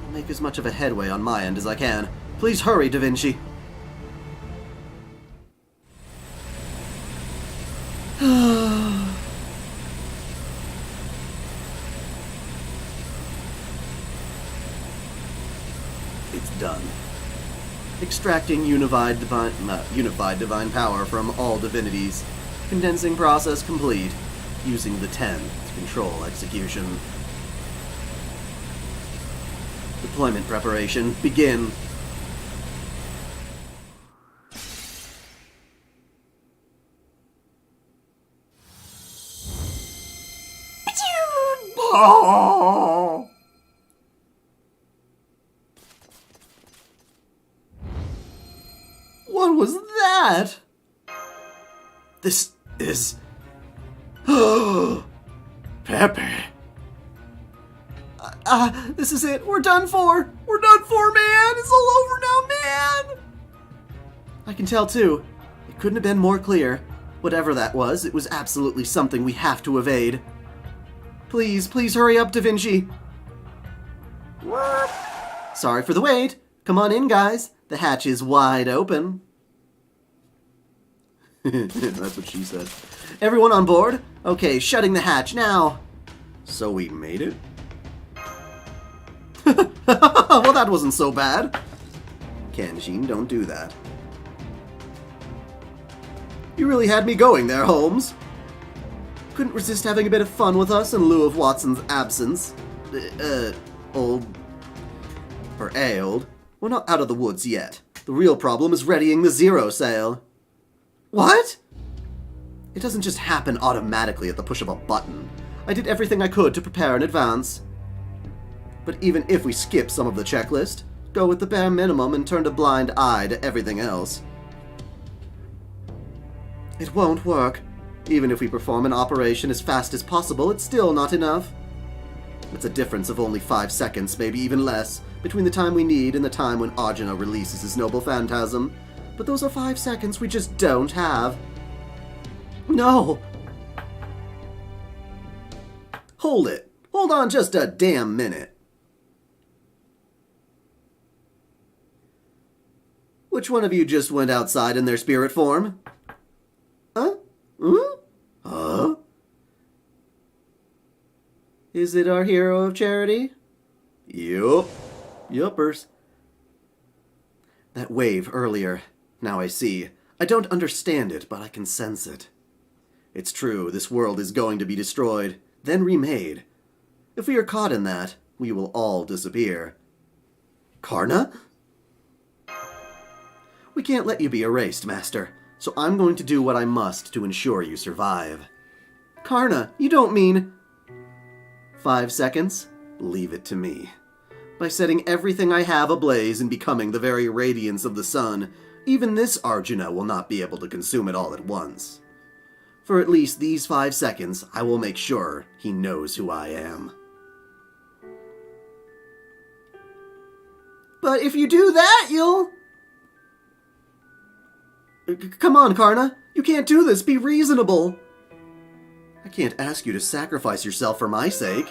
I'll make as much of a headway on my end as I can. Please hurry, Da Vinci. It's done. Extracting unified divine power from all divinities. Condensing process complete. Using the 10 to control execution. Deployment preparation. Begin. Oh! What was that? This is... Pepe. This is it. We're done for. We're done for, man. It's all over now, man. I can tell, too. It couldn't have been more clear. Whatever that was, it was absolutely something we have to evade. Please hurry up, Da Vinci. What? Sorry for the wait. Come on in, guys. The hatch is wide open. That's what she said. Everyone on board? Okay, shutting the hatch now. So we made it? Well, that wasn't so bad. Kenshin, don't do that. You really had me going there, Holmes. Couldn't resist having a bit of fun with us in lieu of Watson's absence. Old. We're not out of the woods yet. The real problem is readying the Zero sail. What? It doesn't just happen automatically at the push of a button. I did everything I could to prepare in advance. But even if we skip some of the checklist, go with the bare minimum and turn a blind eye to everything else, it won't work. Even if we perform an operation as fast as possible, it's still not enough. It's a difference of only 5 seconds, maybe even less, between the time we need and the time when Arjuna releases his noble phantasm. But those are 5 seconds we just don't have. No! Hold it. Hold on just a damn minute. Which one of you just went outside in their spirit form? Huh? Huh? Is it our hero of charity? Yup. Yuppers. That wave earlier. Now I see. I don't understand it, but I can sense it. It's true, this world is going to be destroyed, then remade. If we are caught in that, we will all disappear. Karna? We can't let you be erased, Master, so I'm going to do what I must to ensure you survive. Karna, you don't mean... 5 seconds? Leave it to me. By setting everything I have ablaze and becoming the very radiance of the sun, even this Arjuna will not be able to consume it all at once. For at least these 5 seconds, I will make sure he knows who I am. But if you do that, you'll... Come on, Karna. You can't do this. Be reasonable. I can't ask you to sacrifice yourself for my sake.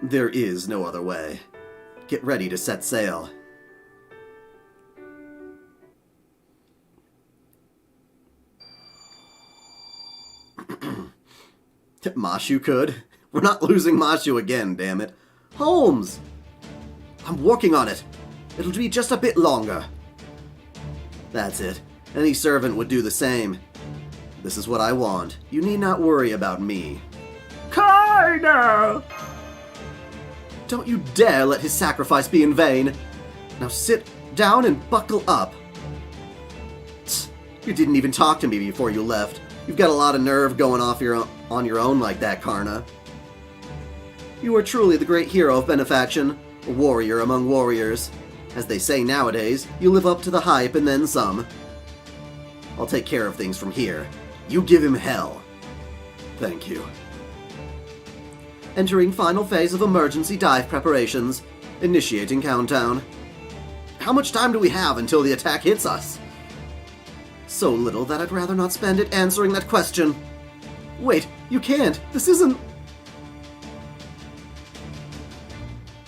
There is no other way. Get ready to set sail. Mashu could. We're not losing Mashu again, damn it. Holmes! I'm working on it. It'll be just a bit longer. That's it. Any servant would do the same. This is what I want. You need not worry about me. Karna! Don't you dare let his sacrifice be in vain. Now sit down and buckle up. Tsk, you didn't even talk to me before you left. You've got a lot of nerve going off on your own like that, Karna. You are truly the great hero of benefaction, a warrior among warriors. As they say nowadays, you live up to the hype and then some. I'll take care of things from here. You give him hell. Thank you. Entering final phase of emergency dive preparations. Initiating countdown. How much time do we have until the attack hits us? So little that I'd rather not spend it answering that question. Wait, you can't. This isn't...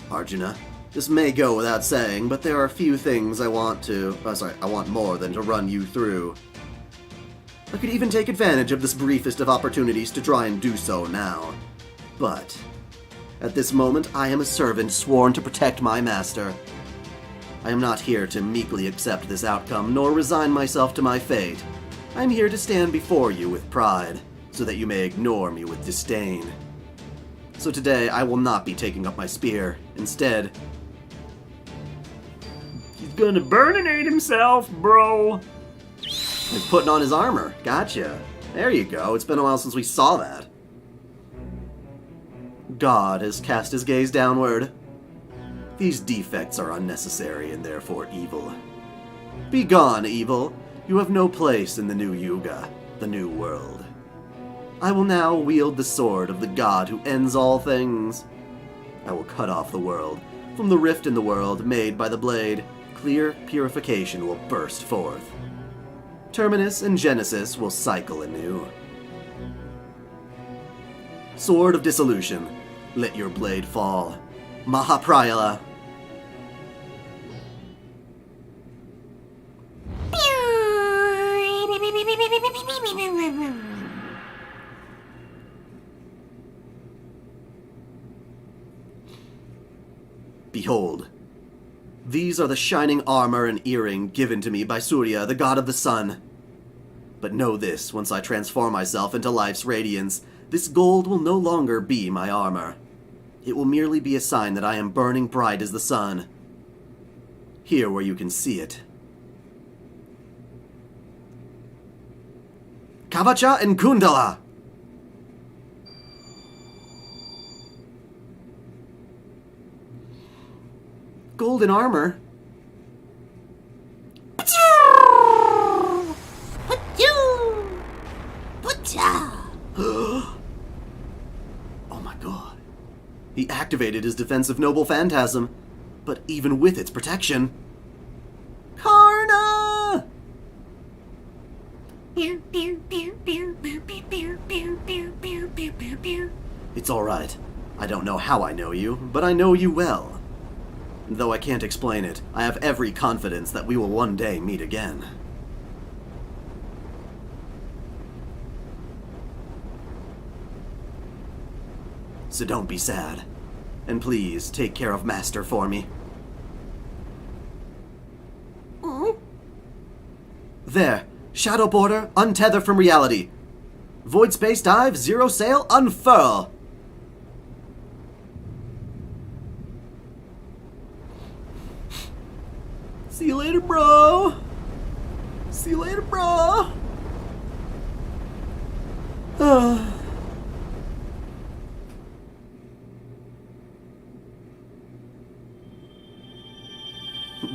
Arjuna, this may go without saying, but there are a few things I want more than to run you through. I could even take advantage of this briefest of opportunities to try and do so now. But, at this moment, I am a servant sworn to protect my master. I am not here to meekly accept this outcome, nor resign myself to my fate. I am here to stand before you with pride, so that you may ignore me with disdain. So today, I will not be taking up my spear. Instead... He's gonna burninate himself, bro! He's putting on his armor. Gotcha. There you go. It's been a while since we saw that. God has cast his gaze downward. These defects are unnecessary and therefore evil. Begone, evil. You have no place in the new Yuga, the new world. I will now wield the sword of the god who ends all things. I will cut off the world. From the rift in the world made by the blade, clear purification will burst forth. Terminus and Genesis will cycle anew. Sword of Dissolution, let your blade fall. Mahaprayala. Behold, these are the shining armor and earring given to me by Surya, the god of the sun. But know this, once I transform myself into life's radiance, this gold will no longer be my armor. It will merely be a sign that I am burning bright as the sun. Here where you can see it. Kavacha and Kundala! Golden armor? Oh my god. He activated his defensive noble phantasm, but even with its protection... Karna! It's alright. I don't know how I know you, but I know you well. And though I can't explain it, I have every confidence that we will one day meet again. So don't be sad. And please, take care of Master for me. There. Shadow border, untether from reality. Void space dive, zero sail, unfurl. See you later, bro. See you later, bro.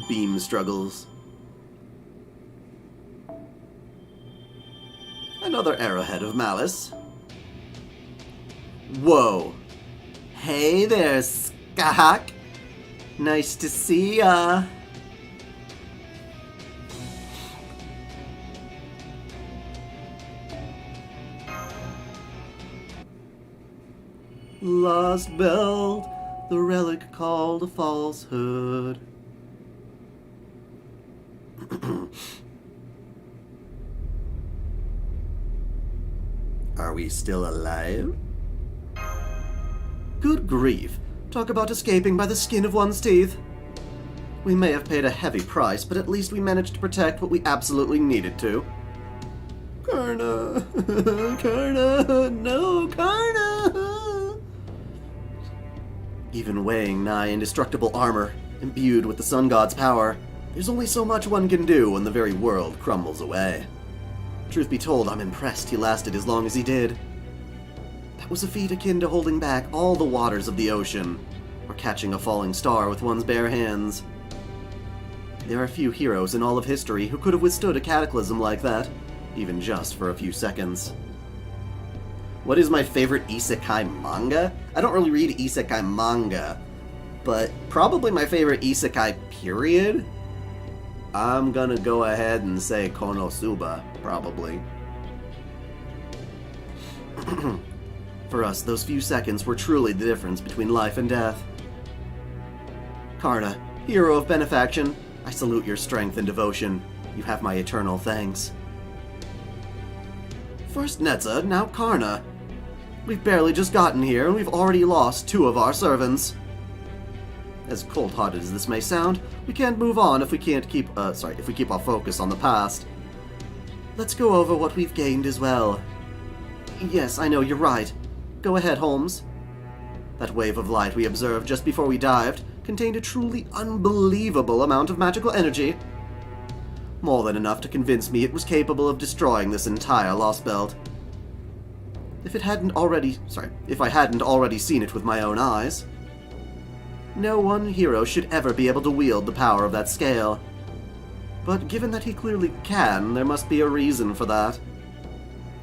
Beam struggles. Another arrowhead of malice. Whoa. Hey there, Skahak. Nice to see ya. Lostbelt, the relic called a falsehood. Are we still alive? Good grief. Talk about escaping by the skin of one's teeth. We may have paid a heavy price, but at least we managed to protect what we absolutely needed to. Karna! Karna! No, Karna! Even weighing nigh indestructible armor, imbued with the sun god's power, there's only so much one can do when the very world crumbles away. Truth be told, I'm impressed he lasted as long as he did. That was a feat akin to holding back all the waters of the ocean, or catching a falling star with one's bare hands. There are few heroes in all of history who could have withstood a cataclysm like that, even just for a few seconds. What is my favorite isekai manga? I don't really read isekai manga, but probably my favorite isekai period? I'm gonna go ahead and say Konosuba, probably. For us, those few seconds were truly the difference between life and death. Karna, hero of benefaction, I salute your strength and devotion. You have my eternal thanks. First Netza, now Karna. We've barely just gotten here, and we've already lost 2 of our servants. As cold-hearted as this may sound, we can't move on if we can't keep, if we keep our focus on the past. Let's go over what we've gained as well. Yes, I know, you're right. Go ahead, Holmes. That wave of light we observed just before we dived contained a truly unbelievable amount of magical energy. More than enough to convince me it was capable of destroying this entire Lostbelt. If I hadn't already seen it with my own eyes. No one hero should ever be able to wield the power of that scale. But given that he clearly can, there must be a reason for that.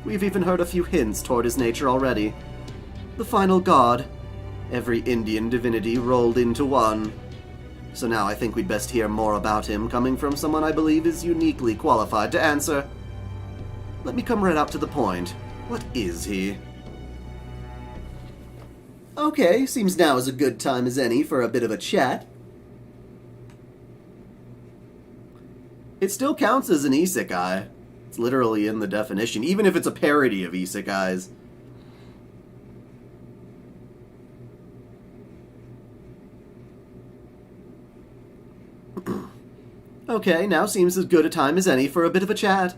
We've even heard a few hints toward his nature already. The final god. Every Indian divinity rolled into one. So now I think we'd best hear more about him coming from someone I believe is uniquely qualified to answer. Let me come right up to the point. What is he? Okay, seems now is a good time as any for a bit of a chat. It still counts as an isekai. It's literally in the definition, even if it's a parody of isekais. Okay, now seems as good a time as any for a bit of a chat.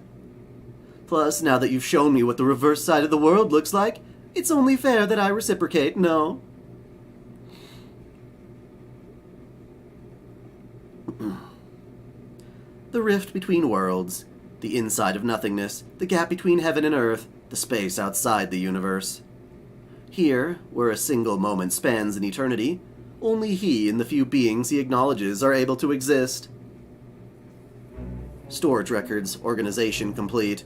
Plus, now that you've shown me what the reverse side of the world looks like, it's only fair that I reciprocate, no? The rift between worlds, the inside of nothingness, the gap between heaven and earth, the space outside the universe. Here, where a single moment spans an eternity, only he and the few beings he acknowledges are able to exist. Storage records, organization complete.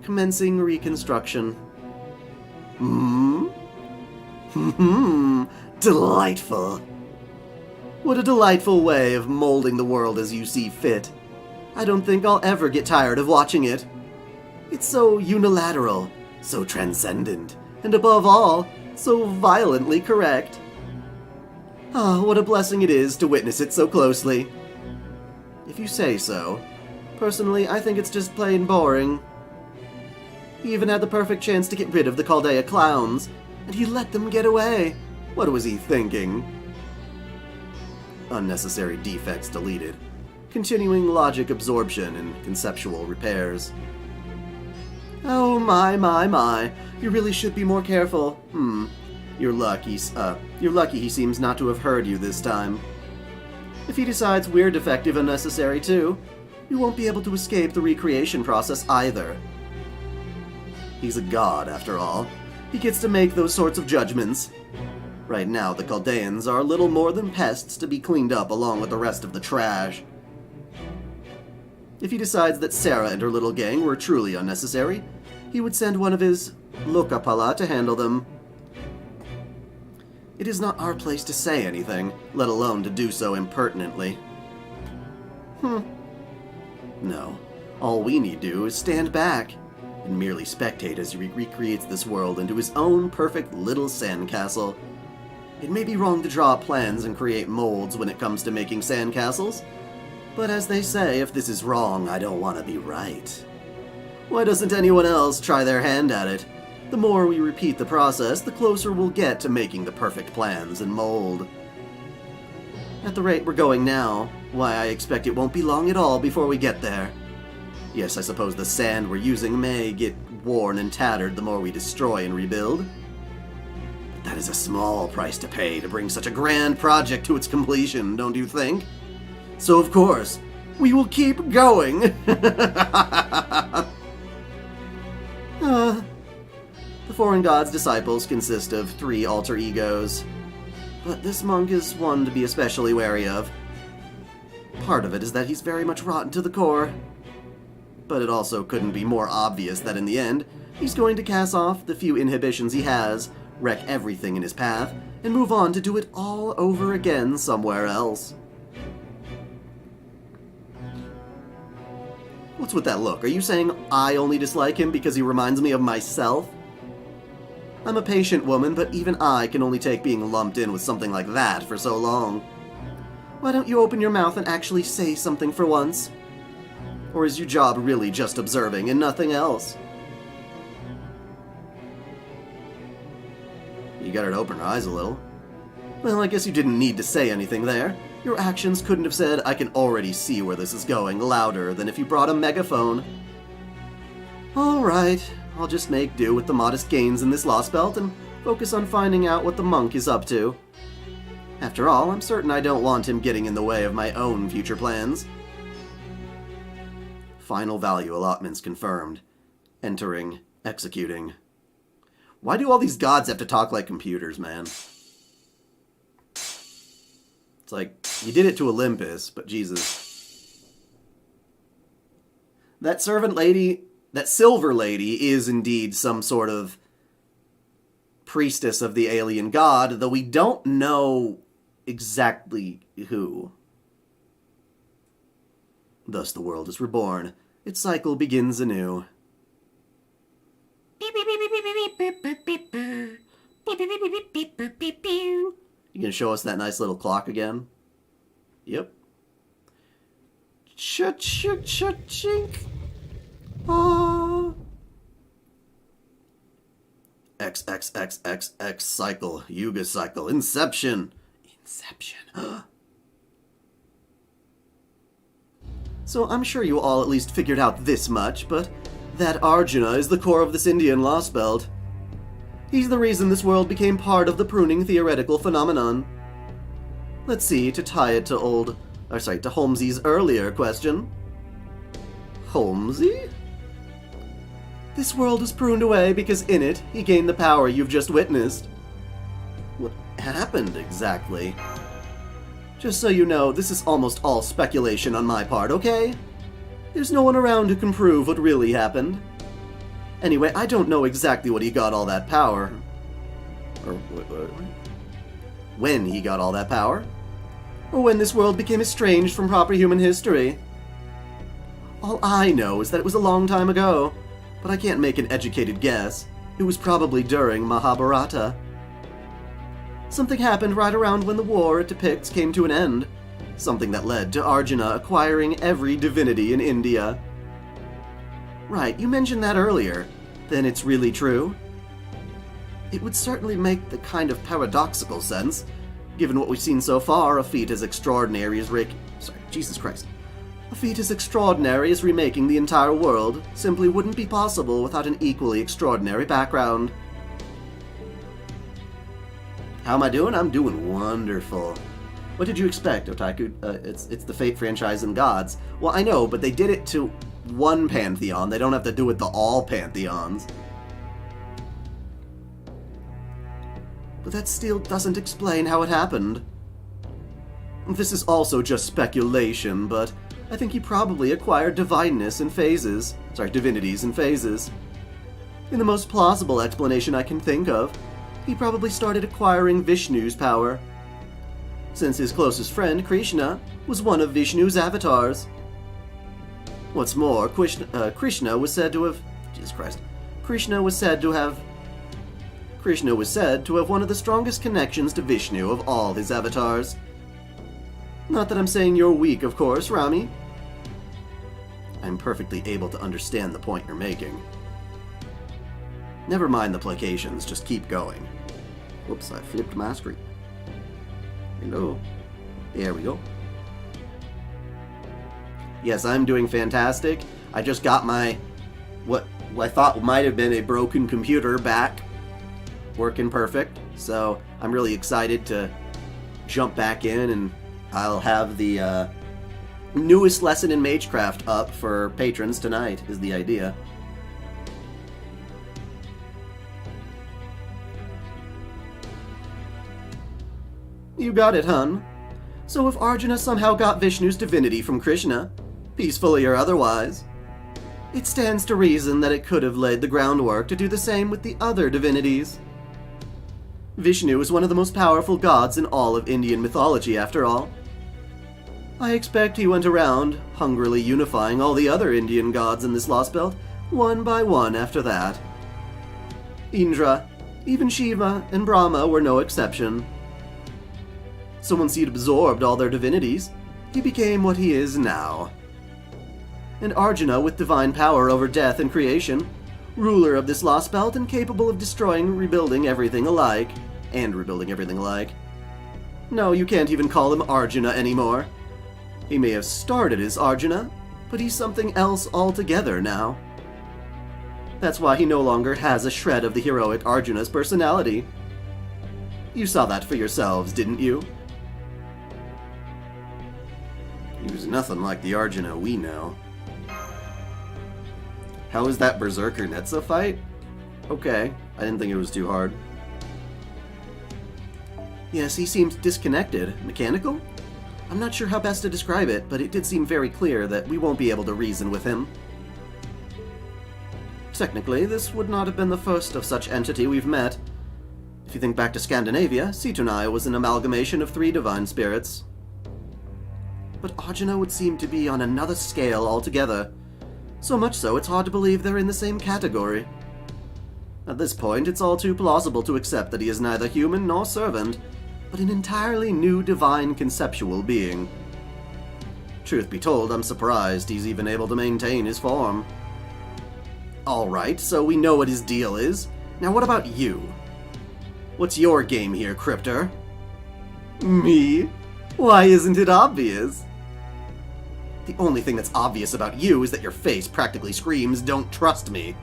Commencing reconstruction. Delightful. What a delightful way of molding the world as you see fit. I don't think I'll ever get tired of watching it. It's so unilateral, so transcendent, and above all, so violently correct. Ah, what a blessing it is to witness it so closely. If you say so. Personally, I think it's just plain boring. He even had the perfect chance to get rid of the Chaldea clowns, and he let them get away. What was he thinking? Unnecessary defects deleted. Continuing logic absorption and conceptual repairs. Oh my. You really should be more careful. You're lucky he seems not to have heard you this time. If he decides we're defective and necessary too, you won't be able to escape the recreation process either. He's a god, after all. He gets to make those sorts of judgments. Right now, the Chaldeans are little more than pests to be cleaned up along with the rest of the trash. If he decides that Sarah and her little gang were truly unnecessary, he would send one of his Lokapala to handle them. It is not our place to say anything, let alone to do so impertinently. No. All we need do is stand back and merely spectate as he recreates this world into his own perfect little sandcastle. It may be wrong to draw plans and create molds when it comes to making sandcastles, but as they say, if this is wrong, I don't want to be right. Why doesn't anyone else try their hand at it? The more we repeat the process, the closer we'll get to making the perfect plans and mold. At the rate we're going now, why, I expect it won't be long at all before we get there. Yes, I suppose the sand we're using may get worn and tattered the more we destroy and rebuild. But that is a small price to pay to bring such a grand project to its completion, don't you think? So of course, we will keep going! The foreign god's disciples consist of 3 alter egos, but this monk is one to be especially wary of. Part of it is that he's very much rotten to the core, but it also couldn't be more obvious that in the end, he's going to cast off the few inhibitions he has, wreck everything in his path, and move on to do it all over again somewhere else. What's with that look? Are you saying I only dislike him because he reminds me of myself? I'm a patient woman, but even I can only take being lumped in with something like that for so long. Why don't you open your mouth and actually say something for once? Or is your job really just observing and nothing else? You got her to open her eyes a little. Well, I guess you didn't need to say anything there. Your actions couldn't have said, "I can already see where this is going," louder than if you brought a megaphone. Alright, I'll just make do with the modest gains in this Lostbelt and focus on finding out what the monk is up to. After all, I'm certain I don't want him getting in the way of my own future plans. Final value allotments confirmed. Entering. Executing. Why do all these gods have to talk like computers, man? It's like, you did it to Olympus, but Jesus. That servant lady, that silver lady, is indeed some sort of priestess of the alien god, though we don't know exactly who. Thus the world is reborn. Its cycle begins anew. You gonna show us that nice little clock again? Yep. Cha-cha-cha-chink. XXXXX cycle. Yuga cycle. Inception. Inception. So I'm sure you all at least figured out this much, but that Arjuna is the core of this Indian Lostbelt. He's the reason this world became part of the pruning theoretical phenomenon. Let's see, to tie it to to Holmesy's earlier question. Holmesy? This world is pruned away because in it, he gained the power you've just witnessed. What happened exactly? Just so you know, this is almost all speculation on my part, okay? There's no one around who can prove what really happened. Anyway, I don't know exactly what he got all that power. Or when he got all that power. Or when this world became estranged from proper human history. All I know is that it was a long time ago, but I can't make an educated guess. It was probably during Mahabharata. Something happened right around when the war it depicts came to an end. Something that led to Arjuna acquiring every divinity in India. Right, you mentioned that earlier. Then it's really true? It would certainly make the kind of paradoxical sense. Given what we've seen so far, a feat as extraordinary as A feat as extraordinary as remaking the entire world simply wouldn't be possible without an equally extraordinary background. How am I doing? I'm doing wonderful. What did you expect, Otaku? It's the Fate franchise and gods. Well, I know, but they did it to one pantheon. They don't have to do it to all pantheons. But that still doesn't explain how it happened. This is also just speculation, but I think he probably acquired divinities in phases. In the most plausible explanation I can think of, he probably started acquiring Vishnu's power. Since his closest friend, Krishna, was one of Vishnu's avatars. What's more, Krishna was said to have one of the strongest connections to Vishnu of all his avatars. Not that I'm saying you're weak, of course, Rami. I'm perfectly able to understand the point you're making. Never mind the placations, just keep going. Whoops, I flipped my screen. Hello. There we go. Yes, I'm doing fantastic. I just got my, what I thought might have been a broken computer back. Working perfect. So I'm really excited to jump back in, and I'll have the newest lesson in Magecraft up for patrons tonight, is the idea. You got it, hun. So if Arjuna somehow got Vishnu's divinity from Krishna, peacefully or otherwise, it stands to reason that it could have laid the groundwork to do the same with the other divinities. Vishnu is one of the most powerful gods in all of Indian mythology, after all. I expect he went around, hungrily unifying all the other Indian gods in this Lostbelt, one by one after that. Indra, even Shiva, and Brahma were no exception. So once he'd absorbed all their divinities, he became what he is now. And Arjuna, with divine power over death and creation, ruler of this Lostbelt and capable of destroying and rebuilding everything alike. No, you can't even call him Arjuna anymore. He may have started as Arjuna, but he's something else altogether now. That's why he no longer has a shred of the heroic Arjuna's personality. You saw that for yourselves, didn't you? He was nothing like the Arjuna we know. How was that Berserker Netza fight? Okay, I didn't think it was too hard. Yes, he seemed disconnected. Mechanical? I'm not sure how best to describe it, but it did seem very clear that we won't be able to reason with him. Technically, this would not have been the first of such entity we've met. If you think back to Scandinavia, Situnai was an amalgamation of 3 divine spirits. But Arjuna would seem to be on another scale altogether. So much so, it's hard to believe they're in the same category. At this point, it's all too plausible to accept that he is neither human nor servant, but an entirely new divine conceptual being. Truth be told, I'm surprised he's even able to maintain his form. Alright, so we know what his deal is. Now what about you? What's your game here, Crypter? Me? Why isn't it obvious? The only thing that's obvious about you is that your face practically screams, "Don't trust me."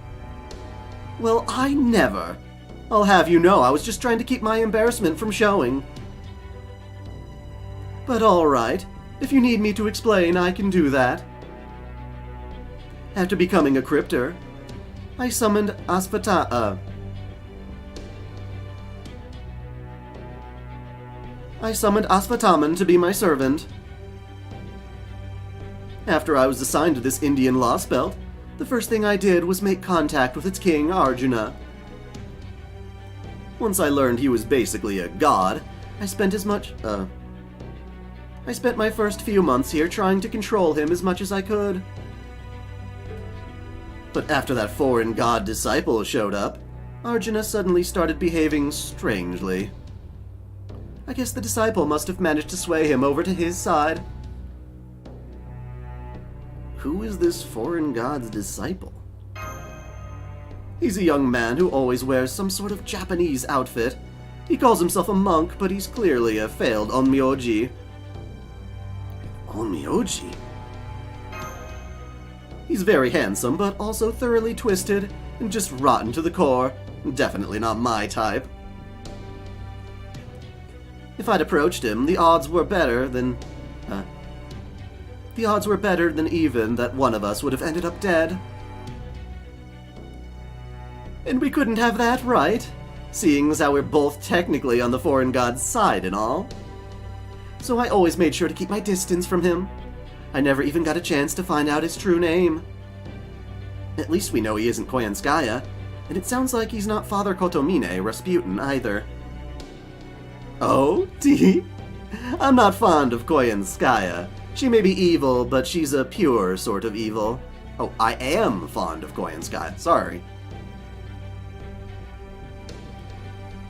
Well, I never. I'll have you know I was just trying to keep my embarrassment from showing. But alright, if you need me to explain, I can do that. After becoming a crypter, I summoned Ashwatthama to be my servant. After I was assigned to this Indian Lostbelt, the first thing I did was make contact with its king, Arjuna. Once I learned he was basically a god, I spent my first few months here trying to control him as much as I could. But after that foreign god disciple showed up, Arjuna suddenly started behaving strangely. I guess the disciple must have managed to sway him over to his side. Who is this foreign god's disciple? He's a young man who always wears some sort of Japanese outfit. He calls himself a monk, but he's clearly a failed onmyoji. Onmyoji? He's very handsome, but also thoroughly twisted and just rotten to the core. Definitely not my type. If I'd approached him, the odds were better than even that one of us would have ended up dead. And we couldn't have that, right? Seeing as how we're both technically on the foreign god's side and all. So I always made sure to keep my distance from him. I never even got a chance to find out his true name. At least we know he isn't Koyanskaya, and it sounds like he's not Father Kotomine Rasputin either. Oh, I'm not fond of Koyanskaya. She may be evil, but she's a pure sort of evil. Oh, I am fond of Koyanskaya, sorry.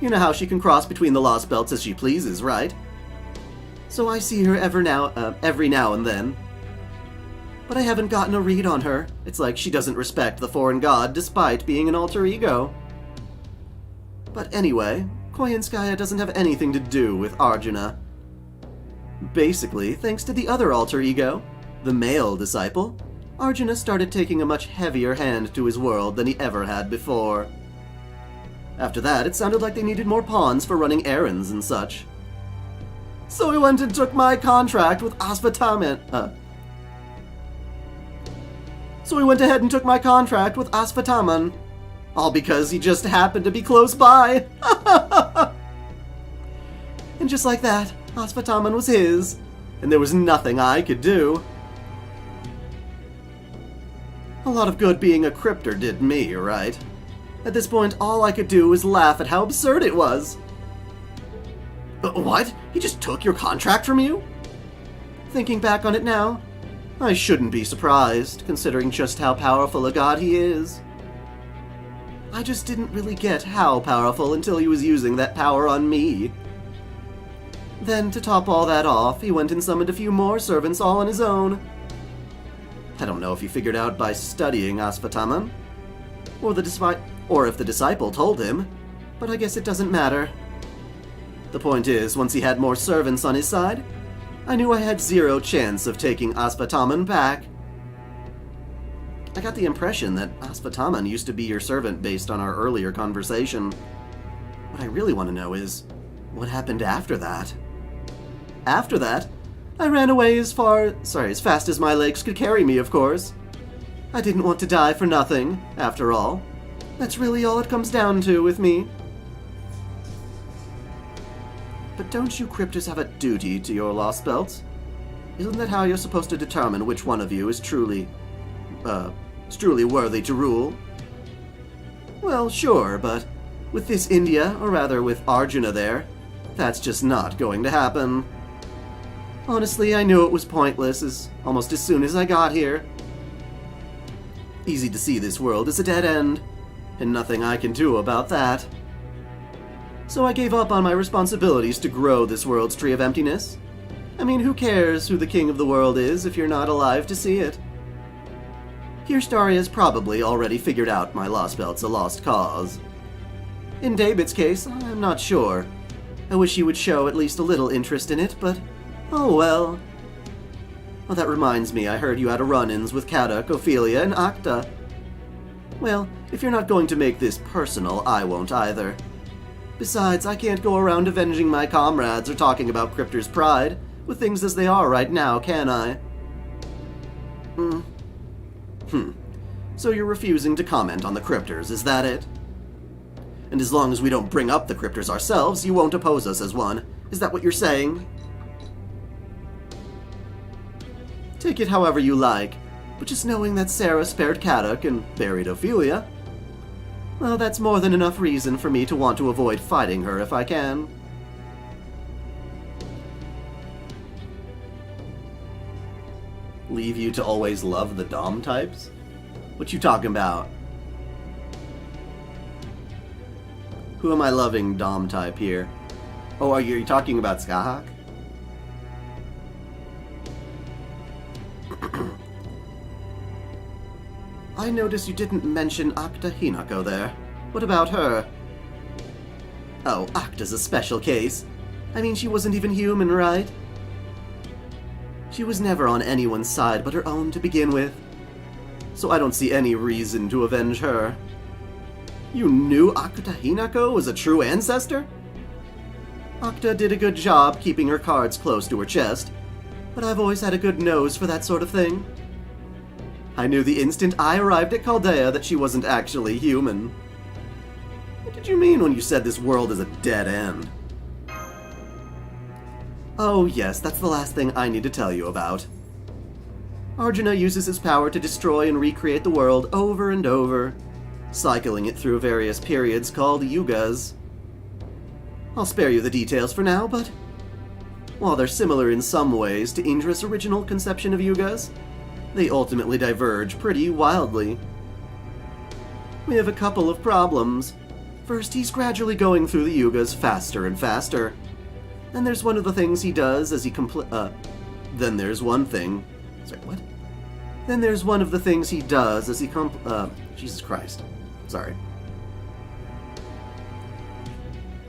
You know how she can cross between the Lostbelts as she pleases, right? So I see her every now and then. But I haven't gotten a read on her. It's like she doesn't respect the foreign god despite being an alter ego. But anyway, Koyanskaya doesn't have anything to do with Arjuna. Basically, thanks to the other alter ego, the male disciple, Arjuna started taking a much heavier hand to his world than he ever had before. After that, it sounded like they needed more pawns for running errands and such. So he went and took my contract with Ashwatthama. So he went ahead and took my contract with Ashwatthama. All because he just happened to be close by. And just like that, Ashwatthama was his, and there was nothing I could do. A lot of good being a crypter did me, right? At this point, all I could do was laugh at how absurd it was. What? He just took your contract from you? Thinking back on it now, I shouldn't be surprised, considering just how powerful a god he is. I just didn't really get how powerful until he was using that power on me. Then, to top all that off, he went and summoned a few more servants all on his own. I don't know if he figured out by studying Ashwatthama, or if the disciple told him, but I guess it doesn't matter. The point is, once he had more servants on his side, I knew I had zero chance of taking Ashwatthama back. I got the impression that Ashwatthama used to be your servant based on our earlier conversation. What I really want to know is, what happened after that? After that, I ran away as fast as my legs could carry me, of course. I didn't want to die for nothing, after all. That's really all it comes down to with me. But don't you crypters have a duty to your Lostbelts? Isn't that how you're supposed to determine which one of you is truly worthy to rule? Well, sure, but with this India, or rather with Arjuna there, that's just not going to happen. Honestly, I knew it was pointless almost as soon as I got here. Easy to see this world is a dead end, and nothing I can do about that. So I gave up on my responsibilities to grow this world's tree of emptiness. I mean, who cares who the king of the world is if you're not alive to see it? Kirstaria's probably already figured out my Lostbelt's a lost cause. In David's case, I'm not sure. I wish he would show at least a little interest in it, but oh well. Oh, that reminds me, I heard you had a run-ins with Kadok, Ophelia, and Acta. Well, if you're not going to make this personal, I won't either. Besides, I can't go around avenging my comrades or talking about Crypters' pride, with things as they are right now, can I? So you're refusing to comment on the Crypters, is that it? And as long as we don't bring up the Crypters ourselves, you won't oppose us as one. Is that what you're saying? Take it however you like, but just knowing that Sarah spared Kadok and buried Ophelia, well, that's more than enough reason for me to want to avoid fighting her if I can. Leave you to always love the Dom types? What you talking about? Who am I loving Dom type here? Oh, are you talking about Skahak? I noticed you didn't mention Acta Hinako there. What about her? Oh, Acta's a special case. I mean, she wasn't even human, right? She was never on anyone's side but her own to begin with. So I don't see any reason to avenge her. You knew Acta Hinako was a true ancestor? Acta did a good job keeping her cards close to her chest, but I've always had a good nose for that sort of thing. I knew the instant I arrived at Chaldea that she wasn't actually human. What did you mean when you said this world is a dead end? Oh yes, that's the last thing I need to tell you about. Arjuna uses his power to destroy and recreate the world over and over, cycling it through various periods called yugas. I'll spare you the details for now, but while they're similar in some ways to Indra's original conception of yugas, they ultimately diverge pretty wildly. We have a couple of problems. First, he's gradually going through the yugas faster and faster. Then there's one of the things he does as he Then there's one thing... Sorry, what? Then there's one of the things he does as he Jesus Christ. Sorry.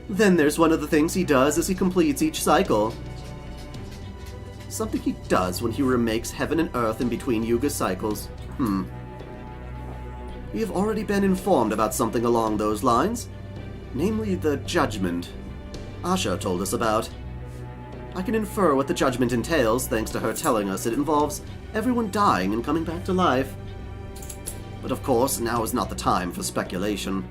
Then there's one of the things he does as he completes each cycle. Something he does when he remakes heaven and earth in between yuga cycles. We have already been informed about something along those lines, namely the judgment Asha told us about. I can infer what the judgment entails thanks to her telling us it involves everyone dying and coming back to life. But of course, now is not the time for speculation.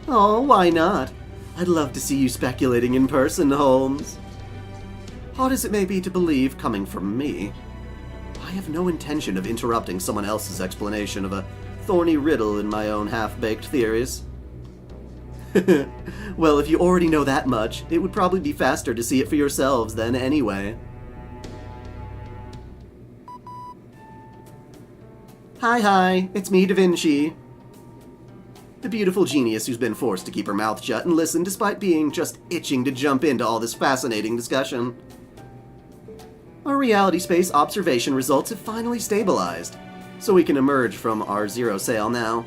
Oh, why not? I'd love to see you speculating in person, Holmes. Hard as it may be to believe coming from me, I have no intention of interrupting someone else's explanation of a thorny riddle in my own half-baked theories. Well, if you already know that much, it would probably be faster to see it for yourselves then anyway. Hi, it's me, Da Vinci. The beautiful genius who's been forced to keep her mouth shut and listen despite being just itching to jump into all this fascinating discussion. Our reality space observation results have finally stabilized, so we can emerge from our zero sail now.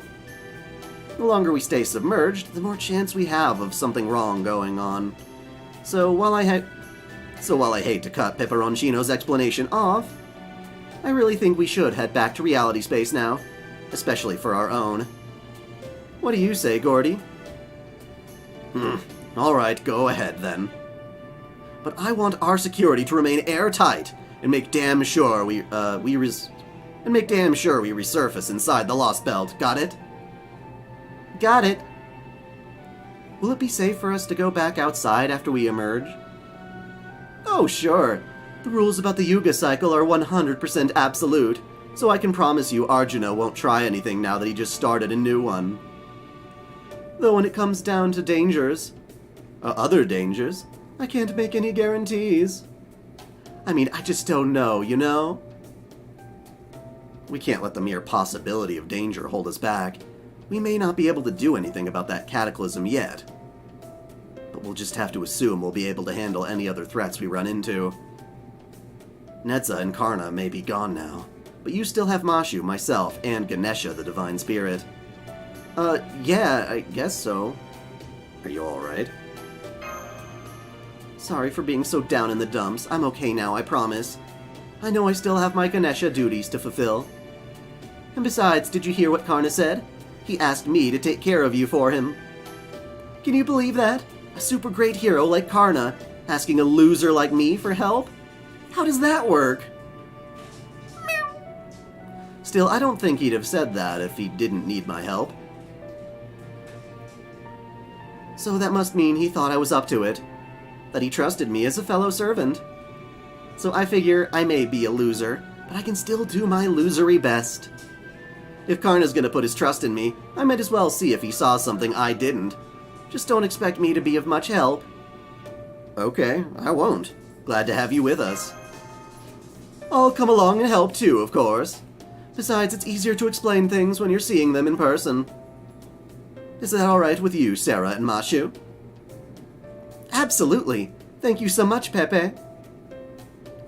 The longer we stay submerged, the more chance we have of something wrong going on. So while I hate to cut Pepperoncino's explanation off, I really think we should head back to reality space now, especially for our own. What do you say, Gordy? Alright, go ahead then. But I want our security to remain airtight and make damn sure we resurface inside the Lostbelt. Got it? Got it. Will it be safe for us to go back outside after we emerge? Oh, sure. The rules about the Yuga cycle are 100% absolute, so I can promise you Arjuna won't try anything now that he just started a new one. Though when it comes down to dangers, other dangers, I can't make any guarantees. I mean, I just don't know, you know? We can't let the mere possibility of danger hold us back. We may not be able to do anything about that cataclysm yet, but we'll just have to assume we'll be able to handle any other threats we run into. Netza and Karna may be gone now, but you still have Mashu, myself, and Ganesha, the Divine Spirit. Yeah, I guess so. Are you alright? Sorry for being so down in the dumps. I'm okay now, I promise. I know I still have my Ganesha duties to fulfill. And besides, did you hear what Karna said? He asked me to take care of you for him. Can you believe that? A super great hero like Karna asking a loser like me for help? How does that work? Still, I don't think he'd have said that if he didn't need my help. So that must mean he thought I was up to it. That he trusted me as a fellow servant. So I figure I may be a loser, but I can still do my losery best. If Karna's gonna put his trust in me, I might as well see if he saw something I didn't. Just don't expect me to be of much help. Okay, I won't. Glad to have you with us. I'll come along and help too, of course. Besides, it's easier to explain things when you're seeing them in person. Is that alright with you, Sarah and Mashu? Absolutely. Thank you so much, Pepe.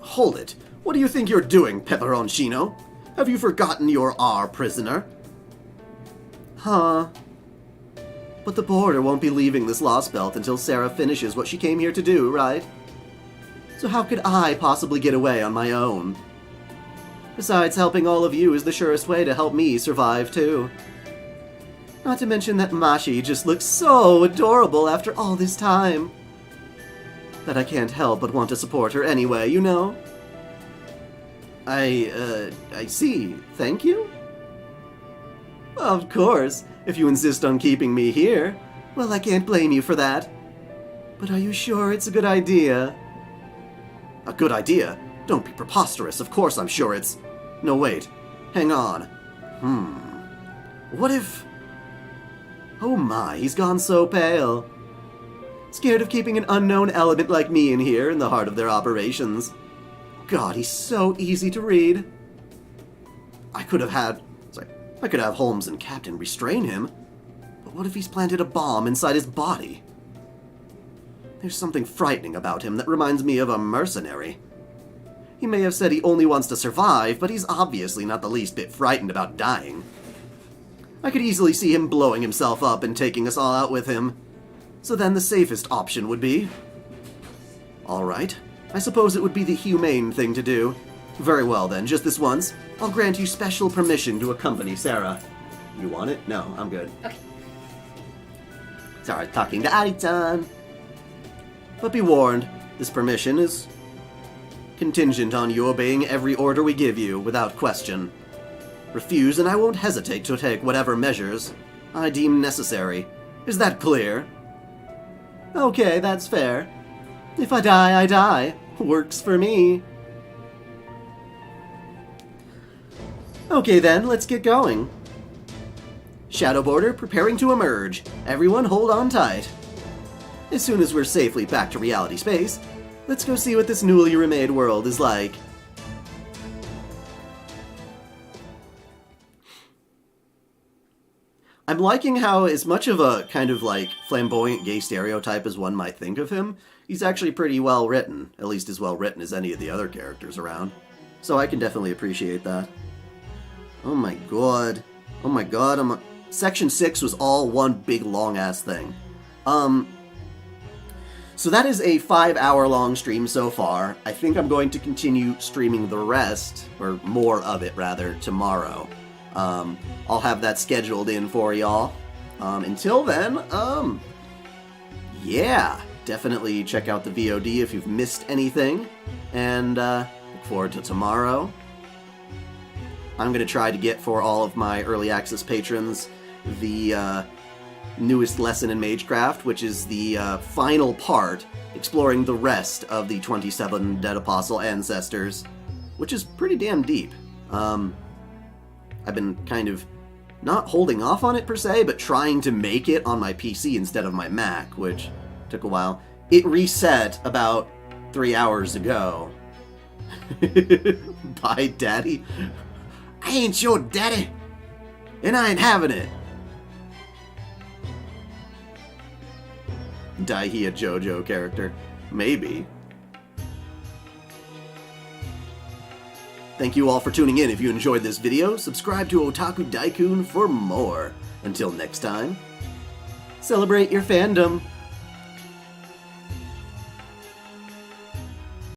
Hold it. What do you think you're doing, Pepperoncino? Have you forgotten you're our prisoner? Huh. But the border won't be leaving this Lostbelt until Sarah finishes what she came here to do, right? So how could I possibly get away on my own? Besides, helping all of you is the surest way to help me survive, too. Not to mention that Mashi just looks so adorable after all this time. That I can't help but want to support her anyway, you know? I see. Thank you? Of course. If you insist on keeping me here, well, I can't blame you for that. But are you sure it's a good idea? A good idea? Don't be preposterous. Of course I'm sure it's... No, wait. Hang on. What if... Oh my, he's gone so pale. Scared of keeping an unknown element like me in here in the heart of their operations. God, he's so easy to read. I could have Holmes and Captain restrain him. But what if he's planted a bomb inside his body? There's something frightening about him that reminds me of a mercenary. He may have said he only wants to survive, but he's obviously not the least bit frightened about dying. I could easily see him blowing himself up and taking us all out with him. So then the safest option would be... Alright, I suppose it would be the humane thing to do. Very well then, just this once, I'll grant you special permission to accompany Sarah. You want it? No, I'm good. Okay. Sorry, talking to dai-chan. But be warned, this permission is contingent on you obeying every order we give you, without question. Refuse and I won't hesitate to take whatever measures I deem necessary. Is that clear? Okay, that's fair. If I die, I die. Works for me. Okay then, let's get going. Shadow border preparing to emerge. Everyone hold on tight. As soon as we're safely back to reality space, let's go see what this newly remade world is like. I'm liking how, as much of a kind of like flamboyant gay stereotype as one might think of him, he's actually pretty well written, at least as well written as any of the other characters around. So I can definitely appreciate that. Oh my god. Oh my god, Section 6 was all one big long-ass thing. So that is a 5-hour-long stream so far. I think I'm going to continue streaming the rest, or more of it rather, tomorrow. I'll have that scheduled in for y'all. Until then, yeah, definitely check out the VOD if you've missed anything, and look forward to tomorrow. I'm going to try to get for all of my early access patrons the newest lesson in Magecraft, which is the final part, exploring the rest of the 27 Dead Apostle ancestors, which is pretty damn deep. I've been kind of not holding off on it per se, but trying to make it on my PC instead of my Mac, which took a while. It reset about 3 hours ago. Bye, Daddy. I ain't your daddy, and I ain't having it. Dai-he a JoJo character? Maybe. Thank you all for tuning in. If you enjoyed this video, subscribe to OtakuDaiKun for more. Until next time, celebrate your fandom.